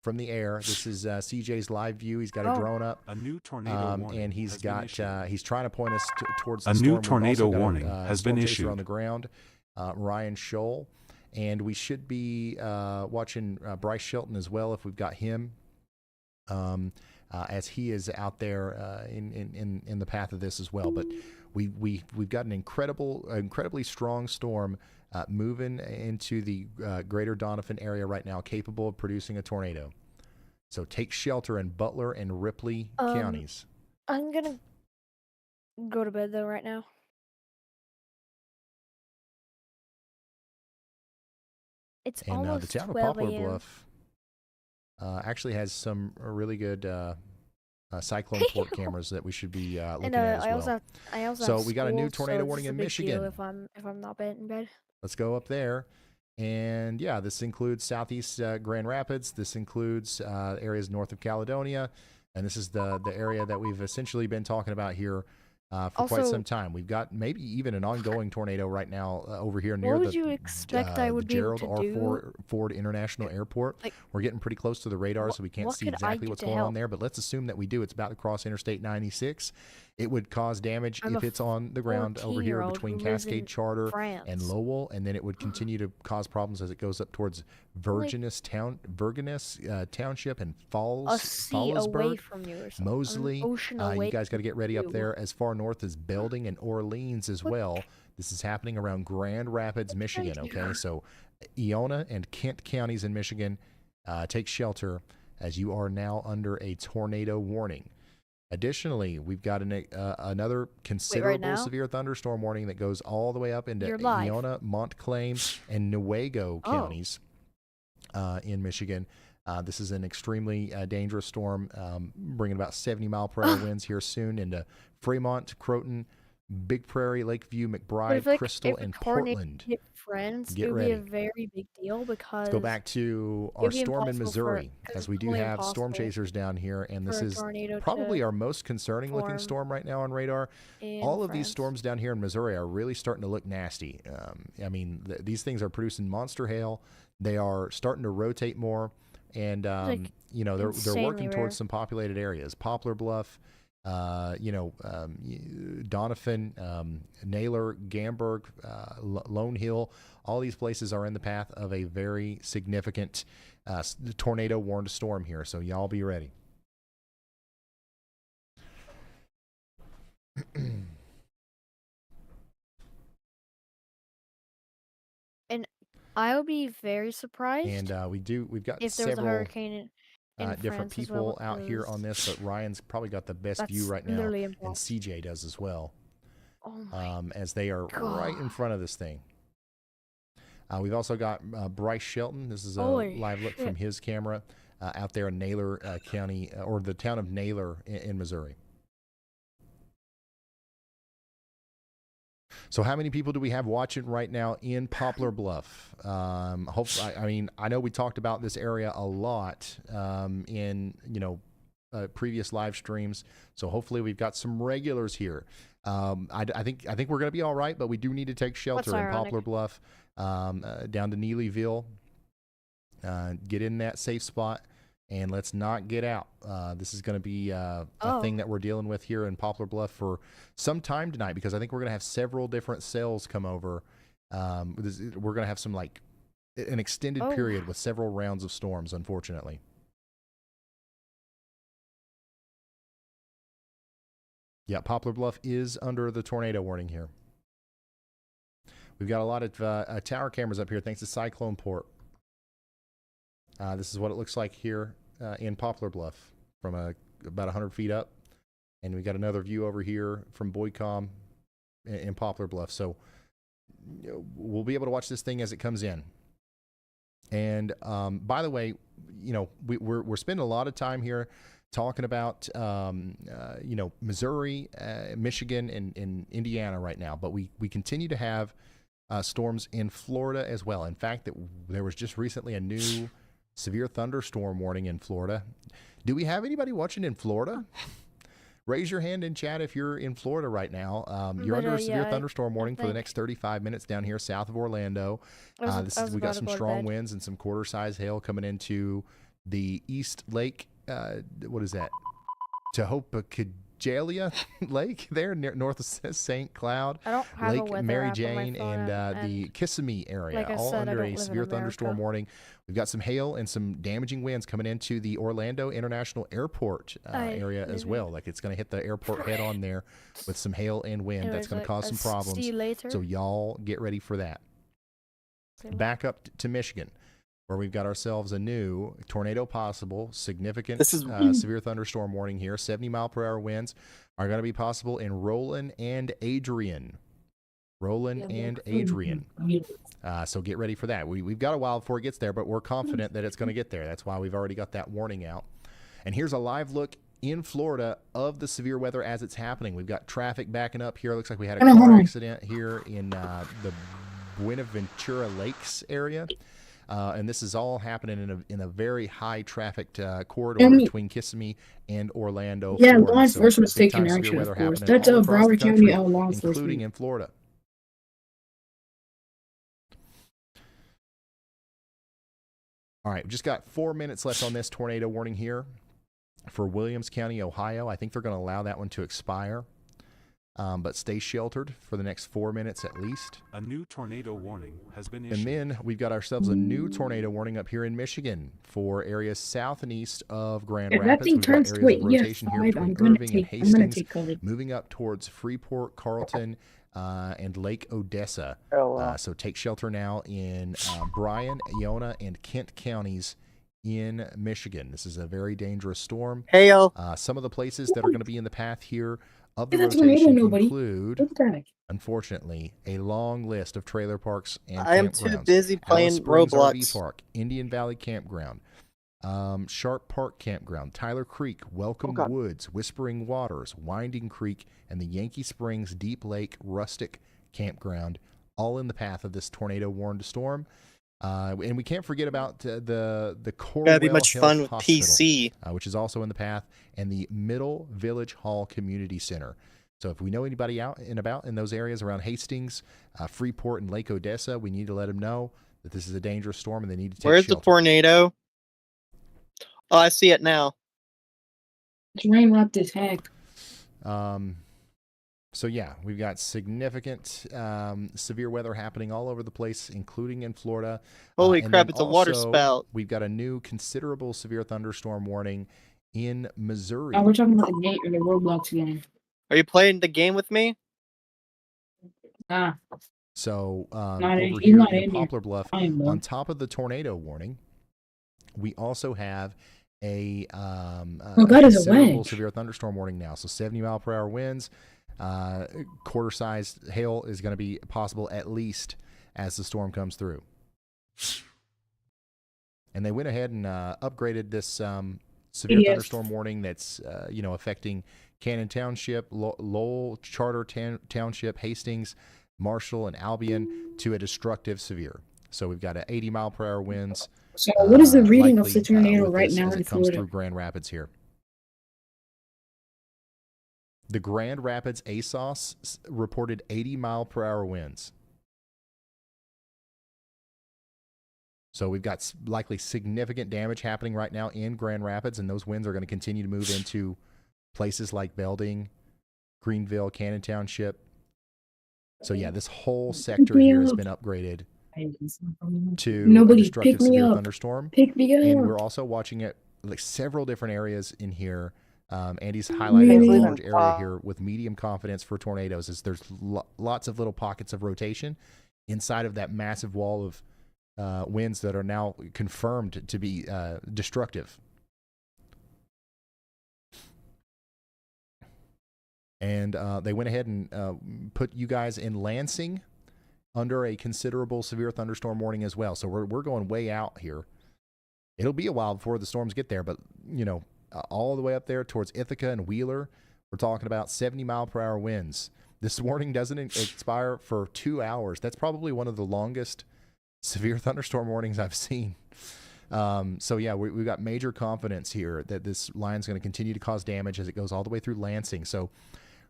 from the air. This is CJ's live view. He's got a drone up. A new tornado warning and he's has been got issued. he's trying to point us towards the A storm. new We've tornado also got warning a has storm been chaser issued. on the ground, Ryan Scholl, and we should be watching Bryce Shelton as well if we've got him, as he is out there in the path of this as well. But we've got an incredibly strong storm moving into the greater Donovan area right now, capable of producing a tornado. So take shelter in Butler and Ripley counties. I'm gonna go to bed though right now. It's And the almost town of 12 Poplar a.m. Bluff actually has some really good cyclone port cameras that we should be looking And at as I also well. have So we got a new school, tornado so warning this is in a big deal Michigan. if I'm not in bed. Let's go up there. And yeah, this includes southeast Grand Rapids. This includes areas north of Caledonia. And this is the area that we've essentially been talking about here for quite Also- some time. We've got maybe even an ongoing tornado right now over here near What would the, you expect I would the be able Gerald to R. do? Ford International Airport. Like, We're getting pretty close to the radar, so we can't what see could I exactly do what's to going on help? there. But let's assume that we do. It's about to cross Interstate 96. It would cause damage I'm if a it's on the ground over here 14-year-old between who lives Cascade in Charter and France. Lowell, and then it would continue to cause problems as it goes up towards Virginus Township and a sea away Fallsburg, from you or something. Mosley. An ocean away You guys got to get ready up from there. As far north as Belding and Orleans as well. This is happening around Grand Rapids, Michigan. Okay, so Iona and Kent counties in Michigan, take shelter as you are now under a tornado warning. Additionally, we've got another considerable now? severe thunderstorm warning that goes all the way up into You're live. Iona, Montclair, and Newaygo counties in Michigan. This is an extremely dangerous storm, bringing about 70-mile-per-hour winds here soon into Fremont, Croton, Big Prairie, Lakeview, But McBride, if, like, Crystal, if a and tornado Portland. hit France, Get it would ready. be a very big deal because Let's go back to it would our be storm in impossible Missouri, for, as we do totally have storm impossible chasers down here, and this for a is tornado probably to our most concerning looking form storm right now on radar. in All of these France. storms down here in Missouri are really starting to look nasty. I mean, these things are producing monster hail. They are starting to rotate more, and Like, you know they're insanely working rare. towards some populated areas. Poplar Bluff, Donovan, Naylor, Gamberg, Lone Hill, all these places are in the path of a very significant tornado warned storm here. So y'all be ready. I would be very surprised. And we've got if there was a several hurricane in different France as well, people out here on this, but Ryan's probably got the best view that's right now, literally and impossible. CJ does as well, Oh my as they are right in front of this thing. We've also got Bryce Shelton. This is a Holy live look from shit. his camera out there in Naylor County, or the town of Naylor in Missouri. So how many people do we have watching right now in Poplar Bluff? Hopefully, I mean, I know we talked about this area a lot in, previous live streams. So hopefully we've got some regulars here. I think we're going to be all right, but we do need to take shelter in Poplar Bluff, down to Neelyville. Get in that safe spot. And let's not get out. This is going to be a thing that we're dealing with here in Poplar Bluff for some time tonight, because I think we're going to have several different cells come over. We're going to have some, like, an extended period with several rounds of storms, unfortunately. Yeah, Poplar Bluff is under the tornado warning here. We've got a lot of tower cameras up here thanks to Cyclone Port. This is what it looks like here in Poplar Bluff from about 100 feet up. And we got another view over here from Boycom in Poplar Bluff. So we'll be able to watch this thing as it comes in. And by the way, we're spending a lot of time here talking about, Missouri, Michigan, and Indiana right now. But we continue to have storms in Florida as well. In fact, there was just recently a new severe thunderstorm warning in Florida. Do we have anybody watching in Florida? Raise your hand in chat if you're in Florida right now. You're under a severe thunderstorm warning for the next 35 minutes down here south of Orlando. We got some strong winds and some quarter-size hail coming into the East Lake. What is that? Tehopacajalia Lake there north of St. Cloud. I don't have Lake a weather Mary app on my Jane phone, and the Kissimmee area, like I all said, I under don't a live in severe thunderstorm America. warning. We've got some hail and some damaging winds coming into the Orlando International Airport area as well. Like, it's going to hit the airport head on there with some hail and wind. That's going to cause some problems. See you later. So y'all get ready for that. Back up to Michigan, where we've got ourselves a new tornado possible, significant severe thunderstorm warning here. 70-mile-per-hour winds are going to be possible in Roland and Adrian. So get ready for that. We've got a while before it gets there, but we're confident that it's going to get there. That's why we've already got that warning out. And here's a live look in Florida of the severe weather as it's happening. We've got traffic backing up here. Looks like we had a car accident here in the Buenaventura Lakes area. And this is all happening in a very high trafficked corridor between Kissimmee and Orlando. Yeah, Florida. law enforcement's taking action, of course. That's Broward County law enforcement, including in Florida. All right, we've just got 4 minutes left on this tornado warning here for Williams County, Ohio. I think they're going to allow that one to expire. But stay sheltered for the next 4 minutes at least. A new tornado warning has been issued. And then we've got ourselves a new tornado warning up here in Michigan for areas south and east of Grand Rapids. That thing We've got turns areas of to rotation here between Irving and Hastings, moving up towards Freeport, Carlton, and Lake Odessa. So take shelter now in Bryan, Iona, and Kent counties in Michigan. This is a very dangerous storm. Hail. Some of the places that are going to be in the path here of the rotation include, unfortunately, a long list of trailer parks and I am campgrounds. too busy playing Alice Springs Roblox. RV Park, Indian Valley Campground, Sharp Park Campground, Tyler Creek, Welcome Woods, Whispering Waters, Winding Creek, and the Yankee Springs Deep Lake Rustic Campground, all in the path of this tornado-warned storm. And we can't forget about the Corwell Gotta be much Health fun with Hospital, PC. which is also in the path, and the Middle Village Hall Community Center. So if we know anybody out and about in those areas around Hastings, Freeport, and Lake Odessa, we need to let them know that this is a dangerous storm and they need to take Where's shelter. the tornado? Oh, I see it now. It's rain wrapped as heck. So yeah, we've got significant severe weather happening all over the place, including in Florida. Holy And crap, then it's a water also, spout. We've got a new considerable severe thunderstorm warning in Missouri. Oh, we're talking about the game or the Roblox game. Are you playing the game with me? Ah. So He's over here not in in here. Poplar Bluff, I am, though. on top of the tornado warning, we also have a that is a considerable wedge. severe thunderstorm warning now. So 70-mile-per-hour winds, quarter-sized hail is going to be possible at least as the storm comes through. And they went ahead and upgraded this severe Yes. thunderstorm warning that's affecting Cannon Township, Lowell, Charter Township, Hastings, Marshall, and Albion to a destructive severe. So we've got 80-mile-per-hour winds. So what is the reading of likely, the tornado with right this now as in it comes Florida? through Grand Rapids here? The Grand Rapids ASOS reported 80-mile-per-hour winds. So we've got likely significant damage happening right now in Grand Rapids, and those winds are going to continue to move into places like Belding, Greenville, Cannon Township. So yeah, this whole sector here has been upgraded to a Nobody destructive pick me severe up. thunderstorm. Pick me And up. we're also watching it like several different areas in here. Andy's highlighting a large area here with medium confidence for tornadoes, as there's lots of little pockets of rotation inside of that massive wall of winds that are now confirmed to be destructive. And they went ahead and put you guys in Lansing under a considerable severe thunderstorm warning as well. So we're going way out here. It'll be a while before the storms get there, but all the way up there towards Ithaca and Wheeler, we're talking about 70-mile-per-hour winds. This warning doesn't expire for 2 hours. That's probably one of the longest severe thunderstorm warnings I've seen. So yeah, we've got major confidence here that this line's going to continue to cause damage as it goes all the way through Lansing. So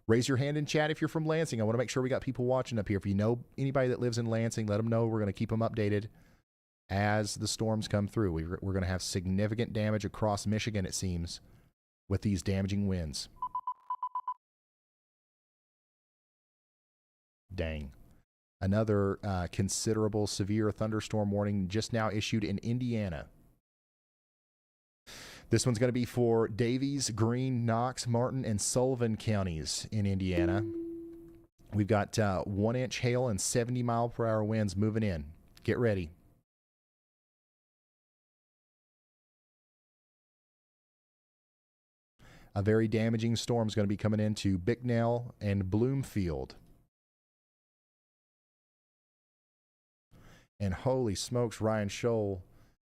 raise your hand in chat if you're from Lansing. I want to make sure we got people watching up here. If you know anybody that lives in Lansing, let them know. We're going to keep them updated as the storms come through. We're going to have significant damage across Michigan, it seems, with these damaging winds. Dang. Another considerable severe thunderstorm warning just now issued in Indiana. This one's going to be for Davies, Greene, Knox, Martin, and Sullivan counties in Indiana. We've got 1-inch hail and 70-mile-per-hour winds moving in. Get ready. A very damaging storm is going to be coming into Bicknell and Bloomfield. And holy smokes, Ryan Scholl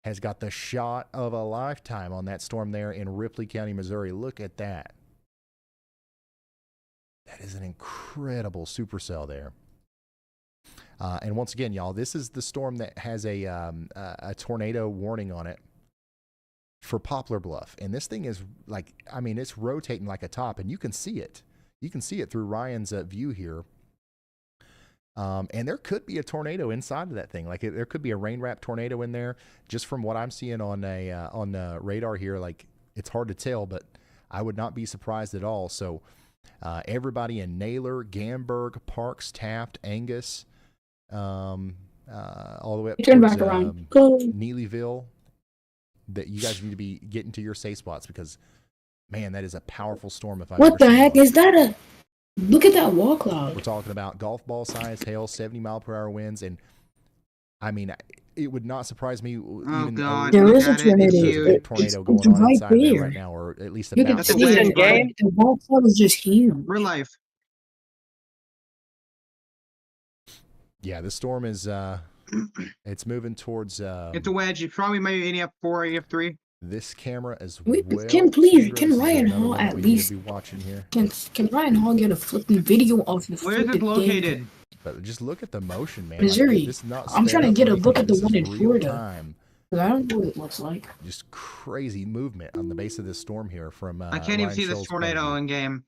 has got the shot of a lifetime on that storm there in Ripley County, Missouri. Look at that. That is an incredible supercell there. And once again, y'all, this is the storm that has a tornado warning on it for Poplar Bluff. And this thing is like, I mean, it's rotating like a top, and you can see it. You can see it through Ryan's view here. And there could be a tornado inside of that thing. Like there could be a rain wrap tornado in there. Just from what I'm seeing on the radar here, like it's hard to tell, but I would not be surprised at all. So everybody in Naylor, Gamburg, Parks, Taft, Angus, all the way up Turn towards back around. Go. Neelyville, that you guys need to be getting to your safe spots, because man, that is a powerful storm. If I've ever What the seen heck one. is that? Look at that wall cloud. We're talking about golf ball size hail, 70-mile-per-hour winds, and I mean, it would not surprise me. God, there is a tornado it's going on right inside there there right now, or at least You a can bounce. see it. The wall cloud is just huge. Real life. Yeah, this storm is it's moving towards. It's a wedge. You probably maybe any F4, F3. This camera as Wait, well. can please, Kendra, can this is Ryan another Hall one at we need to least be watching here? can Ryan Hall get a flipping video of the Where is it flipping located? game? But just look at the motion, man. Missouri. Like, this is not I'm trying to sped get up a or look at the anything. one This in is real Florida. time. 'Cause I don't know what it looks like. Just crazy movement on the base of this storm here from. I can't even Ryan see this Scholl's tornado point of in game.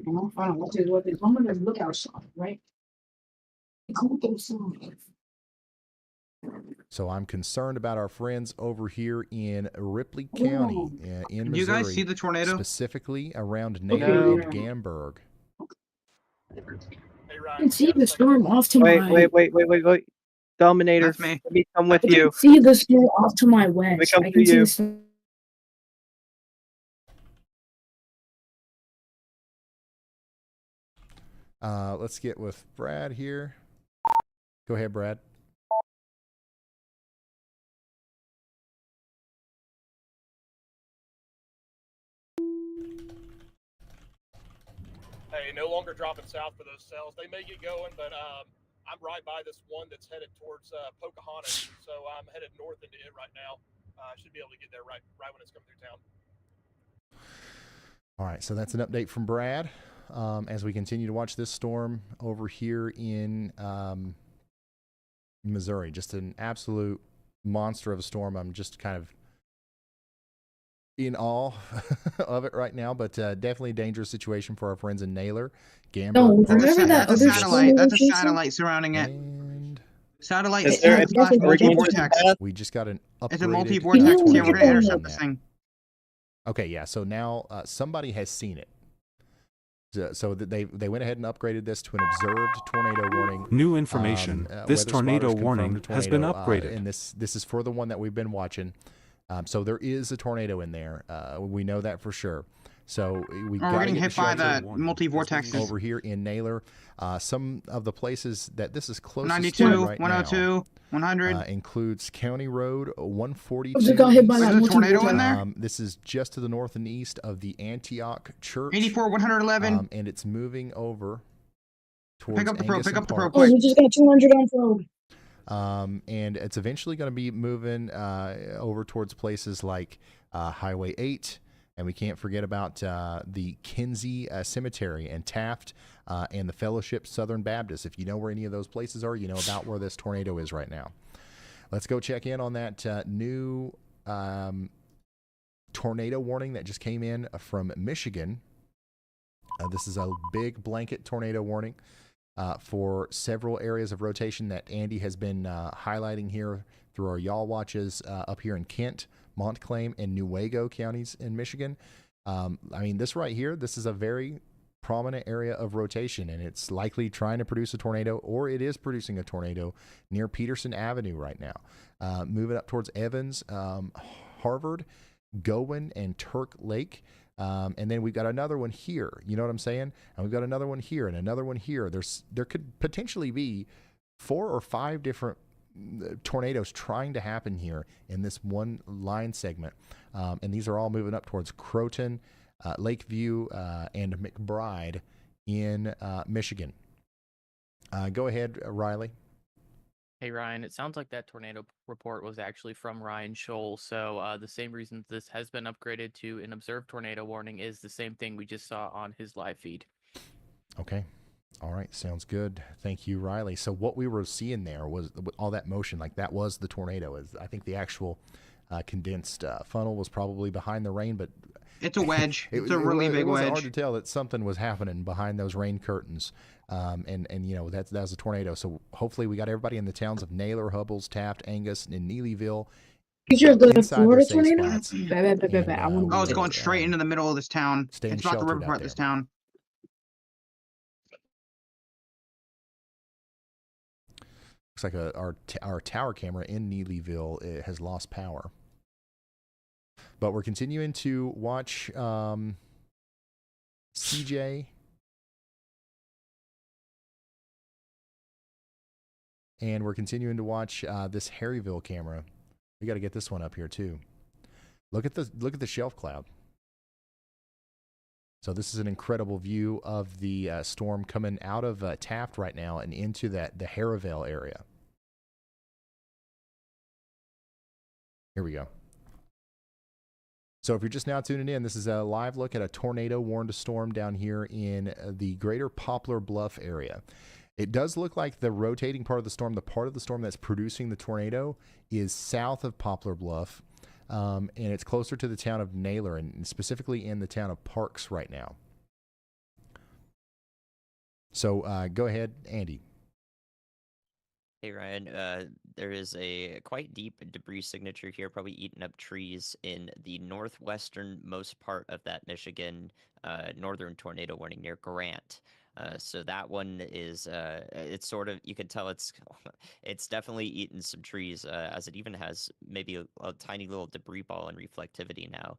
I'm fine. What is? I'm gonna look outside, right? Go outside. So I'm concerned about our friends over here in Ripley County, in Missouri. Did you guys see the tornado? Specifically around Naylor and Gamburg. I can see the storm off to my. Wait. Dominator, That's me. let me come with I you. can see the storm off to my west. come I to can see you. the storm. Let's get with Brad here. Go ahead, Brad. Hey, no longer dropping south for those cells. They may get going, but I'm right by this one that's headed towards Pocahontas, so I'm headed north into it right now. I should be able to get there right when it's coming through town. All right, so that's an update from Brad. As we continue to watch this storm over here in Missouri, just an absolute monster of a storm. I'm just kind of in awe of it right now, but definitely a dangerous situation for our friends in Naylor. Gamber. No, remember that That's a other satellite. That's a Jason? satellite surrounding it. And Satellite Is there / multi-vortex. we just got an upgraded. It's a multi-vortex. Can you Yeah, we're look gonna at intercept that? this thing. Okay, yeah. So now somebody has seen it. So that they went ahead and upgraded this to an observed tornado warning. New information. This weather tornado spotters confirmed warning a has been tornado, upgraded. and this is for the one that we've been watching. So there is a tornado in there. We know that for sure. So we We're getting hit by the multi-vortexes. over here in Naylor. Some of the places that this is closest 92, to right 102, 100. now includes County Road 142. I just got hit by that There's a tornado in multi-vortex. there. This is just to the north and east of the Antioch Church. 84, 111. And it's moving over towards Pick up the probe. Angus Pick and up the probe. Oh, Quick. we just got 200 on probe. And it's eventually going to be moving over towards places like Highway 8, and we can't forget about the Kinsey Cemetery and Taft and the Fellowship Southern Baptist. If you know where any of those places are, you know about where this tornado is right now. Let's go check in on that new tornado warning that just came in from Michigan. This is a big blanket tornado warning for several areas of rotation that Andy has been highlighting here through our Y'all Watches up here in Kent, Montclair, and Newaygo counties in Michigan. I mean, this right here, this is a very prominent area of rotation, and it's likely trying to produce a tornado, or it is producing a tornado near Peterson Avenue right now. Moving up towards Evans, Harvard, Gowen, and Turk Lake. And then we've got another one here. You know what I'm saying? And we've got another one here and another one here. There could potentially be 4 or 5 different tornadoes trying to happen here in this one line segment. And these are all moving up towards Croton, Lakeview, and McBride in Michigan. Go ahead, Riley. Hey Ryan, it sounds like that tornado report was actually from Ryan Scholl. So the same reason this has been upgraded to an observed tornado warning is the same thing we just saw on his live feed. Okay. All right. Sounds good. Thank you, Riley. So what we were seeing there was all that motion, like that was the tornado. I think the actual condensed funnel was probably behind the rain, but It's a wedge. It's a really big it was hard wedge. to tell that something was happening behind those rain curtains. And you know, that was a tornado. So hopefully we got everybody in the towns of Naylor, Hubbles, Taft, Angus, and Neelyville. Picture of the inside their Florida safe tornado? spots. I wanna Oh, it's see going it. straight into the middle of this town. Staying It's about to sheltered rip out apart this there. town. Looks like our tower camera in Neelyville has lost power. But we're continuing to watch CJ and we're continuing to watch this Harryville camera. We got to get this one up here too. Look at the shelf cloud. So this is an incredible view of the storm coming out of Taft right now and into the Harryville area. Here we go. So if you're just now tuning in, this is a live look at a tornado warned to storm down here in the greater Poplar Bluff area. It does look like the rotating part of the storm, the part of the storm that's producing the tornado, is south of Poplar Bluff, and it's closer to the town of Naylor, and specifically in the town of Parks right now. So go ahead, Andy. Hey Ryan, there is a quite deep debris signature here, probably eating up trees in the northwestern most part of that Michigan northern tornado warning near Grant. So that one is it's sort of, you can tell it's definitely eaten some trees, as it even has maybe a tiny little debris ball and reflectivity now.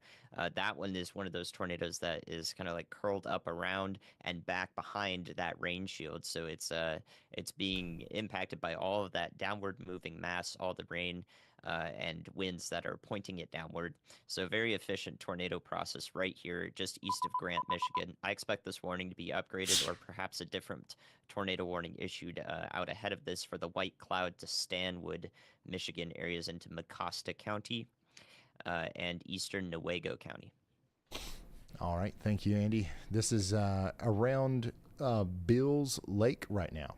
That one is one of those tornadoes that is kind of like curled up around and back behind that rain shield. So it's being impacted by all of that downward moving mass, all the rain and winds that are pointing it downward. So very efficient tornado process right here, just east of Grant, Michigan. I expect this warning to be upgraded, or perhaps a different tornado warning issued out ahead of this for the White Cloud to Stanwood, Michigan areas into Mecosta County and eastern Newaygo County. All right, thank you, Andy. This is around Bills Lake right now.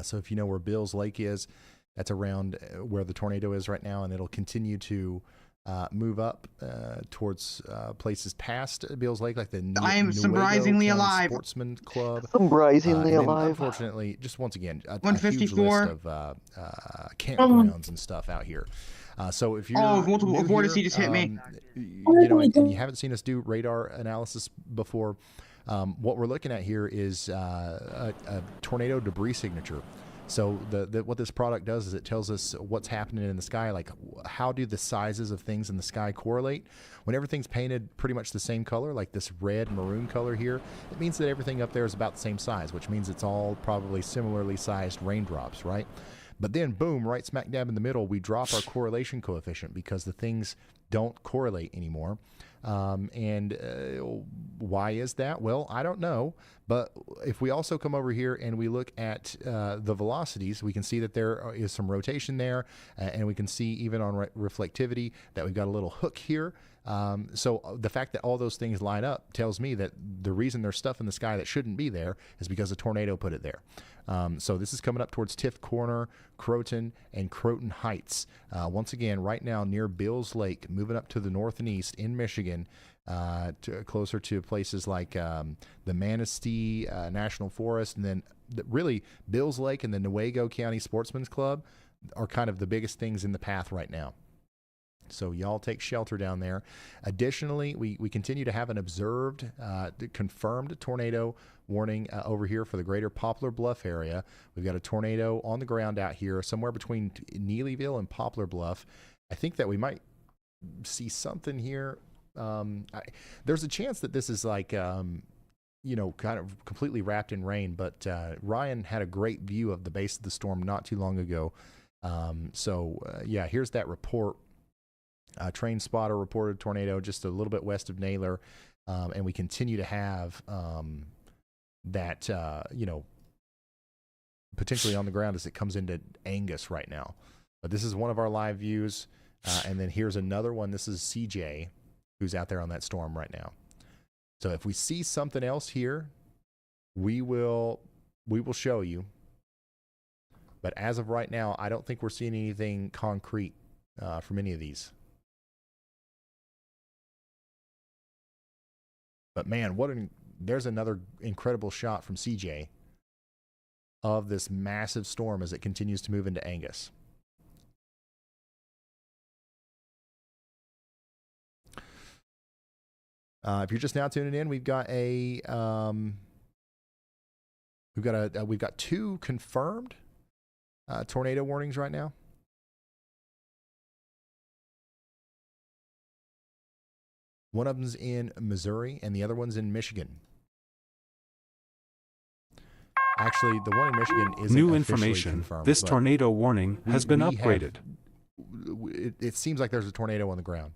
So if you know where Bills Lake is, that's around where the tornado is right now, and it'll continue to move up towards places past Bills Lake, like the I am Newaygo surprisingly County alive. Sportsman Club. Surprisingly alive. Unfortunately, just once again, a huge 154. list of campgrounds and stuff out here. So if you're multiple new vortices here, just hit me. You know, and you haven't seen us do radar analysis before, what we're looking at here is a tornado debris signature. So what this product does is it tells us what's happening in the sky, like how do the sizes of things in the sky correlate. When everything's painted pretty much the same color, like this red maroon color here, it means that everything up there is about the same size, which means it's all probably similarly sized raindrops, right? But then, boom, right smack dab in the middle, we drop our correlation coefficient because the things don't correlate anymore. Why is that? Well, I don't know. But if we also come over here and we look at the velocities, we can see that there is some rotation there. And we can see even on reflectivity that we've got a little hook here. So the fact that all those things line up tells me that the reason there's stuff in the sky that shouldn't be there is because a tornado put it there. So this is coming up towards Tiff Corner, Croton, and Croton Heights. Once again, right now near Bills Lake, moving up to the north and east in Michigan, closer to places like the Manistee National Forest, and then really Bills Lake and the Newaygo County Sportsman's Club are kind of the biggest things in the path right now. So y'all take shelter down there. Additionally, we continue to have an observed, confirmed tornado warning over here for the greater Poplar Bluff area. We've got a tornado on the ground out here, somewhere between Neelyville and Poplar Bluff. I think that we might see something here. There's a chance that this is like, you know, kind of completely wrapped in rain, but Ryan had a great view of the base of the storm not too long ago. Yeah, here's that report. Train spotter reported tornado just a little bit west of Naylor, and we continue to have that, you know, potentially on the ground as it comes into Angus right now. But this is one of our live views, and then here's another one. This is CJ, who's out there on that storm right now. So if we see something else here, we will show you. But as of right now, I don't think we're seeing anything concrete from any of these. But man, there's another incredible shot from CJ of this massive storm as it continues to move into Angus. If you're just now tuning in, we've got two confirmed tornado warnings right now. One of them's in Missouri, and the other one's in Michigan. Actually, the one in Michigan isn't new officially information. confirmed, This but tornado warning has been upgraded. It seems like there's a tornado on the ground.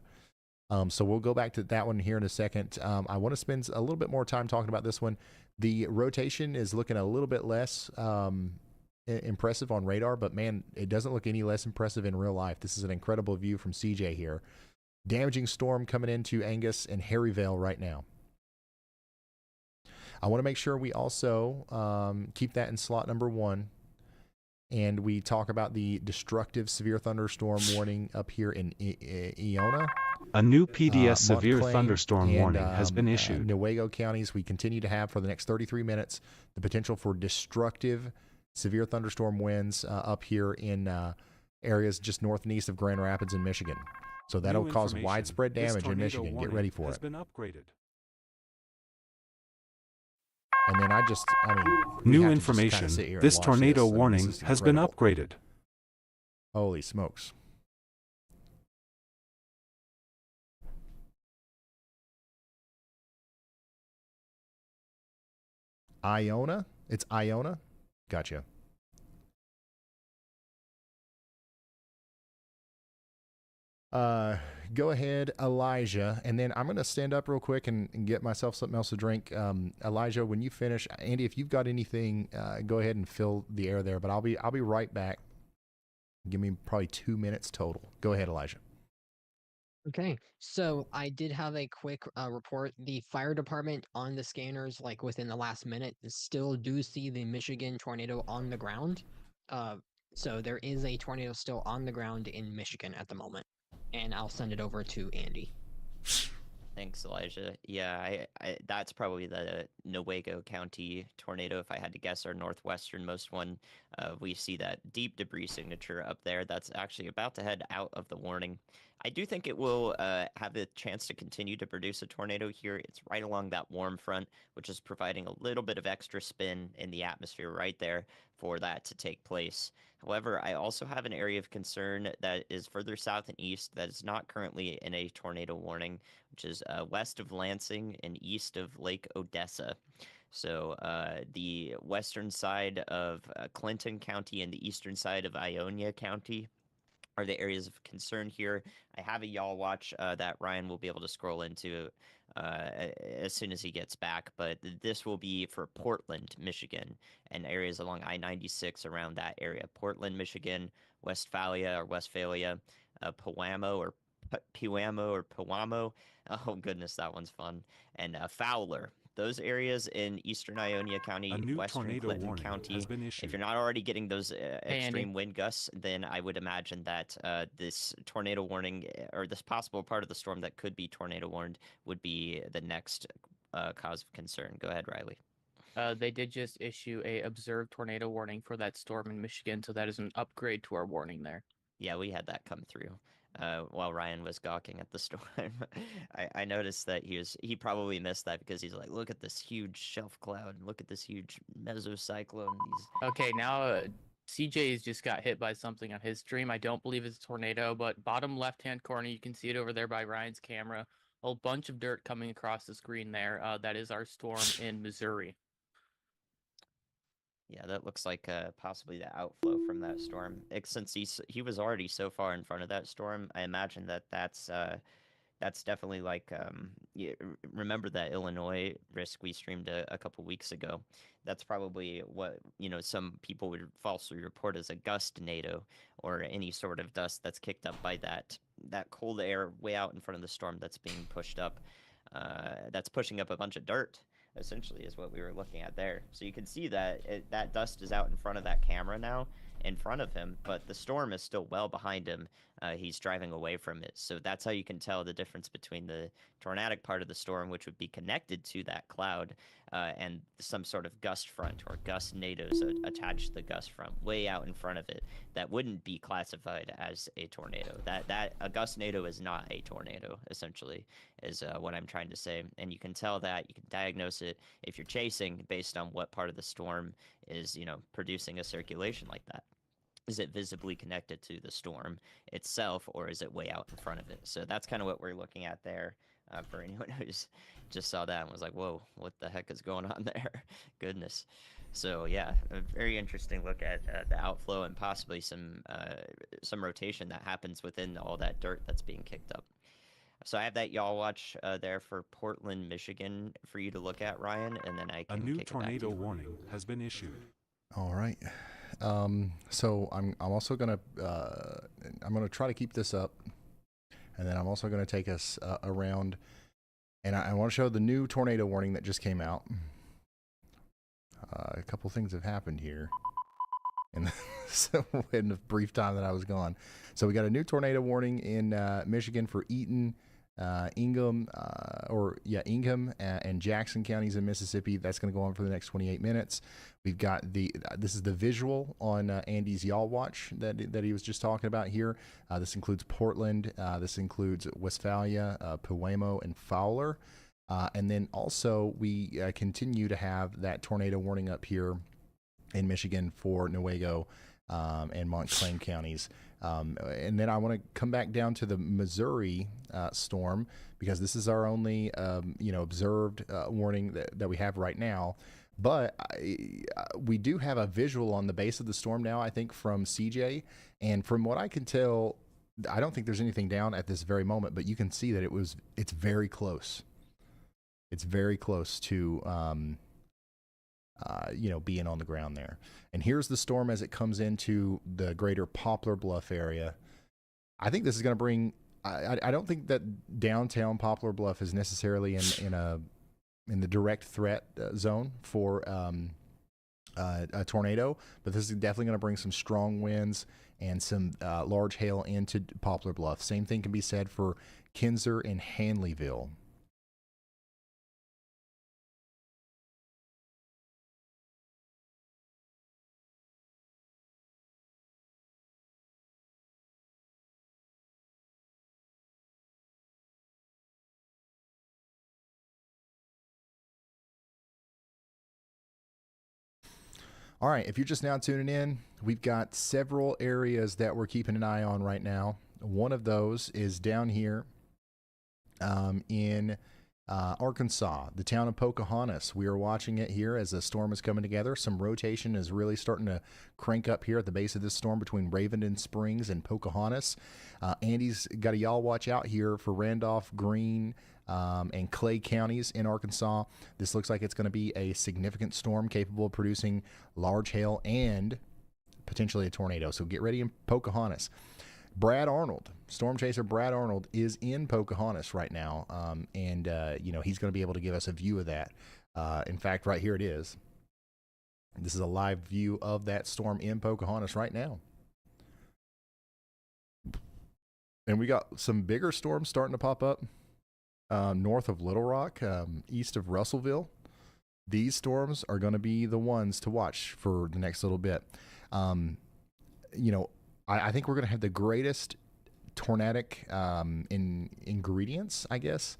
So we'll go back to that one here in a second. I want to spend a little bit more time talking about this one. The rotation is looking a little bit less impressive on radar, but man, it doesn't look any less impressive in real life. This is an incredible view from CJ here. Damaging storm coming into Angus and Harryvale right now. I want to make sure we also keep that in slot number 1. And we talk about the destructive severe thunderstorm warning up here in Iona. A new PDS severe Montclain thunderstorm and, warning has been issued. Newaygo counties, we continue to have for the next 33 minutes the potential for destructive severe thunderstorm winds up here in areas just north and east of Grand Rapids in Michigan. So that'll cause widespread damage in Michigan. Get ready for it. Been upgraded. And then I mean, New information. This tornado warning has been upgraded. Holy smokes. Iona? It's Iona? Gotcha. Go ahead, Elijah, and then I'm going to stand up real quick and get myself something else to drink. Elijah, when you finish, Andy, if you've got anything, go ahead and fill the air there, but I'll be right back. Give me probably 2 minutes total. Go ahead, Elijah. Okay, so I did have a quick report. The fire department on the scanners, like within the last minute, still do see the Michigan tornado on the ground. So there is a tornado still on the ground in Michigan at the moment. And I'll send it over to Andy. Thanks, Elijah. Yeah, I that's probably the Newaygo County tornado, if I had to guess, our northwesternmost one. We see that deep debris signature up there. That's actually about to head out of the warning. I do think it will have a chance to continue to produce a tornado here. It's right along that warm front, which is providing a little bit of extra spin in the atmosphere right there for that to take place. However, I also have an area of concern that is further south and east that is not currently in a tornado warning, which is west of Lansing and east of Lake Odessa. So the western side of Clinton County and the eastern side of Ionia County are the areas of concern here. I have a y'all watch that Ryan will be able to scroll into as soon as he gets back, but this will be for Portland, Michigan, and areas along I-96 around that area. Portland, Michigan, Westphalia, Pewamo or Pewamo. Oh goodness, that one's fun. And Fowler. Those areas in eastern Ionia County, western Clinton County, if you're not already getting those extreme wind gusts, then I would imagine that this tornado warning, or this possible part of the storm that could be tornado warned, would be the next cause of concern. Go ahead, Riley. They did just issue a observed tornado warning for that storm in Michigan, so that is an upgrade to our warning there. Yeah, we had that come through. While Ryan was gawking at the storm, I noticed that he probably missed that because he's like, look at this huge shelf cloud, look at this huge mesocyclone. Okay, now CJ's just got hit by something on his stream. I don't believe it's a tornado, but bottom left-hand corner, you can see it over there by Ryan's camera. A whole bunch of dirt coming across the screen there. That is our storm in Missouri. Yeah, that looks like possibly the outflow from that storm. Since he was already so far in front of that storm, I imagine that's definitely like remember that Illinois risk we streamed a couple weeks ago. That's probably what some people would falsely report as a gust-nado, or any sort of dust that's kicked up by that cold air way out in front of the storm that's being pushed up. That's pushing up a bunch of dirt. Essentially is what we were looking at there. So you can see that that dust is out in front of that camera now, in front of him, but the storm is still well behind him. He's driving away from it. So that's how you can tell the difference between the tornadic part of the storm, which would be connected to that cloud, and some sort of gust front or gust-nados attached to the gust front way out in front of it that wouldn't be classified as a tornado. That a gust-nado is not a tornado, essentially, is what I'm trying to say. And you can tell that, you can diagnose it if you're chasing based on what part of the storm is, producing a circulation like that. Is it visibly connected to the storm itself, or is it way out in front of it? So that's kind of what we're looking at there. For anyone who's just saw that and was like, whoa, what the heck is going on there? Goodness. So yeah, a very interesting look at the outflow and possibly some rotation that happens within all that dirt that's being kicked up. So I have that y'all watch there for Portland, Michigan for you to look at, Ryan, and then I can A new tornado warning has been issued. All right. So I'm also gonna try to keep this up, and then I'm also gonna take us around, and I want to show the new tornado warning that just came out. A couple things have happened here in the brief time that I was gone. So we got a new tornado warning in Michigan for Eaton, Ingham, and Jackson counties in Mississippi. That's going to go on for the next 28 minutes. We've got this is the visual on Andy's Y'all Watch that he was just talking about here. This includes Portland. This includes Westphalia, Pewamo, and Fowler. And then also we continue to have that tornado warning up here in Michigan for Newaygo and Montclair counties. And then I want to come back down to the Missouri storm, because this is our only observed warning that we have right now. But we do have a visual on the base of the storm now, I think, from CJ. And from what I can tell, I don't think there's anything down at this very moment, but you can see that it's very close. It's very close to, being on the ground there. And here's the storm as it comes into the greater Poplar Bluff area. I think this is going to bring, I don't think that downtown Poplar Bluff is necessarily in the direct threat zone for a tornado, but this is definitely going to bring some strong winds and some large hail into Poplar Bluff. Same thing can be said for Kinser and Hanleyville. All right, if you're just now tuning in, we've got several areas that we're keeping an eye on right now. One of those is down here in Arkansas, the town of Pocahontas. We are watching it here as the storm is coming together. Some rotation is really starting to crank up here at the base of this storm between Ravenden Springs and Pocahontas. Andy's got a y'all watch out here for Randolph, Greene, and Clay counties in Arkansas. This looks like it's going to be a significant storm capable of producing large hail and potentially a tornado. So get ready in Pocahontas. Brad Arnold, storm chaser Brad Arnold, is in Pocahontas right now, and he's going to be able to give us a view of that. In fact, right here it is. This is a live view of that storm in Pocahontas right now. And we got some bigger storms starting to pop up north of Little Rock, east of Russellville. These storms are going to be the ones to watch for the next little bit. I think we're going to have the greatest tornadic ingredients, I guess,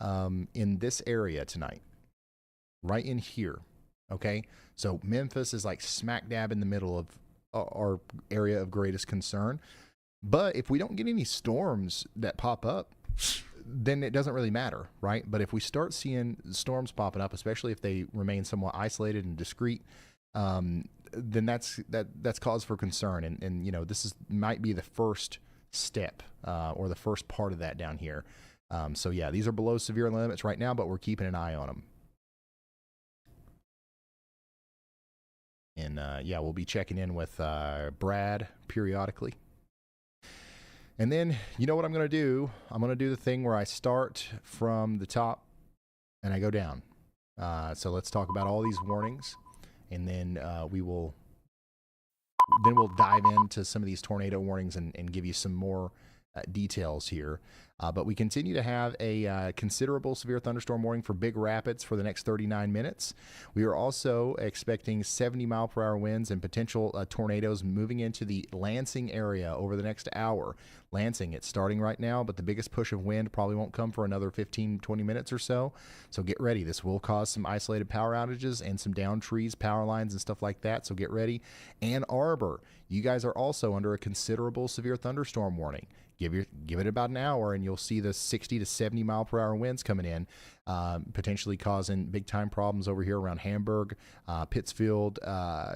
in this area tonight, right in here. Okay, so Memphis is like smack dab in the middle of our area of greatest concern. But if we don't get any storms that pop up, then it doesn't really matter, right? But if we start seeing storms popping up, especially if they remain somewhat isolated and discrete, then that's cause for concern. And this might be the first step or the first part of that down here. So yeah, these are below severe limits right now, but we're keeping an eye on them. And we'll be checking in with Brad periodically. And then, you know what I'm going to do? I'm going to do the thing where I start from the top and I go down. So let's talk about all these warnings, and then we'll dive into some of these tornado warnings and give you some more details here. But we continue to have a considerable severe thunderstorm warning for Big Rapids for the next 39 minutes. We are also expecting 70-mile-per-hour winds and potential tornadoes moving into the Lansing area over the next hour. Lansing, it's starting right now, but the biggest push of wind probably won't come for another 15, 20 minutes or so. So get ready. This will cause some isolated power outages and some downed trees, power lines, and stuff like that. So get ready. Ann Arbor, you guys are also under a considerable severe thunderstorm warning. Give it about an hour, and you'll see the 60 to 70 mile per hour winds coming in, potentially causing big time problems over here around Hamburg, Pittsfield,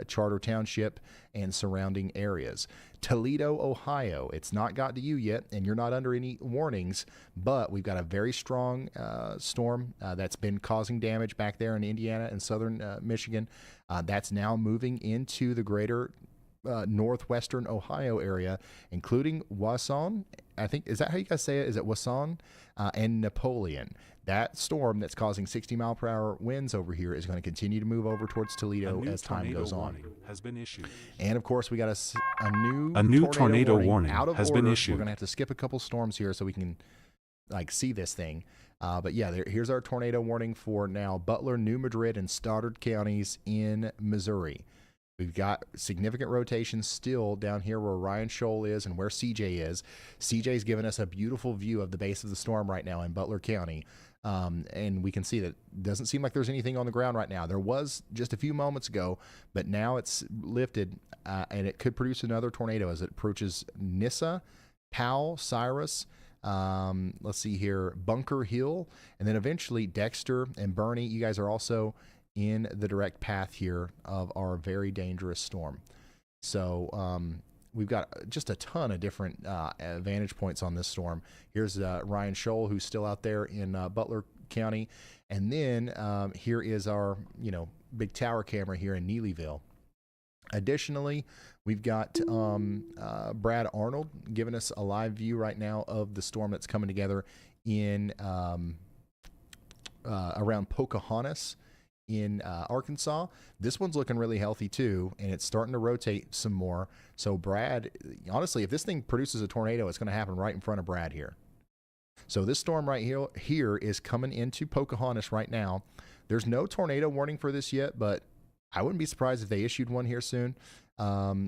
Charter Township, and surrounding areas. Toledo, Ohio, it's not got to you yet, and you're not under any warnings, but we've got a very strong storm that's been causing damage back there in Indiana and southern Michigan. That's now moving into the greater northwestern Ohio area, including Wasson. I think, is that how you guys say it? Is it Wasson and Napoleon? That storm that's causing 60 mile per hour winds over here is going to continue to move over towards Toledo as time goes on. Has been issued. And of course, we got a new tornado warning out of has order. been issued. We're going to have to skip a couple storms here so we can see this thing. But yeah, here's our tornado warning for now: Butler, New Madrid, and Stoddard counties in Missouri. We've got significant rotation still down here where Ryan Scholl is and where CJ is. CJ's given us a beautiful view of the base of the storm right now in Butler County. And we can see that it doesn't seem like there's anything on the ground right now. There was just a few moments ago, but now it's lifted, and it could produce another tornado as it approaches Nyssa, Powell, Cyrus, let's see here, Bunker Hill, and then eventually Dexter and Bernie. You guys are also in the direct path here of our very dangerous storm. So we've got just a ton of different vantage points on this storm. Here's Ryan Scholl, who's still out there in Butler County. And then here is our, big tower camera here in Neelyville. Additionally, we've got Brad Arnold giving us a live view right now of the storm that's coming together in around Pocahontas in Arkansas. This one's looking really healthy too, and it's starting to rotate some more. So Brad, honestly, if this thing produces a tornado, it's going to happen right in front of Brad here. So this storm right here is coming into Pocahontas right now. There's no tornado warning for this yet, but I wouldn't be surprised if they issued one here soon.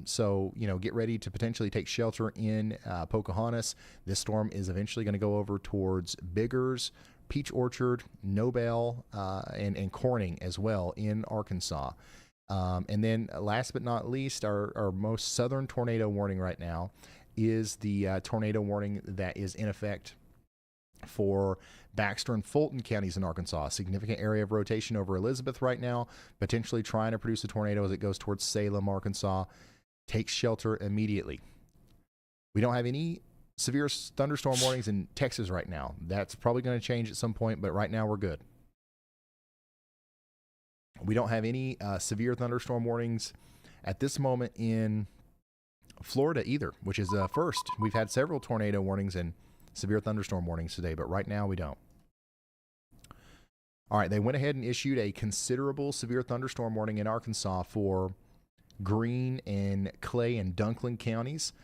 So, get ready to potentially take shelter in Pocahontas. This storm is eventually going to go over towards Biggers, Peach Orchard, Nobel, and Corning as well in Arkansas. And then last but not least, our most southern tornado warning right now is the tornado warning that is in effect for Baxter and Fulton counties in Arkansas. A significant area of rotation over Elizabeth right now, potentially trying to produce a tornado as it goes towards Salem, Arkansas. Take shelter immediately. We don't have any severe thunderstorm warnings in Texas right now. That's probably going to change at some point, but right now we're good. We don't have any severe thunderstorm warnings at this moment in Florida either, which is first. We've had several tornado warnings and severe thunderstorm warnings today, but right now we don't. All right, they went ahead and issued a considerable severe thunderstorm warning in Arkansas for Greene and Clay and Dunklin counties.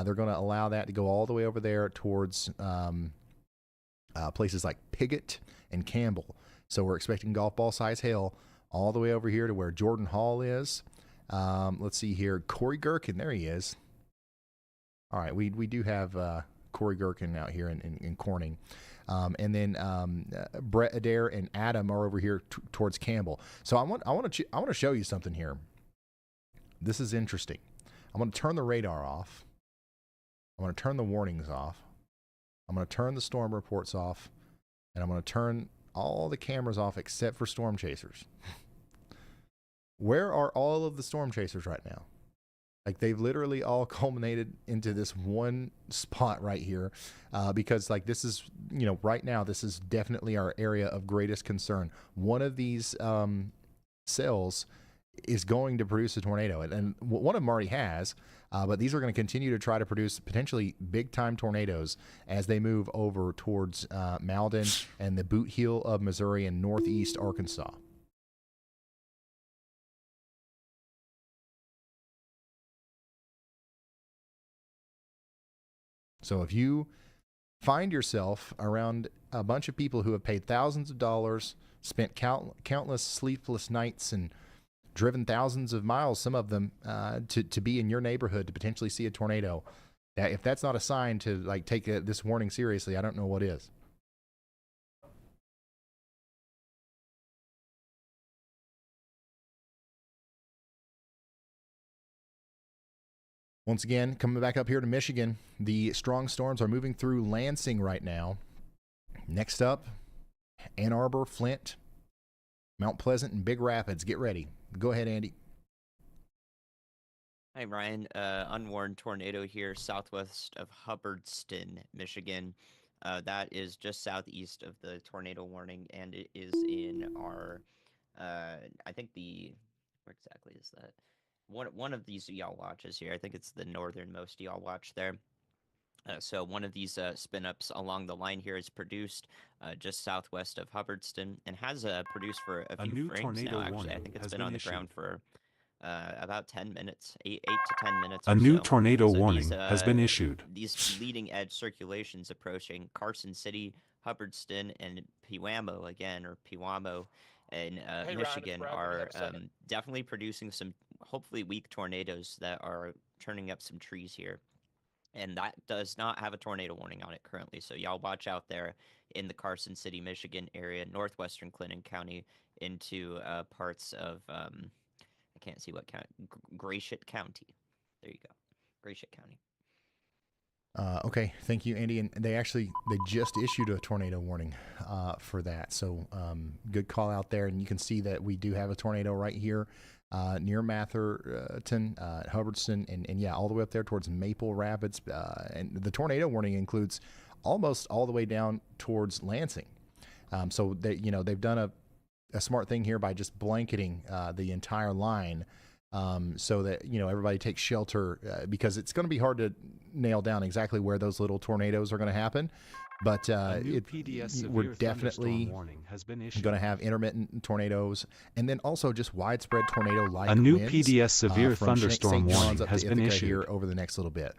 They're going to allow that to go all the way over there towards places like Piggott and Campbell. So we're expecting golf ball size hail all the way over here to where Jordan Hall is. Let's see here. Corey Gherkin, there he is. All right, we do have Corey Gherkin out here in Corning. And then Brett Adair and Adam are over here towards Campbell. So I want to show you something here. This is interesting. I'm going to turn the radar off. I'm going to turn the warnings off. I'm going to turn the storm reports off. And I'm going to turn all the cameras off except for storm chasers. Where are all of the storm chasers right now? Like, they've literally all culminated into this one spot right here because, like, this is, right now, this is definitely our area of greatest concern. One of these cells is going to produce a tornado, and one of them already has, but these are going to continue to try to produce potentially big-time tornadoes as they move over towards Malden and the Boot Heel of Missouri and northeast Arkansas. So if you find yourself around a bunch of people who have paid thousands of dollars, spent countless sleepless nights, and driven thousands of miles, some of them, to be in your neighborhood to potentially see a tornado, if that's not a sign to like take this warning seriously, I don't know what is. Once again, coming back up here to Michigan, the strong storms are moving through Lansing right now. Next up, Ann Arbor, Flint, Mount Pleasant, and Big Rapids. Get ready. Go ahead, Andy. Hi, Ryan. Unwarned tornado here southwest of Hubbardston, Michigan. That is just southeast of the tornado warning, and it is in our, I think where exactly is that? One of these y'all watches here. I think it's the northernmost y'all watch there. So one of these spin-ups along the line here is produced just southwest of Hubbardston and has produced for a few frames now, actually. I think it's been on the ground for about 10 minutes, 8 to 10 minutes. A new tornado warning has been issued. These leading-edge circulations approaching Carson City, Hubbardston, and Pewamo again, or Pewamo in Michigan are definitely producing some hopefully weak tornadoes that are turning up some trees here. and that does not have a tornado warning on it currently. So y'all watch out there in the Carson City, Michigan area, northwestern Clinton County, into parts of I can't see what county, Gratiot County. There you go, Gratiot County. Okay, thank you, Andy. And they just issued a tornado warning for that. So good call out there. And you can see that we do have a tornado right here near Matherton, Hubbardston, and yeah, all the way up there towards Maple Rapids. And the tornado warning includes almost all the way down towards Lansing. So they've done a smart thing here by just blanketing the entire line. So that everybody takes shelter because it's going to be hard to nail down exactly where those little tornadoes are going to happen, but we're definitely going to have intermittent tornadoes, and then also just widespread tornado-like winds. A new winds, PDS severe thunderstorm warning has been issued here over the next little bit.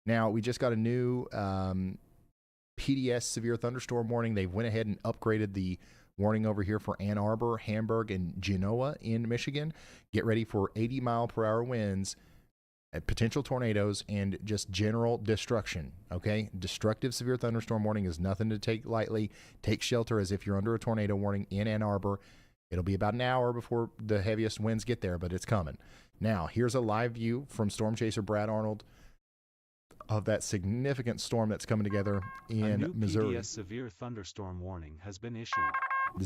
Now we just got a new PDS severe thunderstorm warning. They went ahead and upgraded the warning over here for Ann Arbor, Hamburg, and Genoa in Michigan. Get ready for 80-mile-per-hour winds, potential tornadoes, and just general destruction, okay? Destructive severe thunderstorm warning is nothing to take lightly. Take shelter as if you're under a tornado warning in Ann Arbor. It'll be about an hour before the heaviest winds get there, but it's coming. Now, here's a live view from Storm Chaser Brad Arnold of that significant storm that's coming together in Missouri. A new PDS severe thunderstorm warning has been issued.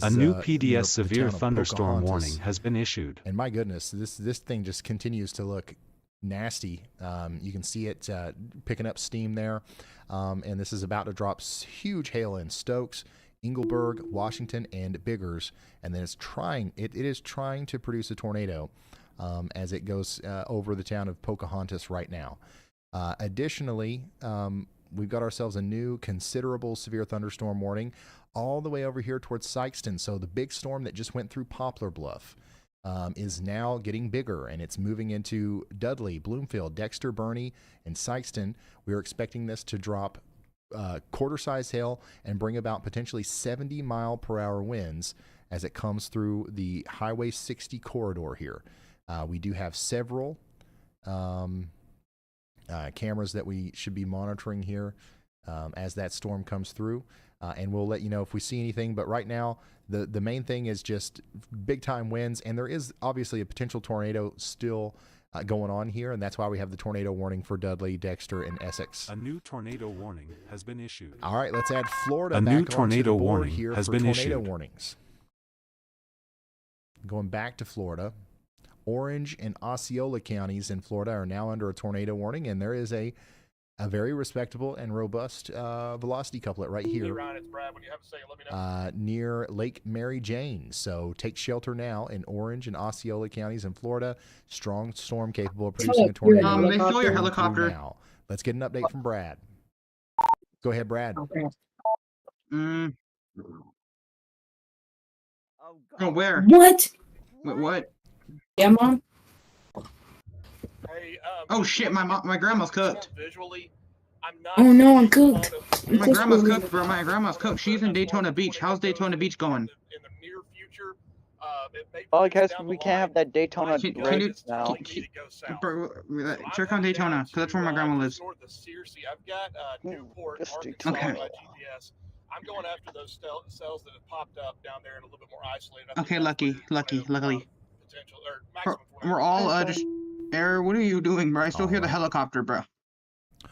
A new PDS severe thunderstorm warning has been issued. And my goodness, this thing just continues to look nasty. You can see it picking up steam there. And this is about to drop huge hail in Stokes, Engelberg, Washington, and Biggers. And then it is trying to produce a tornado as it goes over the town of Pocahontas right now. Additionally, we've got ourselves a new considerable severe thunderstorm warning all the way over here towards Sykeston. So the big storm that just went through Poplar Bluff is now getting bigger, and it's moving into Dudley, Bloomfield, Dexter, Burney, and Sykeston. We are expecting this to drop quarter-size hail and bring about potentially 70-mile-per-hour winds as it comes through the Highway 60 corridor here. We do have several cameras that we should be monitoring here as that storm comes through. And we'll let you know if we see anything. But right now, the main thing is just big-time winds. And there is obviously a potential tornado still going on here. And that's why we have the tornado warning for Dudley, Dexter, and Essex. A new tornado warning has been issued. All right, let's add Florida A back new tornado onto the board warning here has for been tornado issued. warnings. Going back to Florida, Orange and Osceola counties in Florida are now under a tornado warning. And there is a very respectable and robust velocity couplet right here Ryan, it's Brad. When you have to say it, let me know. near Lake Mary Jane. So take shelter now in Orange and Osceola counties in Florida. Strong storm capable of producing a tornado. They stole your helicopter. Now. Let's get an update from Brad. Go ahead, Brad. Oh, where? What? Wait, what? Yeah, Mom. Hey, Oh shit, my grandma's cooked. visually, I'm not. Oh no, I'm cooked. My grandma's cooked, bro. My grandma's cooked. She's in Daytona Beach. How's Daytona Beach going? In the near future, Oh, I guess we can't have that Daytona Can you rig now. Bro, check on Daytona, because that's where my grandma lives. north of Searcy, I've got Newport, just Arkansas Okay. on my GPS. I'm going after those cells that have popped up down there and a little bit more isolated. I think Okay, that's lucky. potential or Bro, maximum. we're all just. Error, what are you doing, bro? I still hear the helicopter, bro.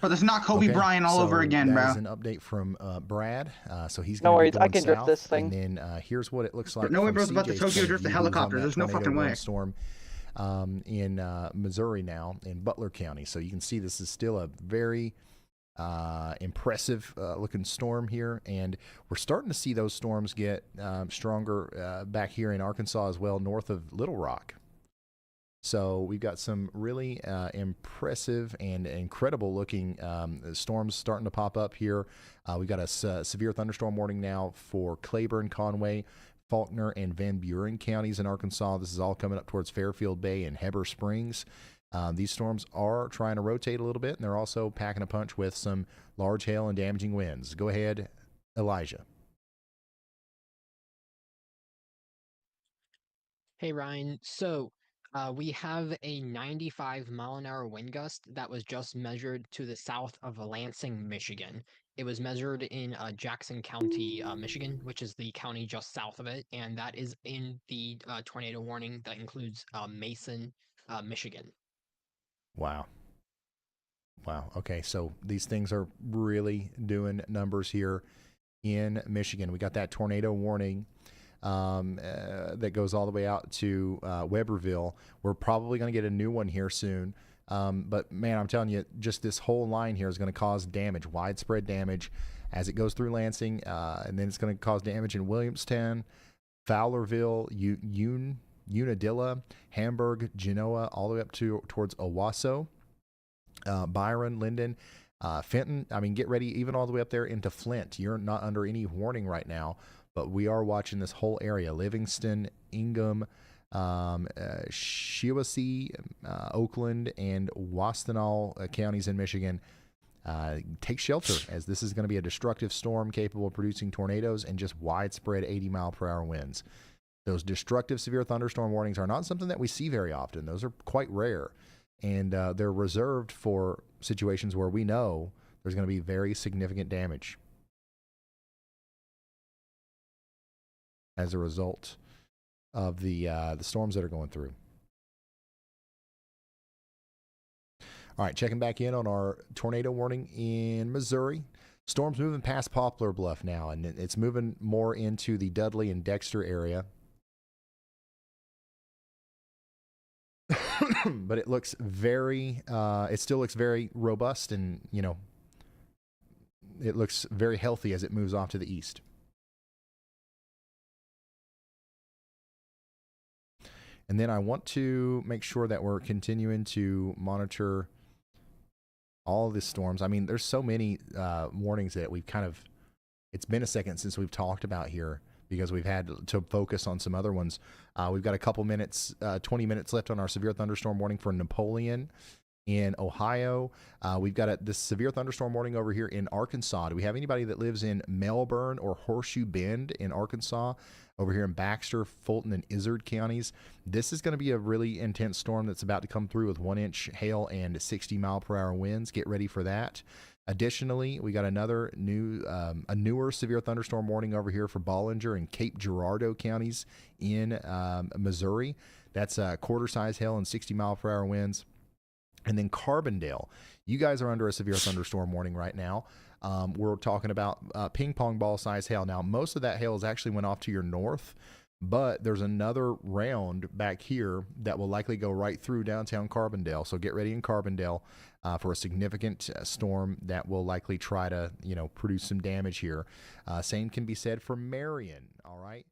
But it's not Kobe Okay, Bryant all over so again, that bro. is an update from Brad. So he's No going worries, to be I going can drift south, this thing. and then here's what it looks like. No way, from bro, it's about to CJ's Tokyo point of drift the view. He's on helicopter. that There's no tornado fucking way. windstorm in Missouri now, in Butler County. So you can see this is still a very impressive looking storm here, and we're starting to see those storms get stronger back here in Arkansas as well, north of Little Rock. So we've got some really impressive and incredible looking storms starting to pop up here. We've got a severe thunderstorm warning now for Claiborne, Conway, Faulkner, and Van Buren counties in Arkansas. This is all coming up towards Fairfield Bay and Heber Springs. These storms are trying to rotate a little bit, and they're also packing a punch with some large hail and damaging winds. Go ahead, Elijah. Hey, Ryan. So We have a 95-mile-an-hour wind gust that was just measured to the south of Lansing, Michigan. It was measured in Jackson County, Michigan, which is the county just south of it, and that is in the tornado warning that includes Mason, Michigan. Wow. Wow. Okay, so these things are really doing numbers here in Michigan. We got that tornado warning that goes all the way out to Weberville. We're probably going to get a new one here soon. But man, I'm telling you, just this whole line here is going to cause damage, widespread damage as it goes through Lansing. And then it's going to cause damage in Williamstown, Fowlerville, Unadilla, Hamburg, Genoa, all the way up towards Owasso, Byron, Linden, Fenton. I mean, get ready, even all the way up there into Flint. You're not under any warning right now, but we are watching this whole area: Livingston, Ingham, Shiawassee, Oakland, and Washtenaw counties in Michigan. Take shelter, as this is going to be a destructive storm capable of producing tornadoes and just widespread 80-mile-per-hour winds. Those destructive severe thunderstorm warnings are not something that we see very often. Those are quite rare, and they're reserved for situations where we know there's going to be very significant damage as a result of the storms that are going through. All right, checking back in on our tornado warning in Missouri. Storm's moving past Poplar Bluff now, and it's moving more into the Dudley and Dexter area. But it looks very, it still looks very robust, and, you know, it looks very healthy as it moves off to the east. And then I want to make sure that we're continuing to monitor all of the storms. I mean, there's so many warnings that we've kind of, it's been a second since we've talked about here because we've had to focus on some other ones. We've got a couple minutes, 20 minutes left on our severe thunderstorm warning for Napoleon in Ohio. We've got this severe thunderstorm warning over here in Arkansas. Do we have anybody that lives in Melbourne or Horseshoe Bend in Arkansas? Over here in Baxter, Fulton, and Izard counties. This is going to be a really intense storm that's about to come through with 1-inch hail and 60-mile-per-hour winds. Get ready for that. Additionally, we got another newer severe thunderstorm warning over here for Bollinger and Cape Girardeau counties in Missouri. That's quarter-size hail and 60-mile-per-hour winds. And then Carbondale. You guys are under a severe thunderstorm warning right now. We're talking about ping pong ball size hail. Now, most of that hail has actually went off to your north, but there's another round back here that will likely go right through downtown Carbondale. So get ready in Carbondale for a significant storm that will likely try to, you know, produce some damage here. Same can be said for Marion. All right.